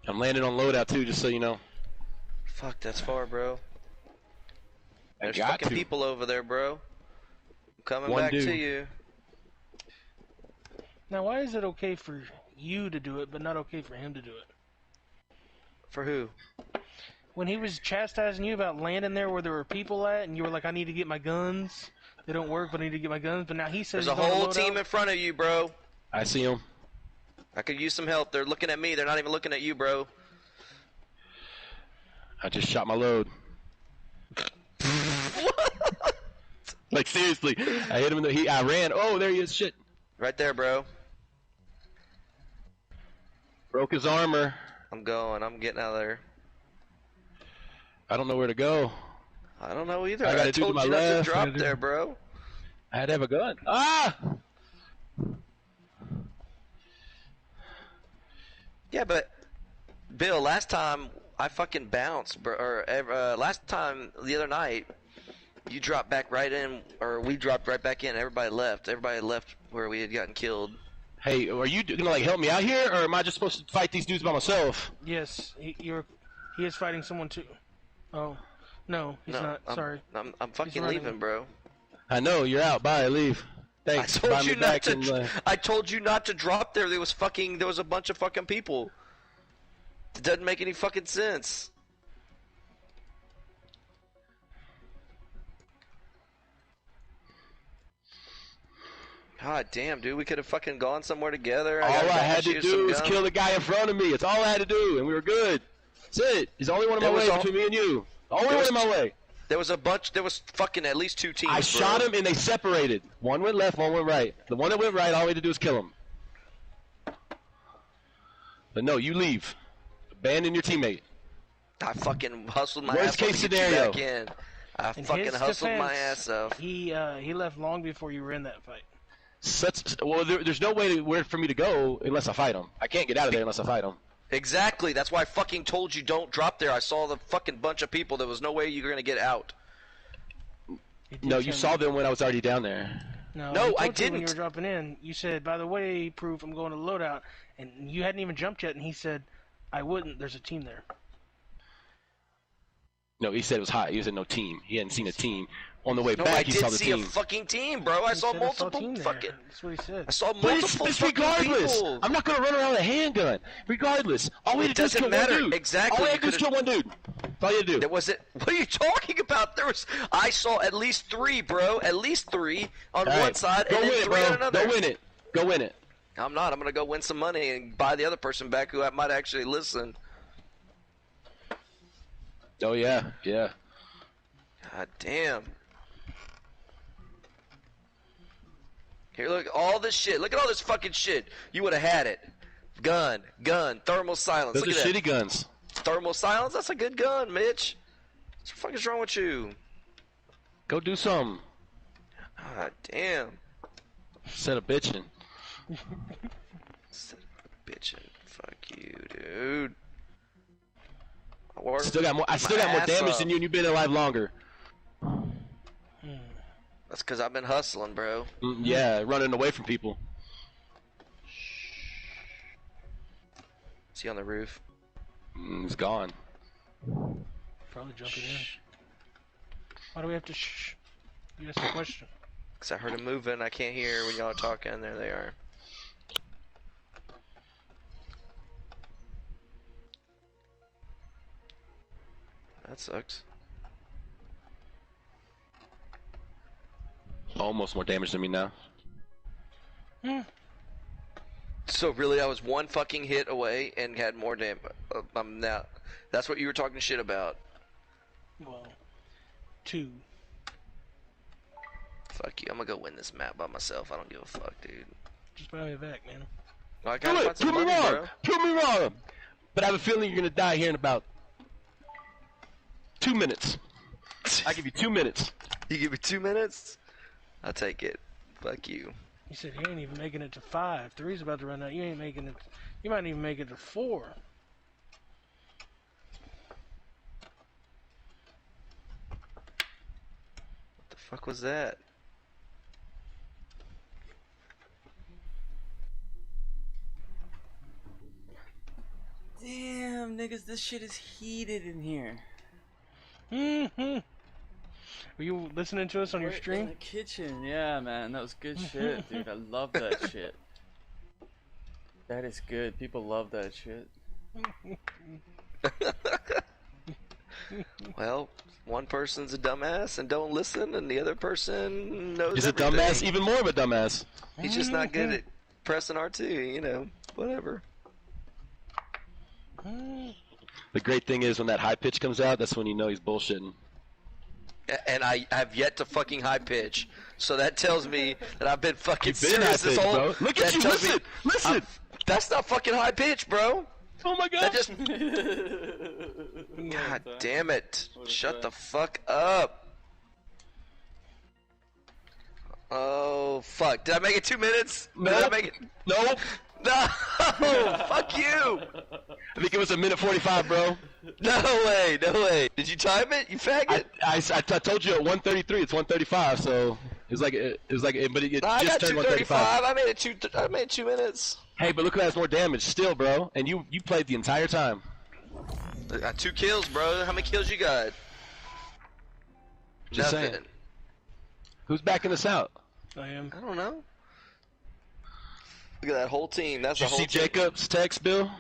I'm landing on loadout too, just so you know. Fuck, that's far, bro. I There's got fucking to. people over there, bro. I'm coming One back dude. to you. Now, why is it okay for you to do it, but not okay for him to do it? For who? When he was chastising you about landing there where there were people at, and you were like, I need to get my guns. They don't work, but I need to get my guns. But now he says There's a he's on whole loadout. team in front of you, bro. I see him. I could use some help. They're looking at me. They're not even looking at you, bro. I just shot my load. Like seriously, I hit him in the. I ran. Oh, there he is. Shit. Right there, bro. Broke his armor. I'm going. I'm getting out of there. I don't know where to go. I don't know either. I got I a dude to told my you not to left, drop and a dude- there, bro. I had to have a gun. Ah! Yeah, but Bill, last time I fucking bounced, bro. Or last time the other night, you dropped back right in, or we dropped right back in. Everybody left. Everybody left where we had gotten killed. Hey, are you gonna like help me out here, or am I just supposed to fight these dudes by myself? Yes, he is fighting someone too. Oh, no, he's No, not. Sorry. I'm fucking running. leaving, bro. I know you're out. Bye. Leave. Thanks. I told Buy you me not back to. and, I told you not to drop there. There was a bunch of fucking people. It doesn't make any fucking sense. God damn, dude, we could have fucking gone somewhere together. all I got had to you do some was gum. kill the guy in front of me. It's all I had to do, and we were good. That's it. He's the only one in my There was way a- between me and you. The only there one was- in my way. There was fucking at least two teams. I shot him, and they separated. One went left, one went right. The one that went right, all we had to do was kill him. But no, you leave. Abandon your teammate. I fucking hustled my Worst ass off case to get you scenario. back in. I In fucking his hustled my defense, ass off. He left long before you were in that fight. There's no way where for me to go unless I fight him. I can't get out of there unless I fight him. Exactly. That's why I fucking told you don't drop there. I saw the fucking bunch of people. There was no way you were gonna get out. No, you saw them when I was already down there. No, No, he told I you when didn't. you were dropping in, you said, by the way, Proof, I'm going to the loadout. And you hadn't even jumped yet, and he said, I wouldn't. There's a team there. No, he said it was hot. He said no team. He hadn't seen a team. On the way No, back, I he did saw the see team. a fucking team, bro. I He saw said, I saw a multiple team there. fucking. That's what he said. I saw But multiple it's fucking regardless. people. I'm not gonna run around with a handgun. Regardless, all we had It to do is doesn't kill matter. one dude. Exactly. All we You had to do is kill could've- one dude. That's all you had to do. There was it. What are you talking about? I saw at least three, bro. At least three on All one right. side Go and win then it, three on bro. another. Go win it. Go win it. I'm not. I'm gonna go win some money and buy the other person back who might actually listen. Oh yeah, yeah. God damn. Here, look, all this shit. Look at all this fucking shit. You would have had it. Gun, thermal silence. Those look are at shitty that. guns. Thermal silence? That's a good gun, Mitch. What the fuck is wrong with you? Go do something. Ah, damn. Instead of bitching. Bitching. Fuck you, dude. I still got more damage than you, and you've been alive longer. That's because I've been hustling, bro. Yeah, running away from people. Is he on the roof? He's gone. Probably jumping in. Why do we have to shh? You asked a question. Because I heard him moving. I can't hear when y'all are talking. There they are. That sucks. Almost more damage than me now. So really, I was one fucking hit away and had more damage. Now, that's what you were talking shit about. Well, 2. Fuck you. I'm gonna go win this map by myself. I don't give a fuck, dude. Just buy me back, man. I gotta find some Prove me money, wrong. bro. Prove me wrong. But I have a feeling you're gonna die here in about 2 minutes. I give you 2 minutes. You give me 2 minutes? I'll take it. Fuck you. You said you ain't even making it to 5. 3's about to run out. You ain't making it. You might even make it to 4. What the fuck was that? Damn, niggas, this shit is heated in here. Were you listening to us on your Right stream? in the kitchen, yeah, man, that was good shit, dude. I love that shit. That is good. People love that shit. Well, one person's a dumbass and don't listen, and the other person knows He's a everything. dumbass, even more of a dumbass. He's just not good at pressing R2, you know, whatever. The great thing is when that high pitch comes out, that's when you know he's bullshitting. And I have yet to fucking high pitch, so that tells me that I've been fucking You've been serious high this pitch, whole. bro. Look at that you! tells me Listen! that's not fucking high pitch, bro. Oh my god! That just. God damn it! Shut the fuck up. Oh fuck! Did I make it 2 minutes? Nope. Did I make it? Nope. No! Fuck you! I think it was 1:45, bro. No way! No way! Did you time it? You faggot! I told you at 1:33. It's 1:35, so it's like but it I just got turned 2:35. 1:35. I made 2 minutes. Hey, but look who has more damage still, bro. And you played the entire time. I got 2 kills, bro. How many kills you got? Just Nothing. saying. Who's backing us out? I am. I don't know. Look at that whole team. That's Did the you whole see team. Jacob's text, Bill?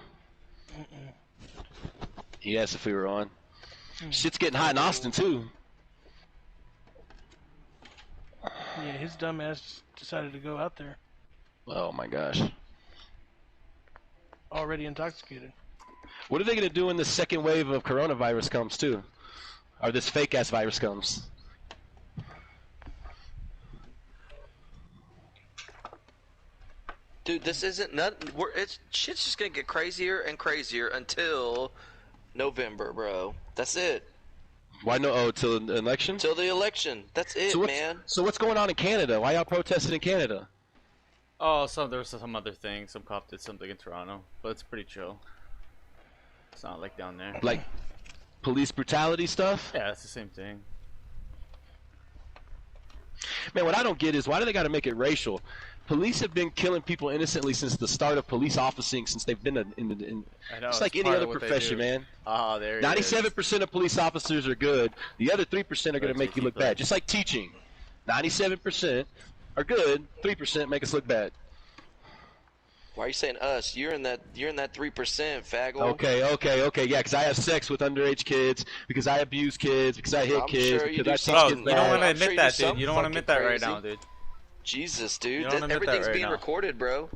He asked if we were on. Shit's getting hot in Austin too. Yeah, his dumbass decided to go out there. Oh my gosh. Already intoxicated. What are they gonna do when the second wave of coronavirus comes too? Or this fake ass virus comes? Dude, this isn't nothing. Shit's just gonna get crazier and crazier until November, bro. That's it. Why no? Oh, till the election? Till the election. That's it, man. So what's going on in Canada? Why y'all protesting in Canada? Oh, there was some other thing. Some cop did something in Toronto, but it's pretty chill. It's not like down there. Like police brutality stuff? Yeah, it's the same thing. Man, what I don't get is why do they got to make it racial? Police have been killing people innocently since the start of police officing, since they've been in I know, just like any other profession, man. Ah, there it 97% of police officers are good. The other 3% are going to make you look bad. Just like teaching. 97% are good. 3% make us look bad. Why are you saying us? You're in that 3%, faggot. Okay. Yeah, because I have sex with underage kids, because I abuse kids, because I hit I'm kids, sure you because do I teach something. kids You don't want to bad. admit that, dude. You don't want to admit that right now, dude. Jesus, dude. You don't admit that Everything's right being now. recorded, bro.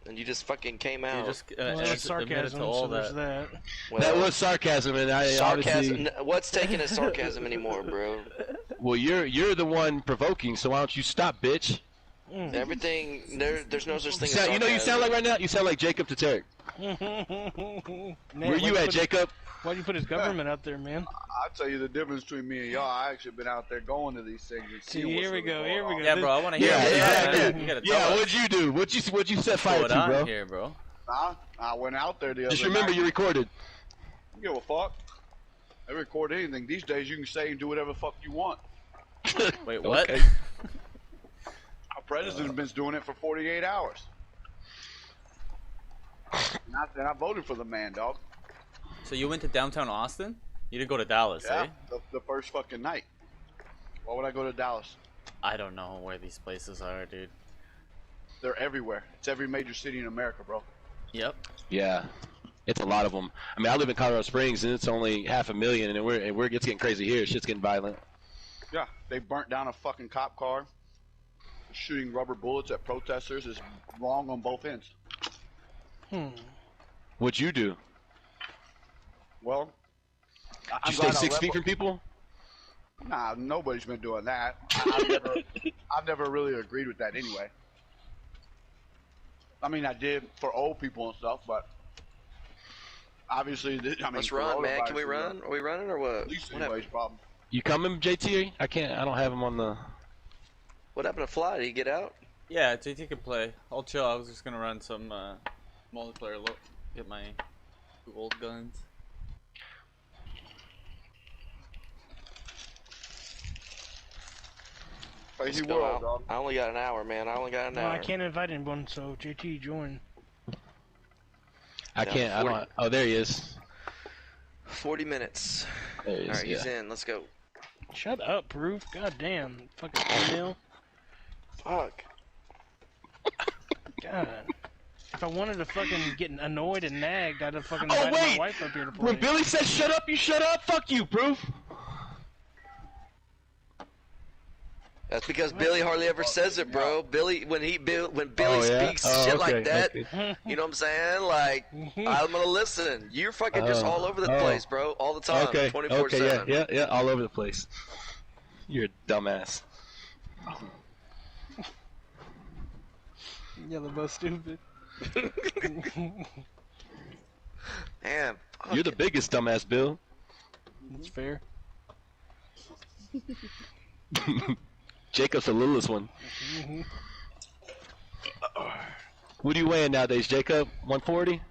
And you just fucking came out. You just Well, that's admitted sarcasm, to all so there's that. that. Well, That was sarcasm, and I sarcasm. obviously. What's taken as sarcasm anymore, bro? Well, you're the one provoking, so why don't you stop, bitch? Everything there's no such thing. You know, you sound like right now. You sound like Jacob to Tarek. Where you at, Jacob? Why'd you put his government out there, man? I'll tell you the difference between me and y'all. I actually been out there going to these things and seeing what's here we go. Here we go. Yeah, bro. I want to hear. Yeah, what'd you do? What'd you set fire to, bro? Here, bro. I went out there the other Just remember, night. you recorded. You give a fuck. I record anything. These days you can say and do whatever the fuck you want. Wait, what? Okay. Our president's been doing it for 48 hours. And I voted for the man, dog. So you went to downtown Austin? You didn't go to Dallas, Yeah, eh? the first fucking night. Why would I go to Dallas? I don't know where these places are, dude. They're everywhere. It's every major city in America, bro. Yep. Yeah, it's a lot of them. I mean, I live in Colorado Springs, and it's only 500,000, and it's getting crazy here. Shit's getting violent. Yeah, they burnt down a fucking cop car. Shooting rubber bullets at protesters is wrong on both ends. What'd you do? Well, Did you stay 6 feet from people? Nah, nobody's been doing that. I've never really agreed with that anyway. I mean, I did for old people and stuff, but obviously, Let's run, man. Can we run? Are we running or what? At least anybody's problem. You coming, JT? I don't have him on the. What happened to Fly? Did he get out? Yeah, JT can play. I'll chill. I was just gonna run some multiplayer. Get my gold guns. Crazy Let's go world, out. dog. I only got an hour, man. I only got an hour. I can't invite anyone, so JT join. I can't. I don't. Oh, there he is. 40 minutes. There he is. Alright, he's in. Let's go. Shut up, Proof. God damn. Fucking email. Fuck. God. If I wanted to fucking get annoyed and nagged, I'd have fucking Oh, invited wait! my wife up here to play. When Billy said shut up, you shut up. Fuck you, Proof. That's because Billy hardly ever says it, bro. Billy, when Billy speaks shit okay, like that, okay. you know what I'm saying? Like, I'm gonna listen. You're fucking just all over the place, bro, all the time, Okay. 24/7. Okay. Yeah. All over the place. You're a dumbass. Yeah, they're both stupid. Man, You're the biggest dumbass, Bill. That's fair. Jacob's the littlest one. What are you weighing nowadays, Jacob? 140?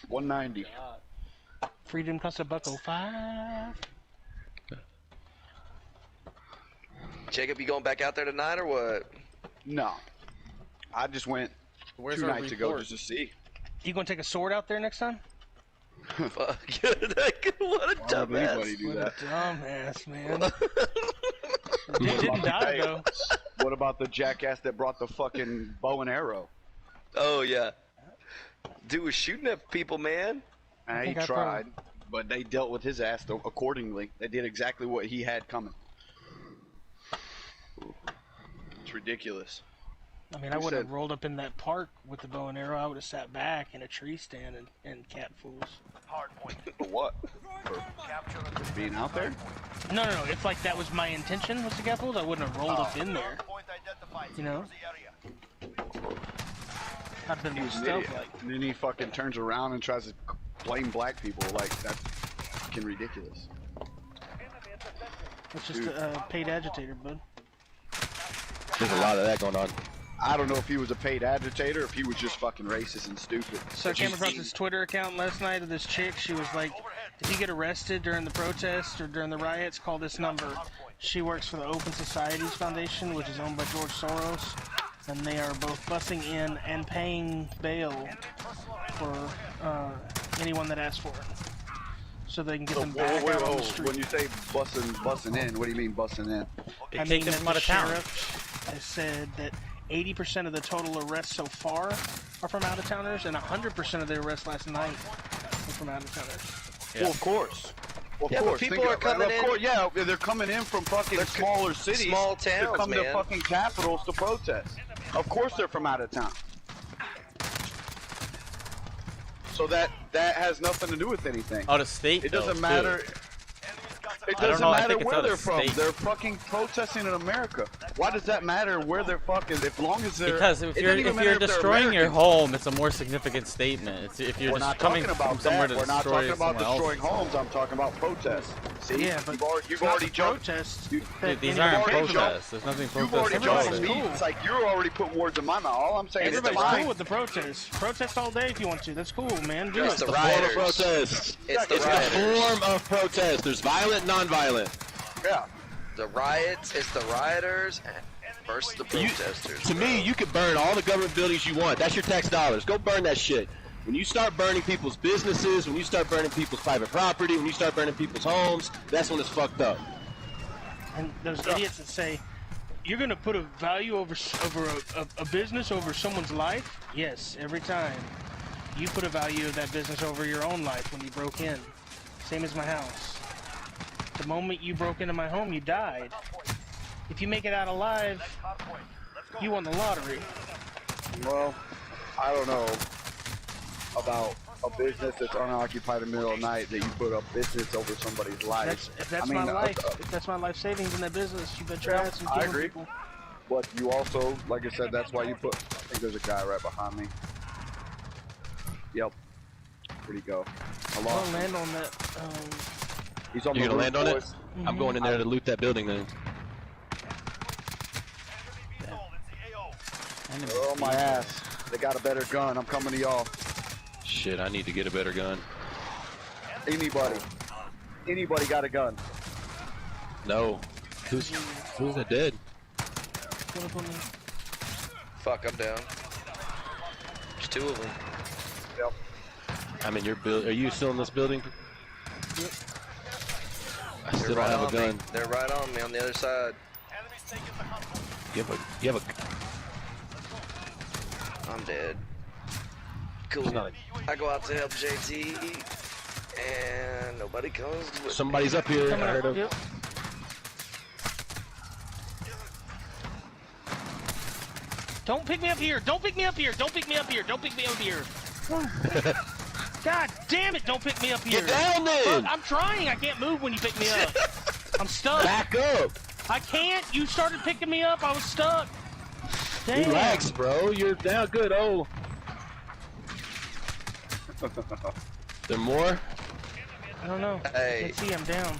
190. Freedom costs $1.05. Jacob, you going back out there tonight or what? No. I just went Where's 2 our nights ago report? just to see. You gonna take a sword out there next time? Fuck. What a dumbass. Anybody do What that? a dumbass, man. Dude didn't die, though. What about the jackass that brought the fucking bow and arrow? Oh, yeah. Dude was shooting at people, man. He tried, but they dealt with his ass accordingly. They did exactly what he had coming. It's ridiculous. I mean, I would have rolled up in that park with the bow and arrow. I would have sat back in a tree stand and cat fools. For what? For being out there? No. It's like that was my intention, was to cat fools. I wouldn't have rolled up in there. You know? I've been more stealth like. And then he fucking turns around and tries to blame black people. Like, that's fucking ridiculous. It's just a paid agitator, bud. There's a lot of that going on. I don't know if he was a paid agitator or if he was just fucking racist and stupid. So I came across his Twitter account last night of this chick. She was like, if you get arrested during the protests or during the riots, call this number. She works for the Open Societies Foundation, which is owned by George Soros. And they are both bussing in and paying bail for anyone that asks for it. So they can get them back out on the street. When you say bussing in, what do you mean bussing in? I mean that the sheriff has said that 80% of the total arrests so far are from out-of-towners, and 100% of the arrests last night were from out-of-towners. Yeah. Well, of course. Well, Yeah, of course. but people are coming in. Of course, yeah, they're coming in from fucking smaller cities. Small towns, They're coming man. to fucking capitals to protest. Of course they're from out of town. So that has nothing to do with anything. Out of state. It doesn't though, matter. too. It I don't doesn't know, I matter think it's where out of they're from. state. They're fucking protesting in America. Why does that matter where they're fucking? As long as they're Because if it you're doesn't even if matter you're if they're destroying your Americans. home, it's a more significant statement. It's if you're We're just not coming talking about from somewhere that. to We're not destroy talking about someone destroying else's. homes. I'm talking about protests. See, Yeah, but you've already jumped. protests. Dude, these You've aren't already protests. There's nothing You've already protest jumped about me. it. It's like you're already putting words in my mouth. All I'm saying is Everybody's fine. cool with the protests. Protest all day if you want to. That's cool, man. Do It's it. the Form of rioters. protest. It's the It's the rioters. form of protest. There's violent, non-violent. Yeah. The riots. It's the rioters versus the protesters. To me, you can burn all the government buildings you want. That's your tax dollars. Go burn that shit. When you start burning people's businesses, when you start burning people's private property, when you start burning people's homes, that's when it's fucked up. And those idiots that say, you're going to put a value over a business over someone's life? Yes, every time. You put a value of that business over your own life when you broke in. Same as my house. The moment you broke into my home, you died. If you make it out alive, you won the lottery. Well, I don't know about a business that's unoccupied in the middle of the night that you put a business over somebody's life. If that's I mean, my life, if that's my life savings in that business, you bet your ass I'm I killing agree. people. But you also, like I said, that's why you put. I think there's a guy right behind me. Yep. Where'd he go? I I'm lost gonna him. land on that. He's on You the gonna roof, land on it? boys. I'm going in there to loot that building then. Oh my ass! They got a better gun. I'm coming to y'all. Shit, I need to get a better gun. Anybody got a gun? No. Who's that dead? Fuck, I'm down. There's two of them. Yep. I'm in your build. Are you still in this building? Yep. I still don't have a gun. They're right on me on the other side. You have a. I'm dead. Cool. I go out to help JT, and nobody comes with Somebody's up here. I heard him. Yep. Don't pick me up here! Don't pick me up here! Don't pick me up here! Don't pick me up here! God damn it! Don't pick me up here! Get down then! Fuck, I'm trying. I can't move when you pick me up. I'm stuck. Back up. I can't. You started picking me up. I was stuck. Damn. Relax, bro. You're down good. Oh. There more? I don't know. Hey. Can't see. I'm down.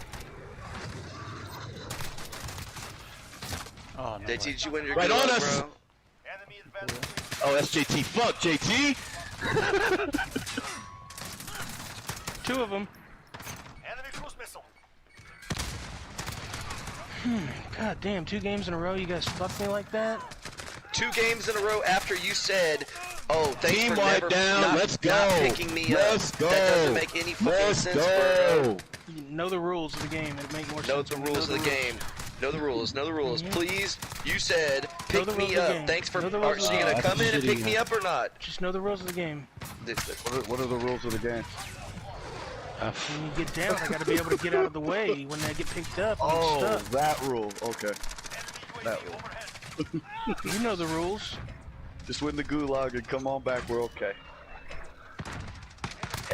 Oh, no They teach you when you're Right good, on us. bro. Oh, that's JT. Fuck JT. Two of them. Enemy cruise missile. God damn. 2 games in a row. You guys fucked me like that. 2 games in a row after you said, "Oh, thanks Team for wipe never down. not, Let's go. not picking me Let's up." go. That doesn't make any fucking Let's sense, go. bro. You know the rules of the game. It'd make more Know sense. the rules of the game. Know the rules. Know the rules. Please, you said Know pick the rules me of the up. game. Thanks for. Know the rules Are of you the gonna game. come in and pick shitty. me up or not? Just know the rules of the game. What are the rules of the game? When you get down, I gotta be able to get out of the way. When I get picked up, I'm Oh, stuck. that rule. Okay. That rule. You know the rules. Just win the gulag and come on back. We're okay.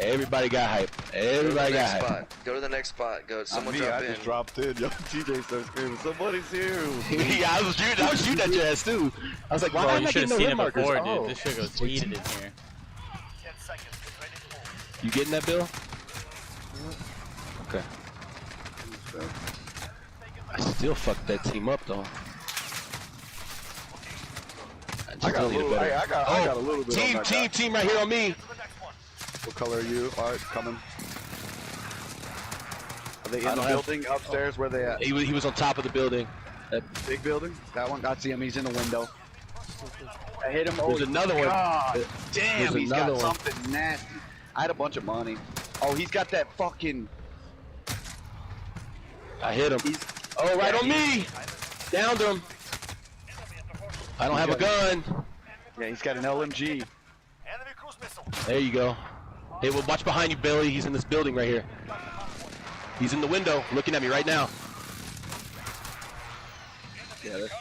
Everybody got hype. Everybody got hype. Spot. Go to the next spot. Go. Someone Me, drop I in. just dropped in. Yo, TJ started screaming, "Somebody's here!" Yeah, I was shooting at your ass too. I was like, why Bro, am you I should have getting no seen hit it markers? before, Oh. dude. This shit goes heated in here. You getting that, Bill? Okay. I still fucked that team up though. I got a need a little. better- I got a little bit. on that guy. Team right here on me. What color are you? All right, coming. Are they I in the don't have- building upstairs? Where they at? He was on top of the building. Big building? That one? I see him. He's in the window. I hit him. There's another one. God. Damn, There's he's got another one. something nasty. I had a bunch of money. Oh, he's got that fucking. I hit him. Oh, right on me. Downed him. I don't have a gun. Yeah, he's got an LMG. There you go. Hey, well, watch behind you, Billy. He's in this building right here. He's in the window, looking at me right now. Yeah, that's...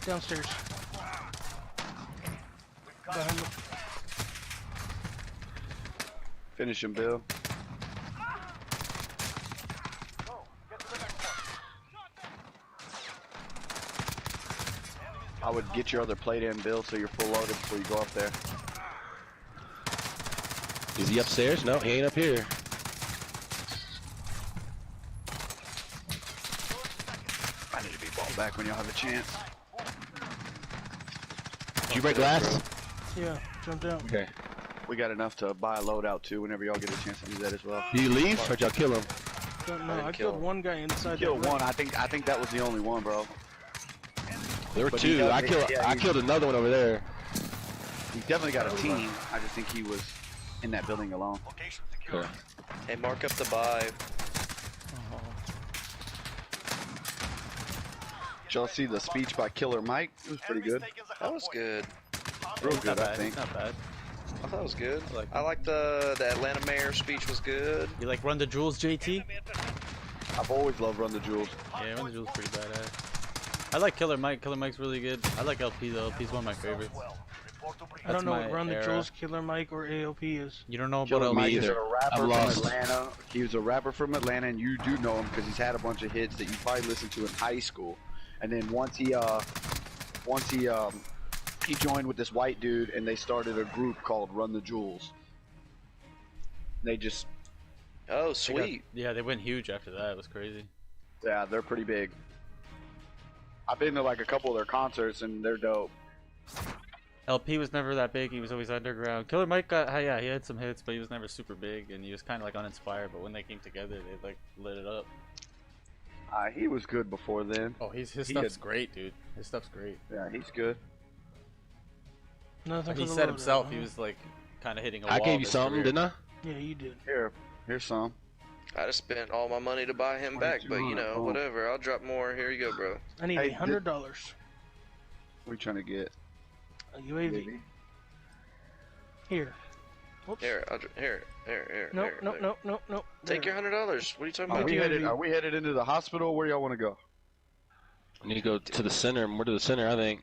Downstairs. behind me. Finish him, Bill. I would get your other plate in, Bill, so you're full loaded before you go up there. Is he upstairs? No, he ain't up here. I need to be ball back when y'all have a chance. Did you break glass? Yeah, jumped out. Okay. We got enough to buy a loadout too whenever y'all get a chance to do that as well. Did you leave or did y'all kill him? Don't know. I killed one guy inside. Killed that one. room. I think that was the only one, bro. There were But two. he does- I killed another one over there. He's definitely got a team. I just think he was in that building alone. Okay. Hey, mark up the buy. Did y'all see the speech by Killer Mike? It was pretty good. That was good. Real good, Not I bad. think. Not bad. I thought it was good. I like I like the Atlanta mayor speech was good. You like Run the Jewels, JT? I've always loved Run the Jewels. Yeah, Run the Jewels pretty badass. I like Killer Mike. Killer Mike's really good. I like LP though. LP's one of my favorites. I don't know That's what my Run the era. Jewels, Killer Mike, or AOP is. You don't know about Killer LP Mike is either. a rapper I'm from lost. Atlanta. He was a rapper from Atlanta, and you do know him because he's had a bunch of hits that you probably listened to in high school. And then once he joined with this white dude, and they started a group called Run the Jewels. They just Oh, sweet. Yeah, they went huge after that. It was crazy. yeah, they're pretty big. I've been to like a couple of their concerts, and they're dope. LP was never that big. He was always underground. Killer Mike got, yeah, he had some hits, but he was never super big, and he was kind of like uninspired. But when they came together, they like lit it up. He was good before then. Oh, his He stuff's had- great, dude. His stuff's great. Yeah, he's good. Nothing He for the said loadout, himself huh? he was like kind of hitting a I wall. gave you this something, career. didn't I? Yeah, you did. Here's some. I just spent all my money to buy him back, but you know, whatever. I'll drop more. Here you go, bro. I need Hey, $100. What are you trying to get? A UAV. Here. Whoops. Here, here. Nope, nope, nope, nope, nope. Take your $100. What are you talking Are about? we headed into the hospital? Where y'all want to go? I need to go to the center, more to the center, I think.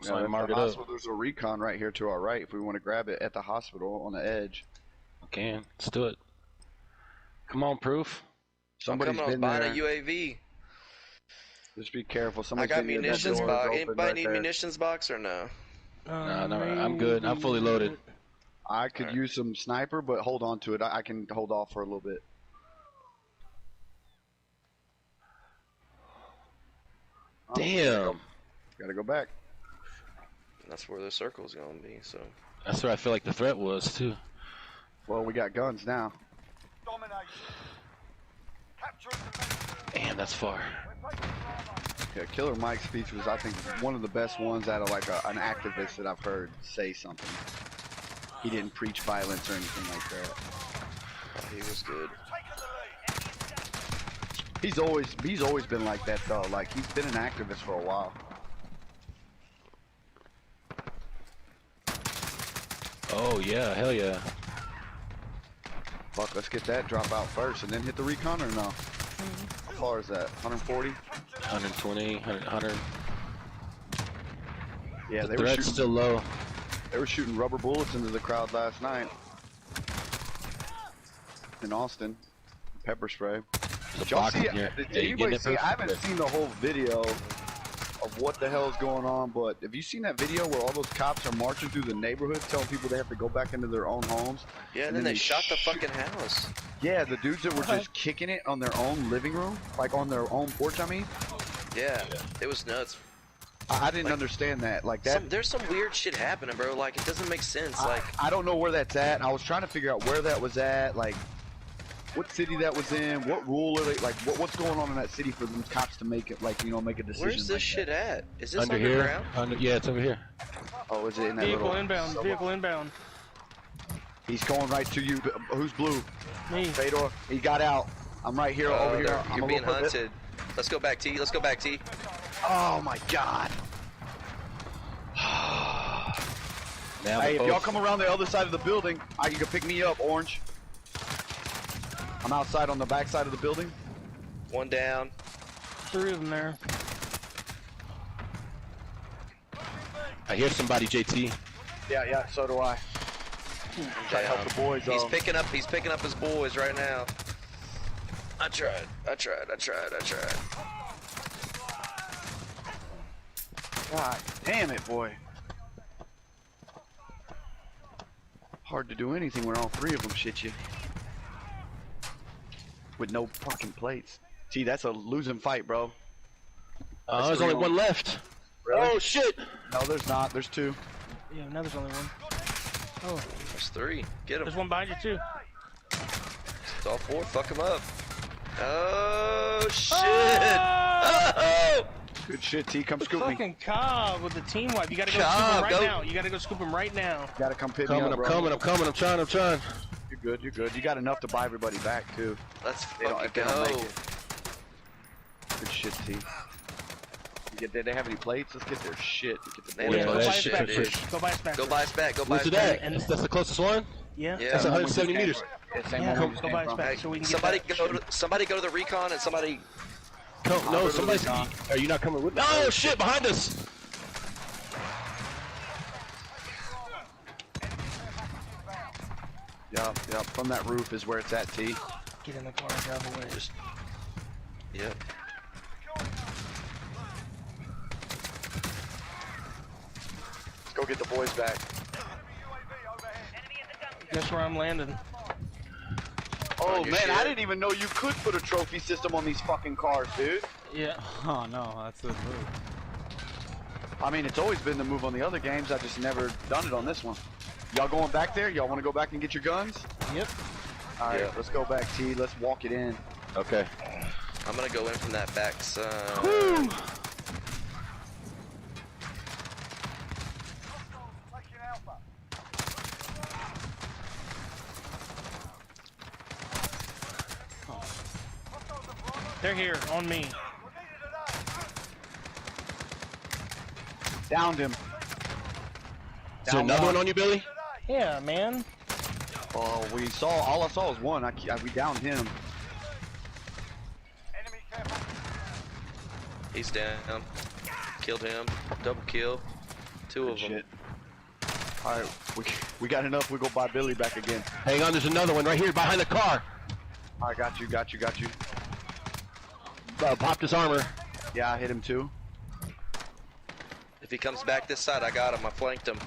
So I at mark the it up. hospital, there's a recon right here to our right. If we want to grab it at the hospital on the edge. Okay, let's do it. Come on, Proof. Somebody's I was been buying there. a UAV. Just be careful. I Somebody's got been there. That munitions door is box. open Anybody right need there. munitions box or no? No, I'm good. I'm fully loaded. I could use some sniper, but hold on to it. I can hold off for a little bit. Damn. Gotta go back. That's where the circle's gonna be. So. That's where I feel like the threat was, too. Well, we got guns now. Damn, that's far. Yeah, Killer Mike's speech was, I think, one of the best ones out of like an activist that I've heard say something. He didn't preach violence or anything like that. He was good. He's always been like that though. Like he's been an activist for a while. Oh, yeah, hell yeah. Fuck, let's get that drop out first and then hit the recon or no? How far is that? 140? 120, 100. Yeah, The they were threat's shooting. still low. They were shooting rubber bullets into the crowd last night in Austin. Pepper spray. Did y'all box see in here. Did Yeah, you anybody getting it, see? Proof? I haven't seen the whole video of what the hell is going on, but have you seen that video where all those cops are marching through the neighborhood telling people they have to go back into their own homes? Yeah, and then they shot the fucking house. Yeah, the dudes that were just kicking it on their own living room, like on their own porch, I mean. Yeah, it was nuts. I didn't understand that. Like that. There's some weird shit happening, bro. Like it doesn't make sense. Like I don't know where that's at. I was trying to figure out where that was at, like what city that was in, what rule are they, like what's going on in that city for them cops to make it, like, you know, make a decision. where's this like shit at? Is this Under here? underground? Yeah, it's over here. Oh, is it in that Vehicle little... inbound. Vehicle inbound. He's going right to you. Who's blue? Me. Fedor. He got out. I'm right here, over here. I'm You're a being little bit- hunted. Let's go back, T. Let's go back, T. Oh my god. Now Hey, if both- y'all come around the other side of the building, you can pick me up, Orange. I'm outside on the back side of the building. One down. 3 of them there. I hear somebody, JT. Yeah, so do I. Try to help the boys. He's picking up his boys right now. I tried. God damn it, boy. Hard to do anything when all three of them shit you. With no fucking plates. See, that's a losing fight, bro. There's only one left. Really? Oh shit! No, there's not. There's two. Yeah, now there's only one. Oh. There's three. Get him. There's one behind you too. It's all four. Fuck him up. Oh shit! Oh! Good shit, T. Come scoop me. Fucking Cobb with the team wipe. You gotta go scoop him right now. You gotta go scoop him right now. You gotta come pick me up, I'm bro. coming. I'm trying. You're good. You got enough to buy everybody back, too. Let's They don't fucking make go. it. Good shit, T. Did they have any plates? Let's get their shit. Get the Man, Go that buy us shit, back. dude. Go buy us back. Go buy us back. Go buy Where's us it back. at? That's the closest one? Yeah. That's 170 meters. Yeah, go buy us back so we can get Somebody go to the recon and somebody. No, somebody's. Are you not coming with me? Oh shit! Behind us. Yup. From that roof is where it's at, T. Get in the car and drive away. Yep. Let's go get the boys back. Guess where I'm landing? Oh man, I didn't even know you could put a trophy system on these fucking cars, dude. Yeah. Oh no, that's the move. I mean, it's always been the move on the other games. I just never done it on this one. Y'all going back there? Y'all want to go back and get your guns? Yep. All right, let's go back, T. Let's walk it in. Okay. I'm gonna go in from that back side. Woo! They're here on me. Downed him. Is there another one on you, Billy? Yeah, man. Oh, all I saw was one. We downed him. He's down. Killed him. Double kill. Two of them. Shit. All right, we got enough. We go buy Billy back again. Hang on, there's another one right here behind the car. I got you. Popped his armor. Yeah, I hit him too. If he comes back this side, I got him. I flanked him.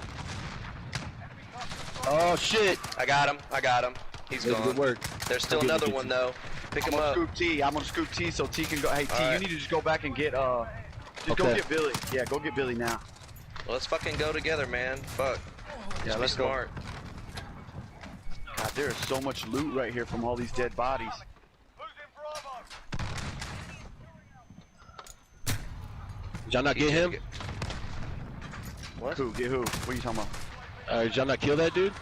Oh shit! I got him. He's gone. Good work. There's still another one though. Pick him up. I'm gonna scoop T so T can go. Hey T, right. you need to just go back and get just go get Billy. Yeah, go get Billy now. Well, let's fucking go together, man. Fuck. Yeah, Let's be smart. God, there is so much loot right here from all these dead bodies. Did y'all not get him? What? Who? Get who? What are you talking about? Did y'all not kill that dude?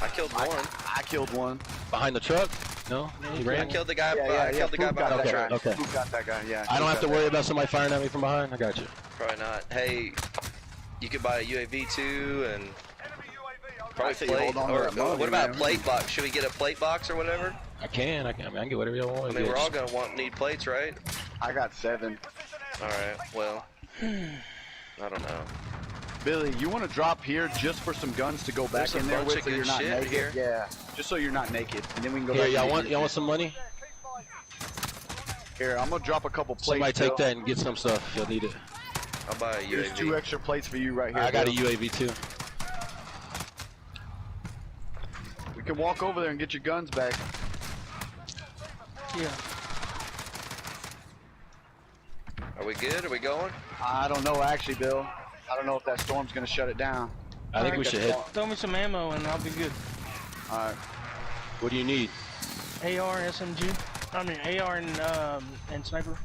I killed one. I killed one. Behind the truck? No? He I ran? killed the guy. Yeah, I killed the guy Poop got behind the that truck. guy. Okay. Poop got that guy. Yeah. I don't have to worry about somebody firing at me from behind? I got you. Probably not. Hey, you could buy a UAV too, and probably say you plate. hold on to Or that money, what about a man. plate box? Should we get a plate box or whatever? I can get whatever y'all want. I mean, we're all gonna need plates, right? I got 7. All right. Well, I don't know. Billy, you want to drop here just for some guns to go back There's a in there bunch with of so you're good not shit naked? here. Yeah, just so you're not naked, and then we can go Here, back. y'all want some money? Here, I'm gonna drop a couple plates. Somebody take Bill. that and get some stuff. You'll need it. I'll buy a There's UAV. 2 extra plates for you right here. I got a Bill. UAV too. We can walk over there and get your guns back. Yeah. Are we good? Are we going? I don't know actually, Bill. I don't know if that storm's gonna shut it down. I think we should hit. Throw me some ammo and I'll be good. All right. What do you need? AR, SMG. I mean AR and sniper.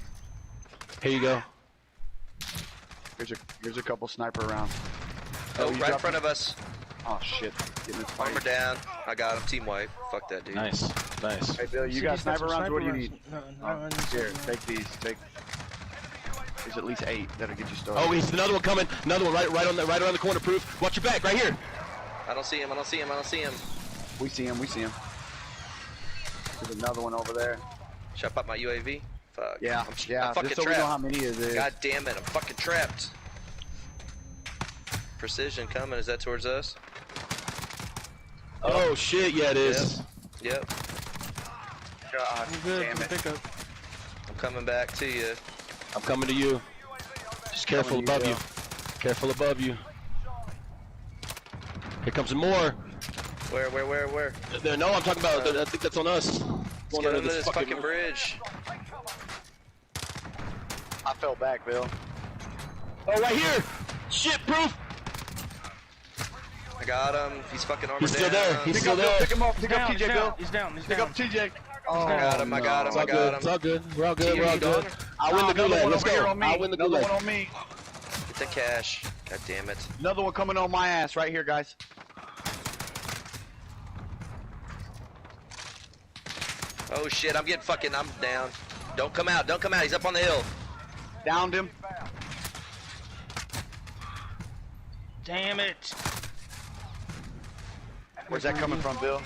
Here you go. Here's a couple sniper rounds. Oh, you right in dropping- front of us. Oh shit. Getting this Armor fight. down. I got him. Team wipe. Fuck that dude. Nice. Hey Bill, you got sniper rounds? What do you need? No, Here, take these. There's at least 8 that'll get you started. Oh, he's another one coming. Another one right around the corner. Proof. Watch your back, right here. I don't see him. I don't see him. We see him. There's another one over there. Should I pop my UAV? Fuck. Yeah, I'm yeah. fucking Just so we trapped. know how many it is. God damn it, I'm fucking trapped. Precision coming, is that towards us? Oh shit, yeah it is. Yep. God damn it. Pick up. I'm coming back to you. I'm coming to you. Just careful above you. Careful above you. Here comes some more. Where? No, I'm talking about. I think that's on us. Let's get under this fucking bridge. I fell back, Bill. Oh, right here. Shit, proof. I got him. He's fucking armored He's still down. there. He's still there. Pick him up. Pick up TJ, Bill. He's down. Pick up TJ. Oh, I got him. I got him. I got him. It's all good. We're all good. T, We're all you good. done? I'll win the gulag. Let's go. I'll win the Another one gulag. on me. Get the cash. God damn it. Another one coming on my ass right here, guys. Oh shit, I'm down. Don't come out. He's up on the hill. Downed him. Damn it. Where's that coming from, Bill?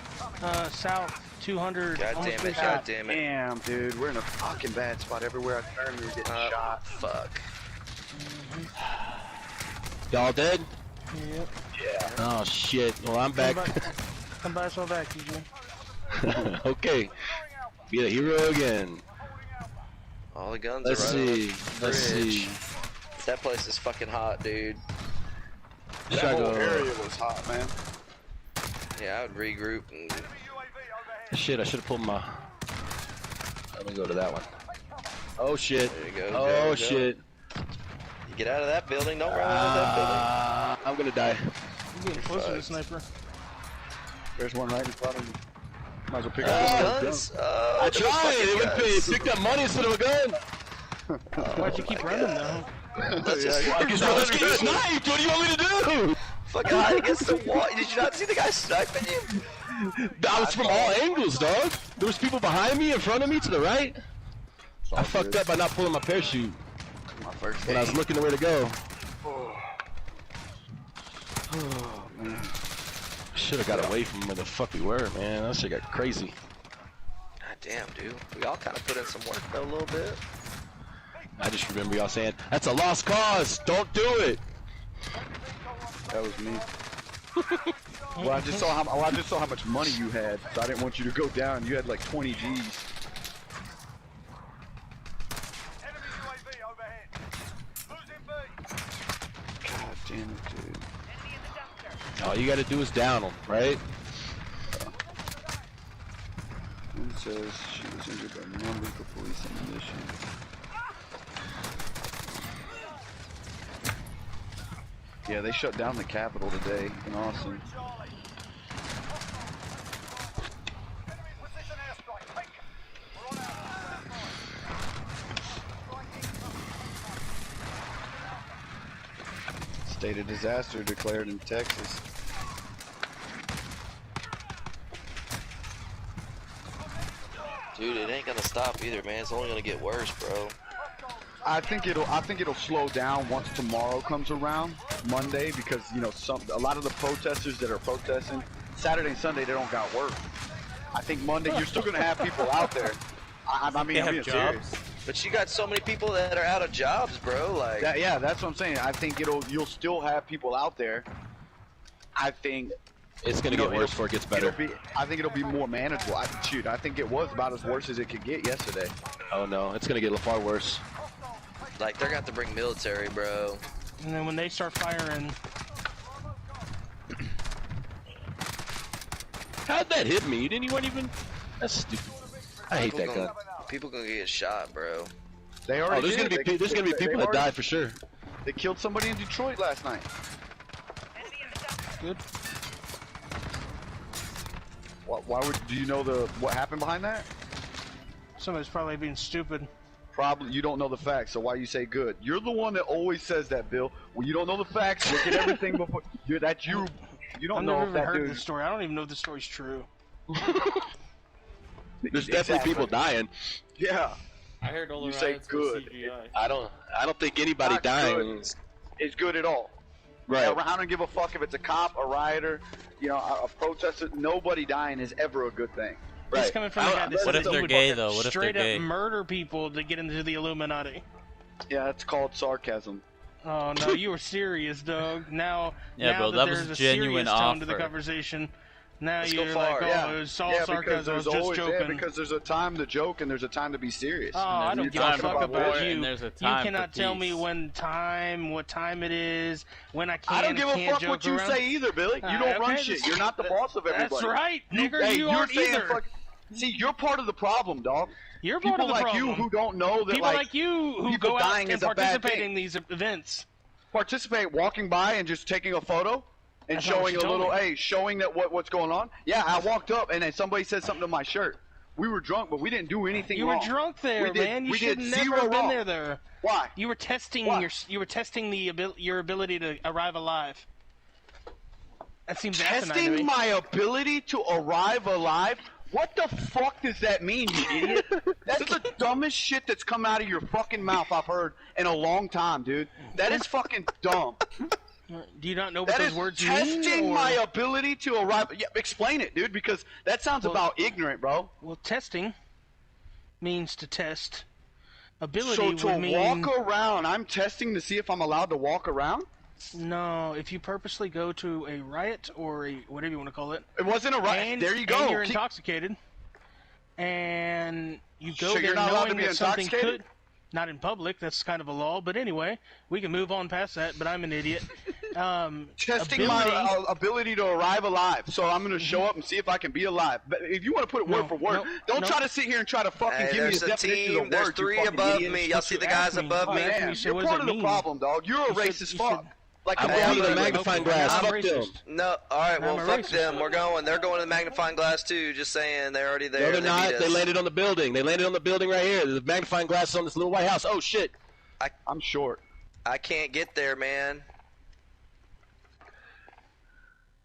South 200. God damn it. God damn it. Damn, dude. We're in a fucking bad spot. Everywhere I turn, we're getting shot. Fuck. Y'all dead? Yep. Yeah. Oh shit. Well, I'm back. Come by, so back, TJ. Okay. Be a hero again. All the guns Let's are right see. on the Let's bridge. see. That place is fucking hot, dude. That whole area was hot, man. Yeah, I would regroup and... Shit, I should have pulled my. Let me go to that one. Oh shit. There you go. Oh go. shit. You get out of that building. Don't run out of that building. I'm gonna die. I'm getting close to the sniper. There's one right in front of me. Might as well pick Those up guns? I tried. It picked up money instead of a gun. Why'd you keep running though? Because I was getting sniped. What do you want me to do? Fucking hide against the wall. Did you not see the guy sniping you? That was from all angles, dog. There was people behind me, in front of me, to the right. I fucked up by not pulling my parachute My first when I was looking where to go. Oh, man. Should have got away from where the fuck we were, man. That shit got crazy. God damn, dude. We all kind of put in some work though, a little bit. I just remember y'all saying, that's a lost cause. Don't do it. That was me. Well, I just saw how much money you had, so I didn't want you to go down. You had like 20 G's. Enemy UAV overhead. Losing B. God damn it, dude. All you gotta do is down them, right? It says she was injured by non-lethal police ammunition. Yeah, they shut down the Capitol today in Austin. State of disaster declared in Texas. Dude, it ain't gonna stop either, man. It's only gonna get worse, bro. I think it'll slow down once tomorrow comes around, Monday, because you know a lot of the protesters that are protesting Saturday and Sunday they don't got work. I think Monday you're still gonna have people out there. I mean, I'm being serious. But you got so many people that are out of jobs, bro. Like, yeah, that's what I'm saying. I think you'll still have people out there. I think it's gonna get worse before it gets better. I think it'll be more manageable. I think it was about as worse as it could get yesterday. Oh no, it's gonna get far worse. Like they're gonna have to bring military, bro. And then when they start firing, how'd that hit me? You didn't even. That's stupid. I hate that gun. People gonna get shot, bro. They already. Oh, there's gonna be people that die for sure. They killed somebody in Detroit last night. good. Why would do you know what happened behind that? Somebody's probably being stupid. Probably you don't know the facts, so why you say good? You're the one that always says that, Bill. When you don't know the facts, look at everything before. That's you. You don't know if I've never that even heard dude. this story. I don't even know if the story's true. There's definitely people dying. Yeah. I heard all the You say riots good. were CGI. I don't think anybody Not dying good. Is good at all. Right. Yeah, I don't give a fuck if it's a cop, a rioter, a protester. Nobody dying is ever a good thing. It's Right. coming from the guy that What said if that they're he would gay, though? What if they're straight gay? up murder people to get into the Illuminati. Yeah, that's called sarcasm. Oh no, you were serious, Doug. Now, Yeah, now bro, that that was there's a genuine serious tone to the offer. conversation, Now Let's go you're far. like, Yeah. oh, it's all Yeah, because sarcasm. I was there's just always joking. because there's a time to joke and there's a time to be serious. Oh, I don't give a talking fuck about about war, you. and there's a You time for cannot tell me peace. what time it is, when I can I don't and give a can't fuck joke what you around. say either, Billy. You don't run okay, shit. that's- You're not the boss of everybody. That's right, nigger. Hey, You you're aren't saying either. See, you're part of the problem, dog. You're People part of the like problem. you who don't know that, People like you who people go out dying and is a bad participate thing. in these events. Participate walking by and just taking a photo and That's not what showing she a told little, me. hey, showing that what's going on. Yeah, I walked up and then somebody said something to my shirt. We were drunk, but we didn't do anything You wrong. were drunk there, We did- man. You we should did never zero have been wrong. there. Why? You were testing Why? your testing your ability to arrive alive. That seems asinine to Testing me. my ability to arrive alive? What the fuck does that mean, you idiot? That's the dumbest shit that's come out of your fucking mouth I've heard in a long time, dude. That is fucking dumb. Do you not know what That those is words testing mean? Or... my ability to arrive. Yeah, explain it, dude, because that sounds about ignorant, bro. Well, testing means to test. Ability So to would mean... walk around, I'm testing to see if I'm allowed to walk around? No, if you purposely go to a riot or a whatever you want to call it. It wasn't a riot. And, There you go. And you're Keep- intoxicated. And you go So there you're not allowed to knowing be that something intoxicated? could... Not in public, that's kind of a law. But anyway, we can move on past that, but I'm an idiot. Testing ability, my ability to arrive alive. So I'm going to show up and see if I can be alive. But if you want to put it word for word, don't try to sit here and try to fucking Hey, give me there's a a definition team. of the There's word. you 3 fucking above idiot. me. Y'all see the guys above me? Man, you're part of the problem, dog. You're a racist fuck. Like I'm the going to the Billy- magnifying glass. Fuck them. No, alright, well, I'm a fuck racist. them. We're going. They're going to the magnifying glass, too. Just saying. They're already there. No, they're They not. beat They us. landed on the building. They landed on the building right here. The magnifying glass is on this little White House. Oh, shit. I'm short. I can't get there, man.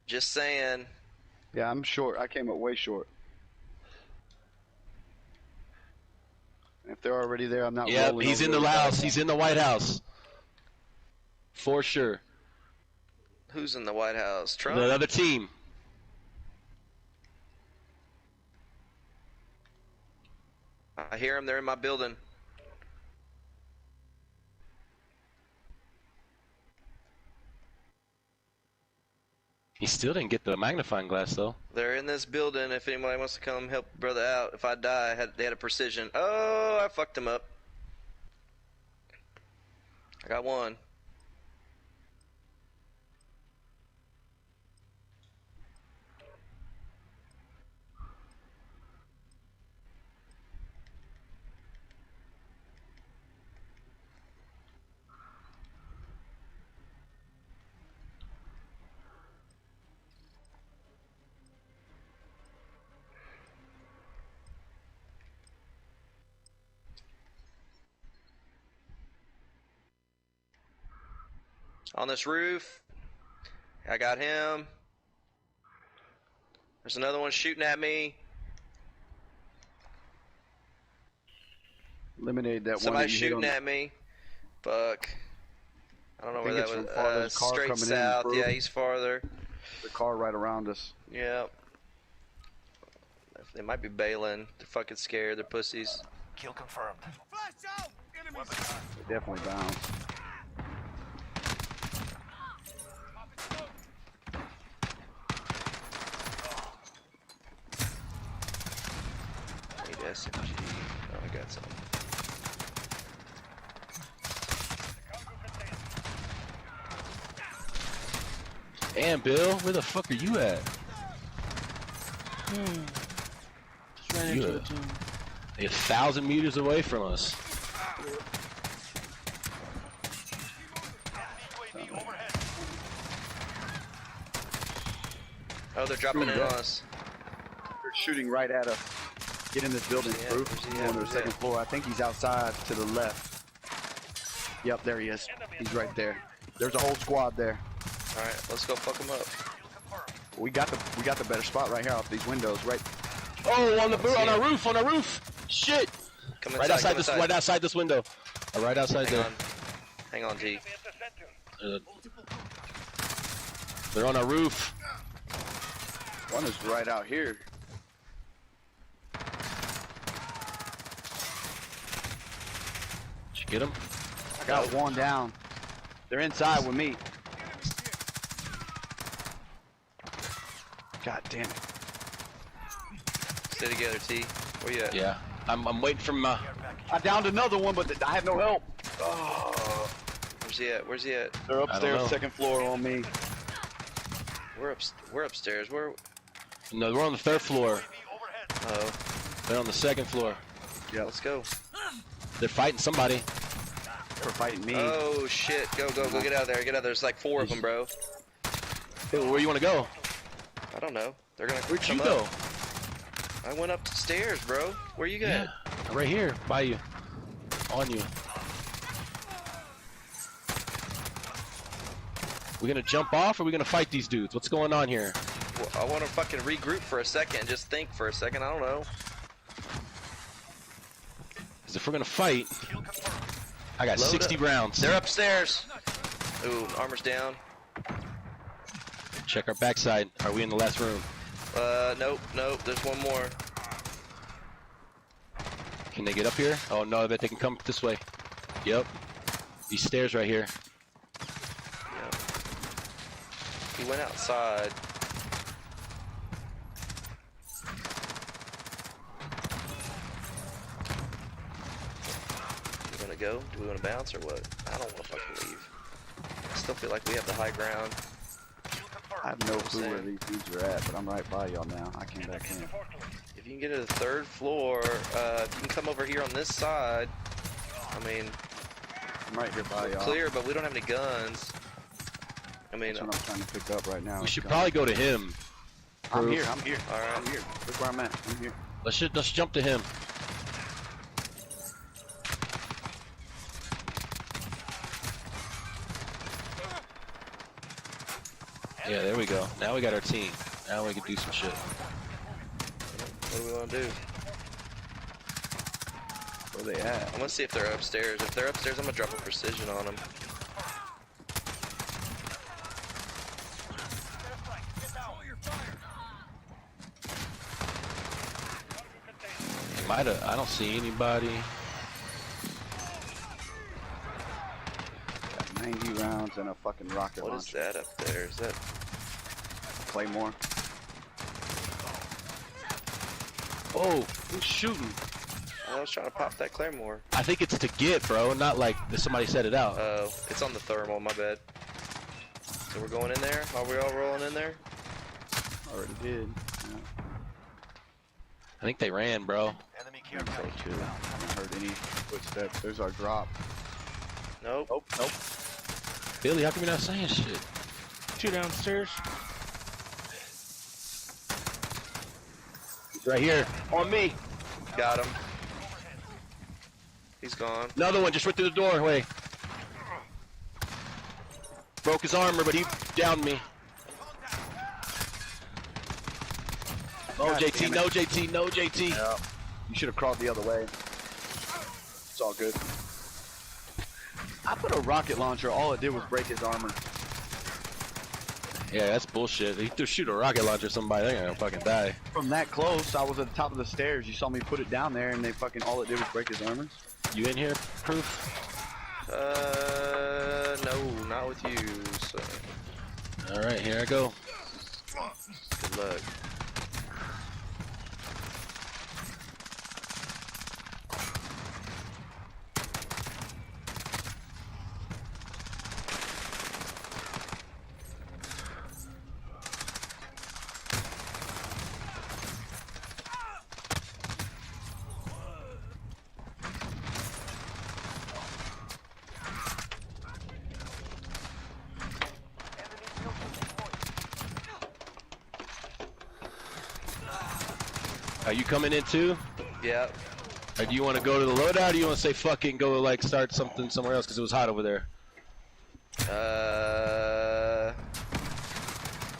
Just saying. Yeah, I'm short. I came up way short. If they're already there, I'm not Yeah, rolling he's over in the to house. He's in the White House. For sure. Who's in the White House? Trump? The other team. I hear them. They're in my building. He still didn't get the magnifying glass, though. They're in this building. If anybody wants to come help brother out. If I die, they had a precision. Oh, I fucked him up. I got one. On this roof. I got him. There's another one shooting at me. Eliminated that Somebody one. that you hit shooting on. at me. Fuck. I don't know I where think that it's was. from farther. There's a car Straight coming in, south. bro. Yeah, he's farther. The car right around us. Yep. They might be bailing. They're fucking scared. They're pussies. Kill confirmed. They definitely bounced. Need SMG. Oh, I got some. Damn, Bill, where the fuck are you at? Just ran into a team. 1,000 meters away from us. Oh, they're dropping in on us. They're shooting right at us. Get in this building, Yeah, Proof. where's he He's at? on the Where's second that? floor. I think he's outside to the left. Yep, there he is. He's right there. There's a whole squad there. Alright, let's go fuck them up. We got the better spot right here off these windows, right? Oh, on our roof, on our roof. Shit. Come Right inside, outside come this, inside. right outside this window. Right outside Hang there. on. Hang on, G. They're on our roof. One is right out here. Did you get him? I got one down. They're inside with me. God damn it. Stay together, T. Where you at? Yeah. I'm waiting for my... I downed another one, but I have no help. Oh. Where's he at? Where's he at? They're upstairs, second floor on me. We're upstairs. No, we're on the 3rd floor. Oh. They're on the 2nd floor. Yeah. Let's go. They're fighting somebody. They're fighting me. Oh shit! Go get out of there! Get out of there! There's like 4 of them, bro. Hey, where you want to go? I don't know. They're gonna. Where'd come you go? up. I went up the stairs, bro. Where you at? Right here, by you. On you. We gonna jump off or we gonna fight these dudes? What's going on here? Well, I want to fucking regroup for a second and just think for a second. I don't know. Because if we're gonna fight, I got Load 60 up. rounds. They're upstairs. Ooh, armor's down. Check our backside. Are we in the last room? Nope. There's one more. Can they get up here? Oh no, I bet they can come this way. Yep. These stairs right here. Yep. He went outside. Do we want to go? Do we want to bounce or what? I don't want to fucking leave. I still feel like we have the high ground. I have no clue where these dudes are at, but I'm right by y'all now. I came back in. If you can get to the 3rd floor, if you can come over here on this side, I mean, I'm right here by y'all. clear, but we don't have any guns. I mean, That's what I'm trying to pick up right now. We should probably go to him. I'm here. All right. I'm here. Look where I'm at. I'm here. Let's jump to him. Yeah, there we go. Now we got our team. Now we can do some shit. What do we want to do? Where they at? I'm gonna see if they're upstairs. If they're upstairs, I'm gonna drop a precision on them. I don't see anybody. Got 90 rounds and a fucking rocket What launcher. is that up there? Is that Claymore? Oh, who's shooting? I was trying to pop that Claymore. I think it's to get, bro, not like somebody set it out. Oh, it's on the thermal, my bad. So we're going in there? Are we all rolling in there? Already did. Yeah. I think they ran, bro. Enemy I think so too. I haven't heard any footsteps. There's our drop. Nope. Nope. Billy, how come you're not saying shit? 2 downstairs. He's right here. On me. Got him. He's gone. Another one just went through the doorway. Broke his armor, but he downed me. No God JT, damn it. no JT, no JT. Yeah. You should have crawled the other way. It's all good. I put a rocket launcher. All it did was break his armor. Yeah, that's bullshit. He threw shoot a rocket launcher at somebody, they're gonna fucking die. From that close, I was at the top of the stairs. You saw me put it down there, and they fucking all it did was break his armor. You in here, Proof? No, not with you, so. Alright, here I go. Good luck. Are you coming in too? Yeah. Or do you want to go to the loadout, or do you want to say fucking go like start something somewhere else because it was hot over there?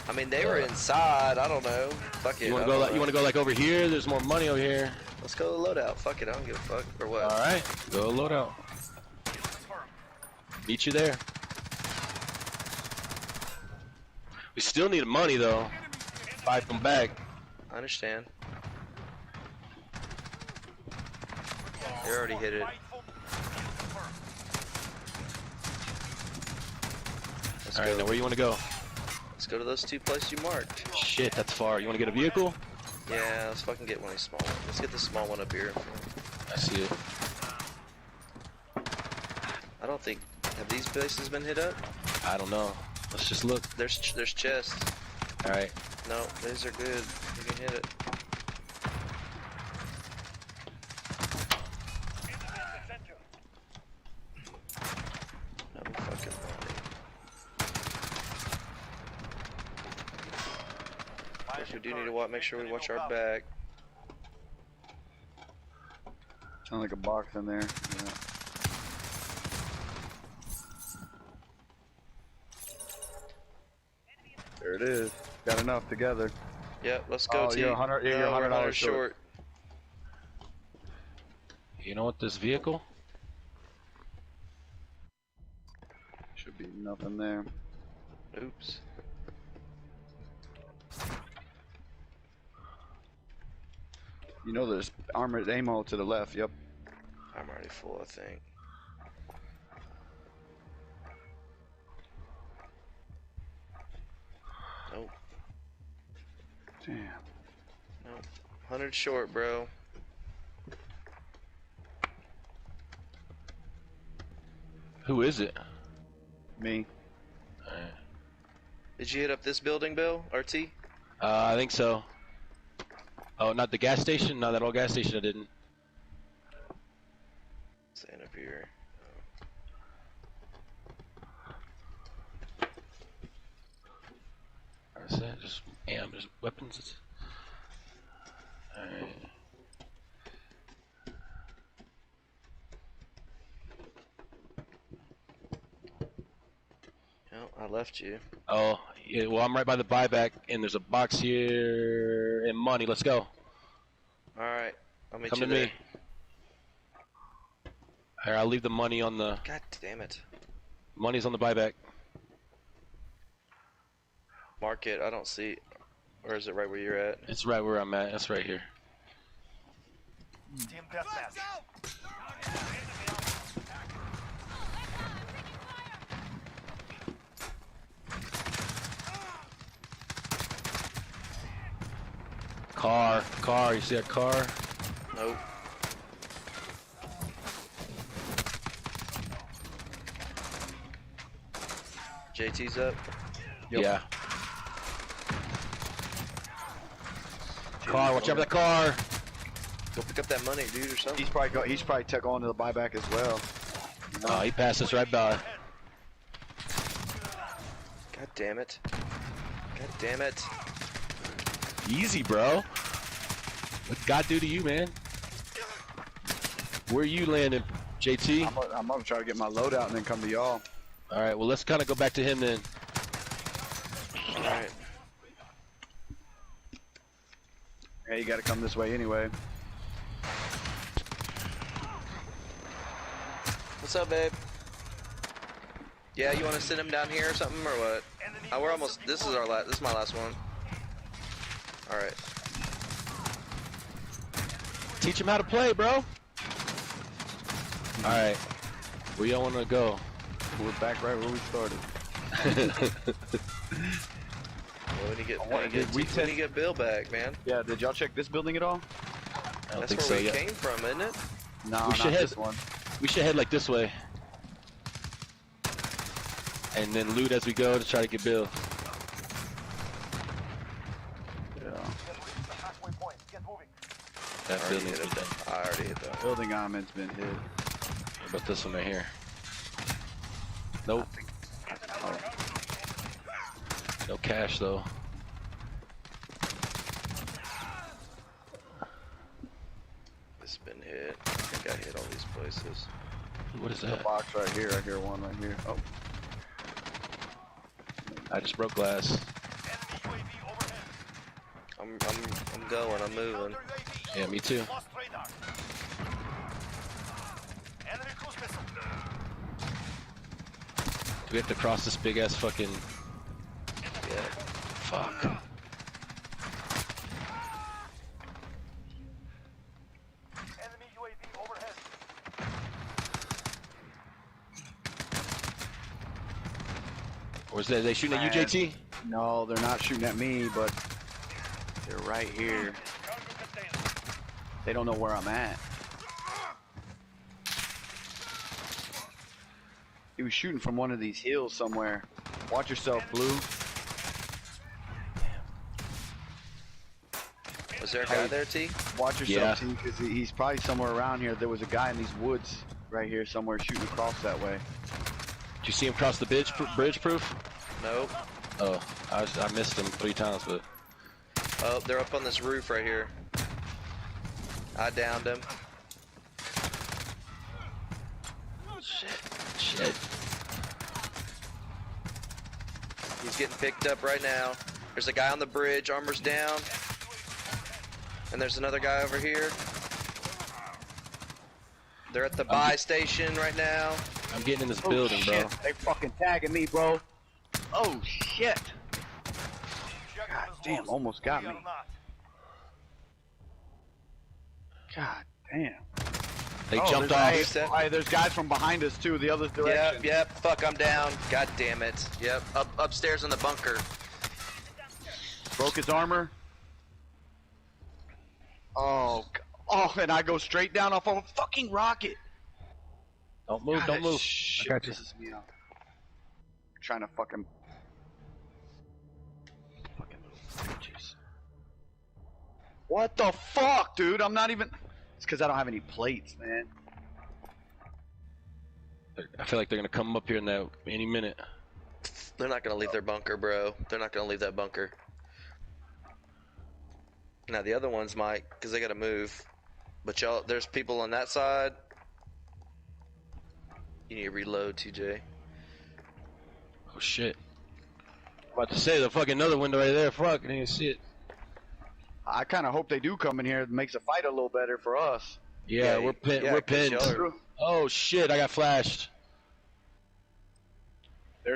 I mean they were inside. I don't know. Fuck it. You want I to go don't like know. you want to go like over here? There's more money over here. Let's go to the loadout. Fuck it. I don't give a fuck. Or what? All right, go loadout. Meet you there. We still need money though. Fight them back. I understand. They already hit it. All right, now where you want to go? Let's Let's go to those 2 places you marked. Shit, that's far. You want to get a vehicle? Yeah, let's fucking get one of these small ones. Let's get the small one up here. I see it. I don't think... Have these places been hit up? I don't know. Let's just look. There's chests. Alright. No, these are good. You can hit it. I'm fucking lying. We do need to make sure we watch our back. Sound like a box in there. Yeah. There it is. Got enough together. Yep, let's go. Oh, you're $100. Yeah, you're $100 short. You know what? This vehicle should be nothing there. Oops. You know there's armored ammo to the left. Yep. I'm already full, I think. Nope. Damn. Nope. 100 short, bro. Who is it? Me. Did you hit up this building, Bill? RT? I think so. Oh, not the gas station? No, that old gas station I didn't. Stand up here. That's it. Just just weapons. Alright. No, I left you. Oh, yeah, well, I'm right by the buyback, and there's a box here and money. Let's go. Alright, I'll meet Come you to there. me. Here, I'll leave the money on the... God damn it. Money's on the buyback. Mark it, I don't see... Or is it right where you're at? It's right where I'm at. That's right here. Team deathmatch. Car, you see a car? Nope. JT's up? Yep. Yeah. Car, watch out for the car! Go pick up that money, dude, or something. He's probably took on to the buyback as well. Oh, he passed us right by. God damn it. God damn it. Easy, bro. What'd God do to you, man? Where you landing, JT? I'm gonna try to get my load out and then come to y'all. Alright, well, let's kind of go back to him then. Alright. Hey, you gotta come this way anyway. What's up, babe? Yeah, you want to send him down here or something, or what? Oh, we're almost. This is our last. This is my last one. All right. Teach him how to play, bro. All right. Where y'all want to go? We're back right where we started. Well, we need to get Bill back, man. Yeah, did y'all check this building at all? I don't That's think where so we yet. came from, isn't it? No, We not should head. this one. We should head like this way, and then loot as we go to try to get Bill. Yeah. That building's been done. I already hit that. Building armament's been hit. What about this one right here? Nope. No cash though. It's been hit. I think I hit all these places. What is There's a that? box right here. I hear one right here. Oh. I just broke glass. I'm going. I'm moving. Yeah, me too. Do we have to cross this big ass fucking? Yeah. Fuck. Where's that? They shooting at you, JT? No, they're not shooting at me, but they're right here. They don't know where I'm at. He was shooting from one of these hills somewhere. Watch yourself, Blue. Was there a guy there, T? Watch yourself, T, because he's probably somewhere around here. There was a guy in these woods right here somewhere shooting across that way. Did you see him cross the bridge proof? Nope. Oh, I missed him 3 times, but... Oh, they're up on this roof right here. I downed him. Shit. He's getting picked up right now. There's a guy on the bridge, armor's down. And there's another guy over here. They're at the buy station right now. I'm getting in this building, shit. bro. They fucking tagging me, bro. Oh, shit. God damn, almost got me. God damn. They jumped off. There's guys from behind us, too, the other direction. Yep, fuck, I'm down. God damn it. Yep, upstairs in the bunker. Broke his armor. Oh, and I go straight down off of a fucking rocket. Don't move, don't move. Shit, I got you. pisses me off. Trying to fucking bitches. What the fuck, dude? I'm not even. It's because I don't have any plates, man. I feel like they're gonna come up here in that any minute. They're not gonna leave their bunker, bro. They're not gonna leave that bunker. Now the other ones might, because they gotta move. But y'all, there's people on that side. You need to reload, TJ. Oh shit. I'm about to say the fucking other window right there. Fuck, I didn't even see it. I kind of hope they do come in here. It makes the fight a little better for us. Yeah, we're pinned. We're pinned. Oh shit! I got flashed.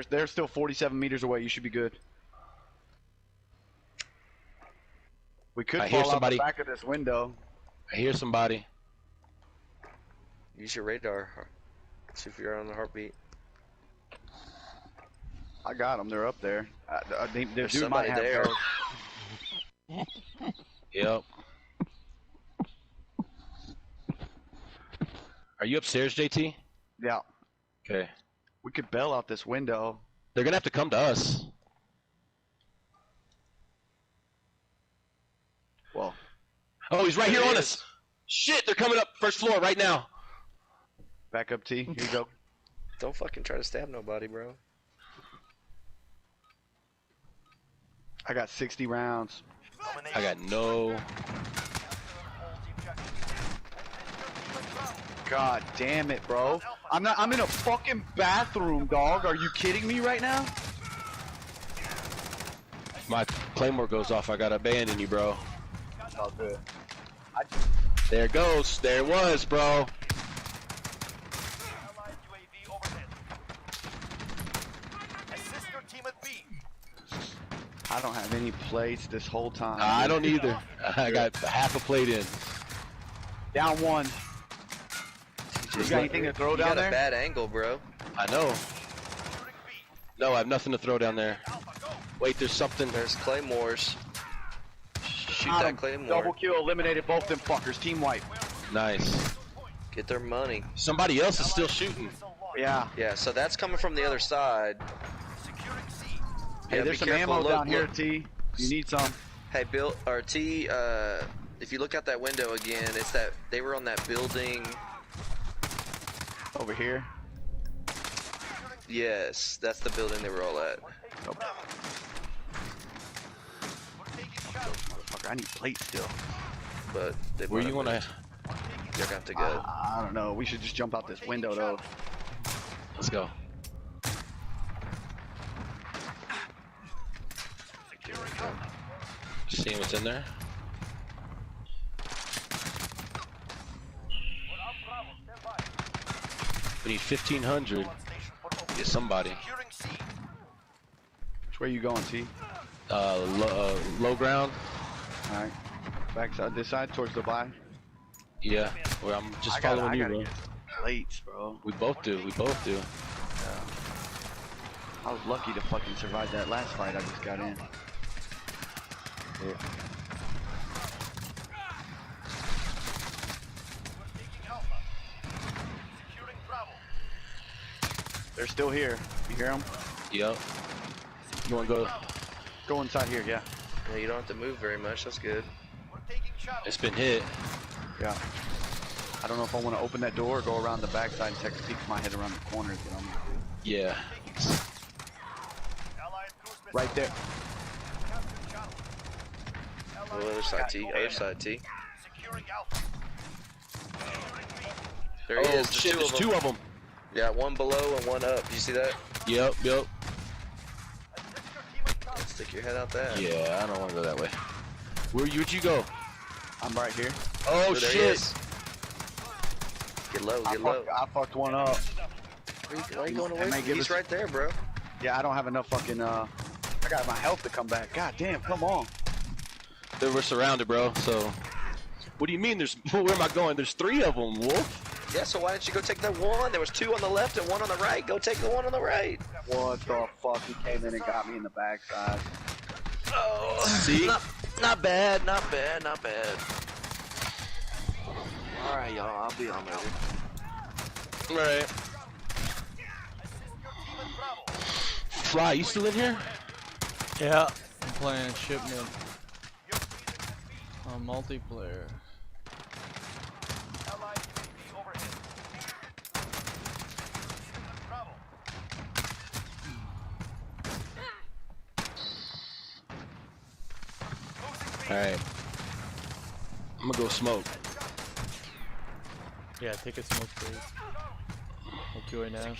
They're still 47 meters away. You should be good. We could fall out the back of this window. I hear somebody. Use your radar. See if you're on the heartbeat. I got them. They're up there. There's somebody there. Yep. Are you upstairs, JT? Yeah. Okay. We could bail out this window. They're gonna have to come to us. Well. Oh, he's right here on us. Shit, they're coming up first floor right now. Back up, T. Here you go. Don't fucking try to stab nobody, bro. I got 60 rounds. I got no. God damn it, bro. I'm in a fucking bathroom, dog. Are you kidding me right now? My claymore goes off. I gotta abandon you, bro. All good. There it goes. There it was, bro. I don't have any plates this whole time. I don't either. I got half a plate in. Down one. You got anything to throw down there? You got a bad angle, bro. I know. No, I have nothing to throw down there. Wait, there's something. There's claymores. Shoot that claymore. Double kill, eliminated both them fuckers. Team wipe. Nice. Get their money. Somebody else is still shooting. Yeah. Yeah, so that's coming from the other side. Hey, there's some ammo down here, T. You need some. Hey, Bill, or T, if you look out that window again, it's that they were on that building. Over here? Yes, that's the building they were all at. Nope. Motherfucker, I need plates still. But they where you wanna? They're got to go. I don't know. We should just jump out this window though. Let's go. Seeing what's in there. We need 1,500. Get somebody. Which way are you going, T? Low ground. Alright. Backside, this side, towards the buy. Yeah. Well, I'm just following you, bro. Plates, bro. We both do. We both do. Yeah. I was lucky to fucking survive that last fight I just got in. Yeah. They're still here. You hear them? Yep. You wanna go? Go inside here, yeah. Yeah, you don't have to move very much. That's good. It's been hit. Yeah. I don't know if I want to open that door or go around the backside and take a peek of my head around the corner. Is what I'm gonna do. Yeah. Right there. Oh, other side T. Other side T. There he Oh is. shit! There's two of them. Yeah, one below and one up. You see that? Yep. Yep. Stick your head out that. Yeah, I don't want to go that way. Where'd you go? I'm right here. Oh there he shit! is. Get low, get low. I fucked one up. Why are you going away? He's right there, bro. Yeah, I don't have enough fucking, I got my health to come back. God damn, come on. They were surrounded, bro. So, what do you mean? There's where am I going? There's three of them, Wolf. Yeah, so why didn't you go take that one? There was two on the left and one on the right. Go take the one on the right. What the fuck? He came in and got me in the backside. Oh, see? Not bad, not bad, not bad. All right, y'all. I'll be on later. All right. Fly, you still in here? Yeah, I'm playing Shipment on multiplayer. Alright. I'm gonna go smoke. Yeah, take a smoke break. I'll join now.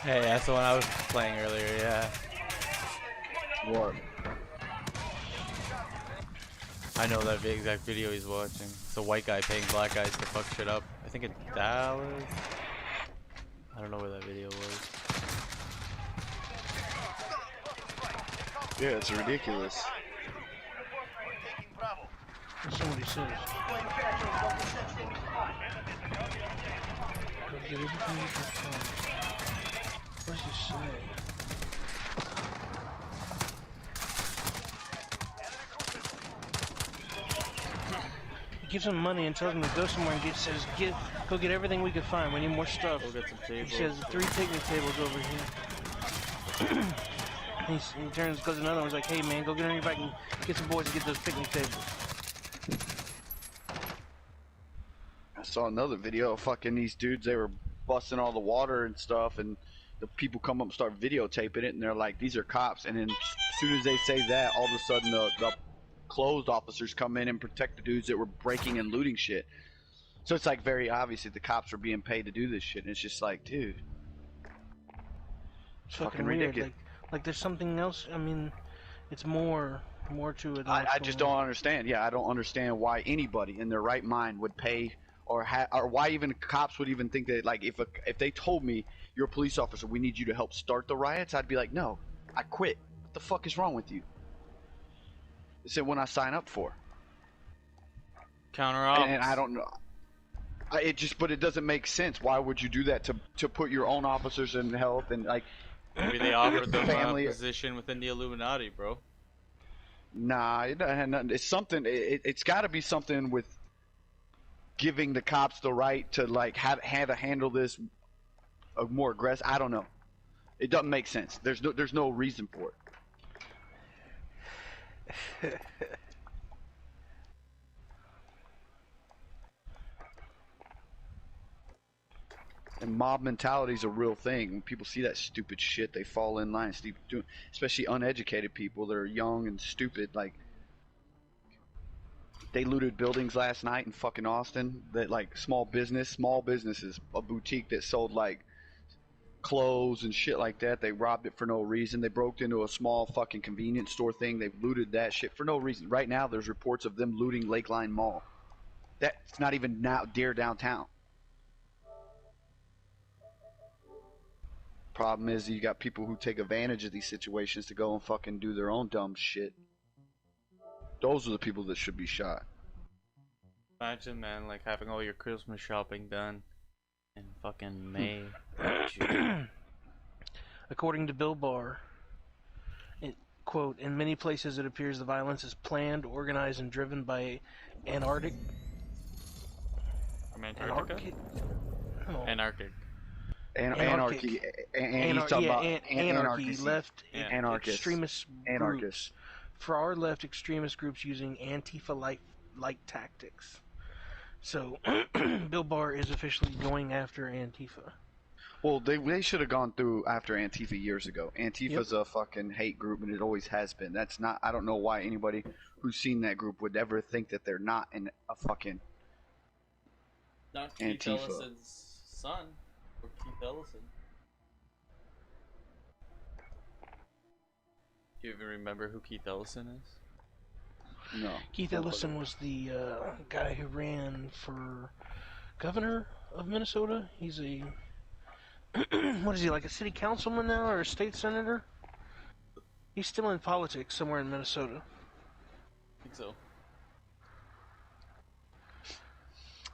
Hey, that's the one I was playing earlier, yeah. What? I know that exact video he's watching. It's a white guy paying black guys to fuck shit up. I think in Dallas. I don't know where that video was. Yeah, it's ridiculous. That's what somebody says. Go get everything you can find. What's he say? He gives him money and tells him to go somewhere and go get everything we can find. We need more stuff. Go get some tables. He says 3 picnic tables over here. He goes to another one. He's like, hey man, go get everybody and get some boys to get those picnic tables. I saw another video of fucking these dudes. They were busting all the water and stuff, and the people come up and start videotaping it, and they're like, these are cops. And then as soon as they say that, all of a sudden the closed officers come in and protect the dudes that were breaking and looting shit. So it's like very obvious that the cops were being paid to do this shit, and it's just like, dude, It's fucking weird. ridiculous. Like there's something else. I mean, it's more to it. I just don't understand. Yeah, I don't understand why anybody in their right mind would pay, or why even cops would even think that, like, if they told me, you're a police officer, we need you to help start the riots, I'd be like, no, I quit. What the fuck is wrong with you? It's what I sign up for. Counter ops. And I don't know. But it doesn't make sense. Why would you do that to put your own officers in health and like? Maybe they offered them family a position within the Illuminati, bro. Nah, it's something. It's got to be something with giving the cops the right to like have to handle this more aggressive. I don't know. It doesn't make sense. There's no reason for it. And mob mentality is a real thing. When people see that stupid shit, they fall in line. Especially uneducated people that are young and stupid. Like, they looted buildings last night in fucking Austin. That like small businesses, a boutique that sold like clothes and shit like that. They robbed it for no reason. They broke into a small fucking convenience store thing. They looted that shit for no reason. Right now, there's reports of them looting Lakeline Mall. That's not even near downtown. Problem is, you got people who take advantage of these situations to go and fucking do their own dumb shit. Those are the people that should be shot. Imagine, man, like having all your Christmas shopping done in fucking May, June. According to Bill Barr, quote, in many places it appears the violence is planned, organized, and driven by Antarctic. From Antarctica? Anarchic. Anarchy. He's talking about anarchy. Left anarchists. Extremist anarchists. Groups. Far left extremist groups using Antifa-like tactics. So, Bill Barr is officially going after Antifa. Well, they should have gone through after Antifa years ago. Antifa's a fucking hate group, and it always has been. That's not. I don't know why anybody who's seen that group would ever think that they're not in a fucking Not Keith Antifa. Ellison's son, or Keith Ellison. Do you even remember who Keith Ellison is? No. Keith Ellison was the guy who ran for governor of Minnesota. He's a what is he, like a city councilman now or a state senator? He's still in politics somewhere in Minnesota. I think so.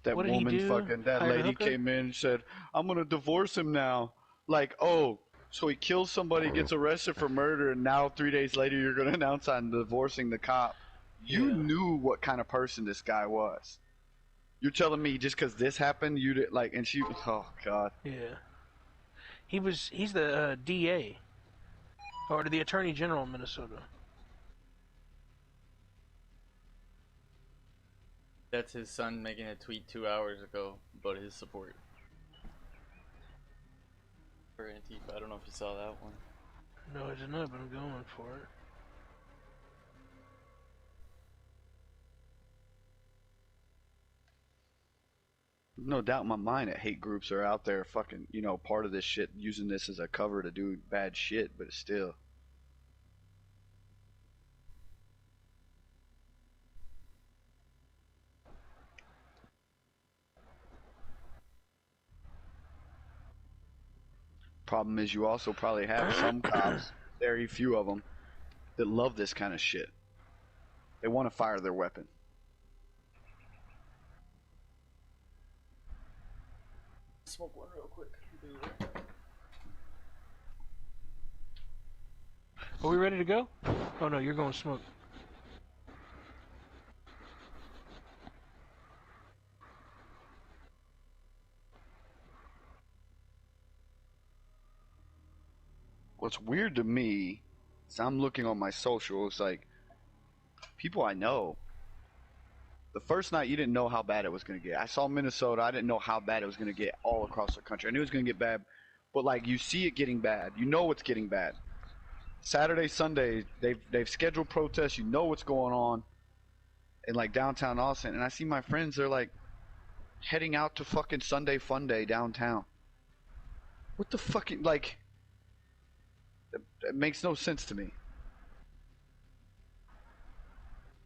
That What did he woman do? fucking, that Hire a lady hooker? came in and said, I'm gonna divorce him now. Like, oh, so he kills somebody, gets arrested for murder, and now 3 days later you're gonna announce I'm divorcing the cop. You knew what kind of person this guy was. You're telling me just because this happened, you did, like, and she, oh god. Yeah. He's the DA. Or the Attorney General of Minnesota. That's his son making a tweet 2 hours ago about his support for Antifa. I don't know if you saw that one. No, I did not, but I'm going for it. No doubt in my mind that hate groups are out there fucking, you know, part of this shit, using this as a cover to do bad shit, but still. Problem is, you also probably have some cops, very few of them, that love this kind of shit. They want to fire their weapon. Smoke one real quick. Are we ready to go? Oh no, you're going to smoke. What's weird to me is I'm looking on my socials, like, people I know. The first night, you didn't know how bad it was going to get. I saw Minnesota. I didn't know how bad it was going to get all across the country. I knew it was going to get bad, but, like, you see it getting bad. You know it's getting bad. Saturday, Sunday, they've scheduled protests. You know what's going on in, like, downtown Austin. And I see my friends, they're, like, heading out to fucking Sunday Fun Day downtown. What the fucking, like... It makes no sense to me.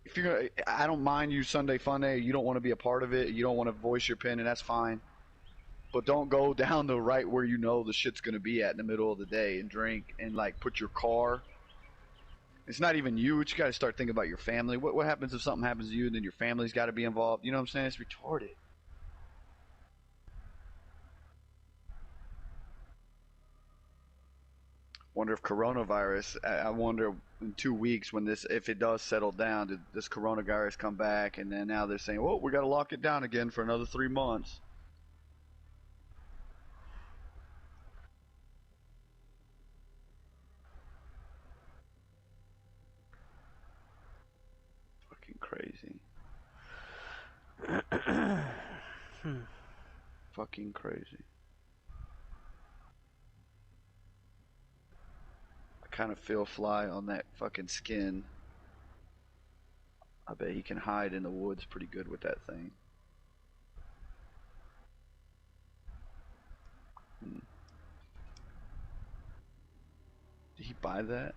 If you're gonna, I don't mind you Sunday Fun Day. You don't want to be a part of it. You don't want to voice your opinion. That's fine. But don't go down the right where you know the shit's gonna be at in the middle of the day and drink and like put your car. It's not even you. You got to start thinking about your family. What happens if something happens to you and then your family's got to be involved? You know what I'm saying? It's retarded. Wonder if coronavirus, I wonder in 2 weeks when this, if it does settle down, did this coronavirus come back? And then now they're saying, well, we got to lock it down again for another 3 months. Fucking crazy. Fucking crazy. Kind of feel Fly on that fucking skin. I bet he can hide in the woods pretty good with that thing. Did he buy that?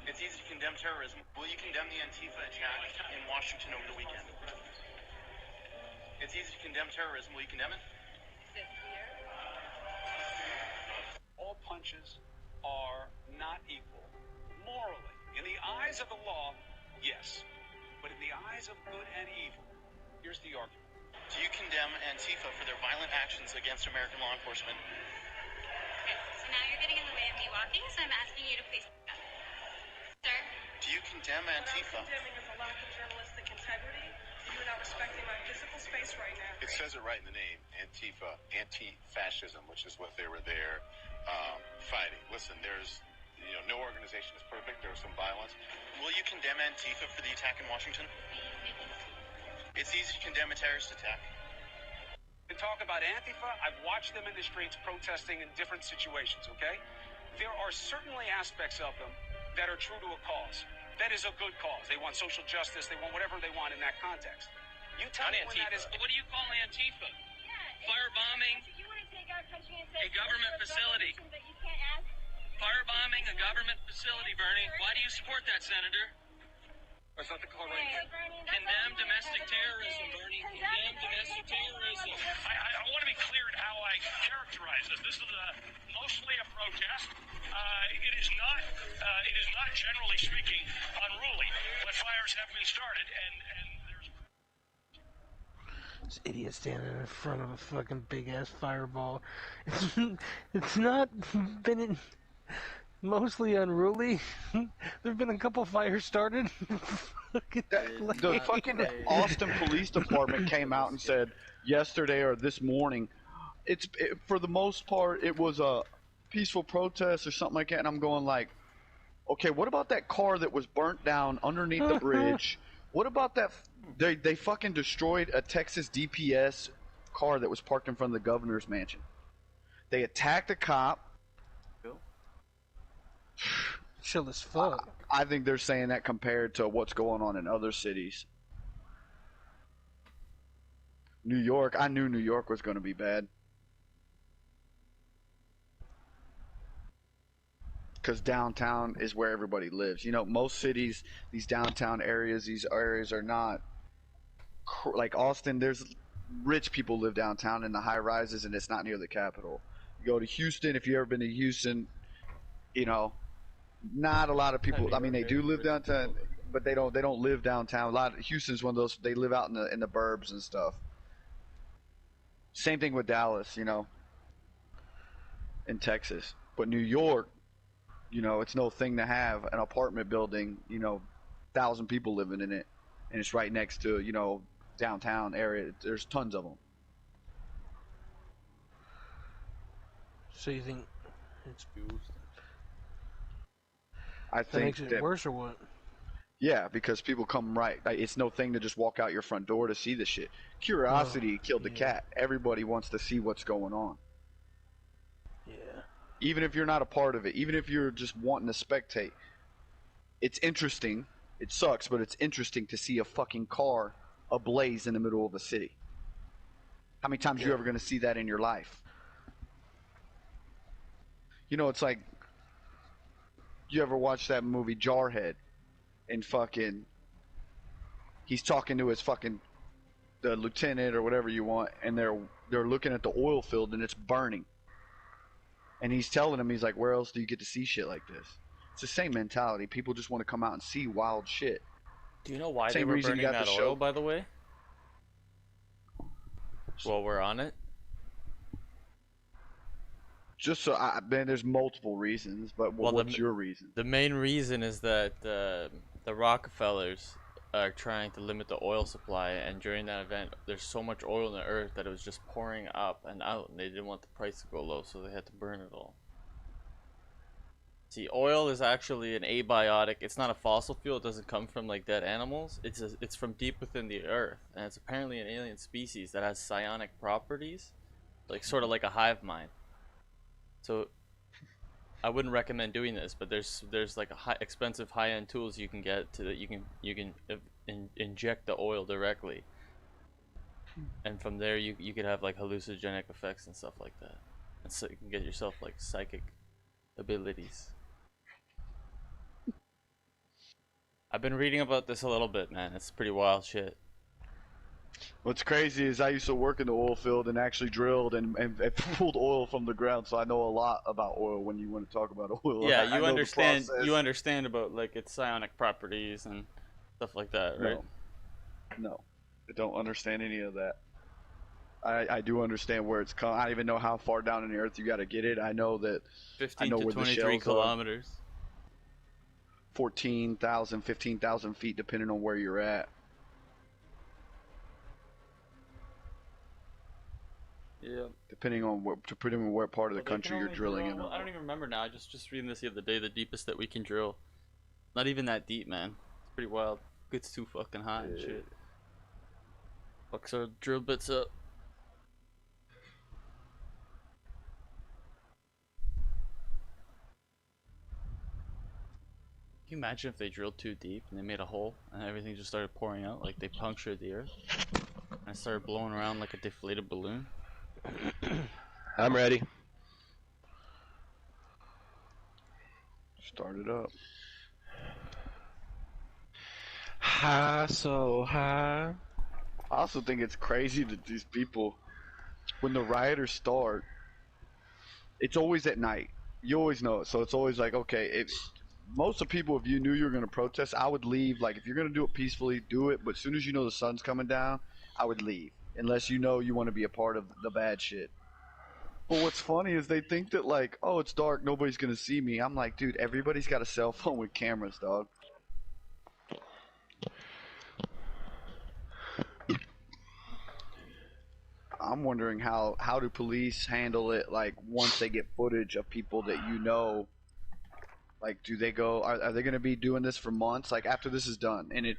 It's easy to condemn terrorism. Will you condemn the Antifa attack in Washington over the weekend? It's easy to condemn terrorism. Will you condemn it? All punches are not equal. Morally, in the eyes of the law, yes. But in the eyes of good and evil, here's the argument. Do you condemn Antifa for their violent actions against American law enforcement? Okay, so now you're getting in the way of me walking, so I'm asking you to please stop. Sir? Do you condemn Antifa? What I'm condemning is a lack of journalistic integrity. You are not respecting my physical space right now. It says it right in the name, Antifa, anti-fascism, which is what they were there fighting. Listen, there's, no organization is perfect. There was some violence. Will you condemn Antifa for the attack in Washington? It's easy to condemn a terrorist attack. And talk about Antifa, I've watched them in the streets protesting in different situations, okay? There are certainly aspects of them that are true to a cause. That is a good cause. They want social justice. They want whatever they want in that context. You tell me when that is... What do you call Antifa? Firebombing a government facility. Firebombing a government facility, Bernie. Why do you support that, Senator? That's not the call right here. Condemn domestic terrorism, Bernie. Condemn domestic terrorism. I want to be clear in how I characterize this. This is mostly a protest. It is not generally speaking unruly, but fires have been started, and there's... This idiot standing in front of a fucking big ass fireball. It's not been mostly unruly. There've been a couple fires started. The fucking Austin Police Department came out and said yesterday or this morning, for the most part it was a peaceful protest or something like that, and I'm going like, okay, what about that car that was burnt down underneath the bridge? What about that? They fucking destroyed a Texas DPS car that was parked in front of the governor's mansion. They attacked a cop. Chill as fuck. I think they're saying that compared to what's going on in other cities. New York, I knew New York was going to be bad. Because downtown is where everybody lives. You know, most cities, these downtown areas, these areas are not like Austin. There's rich people live downtown in the high rises, and it's not near the capital. You go to Houston, if you've ever been to Houston, you know, not a lot of people. I mean, they do live downtown, but they don't live downtown. A lot of Houston's one of those. They live out in the burbs and stuff. Same thing with Dallas, you know, in Texas. But New York, you know, it's no thing to have an apartment building, you know, 1,000 people living in it, and it's right next to, you know, downtown area. There's tons of them. So you think it's I that think makes it worse or what? Yeah, because people come right. Like, it's no thing to just walk out your front door to see this shit. Curiosity killed the cat. Everybody wants to see what's going on. Yeah. Even if you're not a part of it, even if you're just wanting to spectate, it's interesting. It sucks, but it's interesting to see a fucking car ablaze in the middle of a city. How many times are you ever going to see that in your life? You know, it's like, you ever watch that movie Jarhead? And fucking, he's talking to his fucking, the lieutenant or whatever you want, and they're looking at the oil field and it's burning. And he's telling him, he's like, where else do you get to see shit like this? It's the same mentality. People just want to come out and see wild shit. Do you know why Same they were reason burning you got that the oil, show. by the way? While we're on it? Just so, man, there's multiple reasons, but what's your reason? The main reason is that the Rockefellers are trying to limit the oil supply, and during that event, there's so much oil in the earth that it was just pouring up and out, and they didn't want the price to go low, so they had to burn it all. See, oil is actually an abiotic. It's not a fossil fuel. It doesn't come from like dead animals. It's from deep within the earth, and it's apparently an alien species that has psionic properties, like sort of like a hive mind. So I wouldn't recommend doing this, but there's like expensive high-end tools you can get to that you can inject the oil directly, and from there you could have like hallucinogenic effects and stuff like that, and so you can get yourself like psychic abilities. I've been reading about this a little bit, man. It's pretty wild shit. What's crazy is I used to work in the oil field and actually drilled and pulled oil from the ground, so I know a lot about oil when you want to talk about oil. Yeah, I you know understand. the process. You understand about like its psionic properties and stuff like that, right? No, I don't understand any of that. I do understand where it's come. I don't even know how far down in the earth you got to get it. I know that. 15 I know to where 23 the shells kilometers. 14,000, 15,000 feet, depending on where you're at. Yeah. Depending on what part of the country you're drilling in. I don't even remember now. I just reading this the other day. The deepest that we can drill. Not even that deep, man. It's pretty wild. Gets too fucking hot and shit. Fucks our drill bits up. Can you imagine if they drilled too deep and they made a hole and everything just started pouring out, like they punctured the earth and it started blowing around like a deflated balloon? I'm ready. Start it up. High, so high. I also think it's crazy that these people, when the rioters start, it's always at night. You always know it, so it's always like, okay, if most of the people, if you knew you were going to protest, I would leave. Like, if you're going to do it peacefully, do it, but as soon as you know the sun's coming down, I would leave, unless you know you want to be a part of the bad shit. But what's funny is they think that, like, oh, it's dark, nobody's going to see me. I'm like, dude, everybody's got a cell phone with cameras, dog. I'm wondering how do police handle it, like, once they get footage of people that you know. Like, do they go, are they going to be doing this for months? Like, after this is done, and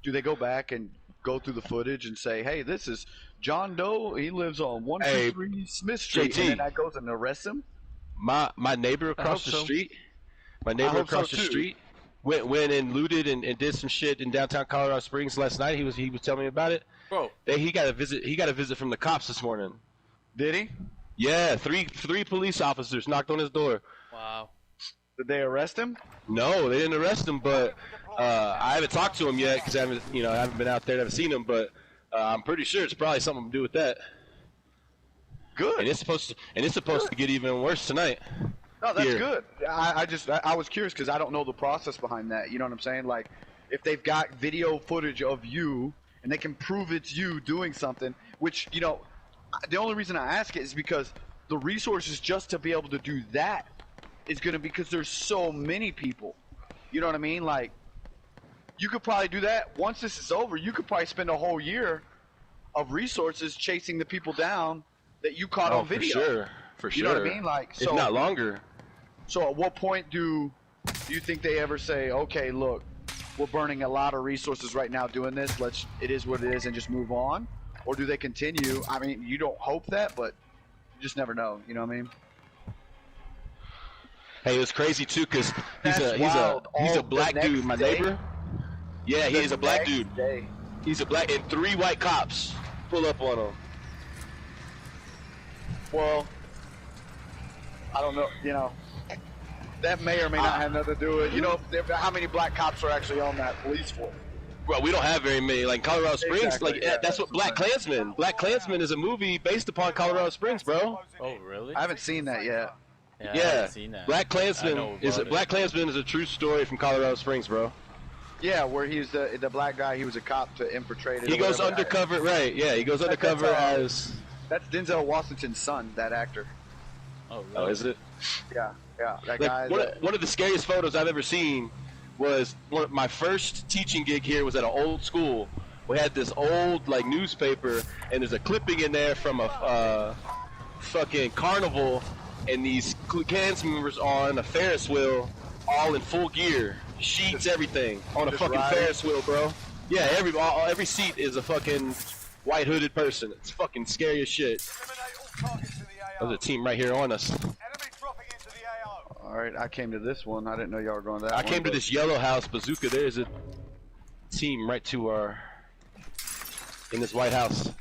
do they go back and go through the footage and say, hey, this is John Doe, he lives on 123 Smith Street, JT. and then that goes and arrests him? My neighbor across the street. My neighbor across the street. went and looted and did some shit in downtown Colorado Springs last night. He was telling me about it. Bro, he got a visit from the cops this morning. Did he? Yeah, three police officers knocked on his door. Wow. Did they arrest him? No, they didn't arrest him, but I haven't talked to him yet because I haven't been out there, haven't seen him, but I'm pretty sure it's probably something to do with that. Good. And it's supposed to get even worse tonight. No, that's Here. good. I was curious because I don't know the process behind that. You know what I'm saying? Like, if they've got video footage of you and they can prove it's you doing something, which, you know, the only reason I ask it is because the resources just to be able to do that is going to be because there's so many people. You know what I mean? Like, you could probably do that. Once this is over, you could probably spend a whole year of resources chasing the people down that you caught on video. For sure. You know what I mean? Like, so, if not longer. So at what point do you think they ever say, okay, look, we're burning a lot of resources right now doing this, it is what it is, and just move on? Or do they continue? I mean, you don't hope that, but you just never know. You know what I mean? Hey, it was crazy too, cause he's a black dude, my neighbor. Yeah, he's a black dude. He's a black, and 3 white cops pull up on him. Well, I don't know. You know, that may or may not have nothing to do with it. You know, how many black cops are actually on that police force? Well, we don't have very many. Like Colorado Springs, Exactly, yeah, that's what Black Klansman. Black Klansman is a movie based upon Colorado Springs, bro. Oh, really? I haven't seen that yet. Yeah, I Yeah, haven't seen that. Black Klansman is about it. Black Klansman is a true story from Colorado Springs, bro. Yeah, where he's the black guy. He was a cop to infiltrate. He goes undercover, right? Yeah, he goes undercover as. That's Denzel Washington's son, that actor. Oh, really? Oh, is it? Yeah, that Like, guy. one of the scariest photos I've ever seen was my first teaching gig here was at an old school. We had this old newspaper, and there's a clipping in there from a fucking carnival, and these Klansmen members on a Ferris wheel, all in full gear, sheets, everything, on a fucking riding? Ferris wheel, bro. Yeah, every seat is a fucking white hooded person. It's fucking scary as shit. There's a team right here on us. All right, I came to this one. I didn't know y'all were going that. I came to this yellow house, Bazooka. There's a team right to our in this white house.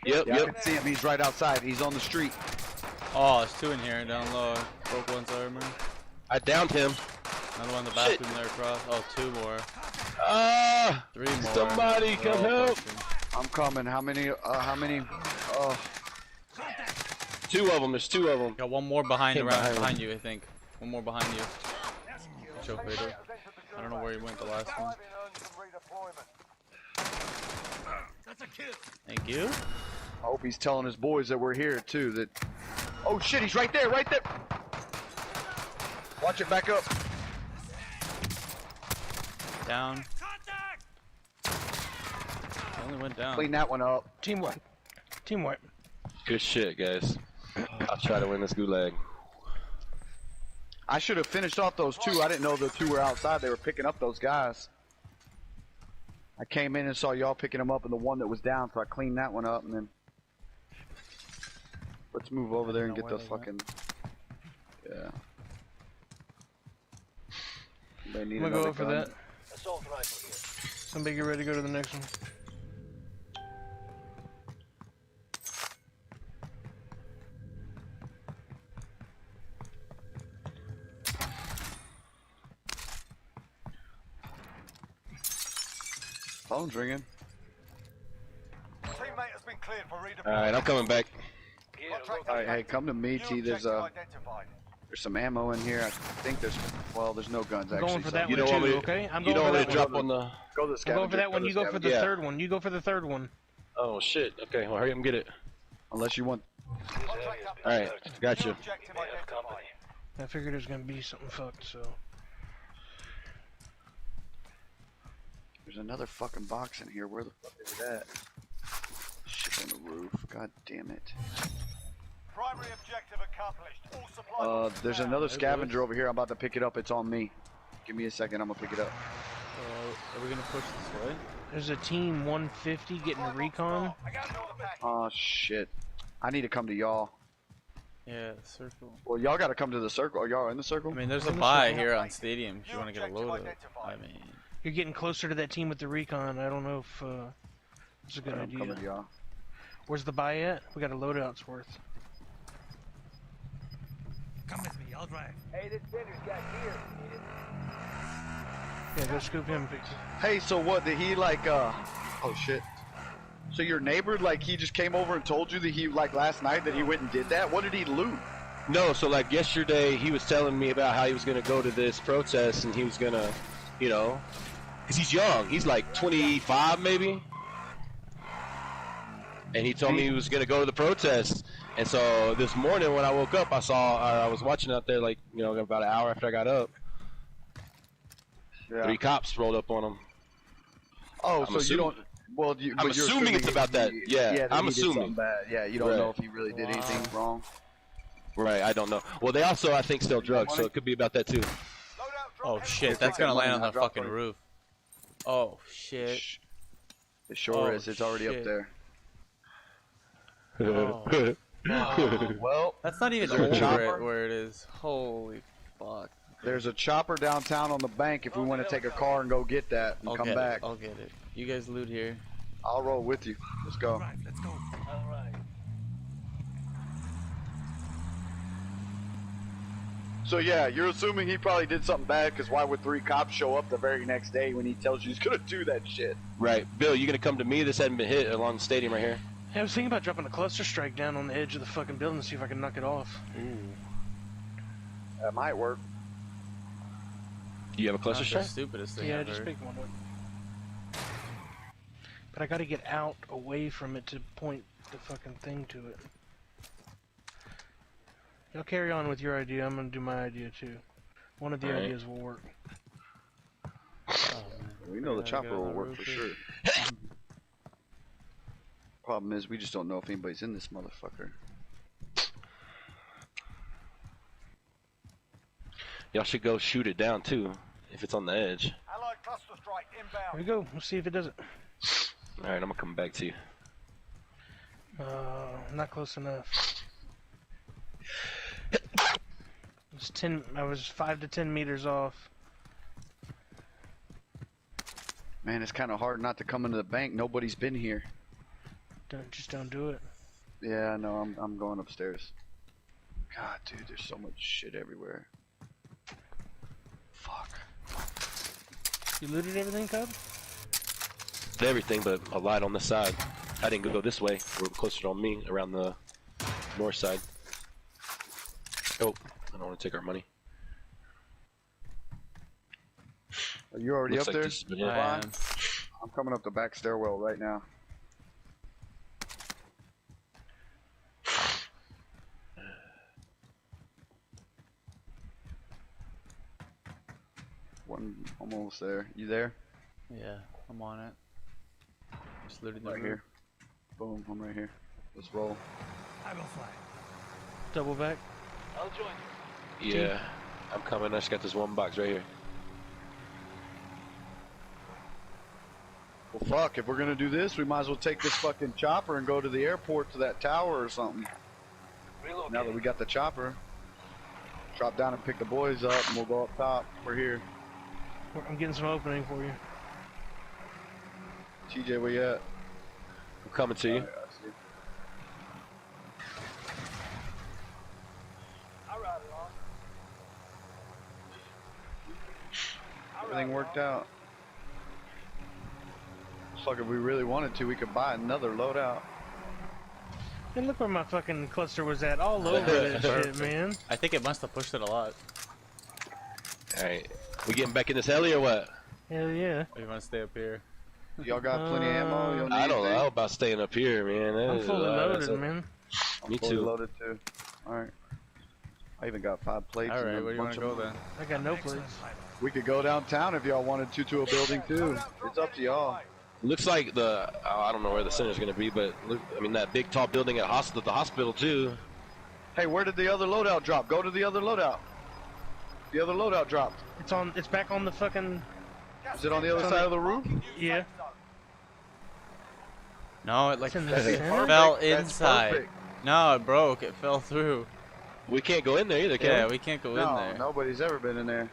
Yep, Yeah, I yep. can see him. He's right outside. He's on the street. Oh, there's 2 in here down low. Broke one's armor. I downed him. Another one in the Shit. bathroom there across. Oh, 2 more. 3 more. Somebody They're come all help. pushing. I'm coming. How many? Oh, 2 of them. There's 2 of them. Got one more behind Came behind you, I think. One more behind you. Choke Vader. I don't know where he went the last one. That's a kill. Thank you. I hope he's telling his boys that we're here too. That. Oh shit! He's right there. Right there. Watch it back up. Down. He only went down. Clean that one up. Team wipe. Team wipe. Good shit, guys. I'll try to win this gulag. I should have finished off those 2. I didn't know the 2 were outside. They were picking up those guys. I came in and saw y'all picking them up, and the one that was down, so I cleaned that one up, and then let's move over there and get the fucking. Yeah. They need I'm gonna go another up for gun. that. Somebody get ready to go to the next one. Phone's ringing. Teammate has been cleared for redeployment. All right, I'm coming back. All right, hey, come to me, T. There's some ammo in here. I think there's no guns I'm actually. going for that You one don't want too, me- okay? I'm You going don't for want me that to one. drop on the. Go to the I'm scavenger. going for that one. You go for the Yeah. third one. You go for the third one. Oh shit. Okay, well hurry up and get it. Unless you want. All right, gotcha. I figured there's gonna be something fucked, so. There's another fucking box in here. Where the fuck is that? Shit on the roof. God damn it. Primary objective accomplished. All supply There's another scavenger over here. I'm about to pick it up. It's on me. Give me a second. I'm gonna pick it up. Are we gonna push this way? There's a team 150 getting a recon. Oh shit. I need to come to y'all. Yeah, circle. Well, y'all gotta come to the circle. Are y'all in the circle? I mean, there's a buy here on Stadium if you want to get a load up. I mean, You're getting closer to that team with the recon. I don't know if it's a good I'm idea. coming to y'all. Where's the buy at? We got a loadout's worth. Come with me, I'll drive. Hey, this vendor's got gear. Yeah, go scoop him. Hey, so what, did he like, oh shit. So your neighbor, like, he just came over and told you that he, like, last night that he went and did that? What did he loot? No, so like yesterday he was telling me about how he was gonna go to this protest and he was gonna, you know, cause he's young, he's like 25 maybe, and he told me he was gonna go to the protest. And so this morning when I woke up, I was watching out there, like, you know, about an hour after I got up. Yeah. 3 cops rolled up on him. Oh, I'm so assuming, you don't, well, you, I'm but you're assuming it's about that, yeah, that I'm he did assuming. something bad. Yeah, you don't know if he really did anything wrong. Right, I don't know. Well, they also, I think, sell drugs, so it could be about that too. oh shit, that's gonna land on the fucking roof. Oh shit. It sure is. It's already up there. Oh. Well, that's not even is there a over chopper? where it is. Holy fuck. There's a chopper downtown on the bank if we want to take a car and go get that and come back. I'll get it. You guys loot here. I'll roll with you. Let's go. Right, let's go. All right. So yeah, you're assuming he probably did something bad, because why would 3 cops show up the very next day when he tells you he's gonna do that shit? Right. Bill, you gonna come to me? This hadn't been hit along the stadium right here. Yeah, I was thinking about dropping a cluster strike down on the edge of the fucking building to see if I can knock it off. Ooh. That might work. Do you have a cluster Not strike? the stupidest thing Yeah, ever. just pick one up. But I gotta get out away from it to point the fucking thing to it. Y'all carry on with your idea, I'm gonna do my idea too. One of the Alright. ideas will work. Oh, man. We know the Gotta chopper go on will the work roof for here. sure. Problem is, we just don't know if anybody's in this motherfucker. Y'all should go shoot it down too, if it's on the edge. Allied cluster strike inbound. Here we go, we'll see if it does it. Alright, I'm gonna come back to you. Not close enough. I was 5 to 10 meters off. Man, it's kind of hard not to come into the bank. Nobody's been here. Just don't do it. Yeah, no, I'm going upstairs. God, dude, there's so much shit everywhere. Fuck. You looted everything, Cub? Everything but a light on this side. I didn't go this way. We're closer on me, around the north side. Oh, I don't want to take our money. Are you already Looks up like there? this- yeah. I am. I'm coming up the back stairwell right now. One almost there. You there? Yeah, I'm on it. Just looting the Right roof. here. Boom, I'm right here. Let's roll. I will fly. Double back. I'll join you. Yeah, I'm coming. I just got this one box right here. Well, fuck, if we're gonna do this, we might as well take this fucking chopper and go to the airport to that tower or something. Reload. Now that we got the chopper, drop down and pick the boys up, and we'll go up top. We're here. I'm getting some opening for you. TJ, where you at? I'm coming to you. Alright, I see. I'll ride along. Everything worked out. Fuck, if we really wanted to, we could buy another loadout. And look where my fucking cluster was at, all over that shit, man. I think it must have pushed it a lot. Alright, we getting back in this heli or what? Hell yeah. Or you want to stay up here? Y'all got plenty of ammo? You don't need I don't anything? know about staying up here, man. That I'm is- fully that's loaded, a- man. I'm Me fully too. loaded too. Alright. I even got 5 plates. and Alright, a where do you want bunch to go of then? I got no plates. We could go downtown if y'all wanted to a building too. It's up to y'all. Looks like the I don't know where the center's gonna be, but look, I mean that big tall building at the hospital too. Hey, where did the other loadout drop? Go to the other loadout. The other loadout dropped. It's back on the fucking. Is it on the other side of the roof? Yeah. No, it like It's in the it center. fell That's inside. perfect. No, it broke. It fell through. We can't go in there either, can Yeah, we? we can't go in No, there. nobody's ever been in there.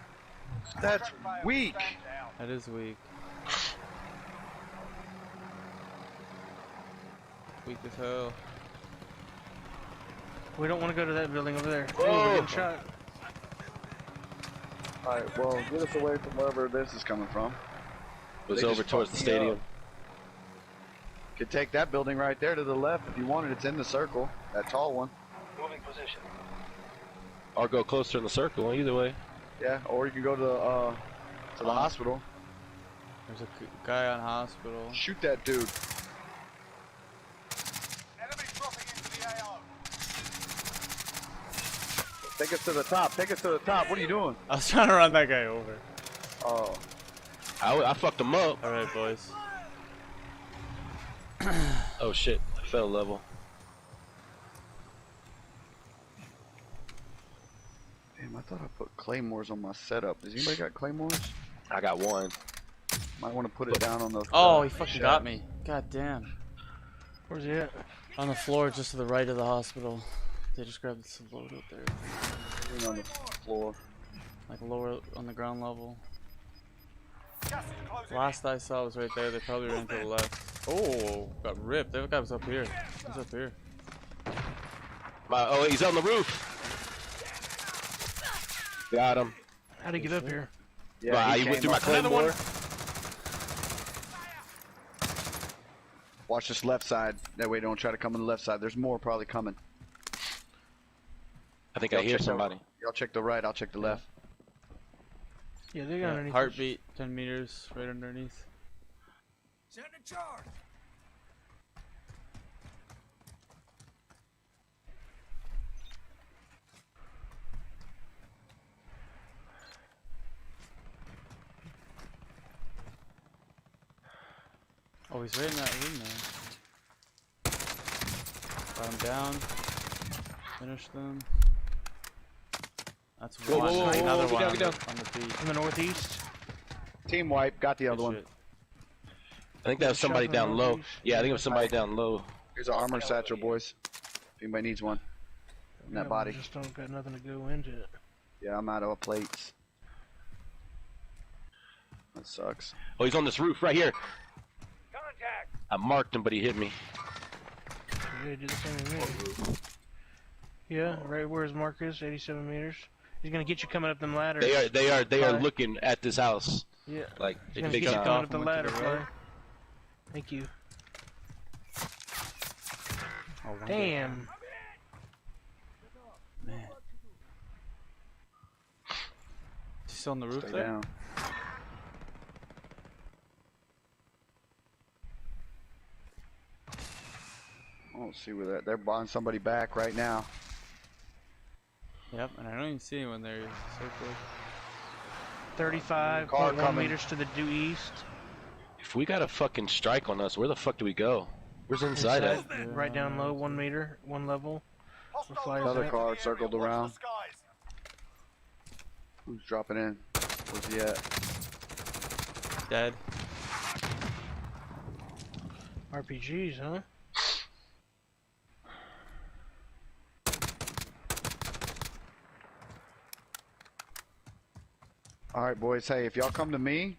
That's weak. That is weak. Weak as hell. We don't want to go to that building over there. Whoa. Ooh, we're getting shot. Alright, well, get us away from wherever this is coming from. It was They over just towards the fucked me stadium. up. Could take that building right there to the left if you wanted. It's in the circle, that tall one. Moving position. Or go closer in the circle, either way. Yeah, or you can go to the hospital. There's a guy on hospital. Shoot that dude. Take us to the top. Take us to the top. What are you doing? I was trying to run that guy over. Oh. I fucked him up. Alright, boys. Oh shit, I fell level. Damn, I thought I put claymores on my setup. Does anybody got claymores? I got one. Might want to put it down on the. Oh, he fucking got me. God damn. Where's he at? On the floor just to the right of the hospital. They just grabbed some load up there. On the floor. Like lower on the ground level. Last I saw was right there. They probably ran to the left. Oh, got ripped. That guy was up here. He's up here. Oh, he's on the roof. Got him. How'd he get up here? Yeah, he went through my claymore. Watch this left side. That way, don't try to come on the left side. There's more probably coming. I think I hear somebody. Y'all check the right. I'll check the left. Yeah, they got underneath. Heartbeat, 10 meters, right underneath. Set a charge. Oh, he's right in that room there. Got him down. Finish them. That's Whoa, one. whoa, whoa, Another whoa, one get down. on the feet. In the northeast. Team wipe. Got the other Good one. shit. I think that was somebody down low. Yeah, I think it was somebody down low. Here's an armor satchel, boys. If anybody needs one. In that body. Just don't got nothing to go into it. Yeah, I'm out of plates. That sucks. Oh, he's on this roof right here. Contact. I marked him, but he hit me. Yeah, do the same to me. Yeah, right where his mark is, 87 meters. He's gonna get you coming up them ladders. They are looking at this house. Yeah. Like He's gonna big get you time. coming up the Went to ladder, the Fly. right. Thank you. Oh, one Damn. Man. Is he still on the roof Stay there? down. I don't see where that. They're buying somebody back right now. Yep, and I don't even see anyone there. So close. 35.1 Car coming. meters to the due east. If we got a fucking strike on us, where the fuck do we go? Where's inside at? Right down low, 1 meter, 1 level. Where Fly's Another at. car circled around. Who's dropping in? Where's he at? Dead. RPGs, huh? Alright, boys. Hey, if y'all come to me,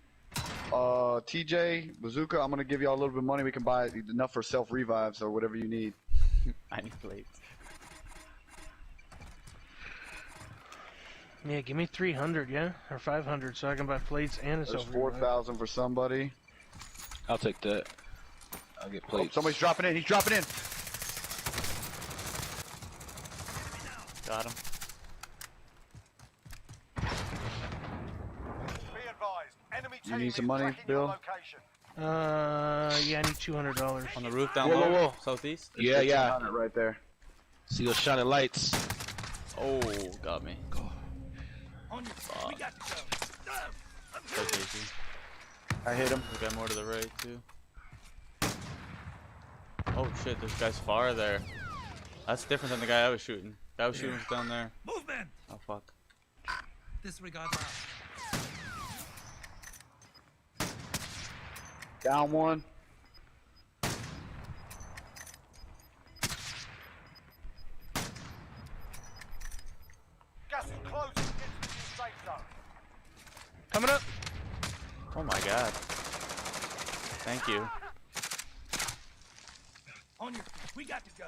TJ, Bazooka, I'm gonna give y'all a little bit of money. We can buy enough for self-revives or whatever you need. I need plates. Yeah, give me 300, yeah? Or 500 so I can buy plates and a There's silver. 4,000 for somebody. I'll take that. I'll get Oh, plates. somebody's dropping in. He's dropping in. Got him. You need some money, Bill? Yeah, I need $200. On the roof down Whoa, low, whoa, whoa. southeast. Yeah, yeah. Right there. See those shining lights? Oh, got me. On your feet. We got to go. So easy. I hit him. We got more to the right too. Oh shit, there's guys far there. That's different than the guy I was shooting. The guy I was shooting was down there. Movement. Oh fuck. Disregard that. Down one. Thank you. On your feet. We got to go.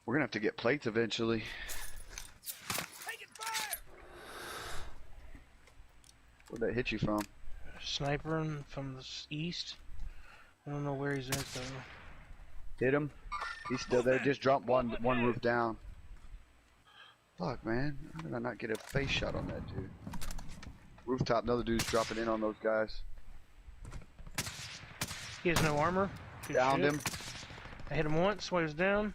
We're gonna have to get plates eventually. Where'd that hit you from? Snipering from the east. I don't know where he's at though. Hit him. He's still there. Just dropped one roof down. Fuck, man. How did I not get a face shot on that dude? Rooftop, another dude's dropping in on those guys. He has no armor. Good Downed shit. him. I hit him once while he was down.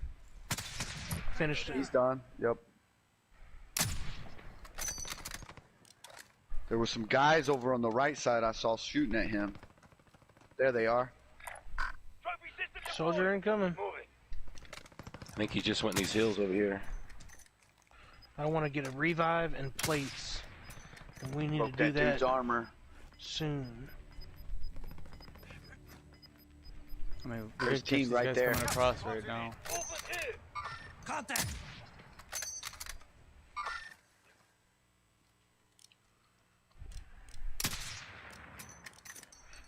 Finished it. He's done. Yep. There were some guys over on the right side I saw shooting at him. There they are. Soldier incoming. I think he just went in these hills over here. I want to get a revive and plates. And we need Broke to do that dude's that armor. soon. I mean, There's team right there. Coming across right now. Contact.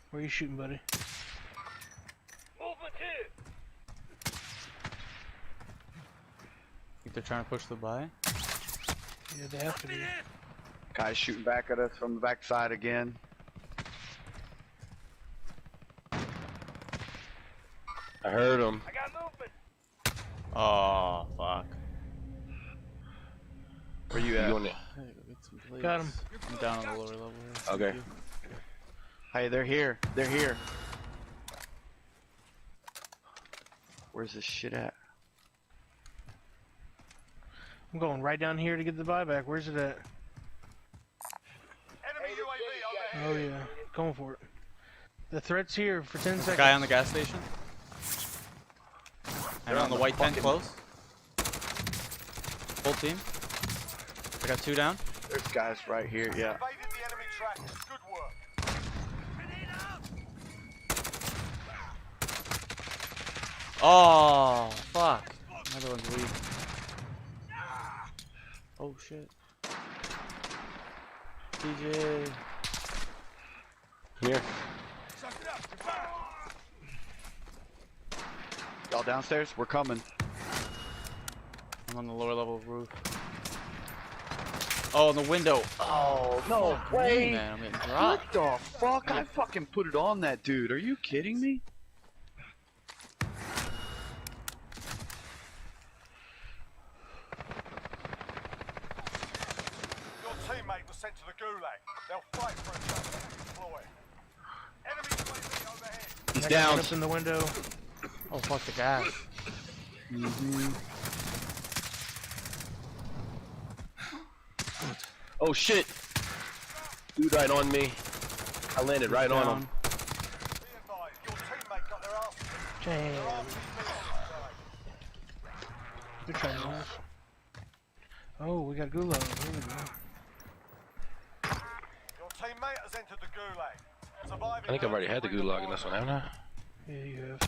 Where are you shooting, buddy? Movement here. Think they're trying to push the buy? Yeah, they have to be. Guys shooting back at us from the back side again. I heard him. I got movement. Oh, fuck. Where you at? You on it? I gotta go get some plates. Got him. I'm down on the lower level here. Okay. Hey, they're here. They're here. Where's this shit at? I'm going right down here to get the buyback. Where's it at? Enemy UAV overhead. Oh yeah, going for it. The threat's here for 10 There's a seconds. guy on the gas station. And on the white tent close. Full team. I got 2 down. There's guys right here, yeah. Evaded the enemy track. Good work. Oh, fuck. Another one's weak. Oh, shit. DJ. Here. Y'all downstairs? We're coming. I'm on the lower level roof. Oh, in the window. Oh, no fuck way. me, man. I'm getting dropped. What the fuck? I fucking put it on that dude. Are you kidding me? Your teammate was sent to the gulag. They'll fight for a chance to deploy. Enemy UAV overhead. He's I got down. one up in the window. Oh, fuck the gas. Oh shit! Dude right on me. I landed right on him. Be advised, your teammate got their ass kicked. Damn. Good try, boys. Oh, we got gulag. Here we go. Your teammate has entered the gulag. Surviving I think I've already had the gulag in this one, haven't I? Yeah, you have.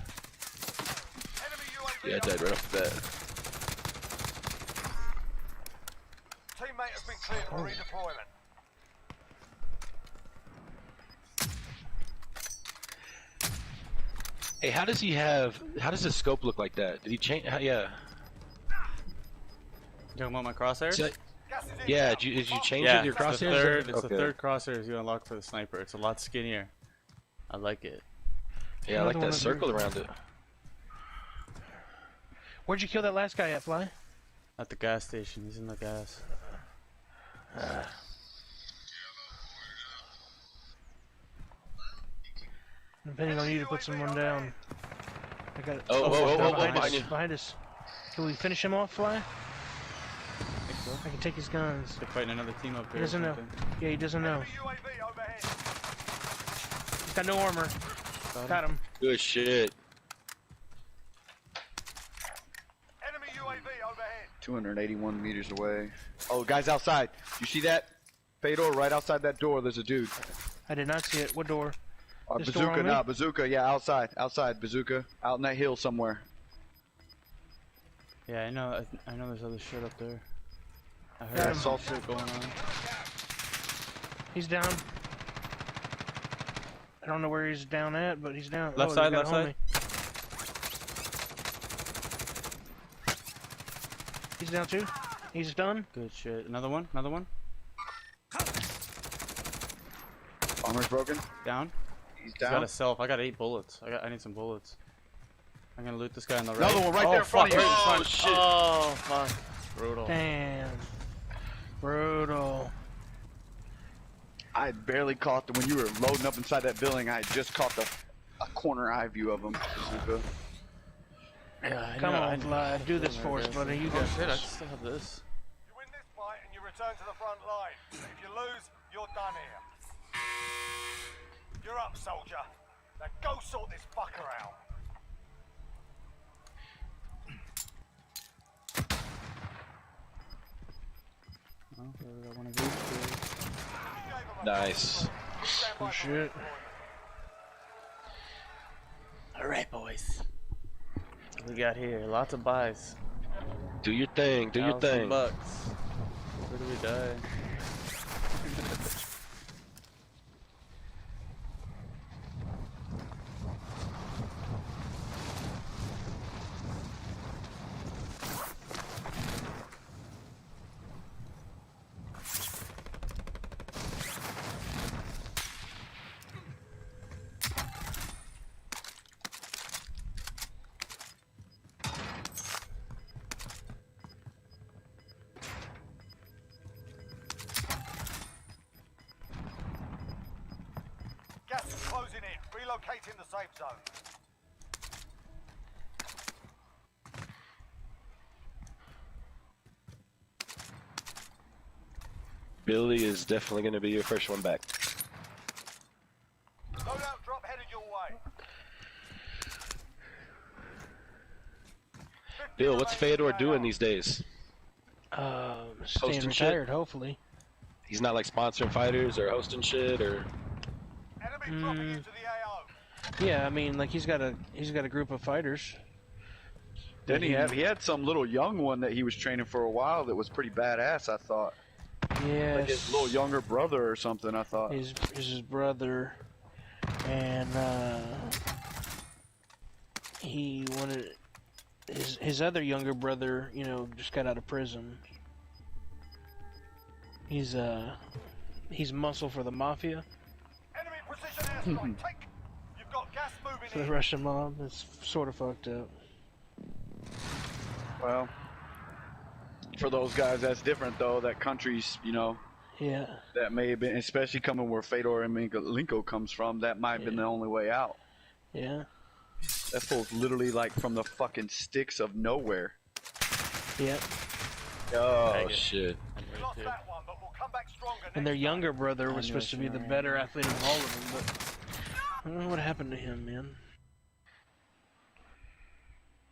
Enemy UAV Yeah, I died right off the bat. Teammate has been cleared for redeployment. Hey, how does his scope look like that? Did he change? Yeah. You talking about my crosshairs? Yeah, did you change Yeah, it, your it's the crosshairs? third, it's the third crosshairs you unlock for the sniper. It's a lot skinnier. I like it. Yeah, I like that circle around it. Where'd you kill that last guy at, Fly? At the gas station. He's in the gas. I'm depending on you to put someone down. I got it. Behind you. Behind us. Can we finish him off, Fly? I can take his guns. They're fighting another team up He here. doesn't know. Yeah, he doesn't know. UAV overhead. He's got no armor. Got him. Good shit. Enemy UAV overhead. 281 meters away. Oh, guys outside. You see that? Fedor, right outside that door, there's a dude. I did not see it. What door? This door Bazooka, on me? nah, bazooka, yeah, outside. Outside, bazooka. Out in that hill somewhere. Yeah, I know. I know there's other shit up there. I heard Yeah, I some saw shit going on. He's down. I don't know where he's down at, but he's down. Left side, left side. He's down too. He's done. Good shit. Another one. Another one. Armor's broken. Down. He's He's down. got a self. I got 8 bullets. I need some bullets. I'm gonna loot this guy on the right. Another one right oh, there in front fuck, of you. right in Oh, front. shit. Oh fuck. Brutal. Damn. Brutal. I had barely caught when you were loading up inside that building. I had just caught a corner eye view of him. Yeah, Come on, Fly. Do this for us, buddy. You got shit, I this. still have this. You win this fight and you return to the front line. If you lose, you're done here. You're up, soldier. Now go sort this fucker out. Nice. Oh shit. Alright, boys. What we got here? Lots of buys. Do your thing. Do your thing. $1,000. Where do we die? Gas is closing in. Relocating the safe zone. Billy is definitely going to be your first one back. Loadout drop headed your way. Bill, what's Fedor doing these days? Staying Hosting retired, shit? hopefully. He's not like sponsoring fighters or hosting shit or. Yeah, I mean, like he's got a group of fighters. Then he had some little young one that he was training for a while that was pretty badass. I thought. Yeah. Like his little younger brother or something. I thought. His brother, and he wanted his other younger brother. You know, just got out of prison. He's muscle for the mafia. Enemy precision airstrike. Take. You've got gas moving For the in. Russian mob. It's sort of fucked up. Well, for those guys, that's different though. That country's, you know. Yeah. That may have been, especially coming where Fedor and Linko comes from. That might have been the only way out. Yeah. That fool's literally like from the fucking sticks of nowhere. Yeah. Oh shit. We lost that one, but we'll come back stronger. And their younger brother was supposed to be the better athlete of all of them, but I don't know what happened to him, man.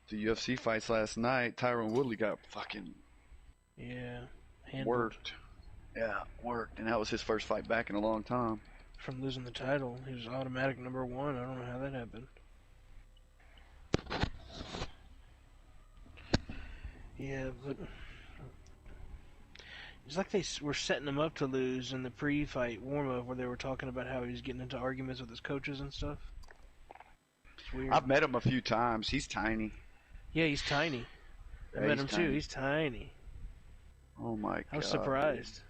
The UFC fights last night, Tyron Woodley got fucking handled. worked. Yeah, worked, and that was his first fight back in a long time. From losing the title, he was automatic #1. I don't know how that happened. Yeah, but it's like they were setting him up to lose in the pre-fight warm-up, where they were talking about how he was getting into arguments with his coaches and stuff. It's weird. I've met him a few times. He's tiny. Yeah, he's tiny. I Yeah, met he's him too. tiny. He's tiny. Oh my god. I was surprised.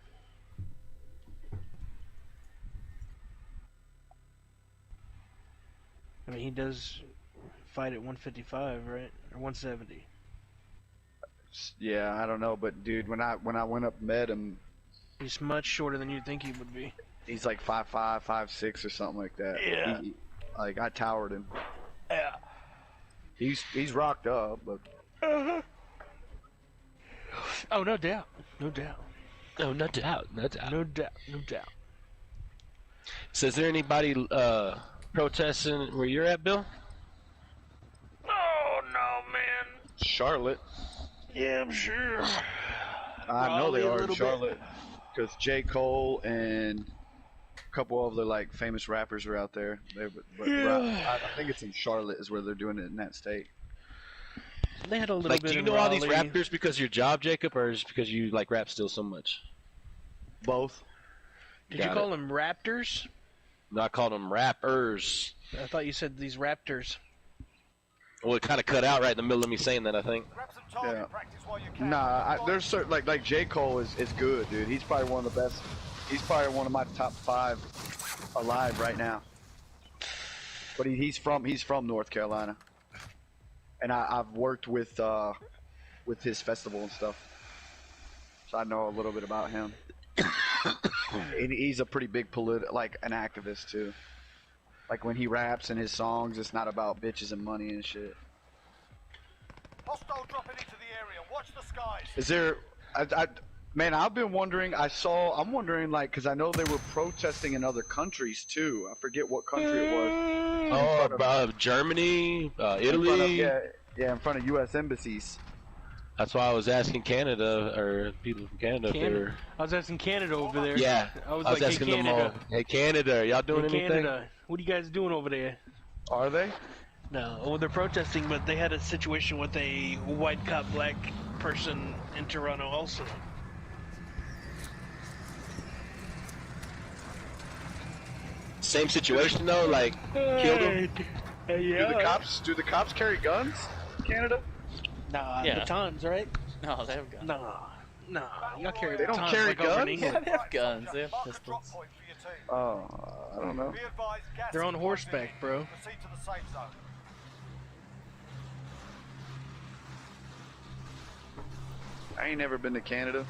I mean, he does fight at 155, right? Or 170. Yeah, I don't know, but dude, when I went up and met him, he's much shorter than you'd think he would be. He's like 5'5", 5'6", or something like that. Yeah. Like I towered him. Yeah. He's rocked up, but. Oh, no doubt. No doubt. Oh, no doubt. No doubt. No doubt. No doubt. So is there anybody protesting where you're at, Bill? Oh, no, man. Charlotte. Yeah, I'm sure. I know they Raleigh a are in little Charlotte because J. Cole and a couple of other like famous rappers are out there. I think it's in Charlotte is where they're doing it in that state. They had a little Like, bit do you in know all these Raleigh. rappers because of your job, Jacob, or just because you like rap still so much? Both. Did you call them raptors? No, I called them rappers. I thought you said these raptors. Well, it kind of cut out right in the middle of me saying that, I think. Yeah. Nah, there's certain like J. Cole is good, dude. He's probably one of the best. He's probably one of my top 5 alive right now. But he's from North Carolina, and I've worked with his festival and stuff, so I know a little bit about him. And he's a pretty big an activist too. Like when he raps in his songs, it's not about bitches and money and shit. Hostile dropping into the area. Watch the skies. Is there? Man, I've been wondering. I'm wondering, like, because I know they were protesting in other countries too. I forget what country it was. Oh, Germany, Italy. In front of U.S. embassies. That's why I was asking Canada, or people from Canada. Canada. I was asking Canada over there. Yeah, I was like, asking hey, them all. Hey, Canada, y'all doing anything? Canada, what are you guys doing over there? Are they? No, well, they're protesting, but they had a situation with a white cop black person in Toronto also. Same situation though, like killed him. Yeah. Do the cops carry guns in Canada? Nah, Yeah. batons, right? No, they have guns. No, y'all carry They don't batons carry like over in guns? England. Yeah, they have guns. They have pistols. Oh, I don't know. They're on horseback, bro. Proceed to the safe zone. I ain't never been to Canada.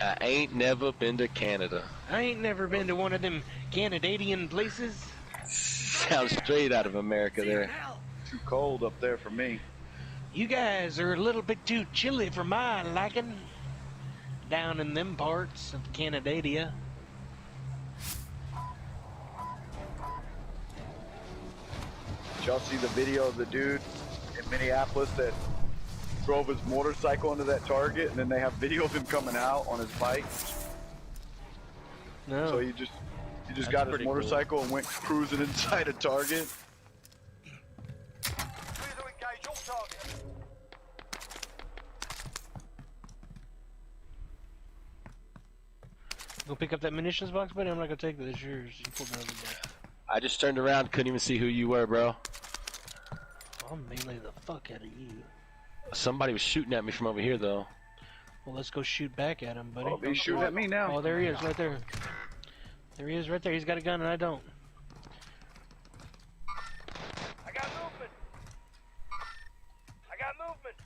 I ain't never been to Canada. I ain't never been to one of them Canadian places. Sounds straight out of America there. Too cold up there for me. You guys are a little bit too chilly for my liking. Down in them parts of Canada. Did y'all see the video of the dude in Minneapolis that drove his motorcycle into that Target, and then they have video of him coming out on his bike? No. So he just got his motorcycle and went cruising inside a Target. Clear to engage all targets. Go pick up that munitions box, buddy. I'm not gonna take that. It's yours. You pulled another box. I just turned around, couldn't even see who you were, bro. I'll melee the fuck out of you. Somebody was shooting at me from over here, though. Well, let's go shoot back at him, buddy. Oh, he's shooting at me now. Oh, there he is, right there. There he is, right there. He's got a gun and I don't. I got movement.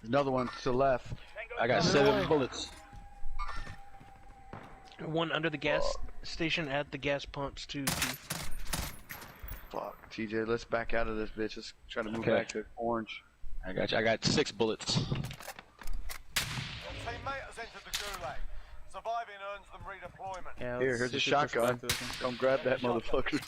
Another one to the left. I got 7 bullets. One under the gas station at the gas pumps too, Chief. Fuck, TJ, let's back out of this bitch. Let's try to move back to orange. I got you. I got 6 bullets. Your teammate has entered the gulag. Surviving earns them redeployment. Yeah, Here's a shotgun. Come grab that motherfucker.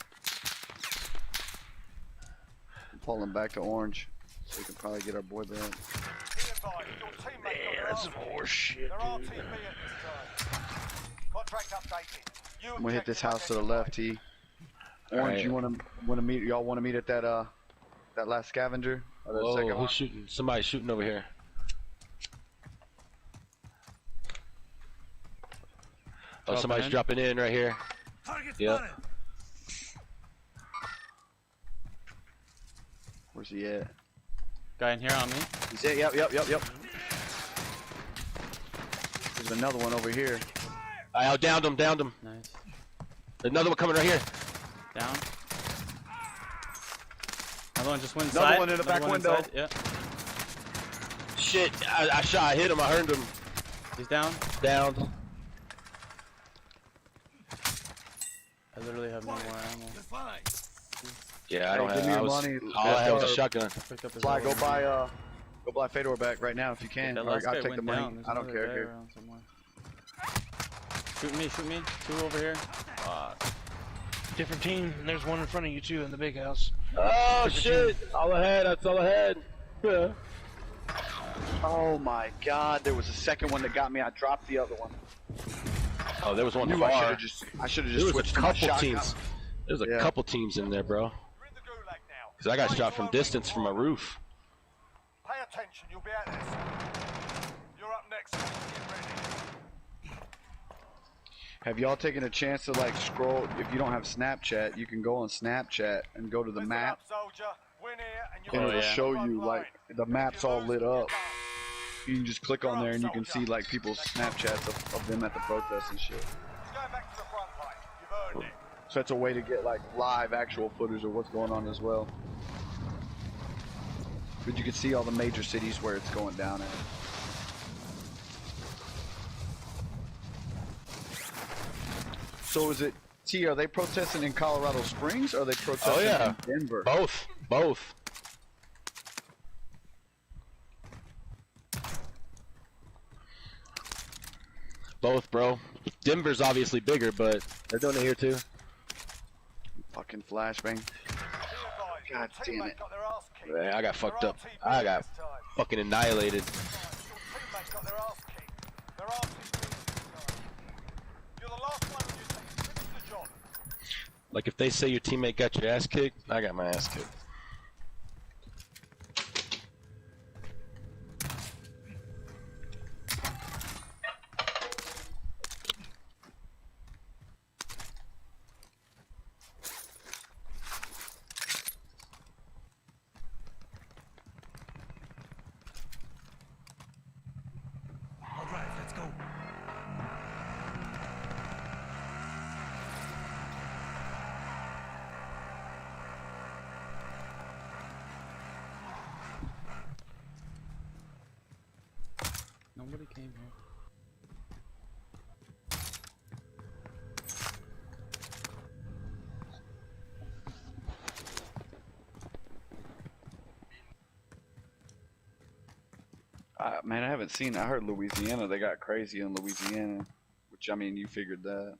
Pull him back to orange, so we can probably get our boy back. Be advised, your teammate Man, that's some horse shit, They're RTB dude. at this time. Contract updated. You I'm gonna hit this house to the left, T. Orange, right. you wanna meet? Y'all wanna meet at that that last scavenger? Or the second Whoa, one? who's shooting? Somebody's shooting over here. Oh, somebody's in. dropping in right here. Yep. Where's he at? Guy in here on me. He's at, yep. There's another one over here. I downed him. Nice. Another one coming right here. Down. Another one just went Another inside. one in the back window. Inside. Yep. Shit, I hit him. I heard him. He's down. Downed. I literally have no more ammo. Yeah, I don't give have. me I your was, money. all I had was a shotgun. Picked up his Fly, other go buy Fedor back right now if you can. That Or last I'll guy take went the money. down. There's I don't another care. guy Here. around somewhere. Shoot me. 2 over here. Different team. And there's one in front of you too in the big house. Oh shit! All I had. That's all I had. Yeah. Oh my God! There was a second one that got me. I dropped the other one. Oh, there was one I far. should have There just was switched a to my couple shotgun. teams. There's a couple teams in there, bro. Cause I got shot from distance from a roof. Pay attention, you'll be out there soon. You're up next. Get ready. Have y'all taken a chance to like scroll? If you don't have Snapchat, you can go on Snapchat and go to the map, and it'll show you like the map's all lit up. You can just click on there and you can see like people's Snapchats of them at the protests and shit. So that's a way to get like live actual footage of what's going on as well. But you can see all the major cities where it's going down at. So is it, T, are they protesting in Colorado Springs or are they protesting in Denver? Both. Both, bro. Denver's obviously bigger, but they're doing it here too. Fucking flashbang. God damn it. Man, I got fucked up. I got fucking annihilated. Like if they say your teammate got your ass kicked, I got my ass kicked. Nobody came here. Man, I haven't seen. I heard Louisiana. They got crazy in Louisiana, which I mean, you figured that.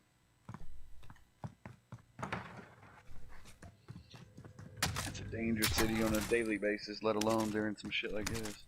It's a dangerous city on a daily basis, let alone during some shit like this.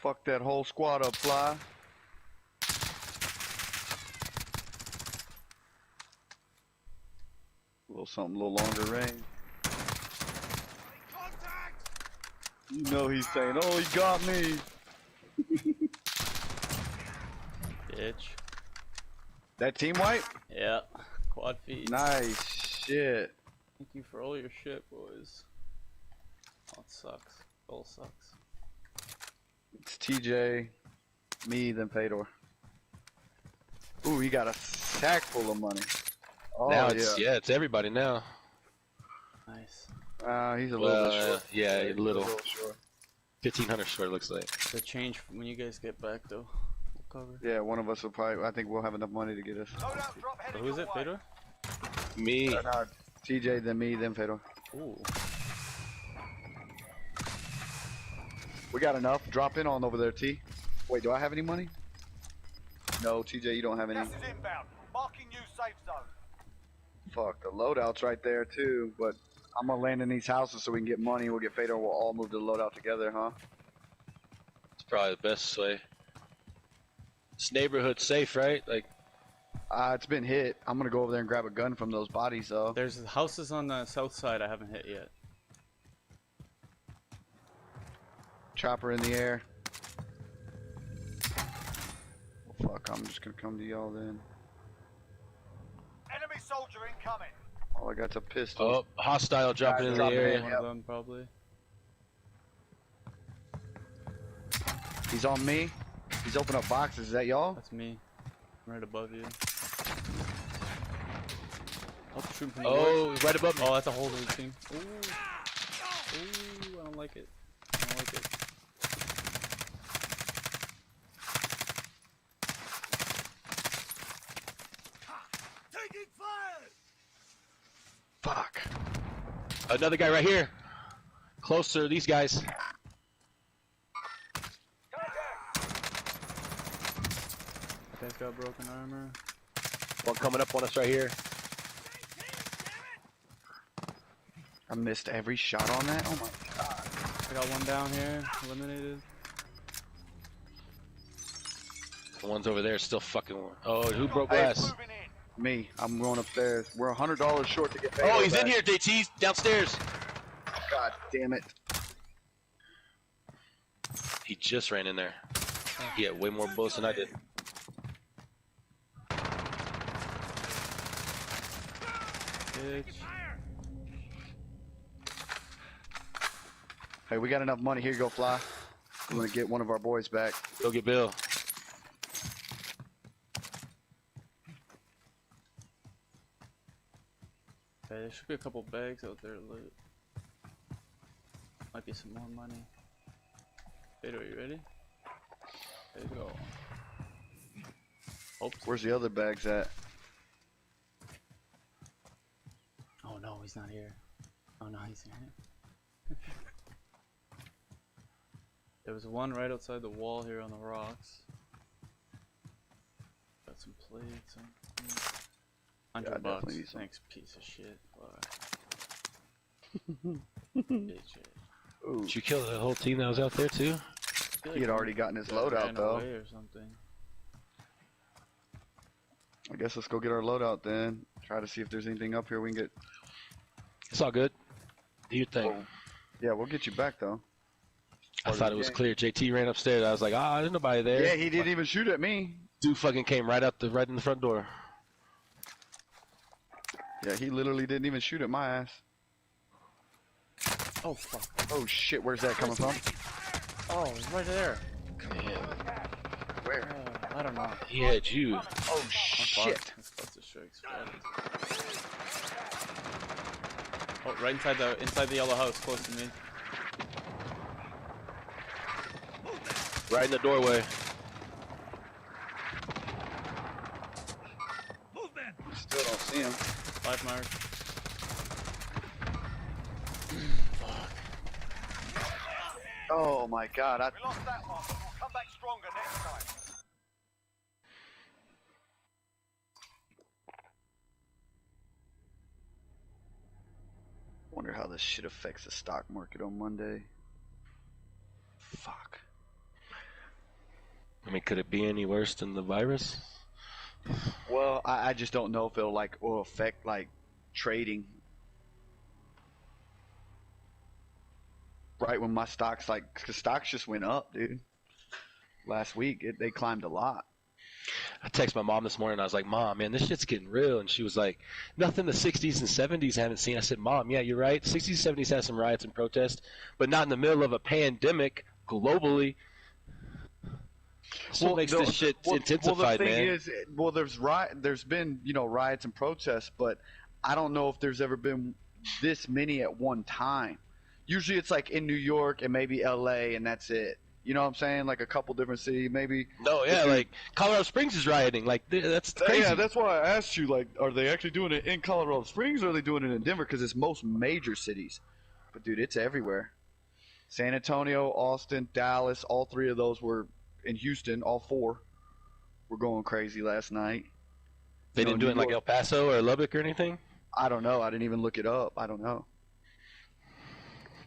Fuck that whole squad up, Fly. A little something, a little longer range. You know he's saying, oh, he got me. Bitch. That team wipe? Yeah. Quad feed. Nice shit. Thank you for all your shit, boys. Oh, it sucks. It all sucks. It's TJ, me, then Fedor. Ooh, he got a sack full of money. Oh, now it's, yeah, it's everybody now. Nice. He's a little bit short. Yeah, a little. Short. 1,500 short, looks like. The change when you guys get back, though. We'll cover. Yeah, one of us will probably. I think we'll have enough money to get us. So who is it, Fedor? Me. No, TJ, then me, then Fedor. Ooh. We got enough. Drop in on over there, T. Wait, do I have any money? No, TJ, you don't have any. Gas is inbound. Marking new safe zone. Fuck, the loadout's right there too, but I'm gonna land in these houses so we can get money. We'll get Fedor. We'll all move to the loadout together, huh? It's probably the best way. This neighborhood's safe, right? Like, it's been hit. I'm gonna go over there and grab a gun from those bodies, though. There's houses on the south side I haven't hit yet. chopper in the air. Well, fuck, I'm just gonna come to y'all then. Enemy soldier incoming. All I got's a pistol. Oh, hostile dropping in the area. One of them probably. He's on me. He's opening up boxes. Is that y'all? That's me. I'm right above you. Oh, shooting from the Oh, woods. right above me. Oh, that's a whole other team. Ooh. Ooh, I don't like it. I don't like it. Taking fire. Fuck. Another guy right here. Closer, these guys. That guy's got broken armor. One coming up on us right here. I missed every shot on that. Oh my god. I got one down here, eliminated. The one's over there still fucking. Oh, who broke glass? Me. I'm going upstairs. We're $100 short to get paid. Oh, he's in here, JT. He's downstairs. God damn it. He just ran in there. He had way more bullets than I did. Bitch. Hey, we got enough money. Here you go, Fly. I'm gonna get one of our boys back. Go get Bill. Okay, there should be a couple bags out there to loot. Might be some more money. Fado, are you ready? There you go. Oops. Where's the other bags at? Oh no, he's not here. Oh no, he's here. There was one right outside the wall here on the rocks. Got some plates. $100 bucks. Thanks, piece of shit. Bitch. Ooh. Did you kill the whole team that was out there too? He had already gotten his loadout ran though. away or something. I guess let's go get our loadout then. Try to see if there's anything up here we can get. It's all good. Do your thing. Oh. Yeah, we'll get you back though. I thought it was clear. JT ran upstairs. I was like, ah, there's nobody there. Yeah, he didn't even shoot at me. Dude fucking came right in the front door. Yeah, he literally didn't even shoot at my ass. Oh fuck. Oh shit, where's that coming from? Oh, it's right there. Where? I don't know. He had you. Oh shit. That's close to strikes. Oh, right inside the yellow house, close to me. Right in the doorway. Still don't see him. 5 mark. Oh my god, We lost that one, but we'll come back stronger next time. wonder how this shit affects the stock market on Monday. Fuck. I mean, could it be any worse than the virus? Well, I just don't know if it'll will affect like trading. Right when my stocks cause stocks just went up, dude. Last week they climbed a lot. I texted my mom this morning. I was like, Mom, man, this shit's getting real. And she was like, nothing the 60s and 70s haven't seen. I said, Mom, yeah, you're right. 60s and 70s had some riots and protests, but not in the middle of a pandemic globally. So what makes this shit intensified, the thing man. is, there's been, riots and protests, but I don't know if there's ever been this many at one time. Usually it's like in New York and maybe LA and that's it. You know what I'm saying? Like a couple different cities, maybe. No, yeah, like Colorado Springs is rioting. Like that's crazy. Yeah, that's why I asked you. Like, are they actually doing it in Colorado Springs or are they doing it in Denver? Because it's most major cities. But dude, it's everywhere. San Antonio, Austin, Dallas, all three of those were in Houston. All four were going crazy last night. They didn't do it in like El Paso or Lubbock or anything? I don't know. I didn't even look it up. I don't know.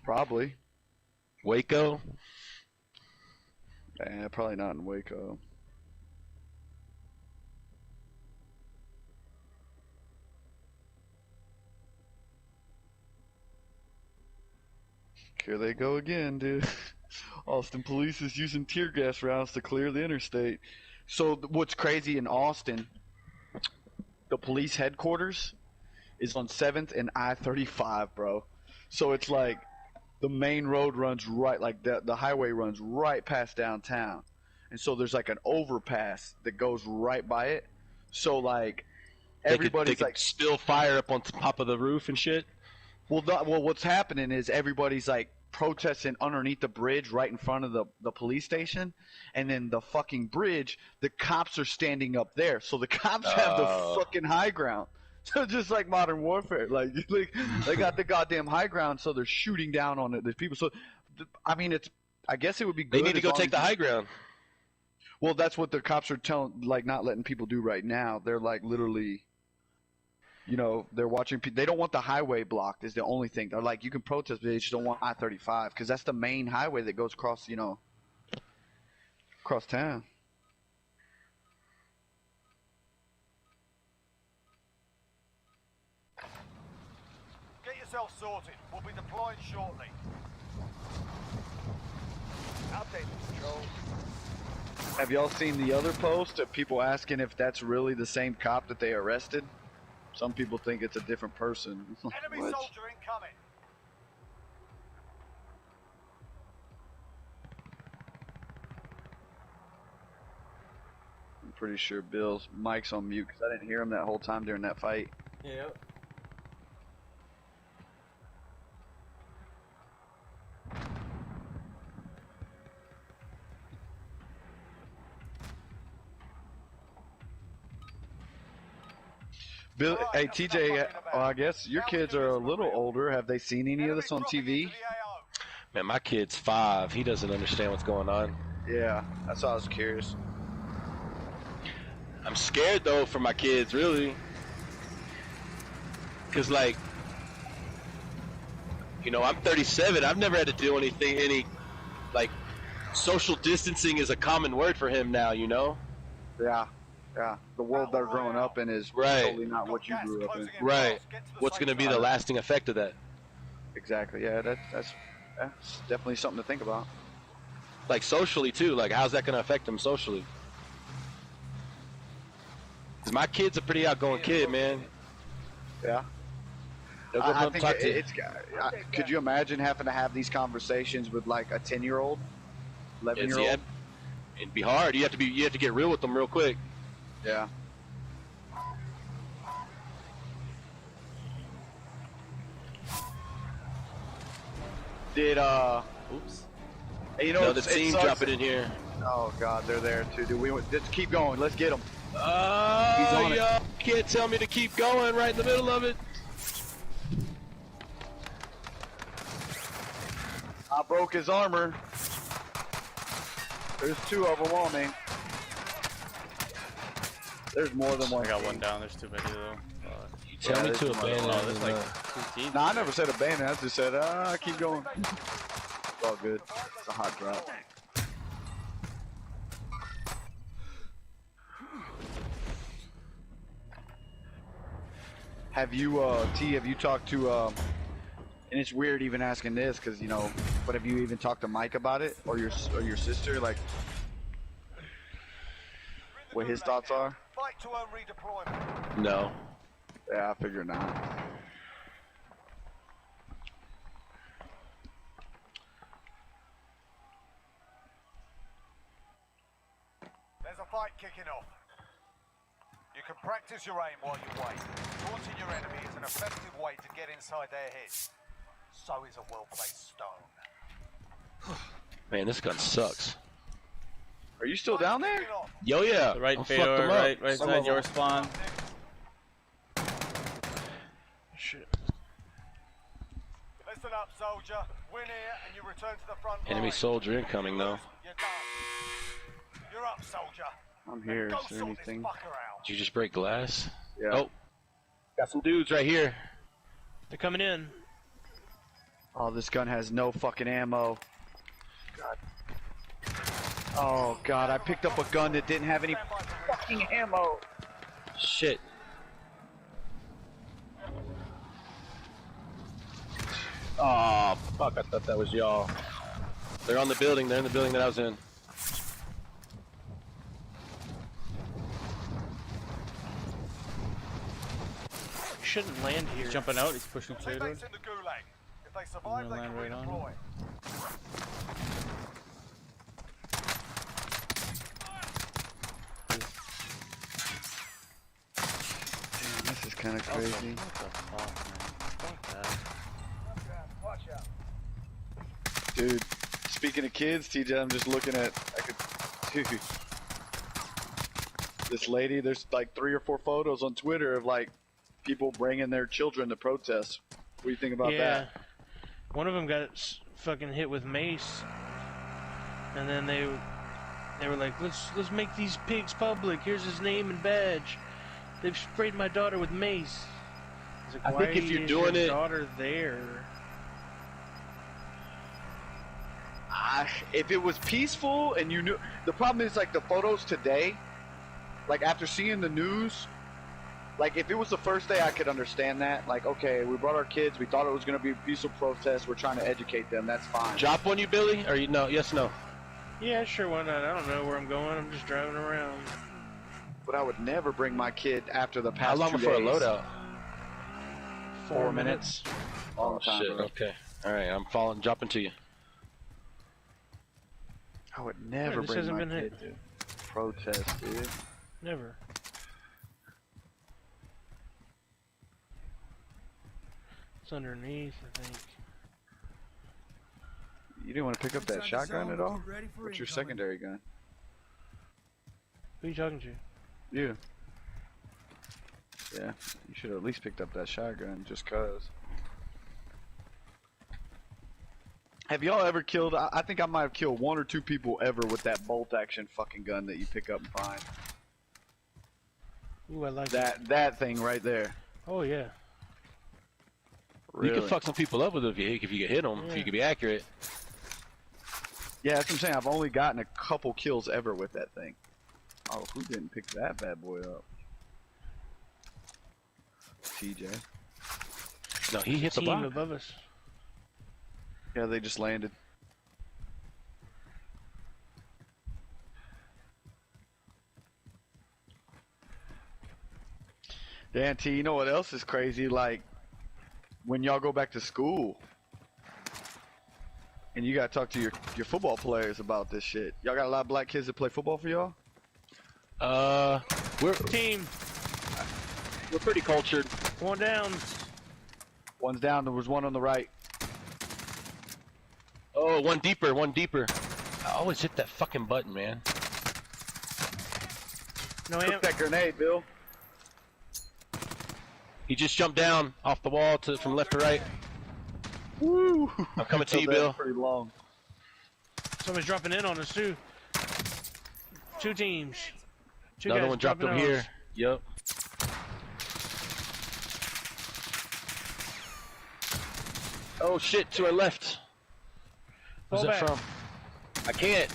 Probably. Waco? Probably not in Waco. Here they go again, dude. Austin police is using tear gas rounds to clear the interstate. So what's crazy in Austin, the police headquarters is on 7th and I-35, bro. So it's like the main road runs right, like the highway runs right past downtown. And so there's like an overpass that goes right by it. So like everybody's they could spill fire up on top of the roof and shit. Well, what's happening is everybody's like protesting underneath the bridge right in front of the police station, and then the fucking bridge, the cops are standing up there, so the cops have the fucking high ground. So just like modern warfare, like they got the goddamn high ground, so they're shooting down on the people. So I mean, I guess it would be good. They need to go take the high ground. Well, that's what the cops are not letting people do right now. They're like literally, you know, they're watching. They don't want the highway blocked. Is the only thing. They're like, you can protest, but they just don't want I-35 because that's the main highway that goes across, you know, across town. Get yourself sorted. We'll be deploying shortly. Update, Patrol. Have y'all seen the other post of people asking if that's really the same cop that they arrested? Some people think it's a different person. Enemy What? soldier incoming. I'm pretty sure Bill's mic's on mute because I didn't hear him that whole time during that fight. Yep. Bill, hey TJ, I guess your kids are a little older. Have they seen any of this on TV? Man, my kid's 5. He doesn't understand what's going on. Yeah, that's why I was curious. I'm scared though for my kids, really. Cause like, you know, I'm 37. I've never had to do any like social distancing is a common word for him now, you know? Yeah. Yeah, the world they're growing up in is totally not what you grew up in. Right. What's going to be the lasting effect of that? Exactly. Yeah, that's definitely something to think about. Like socially too. Like, how's that going to affect them socially? Because my kid's a pretty outgoing kid, man. Yeah. I think could you imagine having to have these conversations with like a 10-year-old, 11-year-old? Yeah, it'd be hard. You have to get real with them real quick. Yeah. Did Oops. You know, the team dropping in here. Oh God, they're there too. Dude, let's keep going. Let's get them. Oh, y'all can't tell me to keep going right in the middle of it. I broke his armor. There's 2 of them on me. There's more than one. I got one down. There's too many though. You tell me to abandon. Oh, there's like 2 teams. No, I never said abandon. I just said, keep going. It's all good. It's a hot drop. Have you, have you talked to, and it's weird even asking this because, you know, but have you even talked to Mike about it or your sister, like, what his thoughts are? Fight to earn redeployment. No. Yeah, I figure not. There's a fight kicking off. You can practice your aim while you wait. Taunting your enemy is an effective way to get inside their heads. So is a well-placed stone. Man, this gun sucks. Are you still down there? Yo, yeah. The right I Fedor, fucked them up. right side your spawn. Shit. Listen up, soldier. Win here and you return to the front Enemy line. soldier incoming though. You're done. You're up, soldier. I'm here. Go Is there sort this anything? fucker out. Did you just break glass? Yeah. Oh. Got some dudes right here. They're coming in. Oh, this gun has no fucking ammo. God. Oh God, I picked up a gun that didn't have any fucking ammo. Shit. Oh, fuck, I thought that was y'all. They're on the building. They're in the building that I was in. You shouldn't land here. He's jumping out. He's pushing straight Teammates in the gulag. If they survive, they can land right on redeploy. Damn, this is kind of crazy. What the fuck, man? Fuck that. Watch out. Dude, speaking of kids, TJ, I'm just looking at, dude, this lady, there's like 3 or 4 photos on Twitter of like people bringing their children to protest. What do you think about that? One of them got fucking hit with mace, and then they were like, let's make these pigs public. Here's his name and badge. They've sprayed my daughter with mace. I was like, I why think if you're is doing your it- daughter there? If it was peaceful and you knew, the problem is like the photos today, like after seeing the news, like if it was the first day I could understand that, like okay, we brought our kids, we thought it was going to be a peaceful protest, we're trying to educate them, that's fine. Drop on you, Billy? Or you no? Yes, no. Yeah, sure, why not? I don't know where I'm going. I'm just driving around. But I would never bring my kid after the past How long 2 before a days. loadout? 4 minutes. Long time, Shit. bro. Okay. All right. I'm dropping to you. I would never this bring hasn't my been kid hit. to protest, dude. Never. It's underneath, I think. You didn't want to pick up that shotgun at all? What's your secondary gun? Who are you talking to? You. Yeah, you should have at least picked up that shotgun just cause. Have y'all ever killed, I think I might have killed 1 or 2 people ever with that bolt action fucking gun that you pick up and find. Ooh, I like That thing right there. Oh, yeah. You can fuck some people up with it if you can hit them. If you can be accurate. Yeah, that's what I'm saying. I've only gotten a couple kills ever with that thing. Oh, who didn't pick that bad boy up? TJ. No, he hit the Team block. above us. Yeah, they just landed. Dan T, you know what else is crazy? Like, when y'all go back to school, and you gotta talk to your football players about this shit. Y'all got a lot of black kids that play football for y'all? We're pretty cultured. One down. One's down. There was one on the right. Oh, one deeper. I always hit that fucking button, man. No, Took that grenade, Bill. He just jumped down off the wall from left to right. Woo! I'm coming to you, That was Bill. Pretty long. Somebody's dropping in on us, too. 2 teams. 2 Another guys one dropped dropping up on here. us. Yep. Oh shit, to our left. Where's Fall that back. from? I can't.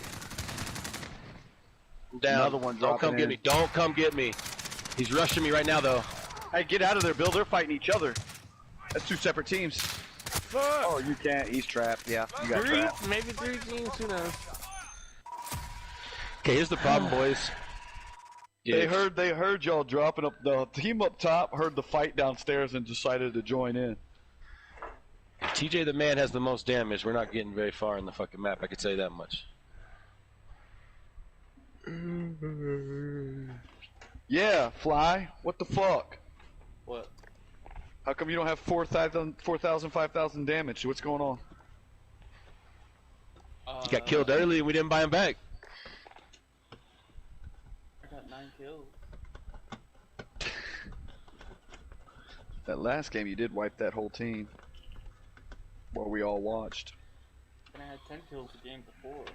I'm down. Another one Don't come dropping get in. me. Don't come get me. He's rushing me right now, though. Hey, get out of there, Bill. They're fighting each other. That's 2 separate teams. Fuck. Oh, you can't. He's trapped. Yeah, you got 3? trapped. Maybe 3 teams, who knows? Okay, here's the problem, boys. They heard y'all dropping up. The team up top heard the fight downstairs and decided to join in. If TJ the man has the most damage, we're not getting very far in the fucking map. I could say that much. Yeah, Fly. What the fuck? What? How come you don't have 4,000, 5,000 damage? What's going on? He got killed early and we didn't buy him back. I got 9 kills. That last game, you did wipe that whole team. While we all watched. And I had 10 kills the game before.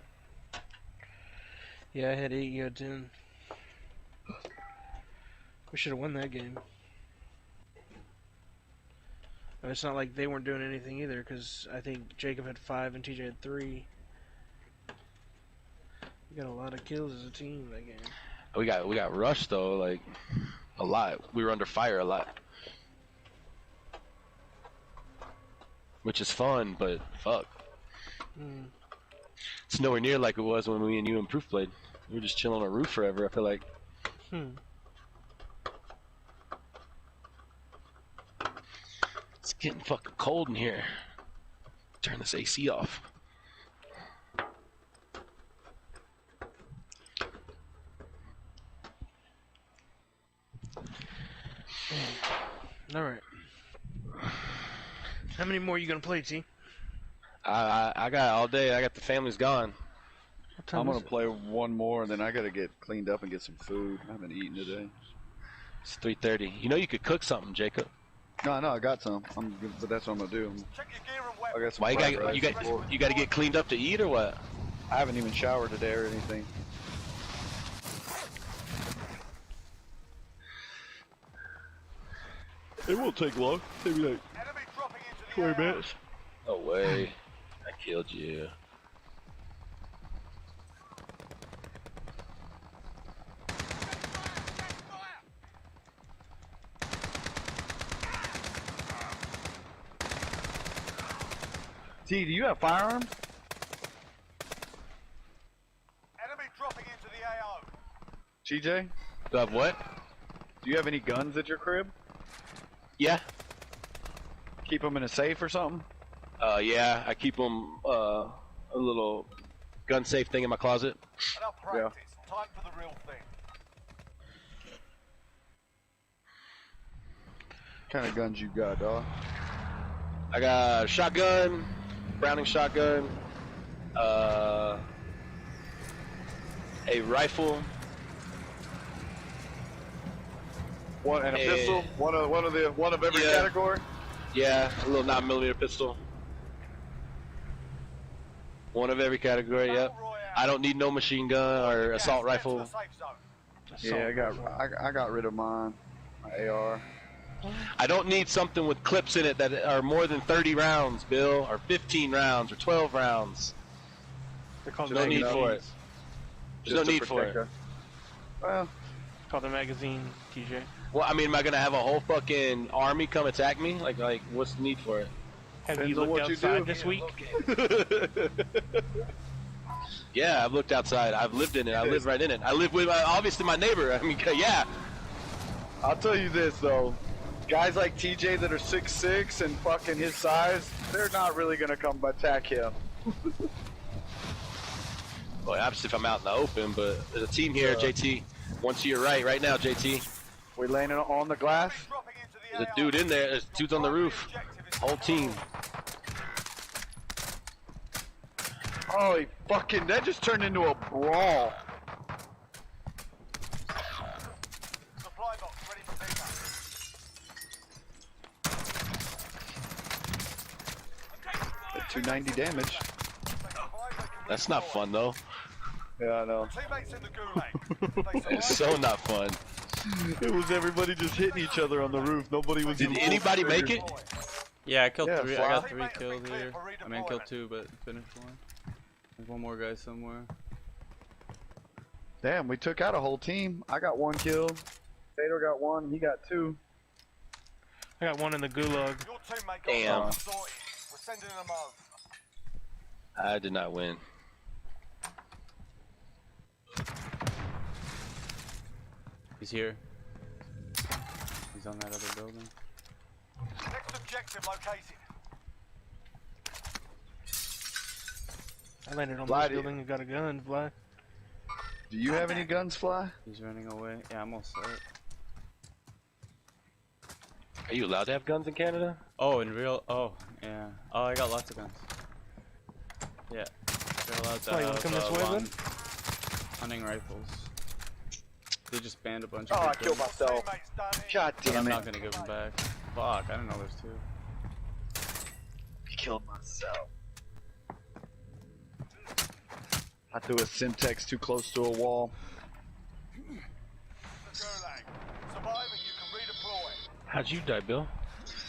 Yeah, I had 8, you had 10. We should have won that game. And it's not like they weren't doing anything either, because I think Jacob had 5 and TJ had 3. We got a lot of kills as a team that game. We got rushed though, like a lot. We were under fire a lot. Which is fun, but fuck. It's nowhere near like it was when me and you and Proof played. We were just chilling on a roof forever, I feel like. It's getting fucking cold in here. Turn this AC off. Alright. How many more are you gonna play, T? I got all day. I got the family's gone. I'm gonna play one more, and then I gotta get cleaned up and get some food. I haven't eaten today. It's 3:30. You know you could cook something, Jacob. No, I got some. I'm good, but that's what I'm gonna do. I got some Why fried rice before. you got to get cleaned up to eat or what? I haven't even showered today or anything. It won't take long. Maybe like 20 minutes. No way. I killed you. T, do you have firearms? Enemy dropping into the AO. TJ? Do I have what? Do you have any guns at your crib? Yeah. Keep them in a safe or something? Yeah. I keep them a little gun safe thing in my closet. Enough practice. Time for the real thing. What kind of guns you got, dog? I got a shotgun, Browning shotgun, a rifle. One and a pistol. One of every category. Yeah, a little 9mm pistol. One of every category. Yep. I don't need no machine gun or assault rifle. Yeah, I got rid of mine. My AR. I don't need something with clips in it that are more than 30 rounds, Bill, or 15 rounds, or 12 rounds. There's no need for it. There's no need for it. Well, called a magazine, TJ. Well, I mean, am I gonna have a whole fucking army come attack me? Like, what's the need for it? Have you looked outside this week? Yeah, I've looked outside. I've lived in it. I live right in it. I live with, obviously, my neighbor. I mean, yeah. I'll tell you this, though. Guys like TJ that are 6'6" and fucking his size, they're not really going to come attack him. Well, obviously if I'm out in the open, but there's a team here, JT. One to your right now, JT. We landing on the glass? There's a dude in there. There's dudes on the roof. Whole team. Oh, that just turned into a brawl. Supply box ready for pickup. 290 damage. That's not fun, though. Yeah, I know. Teammates in the gulag. It's so not fun. It was everybody just hitting each other on the roof. Nobody was. Did anybody make it? Yeah, I killed 3. I Fly. got 3 kills here. I mean, I killed 2, but finished 1. There's one more guy somewhere. Damn, we took out a whole team. I got 1 kill. Tato got 1. He got 2. I got 1 in the gulag. Your teammate got Damn. sorted. We're sending them home. I did not win. He's here. He's on that other building. Next objective located. I landed on Fly, this building and got a gun, Fly. Do you have any guns, Fly? He's running away. Yeah, I'm all set. Are you allowed to have guns in Canada? Oh, in real? Oh, yeah. Oh, I got lots of guns. Yeah. They're allowed to Oh, you wanna come this way, then? hunting rifles. They just banned a bunch Oh, of I killed myself. God But damn I'm it. not gonna give them back. Fuck, I didn't know there's 2. Killed myself. I threw a Simtex too close to a wall. Gulag. Survive and you can redeploy. How'd you die, Bill?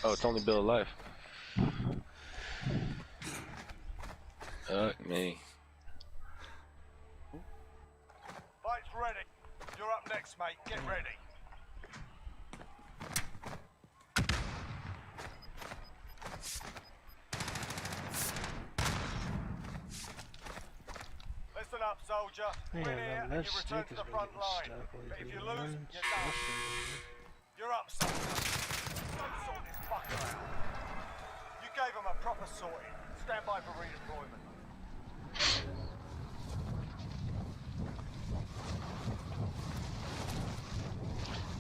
Oh, it's only Bill alive. Fuck me. Fight's ready. You're up next, mate. Get ready. soldier. Man, Win here that and you left return stick to has the been front getting line. stuck But if lately, you lose, man. you're done. You're up, soldier. Go sort this fucker out. You gave him a proper sorting. Stand by for redeployment.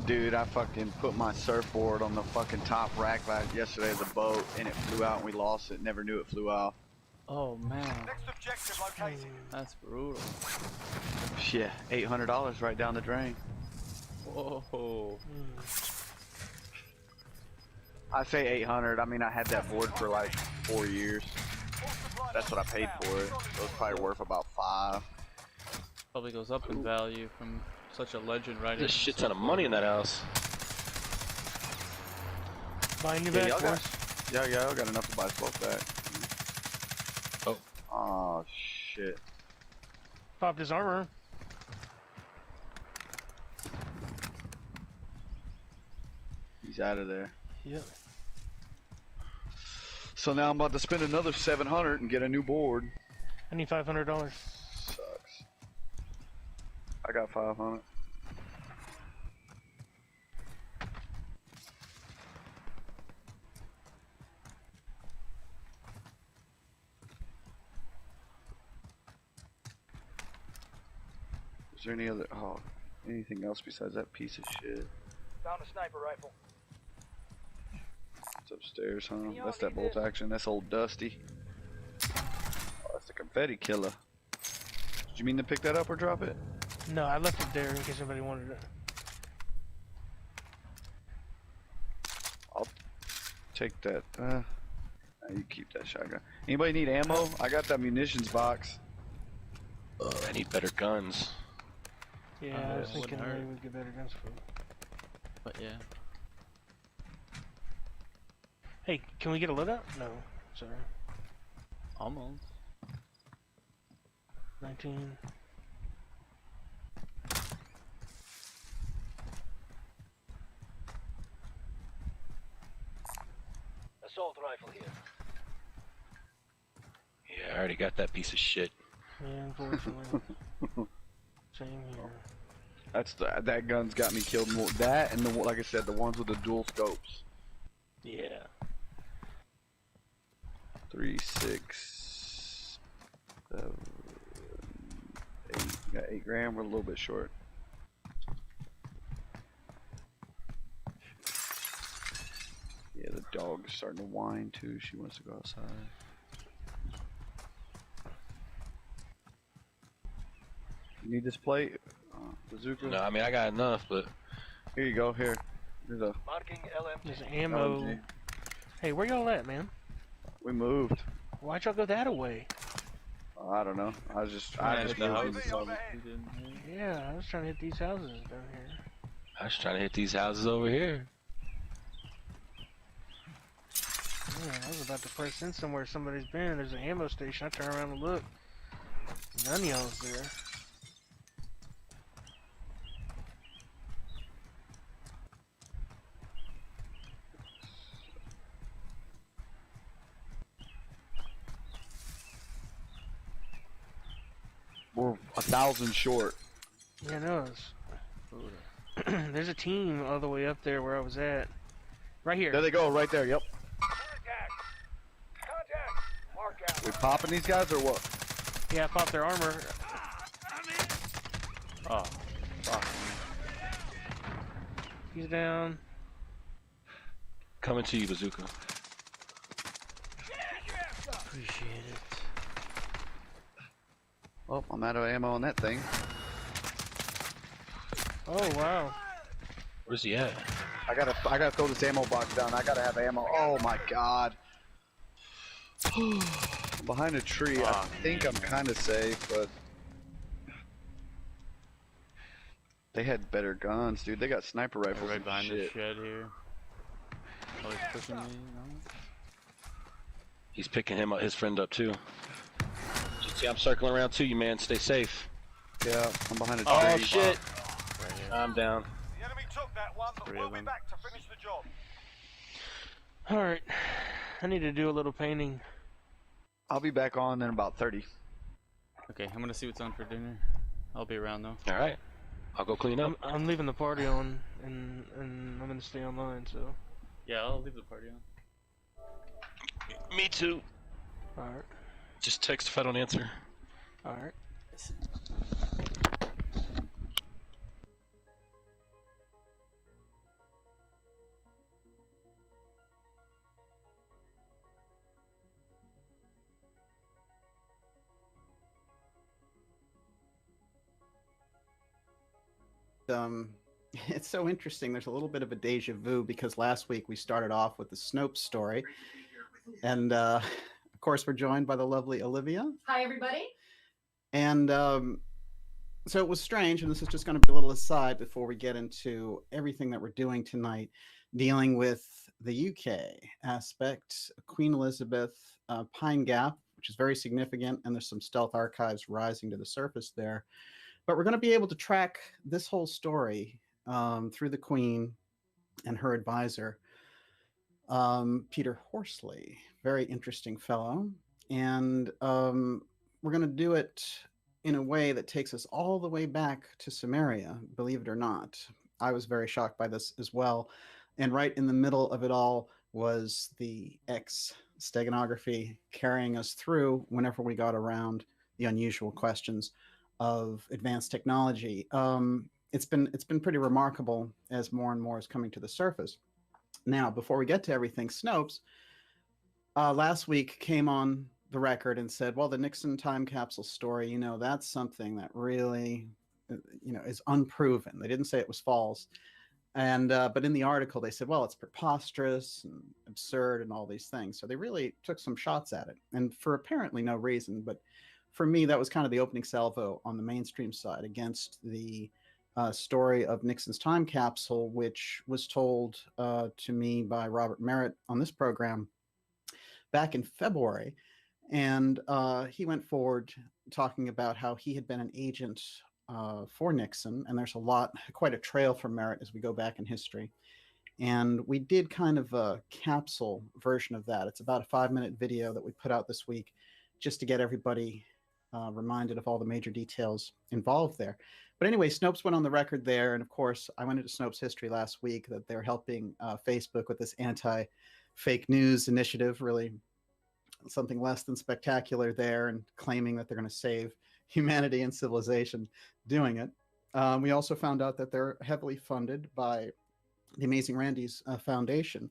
Dude, I fucking put my surfboard on the fucking top rack yesterday of the boat, and it flew out, and we lost it. Never knew it flew out. Oh man. Next objective located. That's brutal. Yeah, $800 right down the drain. Whoa. I say 800. I mean, I had that board for like 4 years. That's what I paid for it. It was probably worth about 5. Probably goes up in value from such a legend, right? There's a shit ton of money in that house. Buying you Yeah, back, y'all boys? y'all got enough to buy us both back. Oh. Oh shit. Popped his armor. He's out of there. Yep. So now I'm about to spend another 700 and get a new board. I need $500. Sucks. I got 500. Is there any other anything else besides that piece of shit? Found a sniper rifle. It's upstairs, huh? That's that bolt action. That's old Dusty. Oh, that's the confetti killer. Did you mean to pick that up or drop it? No, I left it there in case anybody wanted it. I'll take that. You keep that shotgun. Anybody need ammo? I got that munitions box. I need better guns. Yeah, I was thinking maybe we'd get better guns for it. But yeah. Hey, can we get a loadout? No, sorry. Almost. 19. Assault rifle here. Yeah, I already got that piece of shit. Yeah, unfortunately. Same here. That's that gun's got me killed more. That and the like I said, the ones with the dual scopes. Yeah. 3, 6, 7, 8. Got 8 grand. We're a little bit short. Yeah, the dog's starting to whine too. She wants to go outside. You need this plate? Bazooka? No, I mean I got enough, but here you go. Here, here's a Marking LMG. There's ammo. LMG. Hey, where y'all at, man? We moved. Why'd y'all go that away? I don't know. I just moved. Yeah, I was trying to hit these houses down here. I was trying to hit these houses over here. Man, I was about to press in somewhere somebody's been. There's an ammo station. I turn around and look. None of y'all's there. We're 1,000 short. Yeah, I know. There's a team all the way up there where I was at. Right here. There they go, right there. Yep. We popping these guys or what? Yeah, I popped their armor. Oh, fuck. He's down. Coming to you, Bazooka. Appreciate it. Oh, I'm out of ammo on that thing. Oh wow. Where's he at? I gotta throw this ammo box down. I gotta have ammo. Oh my god. I'm behind a tree. I think I'm kind of safe, but they had better guns, dude. They got sniper rifles. Right behind the shit. shed here. Oh, he's pushing me. No? He's picking him up, his friend up too. See, I'm circling around to you, man. Stay safe. Yeah, I'm behind a tree. Oh shit! Right here. I'm down. The enemy took that one, but we'll be back to finish the job. Alright. I need to do a little painting. I'll be back on in about 30. Okay, I'm gonna see what's on for dinner. I'll be around though. All right, I'll go clean up. I'm leaving the party on, and I'm gonna stay online. So. Yeah, I'll leave the party on. Me too. All right. Just text if I don't answer. All right. It's so interesting. There's a little bit of a deja vu because last week we started off with the Snopes story, and of course we're joined by the lovely Olivia. Hi, everybody. And so it was strange, and this is just going to be a little aside before we get into everything that we're doing tonight, dealing with the UK aspect, Queen Elizabeth, Pine Gap, which is very significant, and there's some stealth archives rising to the surface there. But we're going to be able to track this whole story through the Queen and her advisor, Peter Horsley. Very interesting fellow. And we're going to do it in a way that takes us all the way back to Samaria, believe it or not. I was very shocked by this as well. And right in the middle of it all was the steganography carrying us through whenever we got around the unusual questions of advanced technology. It's been pretty remarkable as more and more is coming to the surface. Now, before we get to everything, Snopes last week came on the record and said, well, the Nixon time capsule story, that's something that really, is unproven. They didn't say it was false. And but in the article, they said, well, it's preposterous and absurd and all these things. So they really took some shots at it, and for apparently no reason. But for me, that was kind of the opening salvo on the mainstream side against the story of Nixon's time capsule, which was told to me by Robert Merritt on this program back in February. And he went forward talking about how he had been an agent for Nixon. And there's quite a trail from Merritt as we go back in history. And we did kind of a capsule version of that. It's about a 5-minute video that we put out this week just to get everybody reminded of all the major details involved there. But anyway, Snopes went on the record there. And of course, I went into Snopes history last week that they're helping Facebook with this anti-fake news initiative, really something less than spectacular there, and claiming that they're going to save humanity and civilization doing it. We also found out that they're heavily funded by the Amazing Randy's Foundation.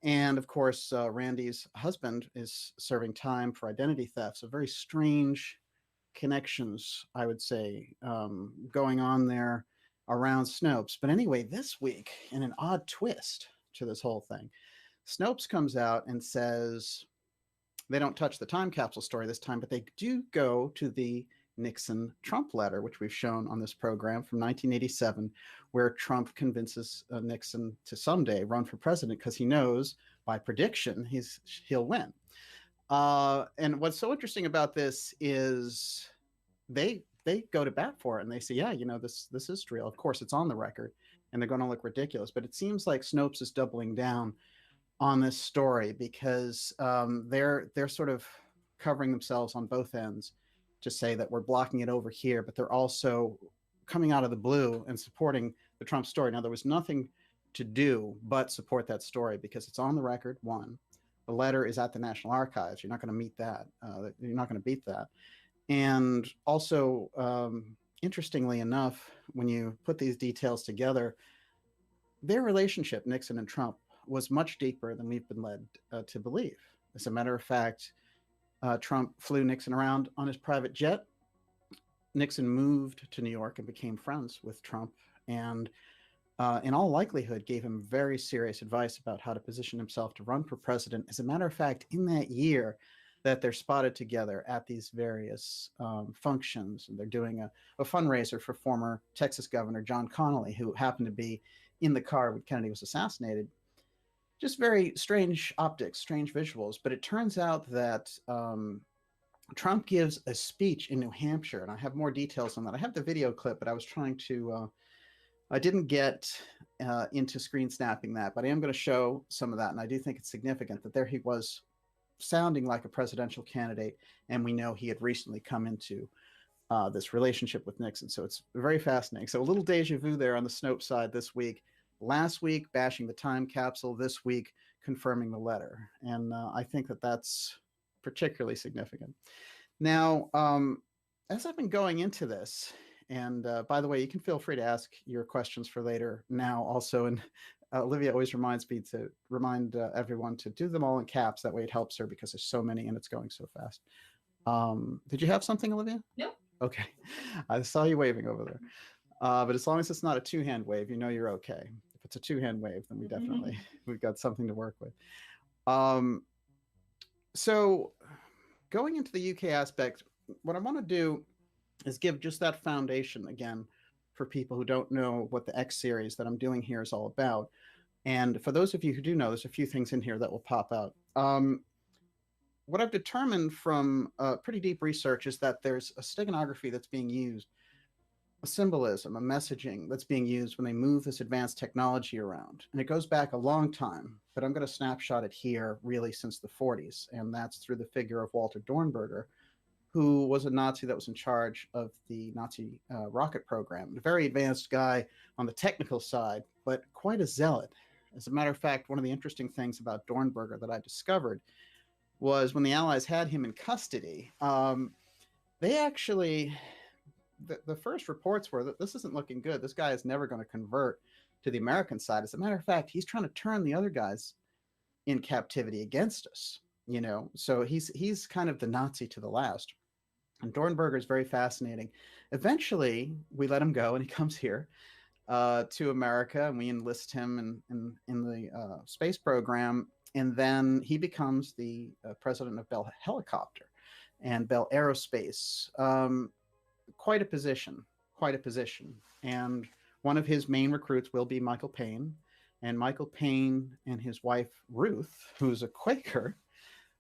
And of course, Randy's husband is serving time for identity theft. So very strange connections, I would say, going on there around Snopes. But anyway, this week, in an odd twist to this whole thing, Snopes comes out and says they don't touch the time capsule story this time, but they do go to the Nixon-Trump letter, which we've shown on this program from 1987, where Trump convinces Nixon to someday run for president because he knows by prediction he'll win. And what's so interesting about this is they go to bat for it, and they say, yeah, this is real. Of course, it's on the record, and they're going to look ridiculous. But it seems like Snopes is doubling down on this story because they're sort of covering themselves on both ends to say that we're blocking it over here, but they're also coming out of the blue and supporting the Trump story. Now, there was nothing to do but support that story because it's on the record, one. The letter is at the National Archives. You're not going to meet that. You're not going to beat that. And also, interestingly enough, when you put these details together, their relationship, Nixon and Trump, was much deeper than we've been led to believe. As a matter of fact, Trump flew Nixon around on his private jet. Nixon moved to New York and became friends with Trump, and in all likelihood gave him very serious advice about how to position himself to run for president. As a matter of fact, in that year that they're spotted together at these various functions, and they're doing a fundraiser for former Texas Governor John Connally, who happened to be in the car when Kennedy was assassinated. Just very strange optics, strange visuals. But it turns out that Trump gives a speech in New Hampshire, and I have more details on that. I have the video clip, but I was trying to, I didn't get into screen snapping that, but I am going to show some of that. And I do think it's significant that there he was sounding like a presidential candidate, and we know he had recently come into this relationship with Nixon. So it's very fascinating. So a little deja vu there on the Snopes side this week. Last week, bashing the time capsule. This week, confirming the letter. And I think that that's particularly significant. Now, as I've been going into this, and by the way, you can feel free to ask your questions for later now also. And Olivia always reminds me to remind everyone to do them all in caps. That way it helps her because there's so many and it's going so fast. Did you have something, Olivia? No. Okay. I saw you waving over there. But as long as it's not a two-hand wave, you know you're okay. If it's a two-hand wave, then we definitely, we've got something to work with. So going into the UK aspect, what I want to do is give just that foundation again for people who don't know what the X series that I'm doing here is all about. And for those of you who do know, there's a few things in here that will pop out. What I've determined from pretty deep research is that there's a steganography that's being used, a symbolism, a messaging that's being used when they move this advanced technology around. And it goes back a long time, but I'm going to snapshot it here really since the 40s. And that's through the figure of Walter Dornberger, who was a Nazi that was in charge of the Nazi rocket program. A very advanced guy on the technical side, but quite a zealot. As a matter of fact, one of the interesting things about Dornberger that I discovered was when the Allies had him in custody, they actually... The first reports were that this isn't looking good. This guy is never going to convert to the American side. As a matter of fact, he's trying to turn the other guys in captivity against us, you know. So he's kind of the Nazi to the last. And Dornberger is very fascinating. Eventually, we let him go, and he comes here to America, and we enlist him in the space program. And then he becomes the president of Bell Helicopter and Bell Aerospace. Quite a position. And one of his main recruits will be Michael Payne. And Michael Payne and his wife, Ruth, who's a Quaker,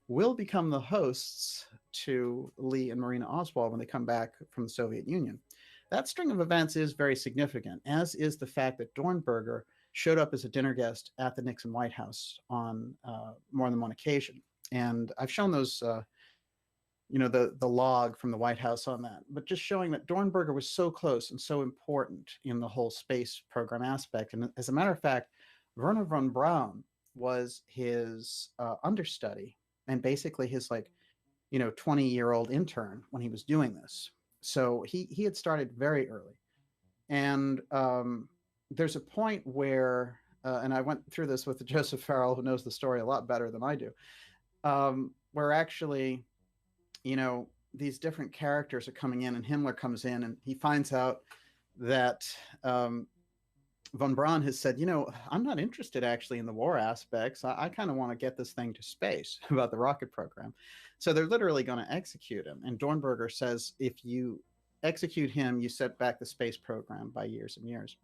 will become the hosts to Lee and Marina Oswald when they come back from the Soviet Union. That string of events is very significant, as is the fact that Dornberger showed up as a dinner guest at the Nixon White House on more than one occasion. And I've shown those the log from the White House on that, but just showing that Dornberger was so close and so important in the whole space program aspect. And as a matter of fact, Werner von Braun was his understudy and basically his 20-year-old intern when he was doing this. So he had started very early. And there's a point where, and I went through this with Joseph Farrell, who knows the story a lot better than I do, where actually, these different characters are coming in, and Himmler comes in, and he finds out that von Braun has said, I'm not interested actually in the war aspects. I kind of want to get this thing to space about the rocket program. So they're literally going to execute him. And Dornberger says, if you execute him, you set back the space program by years and years.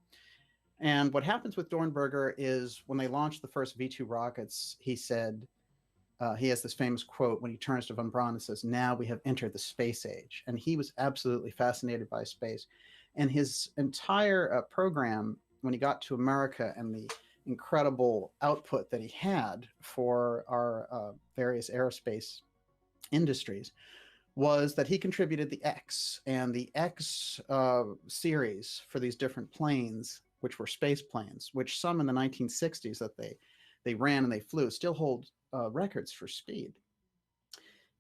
And what happens with Dornberger is when they launched the first V-2 rockets, he said, he has this famous quote when he turns to von Braun and says, now we have entered the space age. And he was absolutely fascinated by space. And his entire program, when he got to America and the incredible output that he had for our various aerospace industries, was that he contributed the X. And the X series for these different planes, which were space planes, which some in the 1960s that they ran and they flew, still hold records for speed,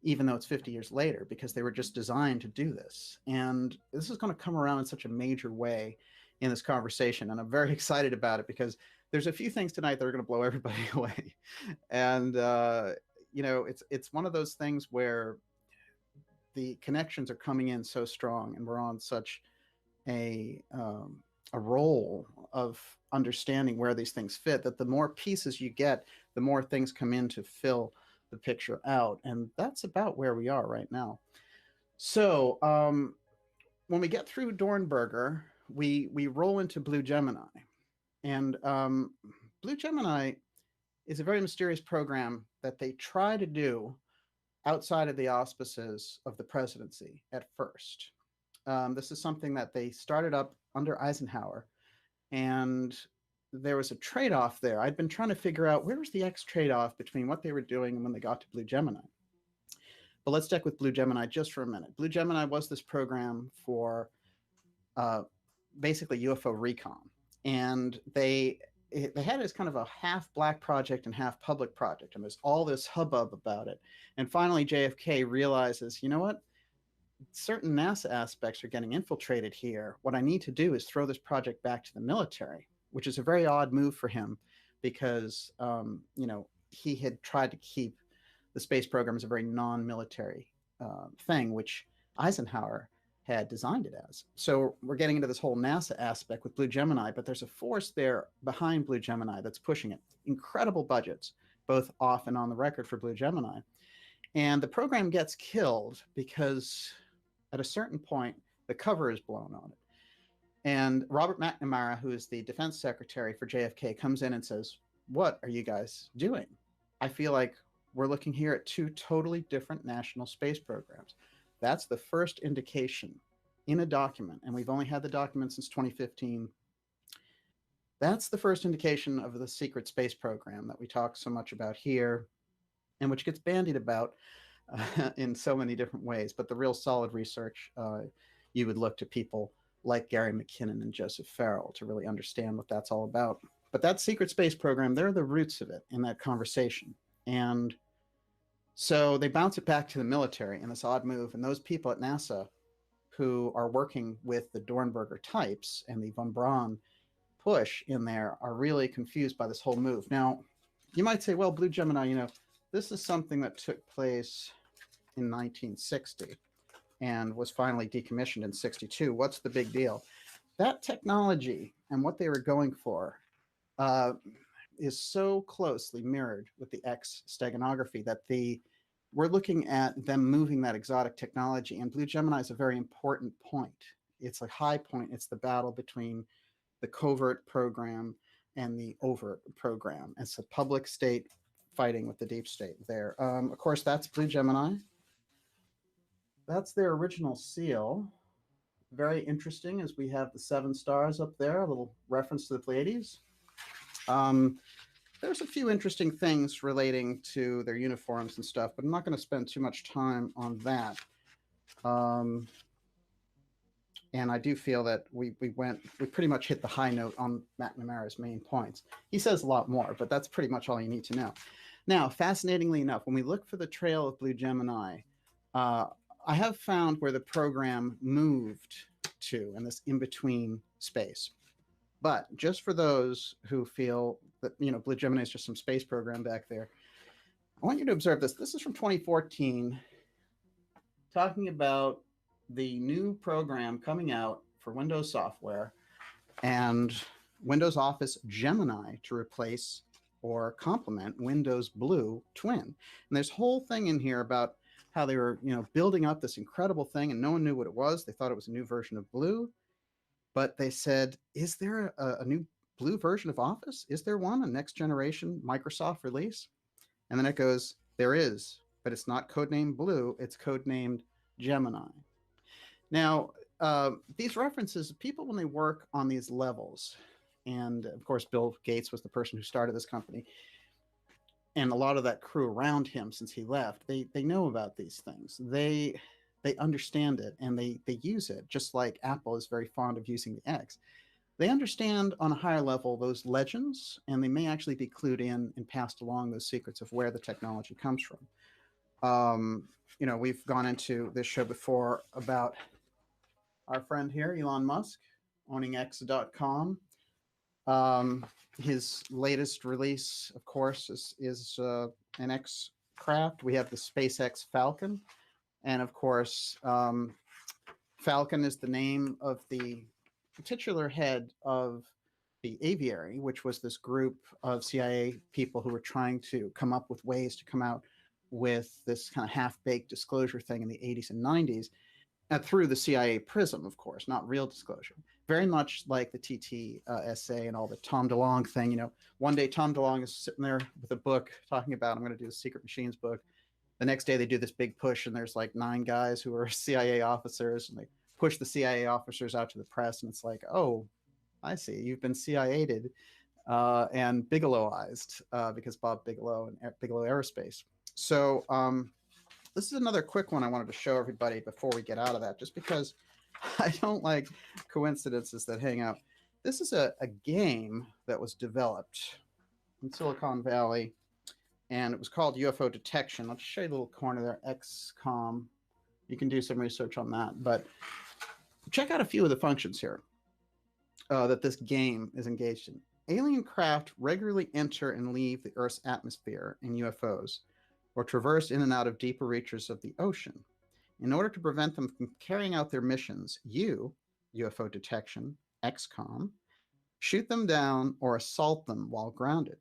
even though it's 50 years later, because they were just designed to do this. And this is going to come around in such a major way in this conversation. And I'm very excited about it because there's a few things tonight that are going to blow everybody away. And, it's one of those things where the connections are coming in so strong and we're on such a roll of understanding where these things fit, that the more pieces you get, the more things come in to fill the picture out. And that's about where we are right now. So when we get through Dornberger, we roll into Blue Gemini. And Blue Gemini is a very mysterious program that they try to do outside of the auspices of the presidency at first. This is something that they started up under Eisenhower, and there was a trade-off there. I'd been trying to figure out where was the X trade-off between what they were doing and when they got to Blue Gemini. But let's stick with Blue Gemini just for a minute. Blue Gemini was this program for basically UFO recon, and they had this kind of a half black project and half public project, and there's all this hubbub about it. And finally, JFK realizes, you know what? Certain NASA aspects are getting infiltrated here. What I need to do is throw this project back to the military, which is a very odd move for him because, he had tried to keep the space program as a very non-military thing, which Eisenhower had designed it as. So we're getting into this whole NASA aspect with Blue Gemini, but there's a force there behind Blue Gemini that's pushing it. Incredible budgets, both off and on the record for Blue Gemini. And the program gets killed because at a certain point, the cover is blown on it. And Robert McNamara, who is the defense secretary for JFK, comes in and says, "What are you guys doing? I feel like we're looking here at two totally different national space programs." That's the first indication in a document, and we've only had the document since 2015. That's the first indication of the secret space program that we talk so much about here, and which gets bandied about in so many different ways. But the real solid research, you would look to people like Gary McKinnon and Joseph Farrell to really understand what that's all about. But that secret space program, they're the roots of it in that conversation. And so they bounce it back to the military in this odd move. And those people at NASA who are working with the Dornberger types and the von Braun push in there are really confused by this whole move. Now, you might say, well, Blue Gemini, this is something that took place in 1960 and was finally decommissioned in 62. What's the big deal? That technology and what they were going for is so closely mirrored with the X steganography that we're looking at them moving that exotic technology. And Blue Gemini is a very important point. It's a high point. It's the battle between the covert program and the overt program. It's a public state fighting with the deep state there. Of course, that's Blue Gemini. That's their original seal. Very interesting as we have the 7 stars up there, a little reference to the Pleiades. There's a few interesting things relating to their uniforms and stuff, but I'm not going to spend too much time on that. And I do feel that we pretty much hit the high note on McNamara's main points. He says a lot more, but that's pretty much all you need to know. Now, fascinatingly enough, when we look for the trail of Blue Gemini, I have found where the program moved to in this in-between space. But just for those who feel that, Blue Gemini is just some space program back there, I want you to observe this. This is from 2014, talking about the new program coming out for Windows software and Windows Office Gemini to replace or complement Windows Blue Twin. And there's a whole thing in here about how they were, building up this incredible thing and no one knew what it was. They thought it was a new version of Blue, but they said, is there a new Blue version of Office? Is there one, a next generation Microsoft release? And then it goes, there is, but it's not codenamed Blue, it's codenamed Gemini. Now, these references, people when they work on these levels, and of course, Bill Gates was the person who started this company, and a lot of that crew around him since he left, they know about these things. They understand it and they use it, just like Apple is very fond of using the X. They understand on a higher level those legends, and they may actually be clued in and passed along those secrets of where the technology comes from. We've gone into this show before about our friend here, Elon Musk, owning X.com. His latest release, of course, is an X craft. We have the SpaceX Falcon. And of course, Falcon is the name of the titular head of the Aviary, which was this group of CIA people who were trying to come up with ways to come out with this kind of half-baked disclosure thing in the 80s and 90s, through the CIA prism, of course, not real disclosure. Very much like the TTSA and all the Tom DeLonge thing. One day Tom DeLonge is sitting there with a book talking about, I'm going to do the Secret Machines book. The next day they do this big push and there's like 9 guys who are CIA officers, and they push the CIA officers out to the press, and it's like, oh, I see, you've been CIA'd. and Bigelowized because Bob Bigelow and Bigelow Aerospace. So this is another quick one I wanted to show everybody before we get out of that, just because I don't like coincidences that hang out. This is a game that was developed in Silicon Valley, and it was called UFO Detection. I'll just show you a little corner there, XCOM. You can do some research on that, but check out a few of the functions here that this game is engaged in. Alien craft regularly enter and leave the Earth's atmosphere in UFOs, or traverse in and out of deeper reaches of the ocean. In order to prevent them from carrying out their missions, UFO Detection, XCOM, shoot them down or assault them while grounded.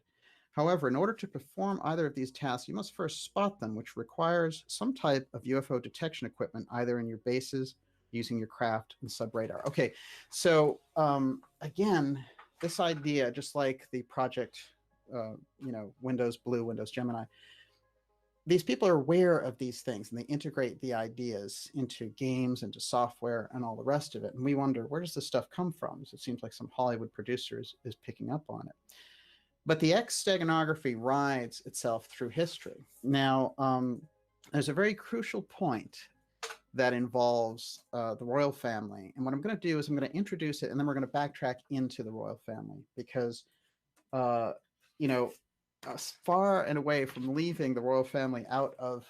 However, in order to perform either of these tasks, you must first spot them, which requires some type of UFO detection equipment, either in your bases, using your craft, and subradar. Okay, so again, this idea, just like the project, Windows Blue, Windows Gemini, these people are aware of these things, and they integrate the ideas into games, into software, and all the rest of it. And we wonder, where does this stuff come from? So it seems like some Hollywood producer is picking up on it. But the X steganography rides itself through history. Now, there's a very crucial point that involves the royal family. And what I'm going to do is I'm going to introduce it, and then we're going to backtrack into the royal family, because, far and away from leaving the royal family out of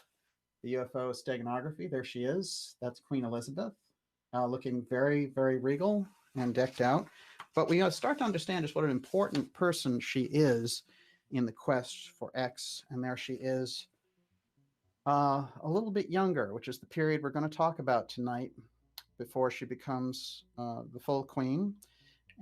the UFO steganography, there she is. That's Queen Elizabeth, looking very, very regal and decked out. But we start to understand just what an important person she is in the quest for X. And there she is, a little bit younger, which is the period we're going to talk about tonight before she becomes the full queen.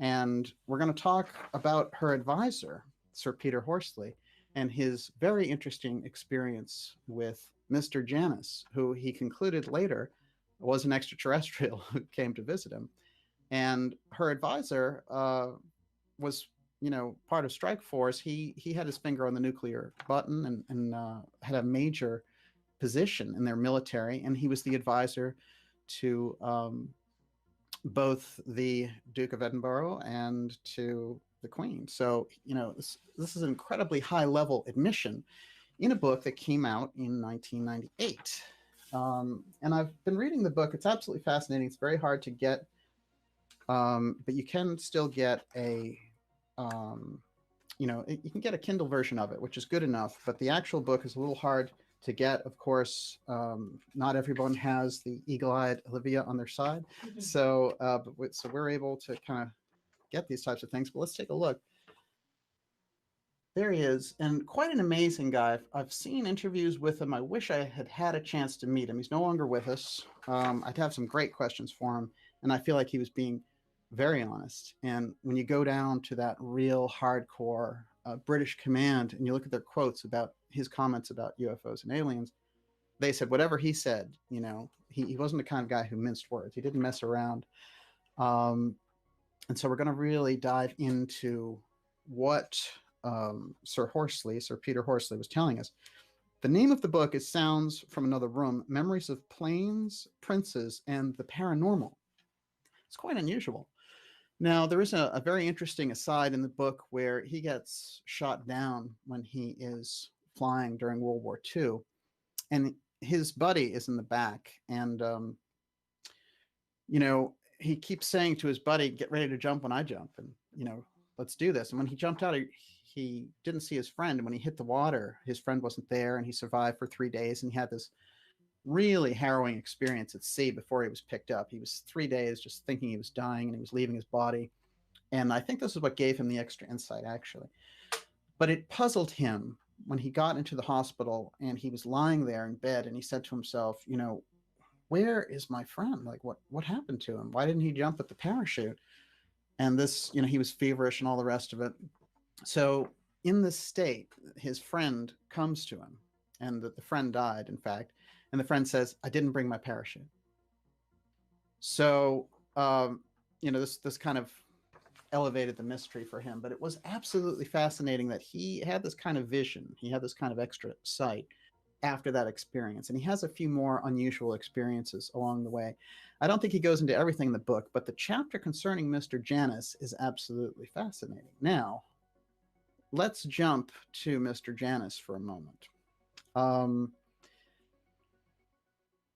And we're going to talk about her advisor, Sir Peter Horsley, and his very interesting experience with Mr. Janus, who he concluded later was an extraterrestrial who came to visit him. And her advisor was, part of Strike Force. He had his finger on the nuclear button and had a major position in their military, and he was the advisor to both the Duke of Edinburgh and to the Queen. So, this is an incredibly high-level admission in a book that came out in 1998. And I've been reading the book. It's absolutely fascinating. It's very hard to get, but you can still get a, you can get a Kindle version of it, which is good enough. But the actual book is a little hard to get. Of course, not everyone has the eagle-eyed Olivia on their side. So, so we're able to kind of get these types of things. But let's take a look. There he is, and quite an amazing guy. I've seen interviews with him. I wish I had had a chance to meet him. He's no longer with us. I'd have some great questions for him, and I feel like he was being very honest. And when you go down to that real hardcore British command, and you look at their quotes about his comments about UFOs and aliens, they said whatever he said, he wasn't the kind of guy who minced words. He didn't mess around. And so we're going to really dive into what Sir Peter Horsley was telling us. The name of the book is Sounds from Another Room, Memories of Planes, Princes, and the Paranormal. It's quite unusual. Now, there is a very interesting aside in the book where he gets shot down when he is flying during World War II. And his buddy is in the back. And, he keeps saying to his buddy, get ready to jump when I jump. And, let's do this. And when he jumped out, he didn't see his friend. And when he hit the water, his friend wasn't there. And he survived for 3 days. And he had this really harrowing experience at sea before he was picked up. He was 3 days just thinking he was dying and he was leaving his body. And I think this is what gave him the extra insight, actually. But it puzzled him when he got into the hospital and he was lying there in bed and he said to himself, where is my friend? Like, what happened to him? Why didn't he jump at the parachute? And this, he was feverish and all the rest of it. So in this state, his friend comes to him, and the friend died, in fact. And the friend says, I didn't bring my parachute. So, this kind of elevated the mystery for him. But it was absolutely fascinating that he had this kind of vision. He had this kind of extra sight after that experience. And he has a few more unusual experiences along the way. I don't think he goes into everything in the book, but the chapter concerning Mr. Janus is absolutely fascinating. Now, let's jump to Mr. Janus for a moment.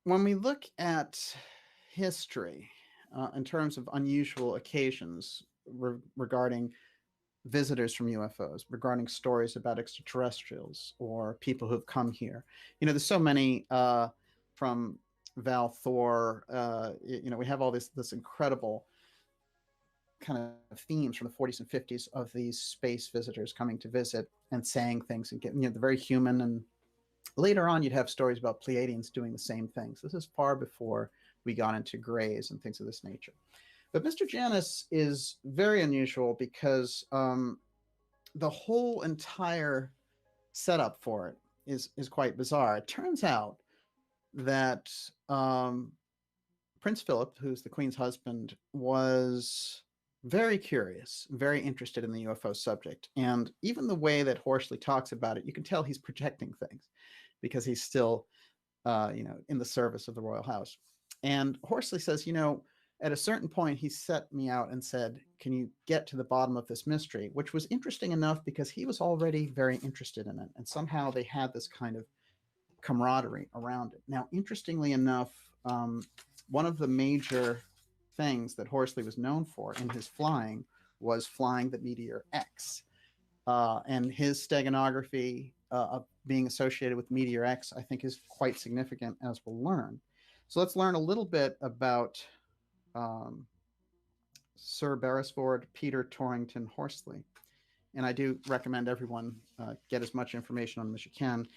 When we look at history in terms of unusual occasions regarding visitors from UFOs, regarding stories about extraterrestrials or people who've come here, there's so many from Val Thor. We have all this incredible kind of themes from the 40s and 50s of these space visitors coming to visit and saying things and getting, they're very human. And later on, you'd have stories about Pleiadians doing the same things. This is far before we got into grays and things of this nature. But Mr. Janus is very unusual because the whole entire setup for it is quite bizarre. It turns out that Prince Philip, who's the Queen's husband, was very curious, very interested in the UFO subject. And even the way that Horsley talks about it, you can tell he's projecting things because he's still, in the service of the royal house. And Horsley says, at a certain point, he set me out and said, can you get to the bottom of this mystery? Which was interesting enough because he was already very interested in it. And somehow they had this kind of camaraderie around it. Now, interestingly enough, one of the major things that Horsley was known for in his flying was flying the Meteor X. And his steganography of being associated with Meteor X, I think, is quite significant, as we'll learn. So let's learn a little bit about Sir Beresford Peter Torrington Horsley. And I do recommend everyone get as much information on him as you can.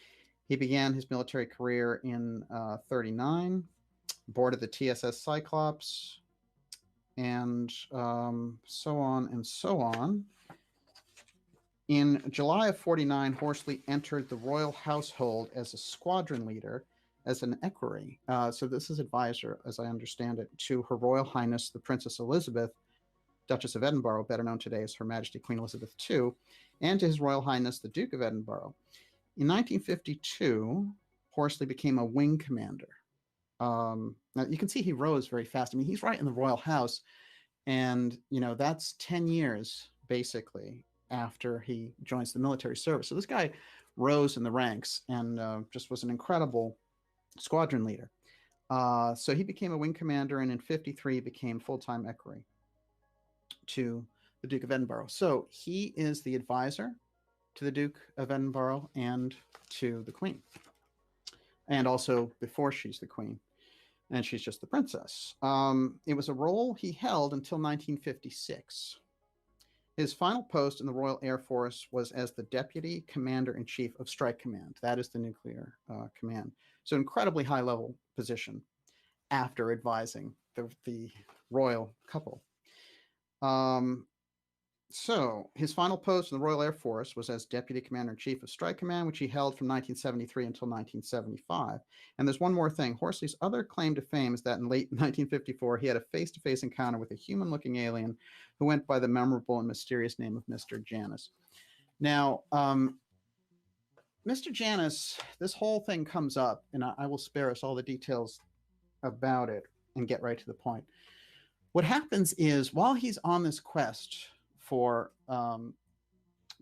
He began his military career in 1939, boarded the TSS Cyclops, and so on and so on. In July of 1949, Horsley entered the royal household as a squadron leader, as an equerry. So this is advisor, as I understand it, to Her Royal Highness the Princess Elizabeth, Duchess of Edinburgh, better known today as Her Majesty Queen Elizabeth II, and to His Royal Highness the Duke of Edinburgh. In 1952, Horsley became a wing commander. Now you can see he rose very fast. I mean, he's right in the royal house, and that's 10 years basically after he joins the military service. So this guy rose in the ranks and just was an incredible squadron leader. So he became a wing commander, and in 1953 became full-time equerry to the Duke of Edinburgh. So he is the advisor to the Duke of Edinburgh and to the Queen, and also before she's the Queen, and she's just the princess. It was a role he held until 1956. His final post in the Royal Air Force was as the Deputy Commander-in-Chief of Strike Command. That is the nuclear command. So incredibly high-level position after advising the royal couple. So his final post in the Royal Air Force was as Deputy Commander-in-Chief of Strike Command, which he held from 1973 until 1975. And there's one more thing. Horsley's other claim to fame is that in late 1954, he had a face-to-face encounter with a human-looking alien who went by the memorable and mysterious name of Mr. Janus. Now, Mr. Janus, this whole thing comes up, and I will spare us all the details about it and get right to the point. What happens is, while he's on this quest for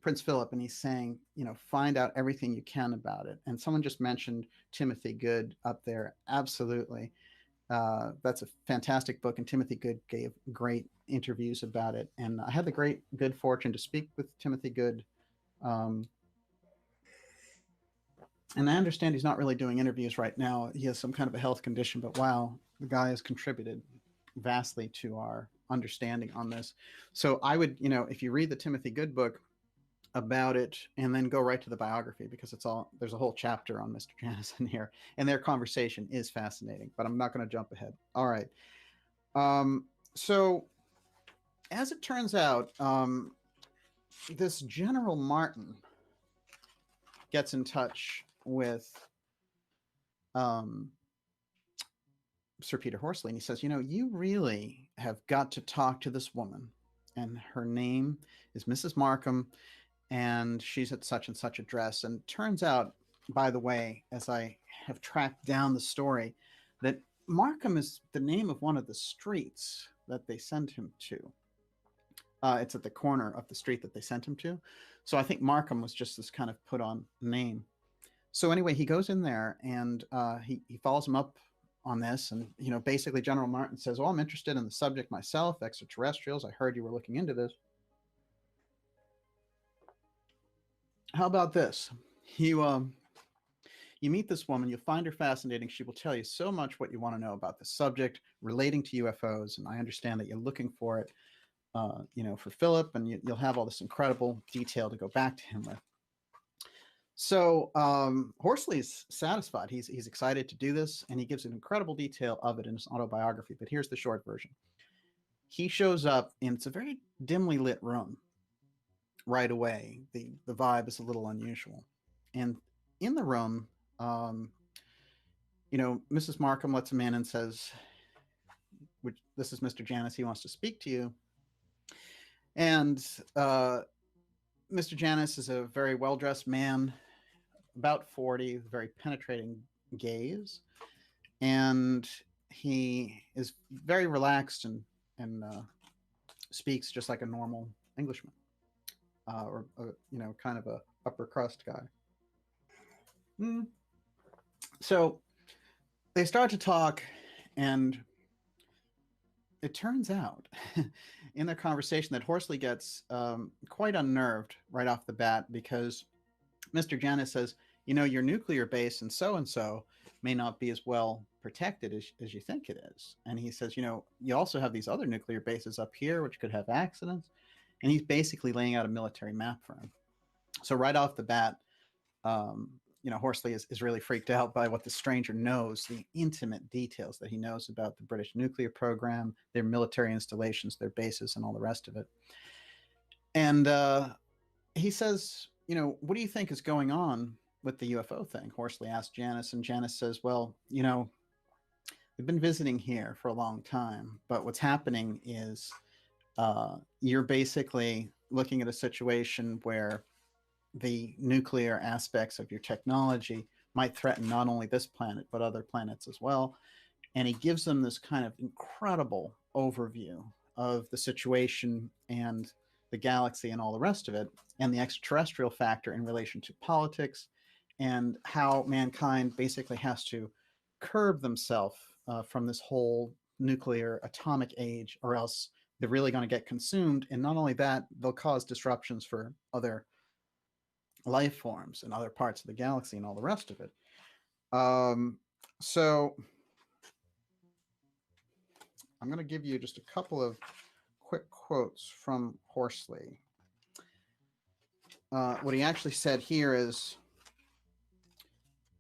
Prince Philip, and he's saying, find out everything you can about it. And someone just mentioned Timothy Good up there. Absolutely. That's a fantastic book, and Timothy Good gave great interviews about it. And I had the good fortune to speak with Timothy Good. And I understand he's not really doing interviews right now. He has some kind of a health condition, but wow, the guy has contributed vastly to our understanding on this. So I would, if you read the Timothy Good book about it and then go right to the biography, because there's a whole chapter on Mr. Janus in here, and their conversation is fascinating, but I'm not going to jump ahead. All right. So as it turns out, this General Martin gets in touch with Sir Peter Horsley, and he says, you really have got to talk to this woman, and her name is Mrs. Markham, and she's at such and such address. And it turns out, by the way, as I have tracked down the story, that Markham is the name of one of the streets that they send him to. It's at the corner of the street that they sent him to. So I think Markham was just this kind of put on name. So anyway, he goes in there and he follows him up on this. And, basically General Martin says, I'm interested in the subject myself, extraterrestrials. I heard you were looking into this. How about this? You meet this woman, you'll find her fascinating. She will tell you so much what you want to know about the subject relating to UFOs. And I understand that you're looking for it, for Philip, and you'll have all this incredible detail to go back to him with. So Horsley's satisfied. He's excited to do this, and he gives an incredible detail of it in his autobiography. But here's the short version. He shows up, and it's a very dimly lit room. Right away, the vibe is a little unusual. And in the room, Mrs. Markham lets him in and says, this is Mr. Janus. He wants to speak to you. And Mr. Janus is a very well-dressed man, about 40, with a very penetrating gaze. And he is very relaxed and speaks just like a normal Englishman. Or kind of a upper crust guy. So they start to talk, and it turns out in their conversation that Horsley gets quite unnerved right off the bat, because Mr. Janus says, your nuclear base and so may not be as well protected as you think it is. And he says, you also have these other nuclear bases up here which could have accidents. And he's basically laying out a military map for him. So right off the bat, Horsley is really freaked out by what the stranger knows, the intimate details that he knows about the British nuclear program, their military installations, their bases, and all the rest of it. And he says, what do you think is going on with the UFO thing? Horsley asked Janus, and Janus says, well, we've been visiting here for a long time, but what's happening is you're basically looking at a situation where the nuclear aspects of your technology might threaten not only this planet, but other planets as well. And he gives them this kind of incredible overview of the situation and the galaxy and all the rest of it, and the extraterrestrial factor in relation to politics, and how mankind basically has to curb themselves from this whole nuclear atomic age, or else they're really going to get consumed. And not only that, they'll cause disruptions for other life forms in other parts of the galaxy and all the rest of it. So I'm going to give you just a couple of quick quotes from Horsley. What he actually said here is,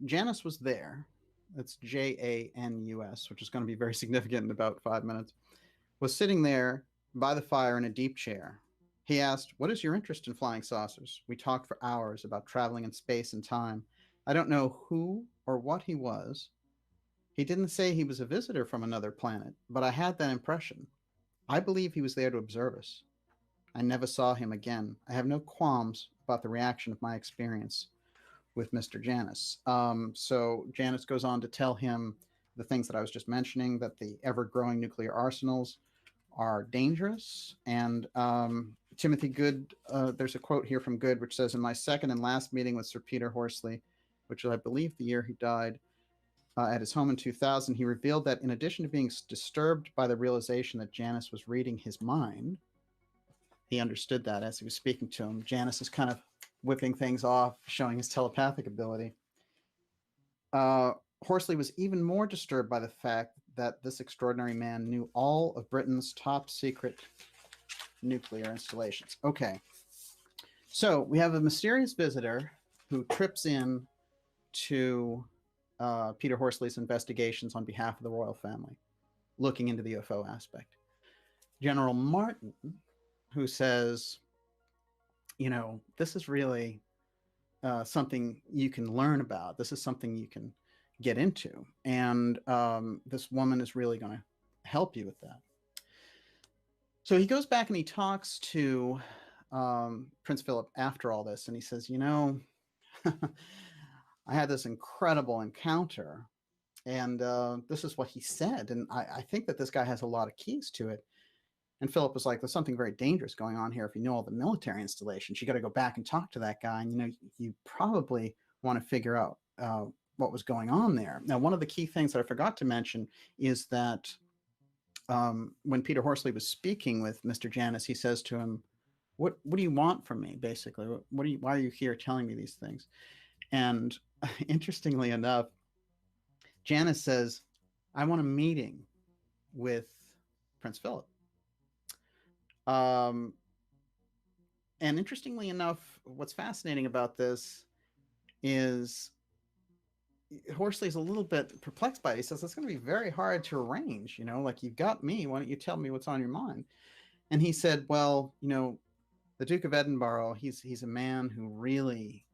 Janus was there. That's Janus, which is going to be very significant in about 5 minutes. Was sitting there by the fire in a deep chair. He asked, what is your interest in flying saucers? We talked for hours about traveling in space and time. I don't know who or what he was. He didn't say he was a visitor from another planet, but I had that impression. I believe he was there to observe us. I never saw him again. I have no qualms about the reaction of my experience with Mr. Janus. So Janus goes on to tell him the things that I was just mentioning, that the ever-growing nuclear arsenals are dangerous. And Timothy Good, there's a quote here from Good, which says, in my second and last meeting with Sir Peter Horsley, which I believe the year he died, at his home in 2000, he revealed that in addition to being disturbed by the realization that Janus was reading his mind, he understood that as he was speaking to him. Janus is kind of whipping things off, showing his telepathic ability. Horsley was even more disturbed by the fact that this extraordinary man knew all of Britain's top secret nuclear installations. Okay, so we have a mysterious visitor who trips in to Peter Horsley's investigations on behalf of the royal family, looking into the UFO aspect. General Martin, who says, this is really something you can learn about. This is something you can get into. And this woman is really going to help you with that. So he goes back and he talks to Prince Philip after all this. And he says, I had this incredible encounter. And this is what he said. And I think that this guy has a lot of keys to it. And Philip was like, there's something very dangerous going on here. If you know all the military installations, you got to go back and talk to that guy. And, you probably want to figure out what was going on there. Now, one of the key things that I forgot to mention is that when Peter Horsley was speaking with Mr. Janus, he says to him, what do you want from me, basically? Why are you here telling me these things? And interestingly enough, Janus says, I want a meeting with Prince Philip. And interestingly enough, what's fascinating about this is Horsley's a little bit perplexed by it. He says, it's going to be very hard to arrange, like, you've got me. Why don't you tell me what's on your mind? And he said, well, the Duke of Edinburgh, he's a man who really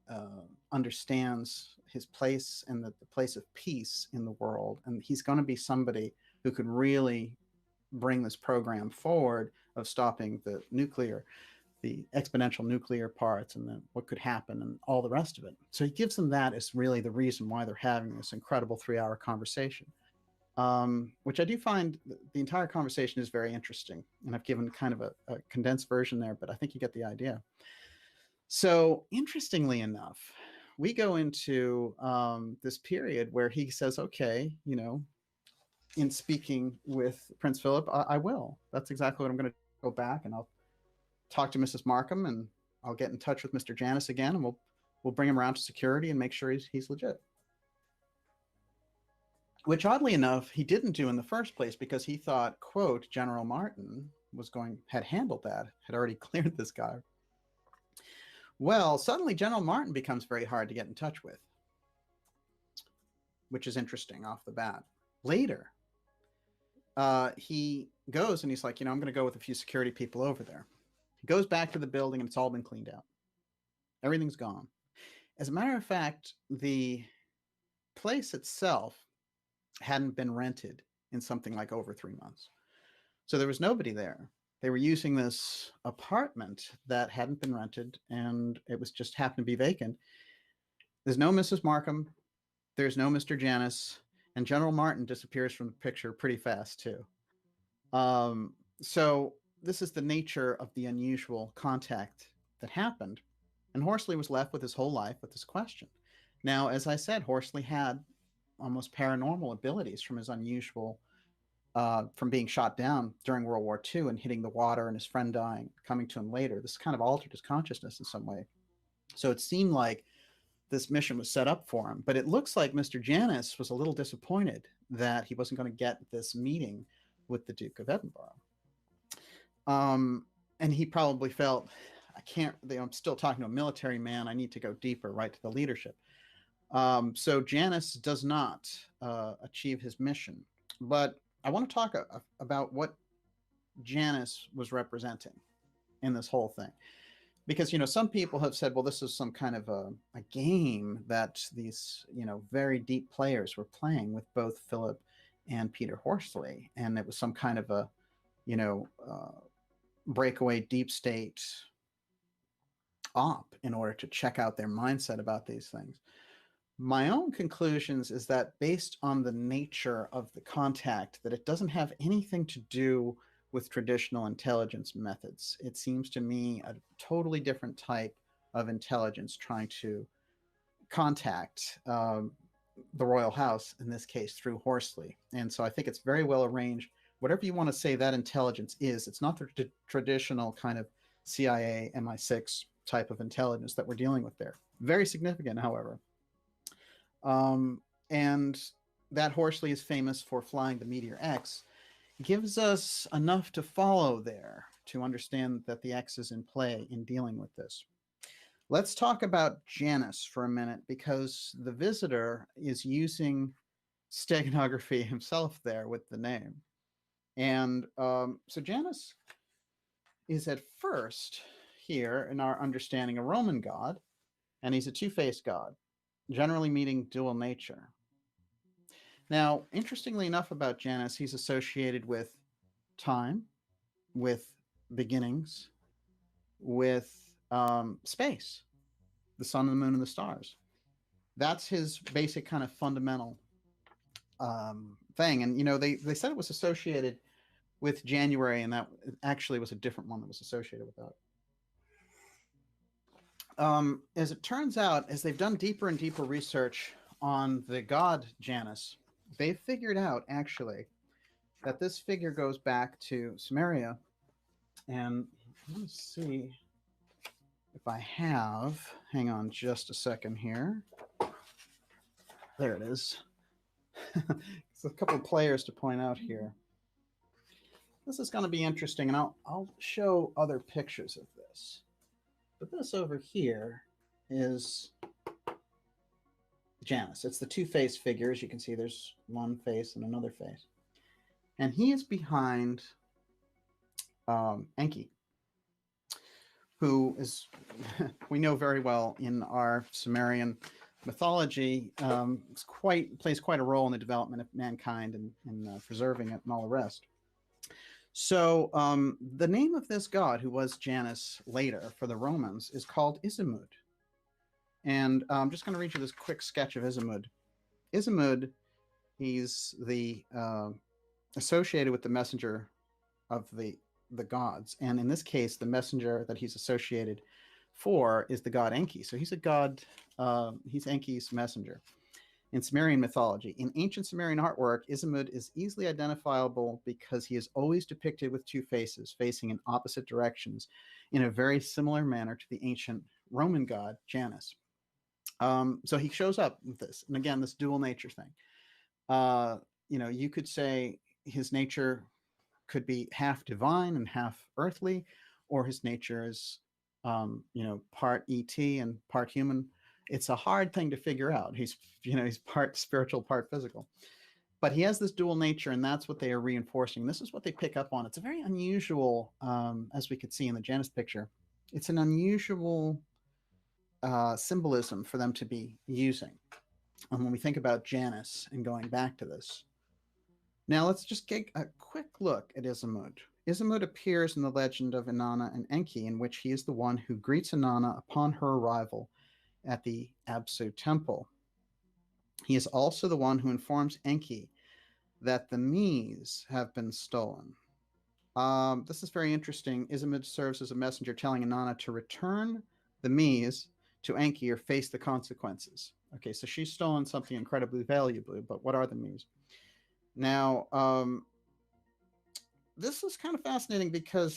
understands his place and the place of peace in the world. And he's going to be somebody who could really bring this program forward of stopping the exponential nuclear parts and then what could happen and all the rest of it. So he gives them that as really the reason why they're having this incredible 3-hour conversation, which I do find the entire conversation is very interesting. And I've given kind of a condensed version there, but I think you get the idea. So interestingly enough, we go into this period where he says, okay, in speaking with Prince Philip, I will. That's exactly what I'm going to go back, and I'll talk to Mrs. Markham, and I'll get in touch with Mr. Janus again, and we'll bring him around to security and make sure he's legit. Which, oddly enough, he didn't do in the first place, because he thought, quote, General Martin had handled that, had already cleared this guy. Well, suddenly General Martin becomes very hard to get in touch with, which is interesting off the bat. Later, he goes and he's like, I'm going to go with a few security people over there. He goes back to the building and it's all been cleaned out. Everything's gone. As a matter of fact, the place itself hadn't been rented in something like over 3 months. So there was nobody there. They were using this apartment that hadn't been rented, and it was just happened to be vacant. There's no Mrs. Markham. There's no Mr. Janus. And General Martin disappears from the picture pretty fast, too. So this is the nature of the unusual contact that happened. And Horsley was left with his whole life with this question. Now, as I said, Horsley had almost paranormal abilities from his unusual, from being shot down during World War II and hitting the water and his friend dying, coming to him later. This kind of altered his consciousness in some way. So it seemed like this mission was set up for him. But it looks like Mr. Janus was a little disappointed that he wasn't going to get this meeting with the Duke of Edinburgh. And he probably felt, I'm still talking to a military man. I need to go deeper, right to the leadership. So Janus does not achieve his mission. But I want to talk about what Janus was representing in this whole thing. Because, some people have said, well, this is some kind of a game that these, very deep players were playing with both Philip and Peter Horsley. And it was some kind of a, breakaway deep state op in order to check out their mindset about these things. My own conclusions is that based on the nature of the contact, that it doesn't have anything to do with traditional intelligence methods. It seems to me a totally different type of intelligence trying to contact the royal house, in this case, through Horsley. And so I think it's very well arranged. Whatever you want to say that intelligence is, it's not the traditional kind of CIA, MI6 type of intelligence that we're dealing with there. Very significant, however. And that Horsley is famous for flying the Meteor X gives us enough to follow there to understand that the X is in play in dealing with this. Let's talk about Janus for a minute, because the visitor is using steganography himself there with the name. And so Janus is at first here in our understanding a Roman god, and he's a two-faced god, generally meaning dual nature. Now, interestingly enough about Janus, he's associated with time, with beginnings, with space, the sun, the moon, and the stars. That's his basic kind of fundamental thing. And, they said it was associated with January, and that actually was a different one that was associated with that. As it turns out, as they've done deeper and deeper research on the god Janus, they've figured out actually that this figure goes back to Sumeria. And let's see if I have, hang on just a second here. There it is. It's a couple of players to point out here. This is going to be interesting, and I'll show other pictures of this. But this over here is Janus. It's the two-faced figure. As you can see, there's one face and another face. And he is behind Enki, who is, we know very well in our Sumerian mythology, plays quite a role in the development of mankind and preserving it and all the rest. So the name of this god, who was Janus later for the Romans, is called Izimud. And I'm just going to read you this quick sketch of Izimud. Izimud, he's the associated with the messenger of the gods. And in this case, the messenger that he's associated for is the god Enki. So he's a god, he's Enki's messenger. In Sumerian mythology, in ancient Sumerian artwork, Izimud is easily identifiable because he is always depicted with two faces facing in opposite directions in a very similar manner to the ancient Roman god Janus. So he shows up with this, and again, this dual nature thing. You know, you could say his nature could be half divine and half earthly, or his nature is, you know, part ET and part human. It's a hard thing to figure out. He's part spiritual, part physical. But he has this dual nature, and that's what they are reinforcing. This is what they pick up on. It's a very unusual, as we could see in the Janus picture, it's an unusual symbolism for them to be using. And when we think about Janus and going back to this. Now let's just get a quick look at Izimud. Izimud appears in the legend of Inanna and Enki, in which he is the one who greets Inanna upon her arrival at the Absu temple. He is also the one who informs Enki that the Mies have been stolen. This is very interesting. Izimud serves as a messenger telling Inanna to return the Mies to Enki or face the consequences. Okay, so she's stolen something incredibly valuable, but what are the Mies? Now, this is kind of fascinating because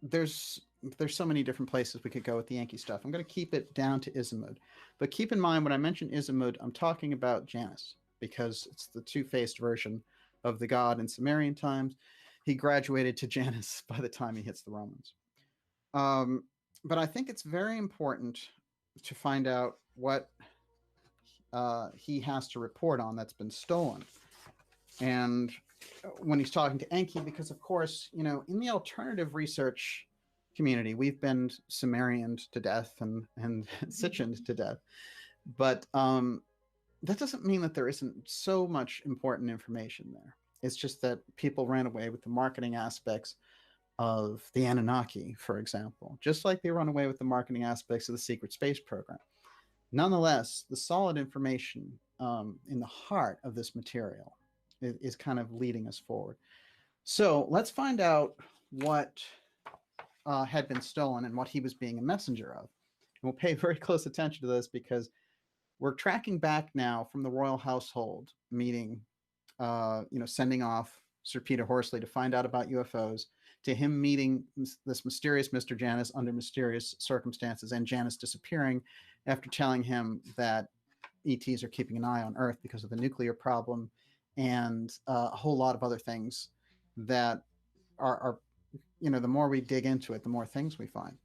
there's so many different places we could go with the Enki stuff. I'm going to keep it down to Izimud. But keep in mind, when I mention Izimud, I'm talking about Janus, because it's the two-faced version of the god in Sumerian times. He graduated to Janus by the time he hits the Romans. But I think it's very important to find out what he has to report on that's been stolen. And when he's talking to Enki, because of course, you know, in the alternative research community, we've been Sumerianed to death and Sitchined to death. But that doesn't mean that there isn't so much important information there. It's just that people ran away with the marketing aspects of the Anunnaki, for example, just like they run away with the marketing aspects of the secret space program. Nonetheless, the solid information in the heart of this material is kind of leading us forward. So let's find out what had been stolen and what he was being a messenger of. And we'll pay very close attention to this because we're tracking back now from the royal household meeting, sending off Sir Peter Horsley to find out about UFOs, to him meeting this mysterious Mr. Janus under mysterious circumstances, and Janus disappearing after telling him that ETs are keeping an eye on Earth because of the nuclear problem, and a whole lot of other things that are the more we dig into it, the more things we find.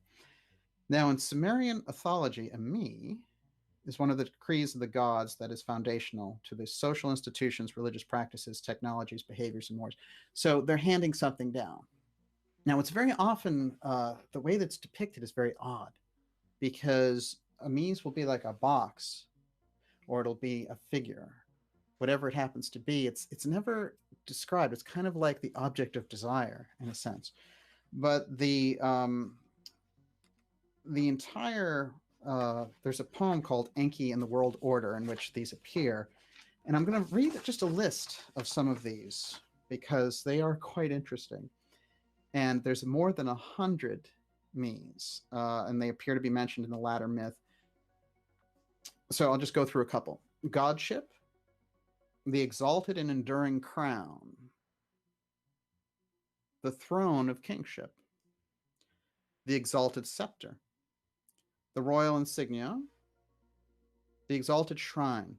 Now, in Sumerian mythology, a me is one of the decrees of the gods that is foundational to the social institutions, religious practices, technologies, behaviors, and more. So they're handing something down. Now, it's very often, the way that's depicted is very odd, because a mies will be like a box, or it'll be a figure. Whatever it happens to be, it's never described. It's kind of like the object of desire, in a sense. But the entire, there's a poem called Enki and the World Order in which these appear. And I'm going to read just a list of some of these, because they are quite interesting. And there's more than 100 me's, and they appear to be mentioned in the latter myth. So I'll just go through a couple. Godship, the exalted and enduring crown, the throne of kingship, the exalted scepter, the royal insignia, the exalted shrine,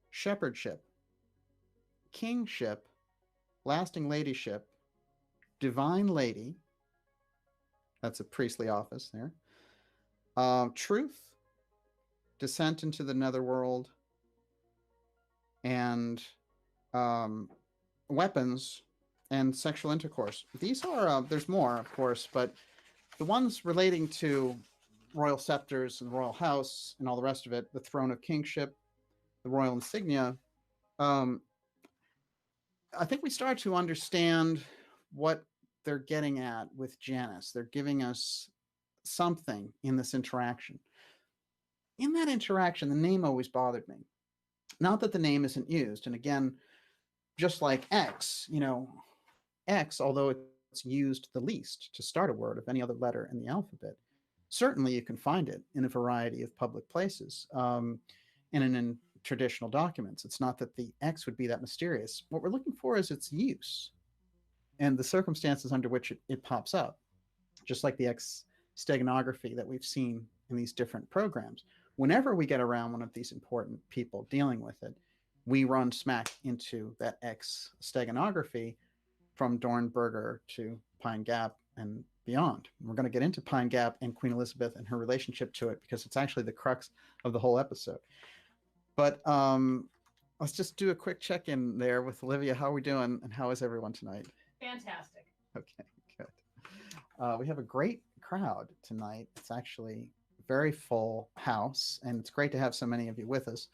shepherdship, kingship, lasting ladyship, divine lady, that's a priestly office there, truth, descent into the netherworld, and weapons and sexual intercourse. These are, there's more, of course, but the ones relating to royal scepters and royal house and all the rest of it, the throne of kingship, the royal insignia, I think we start to understand what they're getting at with Janice. They're giving us something in this interaction. In that interaction, the name always bothered me. Not that the name isn't used. And again, just like X, X, although it's used the least to start a word of any other letter in the alphabet, certainly you can find it in a variety of public places and in traditional documents. It's not that the X would be that mysterious. What we're looking for is its use and the circumstances under which it pops up, just like the X steganography that we've seen in these different programs. Whenever we get around one of these important people dealing with it, we run smack into that X steganography from Dornberger to Pine Gap and beyond. We're going to get into Pine Gap and Queen Elizabeth and her relationship to it because it's actually the crux of the whole episode. But let's just do a quick check-in there with Olivia. How are we doing, and how is everyone tonight? Fantastic. Okay, good. We have a great crowd tonight. It's actually a very full house, and it's great to have so many of you with us.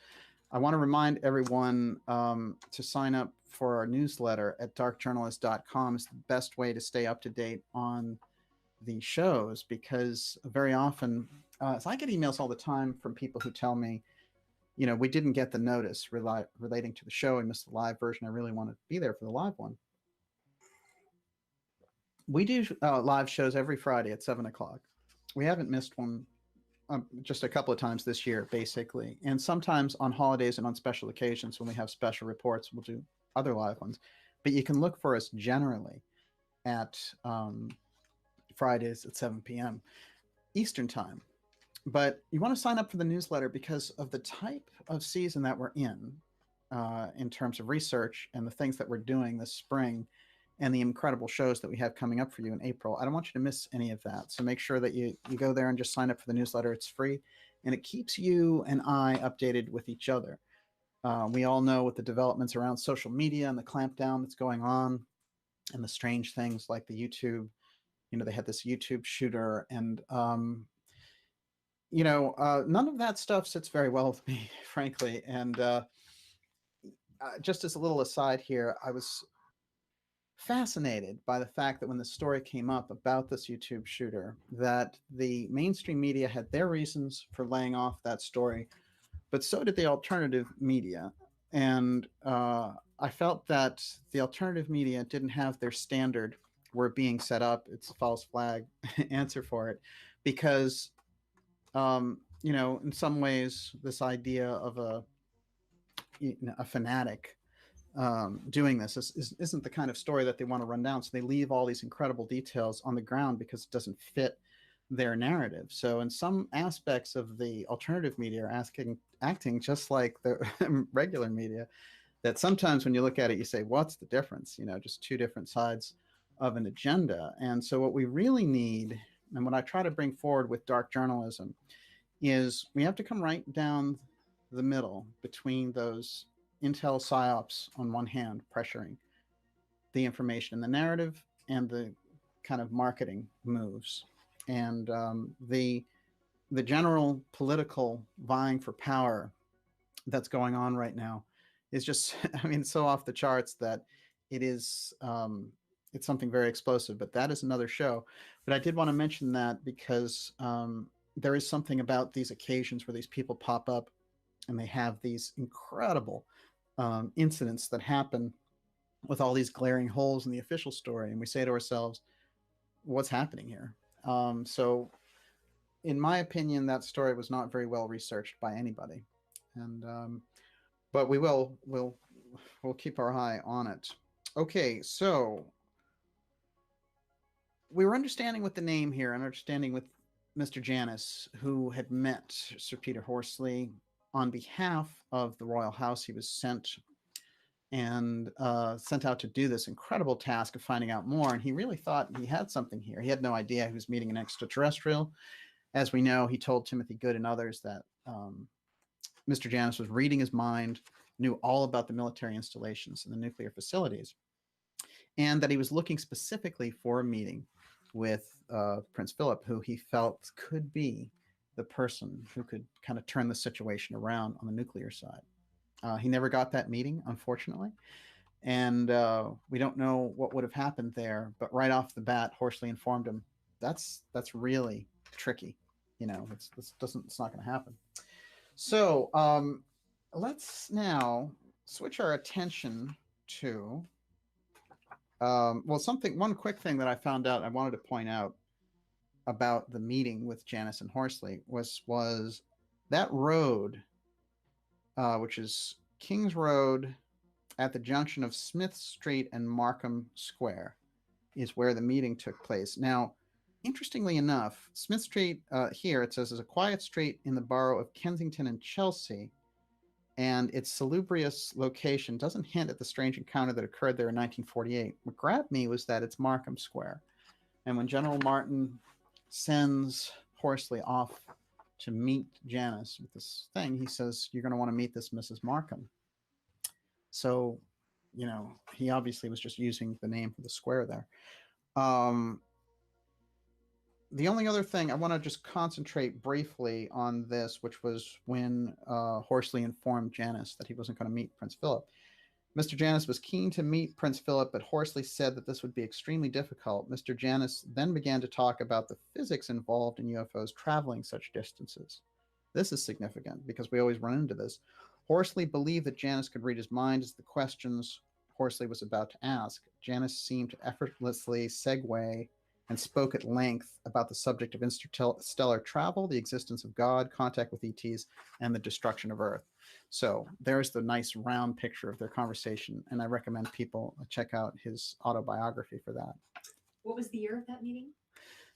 I want to remind everyone to sign up for our newsletter at darkjournalist.com. It's the best way to stay up to date on the shows, because very often, so I get emails all the time from people who tell me, we didn't get the notice relating to the show. I missed the live version. I really want to be there for the live one. We do live shows every Friday at 7 o'clock. We haven't missed one just a couple of times this year, basically. And sometimes on holidays and on special occasions when we have special reports, we'll do other live ones. But you can look for us generally at Fridays at 7 p.m. Eastern time. But you want to sign up for the newsletter because of the type of season that we're in terms of research and the things that we're doing this spring and the incredible shows that we have coming up for you in April. I don't want you to miss any of that. So make sure that you go there and just sign up for the newsletter. It's free, and it keeps you and I updated with each other. We all know with the developments around social media and the clampdown that's going on and the strange things like the YouTube, they had this YouTube shooter, and none of that stuff sits very well with me, frankly. And just as a little aside here, I was fascinated by the fact that when the story came up about this YouTube shooter, that the mainstream media had their reasons for laying off that story, but so did the alternative media. And I felt that the alternative media didn't have their standard were being set up. It's a false flag answer for it, because in some ways, this idea of a fanatic doing this isn't the kind of story that they want to run down. So they leave all these incredible details on the ground because it doesn't fit their narrative. So in some aspects of the alternative media are acting just like the regular media, that sometimes when you look at it, you say, what's the difference? Just two different sides of an agenda. And so what we really need, and what I try to bring forward with dark journalism, is we have to come right down the middle between those intel psyops on one hand, pressuring the information and the narrative, and the kind of marketing moves, and the general political vying for power that's going on right now is just, so off the charts that it is, it's something very explosive. But that is another show. But I did want to mention that because there is something about these occasions where these people pop up and they have these incredible incidents that happen with all these glaring holes in the official story, and we say to ourselves, what's happening here? So in my opinion, that story was not very well researched by anybody, and but we'll keep our eye on it. Okay, so we were understanding with the name here and understanding with Mr. Janus, who had met Sir Peter Horsley on behalf of the royal house. He was sent out to do this incredible task of finding out more, and he really thought he had something here. He had no idea he was meeting an extraterrestrial. As we know, he told Timothy Good and others that Mr. Janus was reading his mind, knew all about the military installations and the nuclear facilities, and that he was looking specifically for a meeting with Prince Philip, who he felt could be the person who could kind of turn the situation around on the nuclear side. He never got that meeting, unfortunately, and we don't know what would have happened there. But right off the bat, Horsley informed him that's really tricky. You know, it's not going to happen. So let's now switch our attention to one quick thing that I found out. I wanted to point out about the meeting with Janus and Horsley was that road, which is King's Road at the junction of Smith Street and Markham Square, is where the meeting took place. Now, interestingly enough, Smith Street here, it says, is a quiet street in the borough of Kensington and Chelsea, and its salubrious location doesn't hint at the strange encounter that occurred there in 1948. What grabbed me was that it's Markham Square. And when General Martin sends Horsley off to meet Janus with this thing, he says, you're going to want to meet this Mrs. Markham. So, you know, he obviously was just using the name for the square there. The only other thing, I want to just concentrate briefly on this, which was when Horsley informed Janus that he wasn't going to meet Prince Philip. Mr. Janus was keen to meet Prince Philip, but Horsley said that this would be extremely difficult. Mr. Janus then began to talk about the physics involved in UFOs traveling such distances. This is significant because we always run into this. Horsley believed that Janus could read his mind as the questions Horsley was about to ask. Janus seemed to effortlessly segue and spoke at length about the subject of interstellar travel, the existence of God, contact with ETs, and the destruction of Earth. So there's the nice round picture of their conversation, and I recommend people check out his autobiography for that. What was the year of that meeting?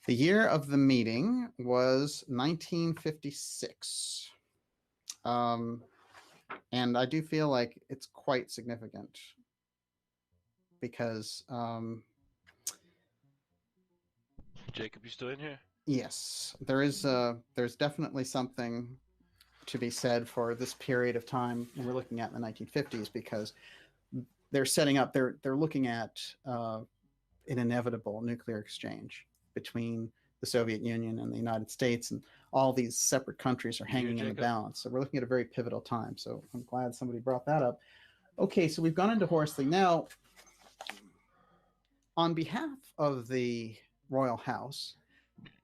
The year of the meeting was 1956. And I do feel like it's quite significant because Jacob, you still in here? yes, there's definitely something to be said for this period of time we're looking at in the 1950s, because they're setting up, they're looking at an inevitable nuclear exchange between the Soviet Union and the United States, and all these separate countries are hanging in the balance. So we're looking at a very pivotal time. So I'm glad somebody brought that up. Okay, so we've gone into Horsley. Now, on behalf of the royal house,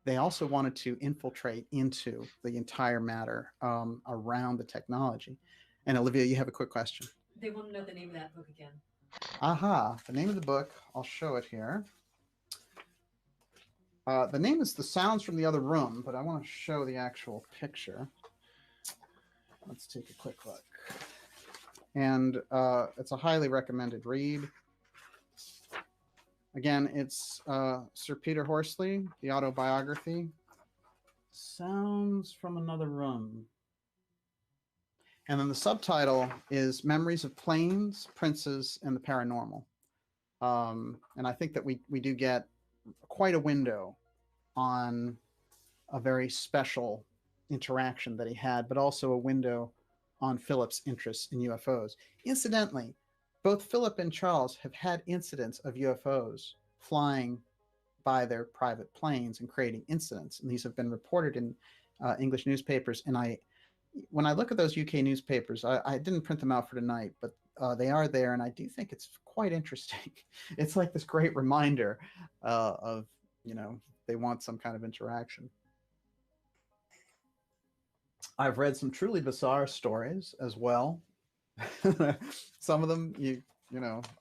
they also wanted to infiltrate into the entire matter around the technology. And Olivia, you have a quick question. They want to know the name of that book again. Aha, the name of the book, I'll show it here. The name is The Sounds from the Other Room, but I want to show the actual picture. Let's take a quick look. And it's a highly recommended read. Again, it's Sir Peter Horsley, the autobiography. Sounds from Another Room. And then the subtitle is Memories of Planes, Princes, and the Paranormal. And I think that we do get quite a window on a very special interaction that he had, but also a window on Philip's interest in UFOs. Incidentally, both Philip and Charles have had incidents of UFOs flying by their private planes and creating incidents. And these have been reported in English newspapers. And when I look at those UK newspapers, I didn't print them out for tonight, but they are there. And I do think it's quite interesting. It's like this great reminder of, you know, they want some kind of interaction. I've read some truly bizarre stories as well. Some of them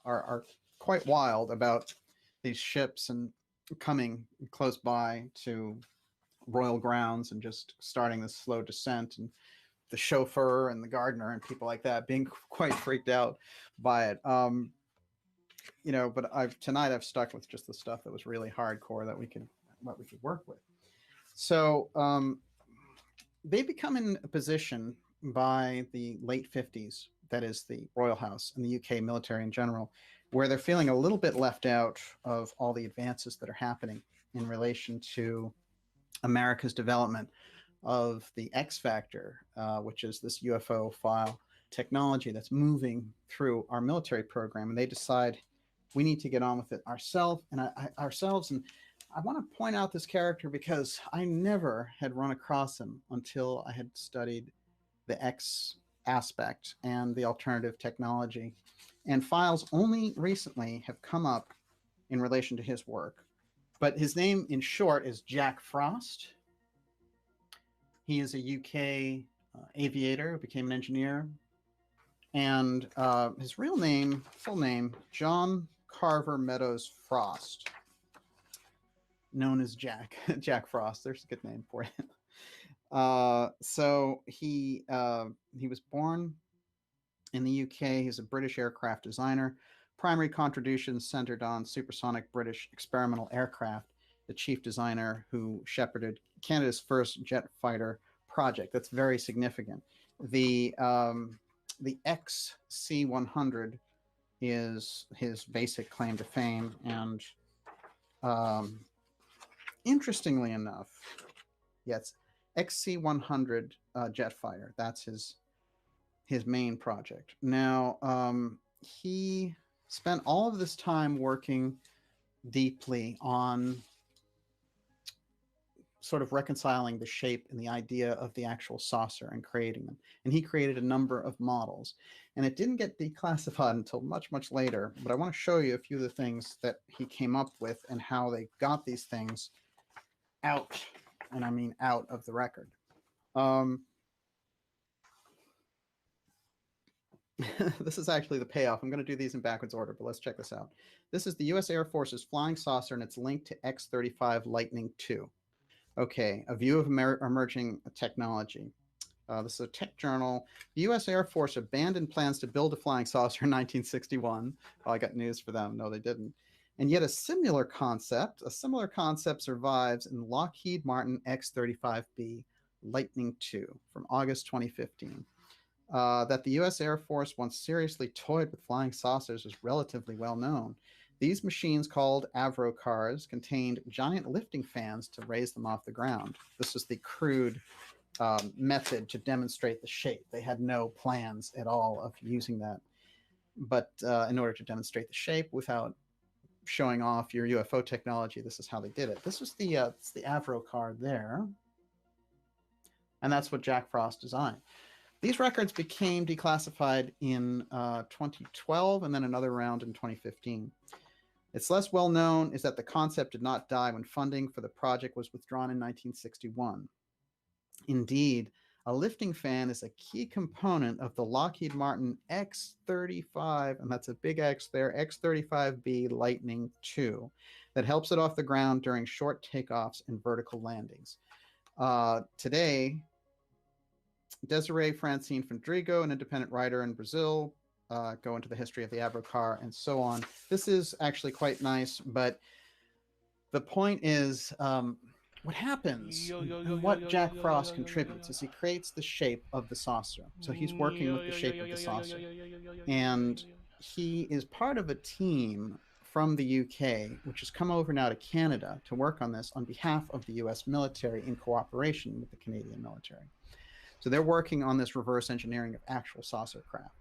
are quite wild about these ships and coming close by to royal grounds and just starting this slow descent, and the chauffeur and the gardener and people like that being quite freaked out by it. But tonight I've stuck with just the stuff that was really hardcore that we could work with. So they become in a position by the late 50s, that is the Royal House and the UK military in general, where they're feeling a little bit left out of all the advances that are happening in relation to America's development of the X Factor, which is this UFO file technology that's moving through our military program. And they decide we need to get on with it ourselves. And I want to point out this character because I never had run across him until I had studied the X aspect and the alternative technology. And files only recently have come up in relation to his work. But his name in short is Jack Frost. He is a UK aviator who became an engineer. And his full name, John Carver Meadows Frost, known as Jack. Jack Frost. There's a good name for him. So he was born in the UK. He's a British aircraft designer. Primary contributions centered on supersonic British experimental aircraft. The chief designer who shepherded Canada's first jet fighter project. That's very significant. The XC-100 is his basic claim to fame, and interestingly enough, yes, XC-100 jet fighter. That's his main project. Now, he spent all of this time working deeply on sort of reconciling the shape and the idea of the actual saucer and creating them. And he created a number of models. And it didn't get declassified until much, much later. But I want to show you a few of the things that he came up with and how they got these things out. And I mean out of the record. This is actually the payoff. I'm going to do these in backwards order, but let's check this out. This is the U.S. Air Force's flying saucer, and it's linked to X-35 Lightning II. Okay, a view of emerging technology. This is a tech journal. The U.S. Air Force abandoned plans to build a flying saucer in 1961. Oh, I got news for them. No, they didn't. And yet a similar concept survives in Lockheed Martin X-35B Lightning II from August 2015. That the U.S. Air Force once seriously toyed with flying saucers is relatively well known. These machines, called Avro cars, contained giant lifting fans to raise them off the ground. This was the crude method to demonstrate the shape. They had no plans at all of using that. But in order to demonstrate the shape without showing off your UFO technology, this is how they did it. This was the Avro car there. And that's what Jack Frost designed. These records became declassified in 2012 and then another round in 2015. It's less well known is that the concept did not die when funding for the project was withdrawn in 1961. Indeed, a lifting fan is a key component of the Lockheed Martin X-35, and that's a big X there, X-35B Lightning II, that helps it off the ground during short takeoffs and vertical landings. Today, Desiree Francine Fendrigo, an independent writer in Brazil, go into the history of the Avro car and so on. This is actually quite nice, but the point is what happens, what Jack Frost contributes is he creates the shape of the saucer. So he's working with the shape of the saucer. And he is part of a team from the UK, which has come over now to Canada to work on this on behalf of the US military in cooperation with the Canadian military. So they're working on this reverse engineering of actual saucer craft.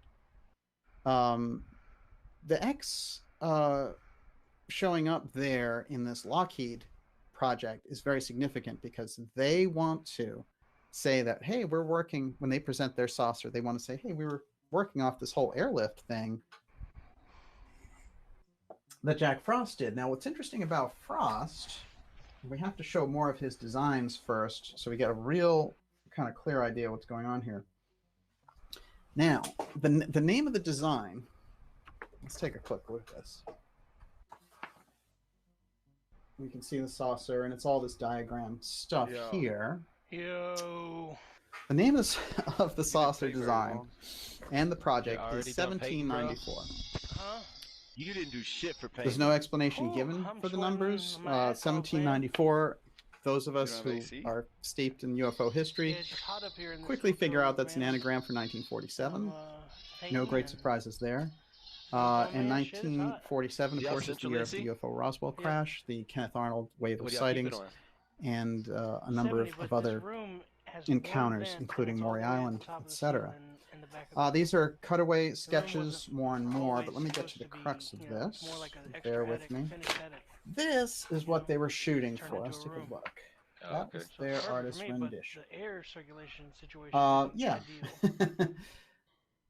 The X showing up there in this Lockheed project is very significant because they want to say that, hey, we're working, when they present their saucer, they want to say, hey, we were working off this whole airlift thing that Jack Frost did. Now, what's interesting about Frost, we have to show more of his designs first so we get a real kind of clear idea what's going on here. Now, the name of the design Let's take a quick look at this. We can see the saucer, and it's all this diagram stuff here. Yo. The name of the saucer design and the project is 1794. You didn't do shit for paying. There's no explanation given for the numbers. 1794. Those of us who are steeped in UFO history quickly figure out that's an anagram for 1947. No great surprises there. And 1947, of course, is the year of the UFO Roswell crash, the Kenneth Arnold wave of sightings, and a number of other encounters, including Maury Island, etc. These are cutaway sketches more and more, but let me get to the crux of this. Bear with me. This is what they were shooting for. Let's take a look. That was their artist rendition. The air circulation situation. Yeah.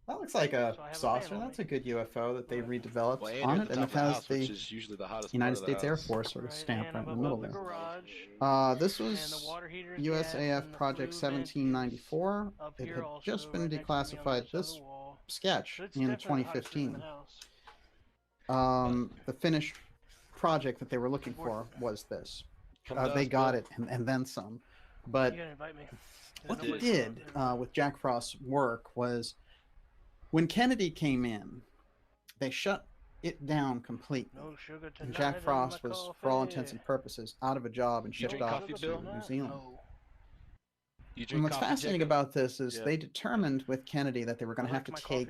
That looks like a saucer. That's a good UFO that they redeveloped on it, and it has the United States Air Force sort of stamp right in the middle there. This was USAF Project 1794. It had just been declassified, this sketch, in 2015. The finished project that they were looking for was this. They got it and then some. But what they did with Jack Frost's work was, when Kennedy came in, they shut it down completely. And Jack Frost was, for all intents and purposes, out of a job and shipped off to New Zealand. And what's fascinating about this is they determined with Kennedy that they were going to have to take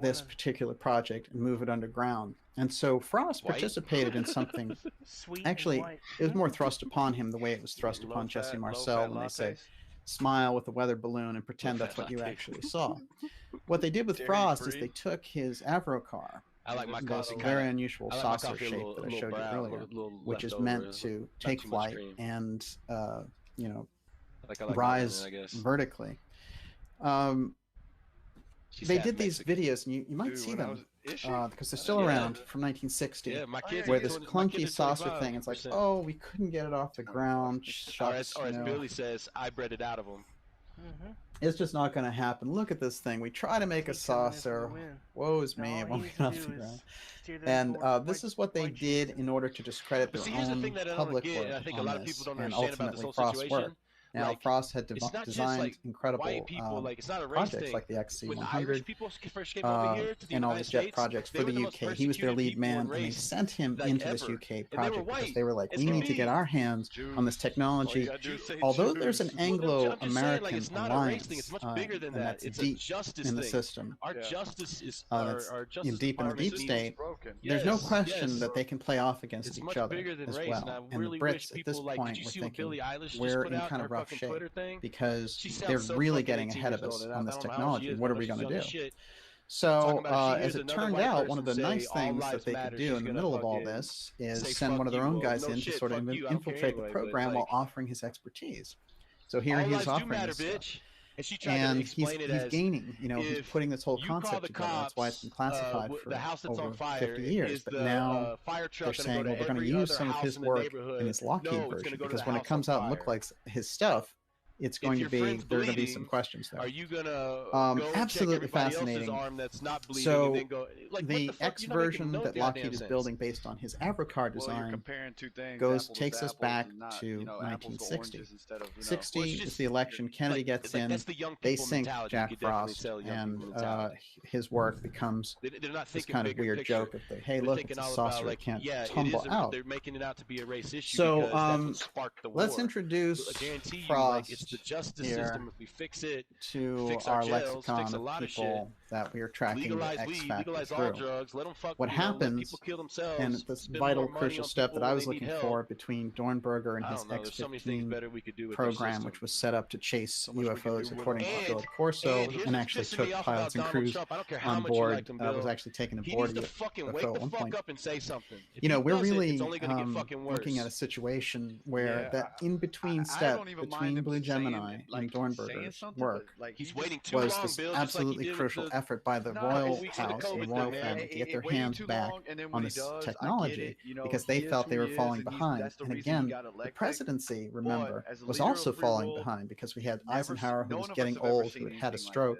this particular project and move it underground. And so Frost participated in something. Actually, it was more thrust upon him the way it was thrust upon Jesse Marcel when they say, smile with a weather balloon and pretend that's what you actually saw. What they did with Frost is they took his Avro car, this very unusual saucer shape that I showed you earlier, which is meant to take flight and, you know, rise vertically. They did these videos, and you might see them because they're still around from 1960, where this clunky saucer thing, it's like, oh, we couldn't get it off the ground. Shucks, or as Billy says, I bred it out of them. It's just not going to happen. Look at this thing. We try to make a saucer. Woe's me, it won't get off the ground. And this is what they did in order to discredit their own public work on this, and ultimately Frost's work. Now, Frost had designed incredible projects like the XC100 and all these jet projects for the UK. He was their lead man, and they sent him into this UK project because they were like, we need to get our hands on this technology. Although there's an Anglo-American alliance, and that's deep in the system, that's deep in the deep state, there's no question that they can play off against each other as well. And the Brits at this point were thinking, we're in kind of rough shape because they're really getting ahead of us on this technology. What are we going to do? So, as it turned out, one of the nice things that they could do in the middle of all this is send one of their own guys in to sort of infiltrate the program while offering his expertise. So here he is offering this stuff. And he's gaining, you know, he's putting this whole concept together. That's why it's been classified for over 50 years. But now they're saying, well, we're going to use some of his work in this Lockheed version, because when it comes out and looks like his stuff, it's going to be, there are going to be some questions there. Are you gonna absolutely fascinating. So the X version that Lockheed is building based on his Avrocar design takes us back to 1960. 60 is the election. Kennedy gets in. They sink Jack Frost, and his work becomes this kind of weird joke of the, hey, look, it's a saucer, it can't tumble out. They're making it out to be a race issue. So let's introduce Frost the justice system. If we fix it, to fix our jails, lexicon fix a of lot people that we are tracking legalize the X weed, factor legalize through. all drugs, let them fuck, What happens, people kill themselves, and this spend vital, more money crucial on step people that I when was they need looking help. for between Dornberger and his X-15 program, which was set up to chase UFOs according to Philip Corso, and actually took pilots and crews on board, was actually taken aboard a UFO at one point. You know, we're really looking at a situation where that in-between step between Blue Gemini and Dornberger's work was this absolutely crucial effort by the royal house and the royal family to get their hands back on this technology, because they felt they were falling behind. And again, the presidency, remember, was also falling behind, because we had Eisenhower, who was getting old, who had had a stroke,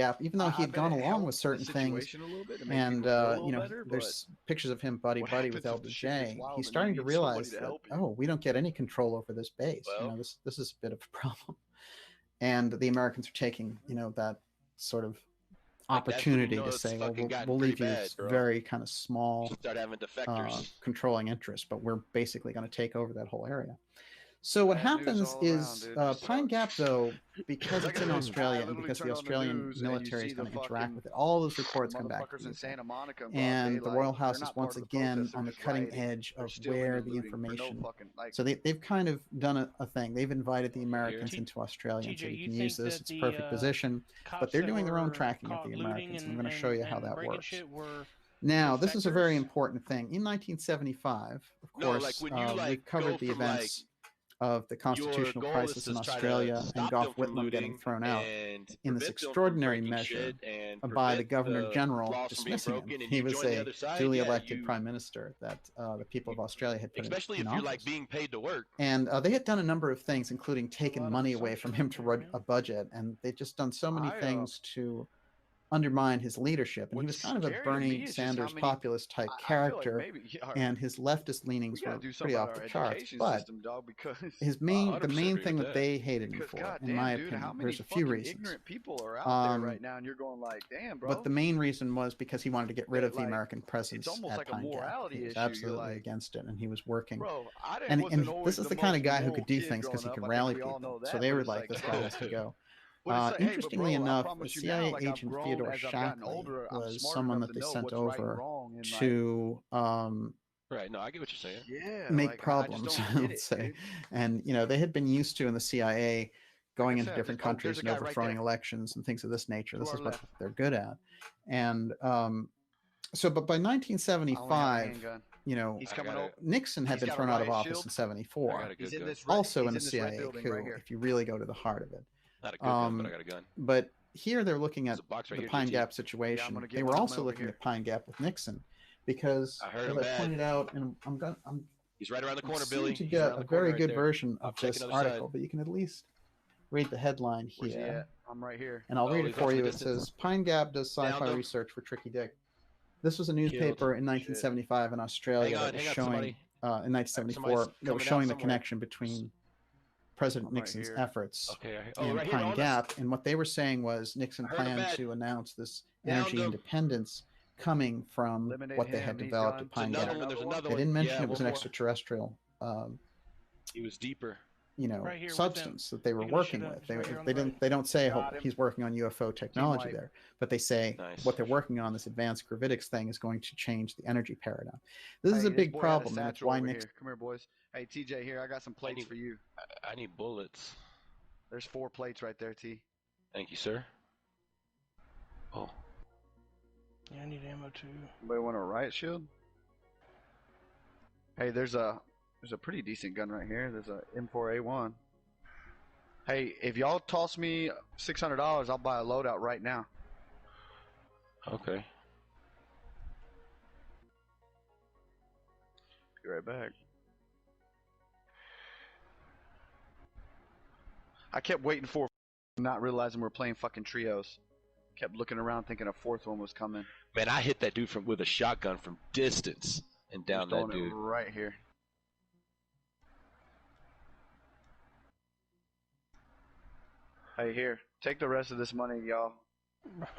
Gap, even though he had gone along with certain things, situation a little bit to make and people feel a little you know, better, there's pictures of him buddy what buddy with happens if the shit gets LBJ. wild He's and starting you to need somebody realize to that, help you? oh, we don't get any control over this base. You know, this is a bit of a problem, and the Americans are taking, you know, that sort of opportunity to say, well, we'll leave you this very kind of small Start having defectors. controlling interest, but we're basically going to take over that whole area. So what happens is Pine Gap, though, because it's in Australia and because the Australian military is going to interact with it, all those reports come back to the UK. And the Royal House is once again on the cutting edge of where the information. So they've kind of done a thing. They've invited the Americans into Australia and said, you can use this. It's a perfect position. But they're doing their own tracking of the Americans. And I'm going to show you how that works. Now, this is a very important thing. In 1975, of course, we covered the events of the constitutional goal crisis is in to try to Australia and stop Gough them from Whitlam getting looting thrown out and in this prevent them from extraordinary breaking measure shit and by the prevent Governor the General laws from being dismissing him. broken, and He you was join the a other side, duly yeah, elected you- prime minister that the people of Australia had put Especially in if you're office. like being paid to work. And they had done a number of things, including taken money away from him to run a budget, and they'd just done so many things to undermine his leadership. And he was kind of a Bernie Sanders populist type character, and his leftist leanings were pretty off the charts. But his the main thing that they hated him for, in my opinion, there's a few reasons. Ignorant people are out there right now, and you're going like, damn, bro. But the main reason was because he wanted to get rid of the American presence almost at like a Pine Gap. morality He was issue. You're absolutely like, against it, and he was working. Bro, I And wasn't always this is the the kind of most guy who moral could do kid things because he growing could up. I rally think we all people. know So that, they but were it's like, like, this bro. guy has to go. But it's like, hey, but Interestingly bro, I enough, promise the you now, CIA like, I've agent grown Theodore as I've gotten Shackley older, I'm was smart someone enough that to they know sent what's right and over wrong, and, like, to Right. No, I get what you're saying. Yeah, make like, I just problems, don't get let's it, say. dude. And they had been used to in the CIA going into said, different there's a countries and guy right overthrowing there. elections and things of this nature. To This our is what left. they're good at. And but by 1975, handgun. He's you coming over. Nixon had He's been got a thrown out of riot office shield. in '74. He's in this red, Also in he's the in this red CIA building coup, right here. if you really go to the heart of it. Not a good gun, but I got a gun. But here they're looking at There's a box right the here, Pine JT. Gap situation. gonna get They one were of also them over looking here. at Pine Gap with Nixon because, I heard as him I bad. pointed out, and I'm He's right around the I'm corner, soon Billy. to He's get around a the corner very right good there. version I'll of check this another article, side. but you can at least read the headline Where's he here. at? I'm right here. And I'll Oh, read he's it for off in you. the It distance. says Pine Gap does Downed sci-fi him. research for Tricky Dick. This was a newspaper in 1975 in Australia that was hang on, showing somebody. in 1974 Somebody's that was coming showing down the somewhere. connection between President I'm right Nixon's here. efforts Okay. in right here Pine on us. Gap, and what they were saying was Nixon I heard him planned bad. to announce this Downed energy him. independence coming from Eliminate what they him, had he's developed gone. at Pine Another Gap. one. There's another They one. didn't mention Yeah, it was one an more. extraterrestrial He was deeper. Right here with substance that they were Picking the working shit up. with. It's They, right here on they the didn't right. they don't say Got him. he's working on UFO technology wipe. there, but they say Nice. what they're working on, this advanced gravitics thing, is going to change the energy paradigm. This is Hey, a this big boy had a problem, and it's satchel why over Nixon. here. Come here, boys. Hey, TJ, here I got some plates need- for you. I need bullets. There's 4 plates right there, T. Thank you, sir. Oh. Yeah, I need ammo too. Anybody want a riot shield? Hey, there's a pretty decent gun right here. There's a M4A1. Hey, if y'all toss me $600, I'll buy a loadout right now. Okay. Be right back. I kept waiting for, not realizing we're playing fucking trios. Kept looking around thinking a 4th one was coming. Man, I hit that dude with a shotgun from distance and down Throwing that dude. it right here. Hey, here, take the rest of this money, y'all.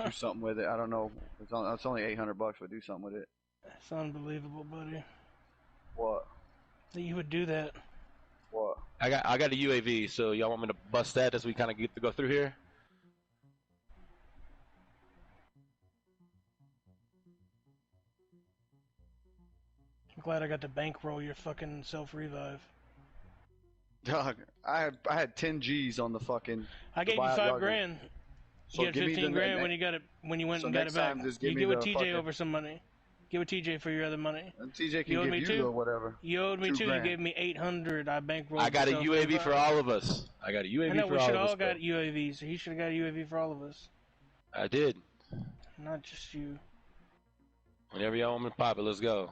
Do something with it. I don't know. It's only $800, but do something with it. That's unbelievable, buddy. What? That you would do that. What? I got a UAV, so y'all want me to bust that as we kind of get to go through here? I'm glad I got to bankroll your fucking self-revive. Dog, I had 10 G's on the fucking. I gave you buyout 5 yard. grand. So You had give me 15 the grand ne- when you got it when you went so and got next it back. time, just give You me give a the TJ fucking- over some money. Give a TJ for your other money. And TJ can You owed give me you 2? or whatever. You owed me 2 2. grand. You gave me 800. I bankrolled. I got a myself UAV for 5. all of us. I got a UAV I know for we all should of all us. got bro. UAVs. So he should have got a UAV for all of us, I did. not just you. Whenever y'all want me to pop it, let's go.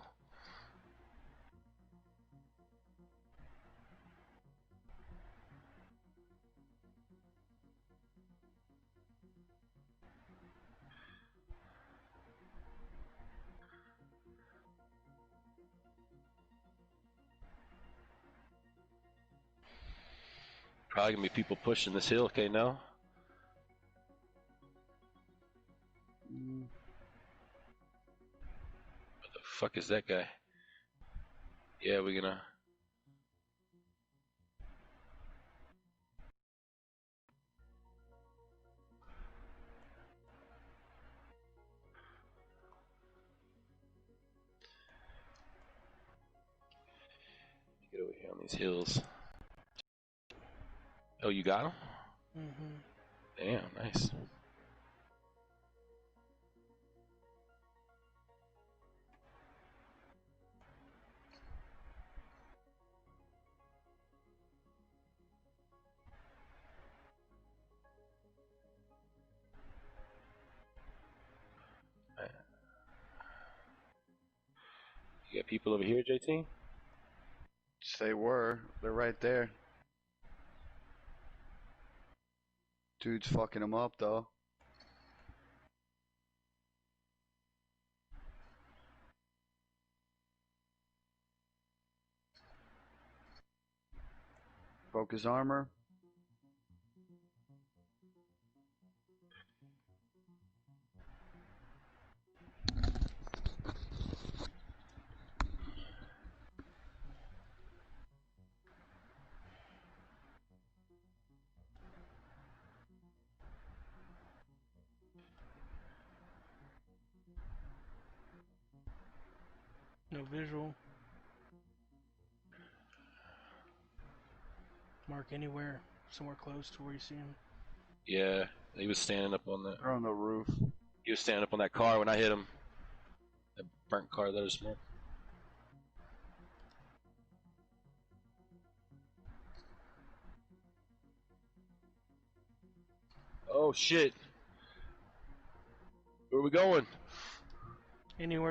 Probably gonna be people pushing this hill, okay, now? What the fuck is that guy? Yeah, we're gonna... Get over here on these hills. Oh, you got him? Damn, nice. people over here, JT? They were. They're right there. Dude's fucking them up though. Broke his armor. No visual. Mark anywhere, somewhere close to where you see him. Yeah, he was standing up on that. They're on the roof. He was standing up on that car when I hit him. That burnt car that was smoke. Oh shit. Where are we going? Anywhere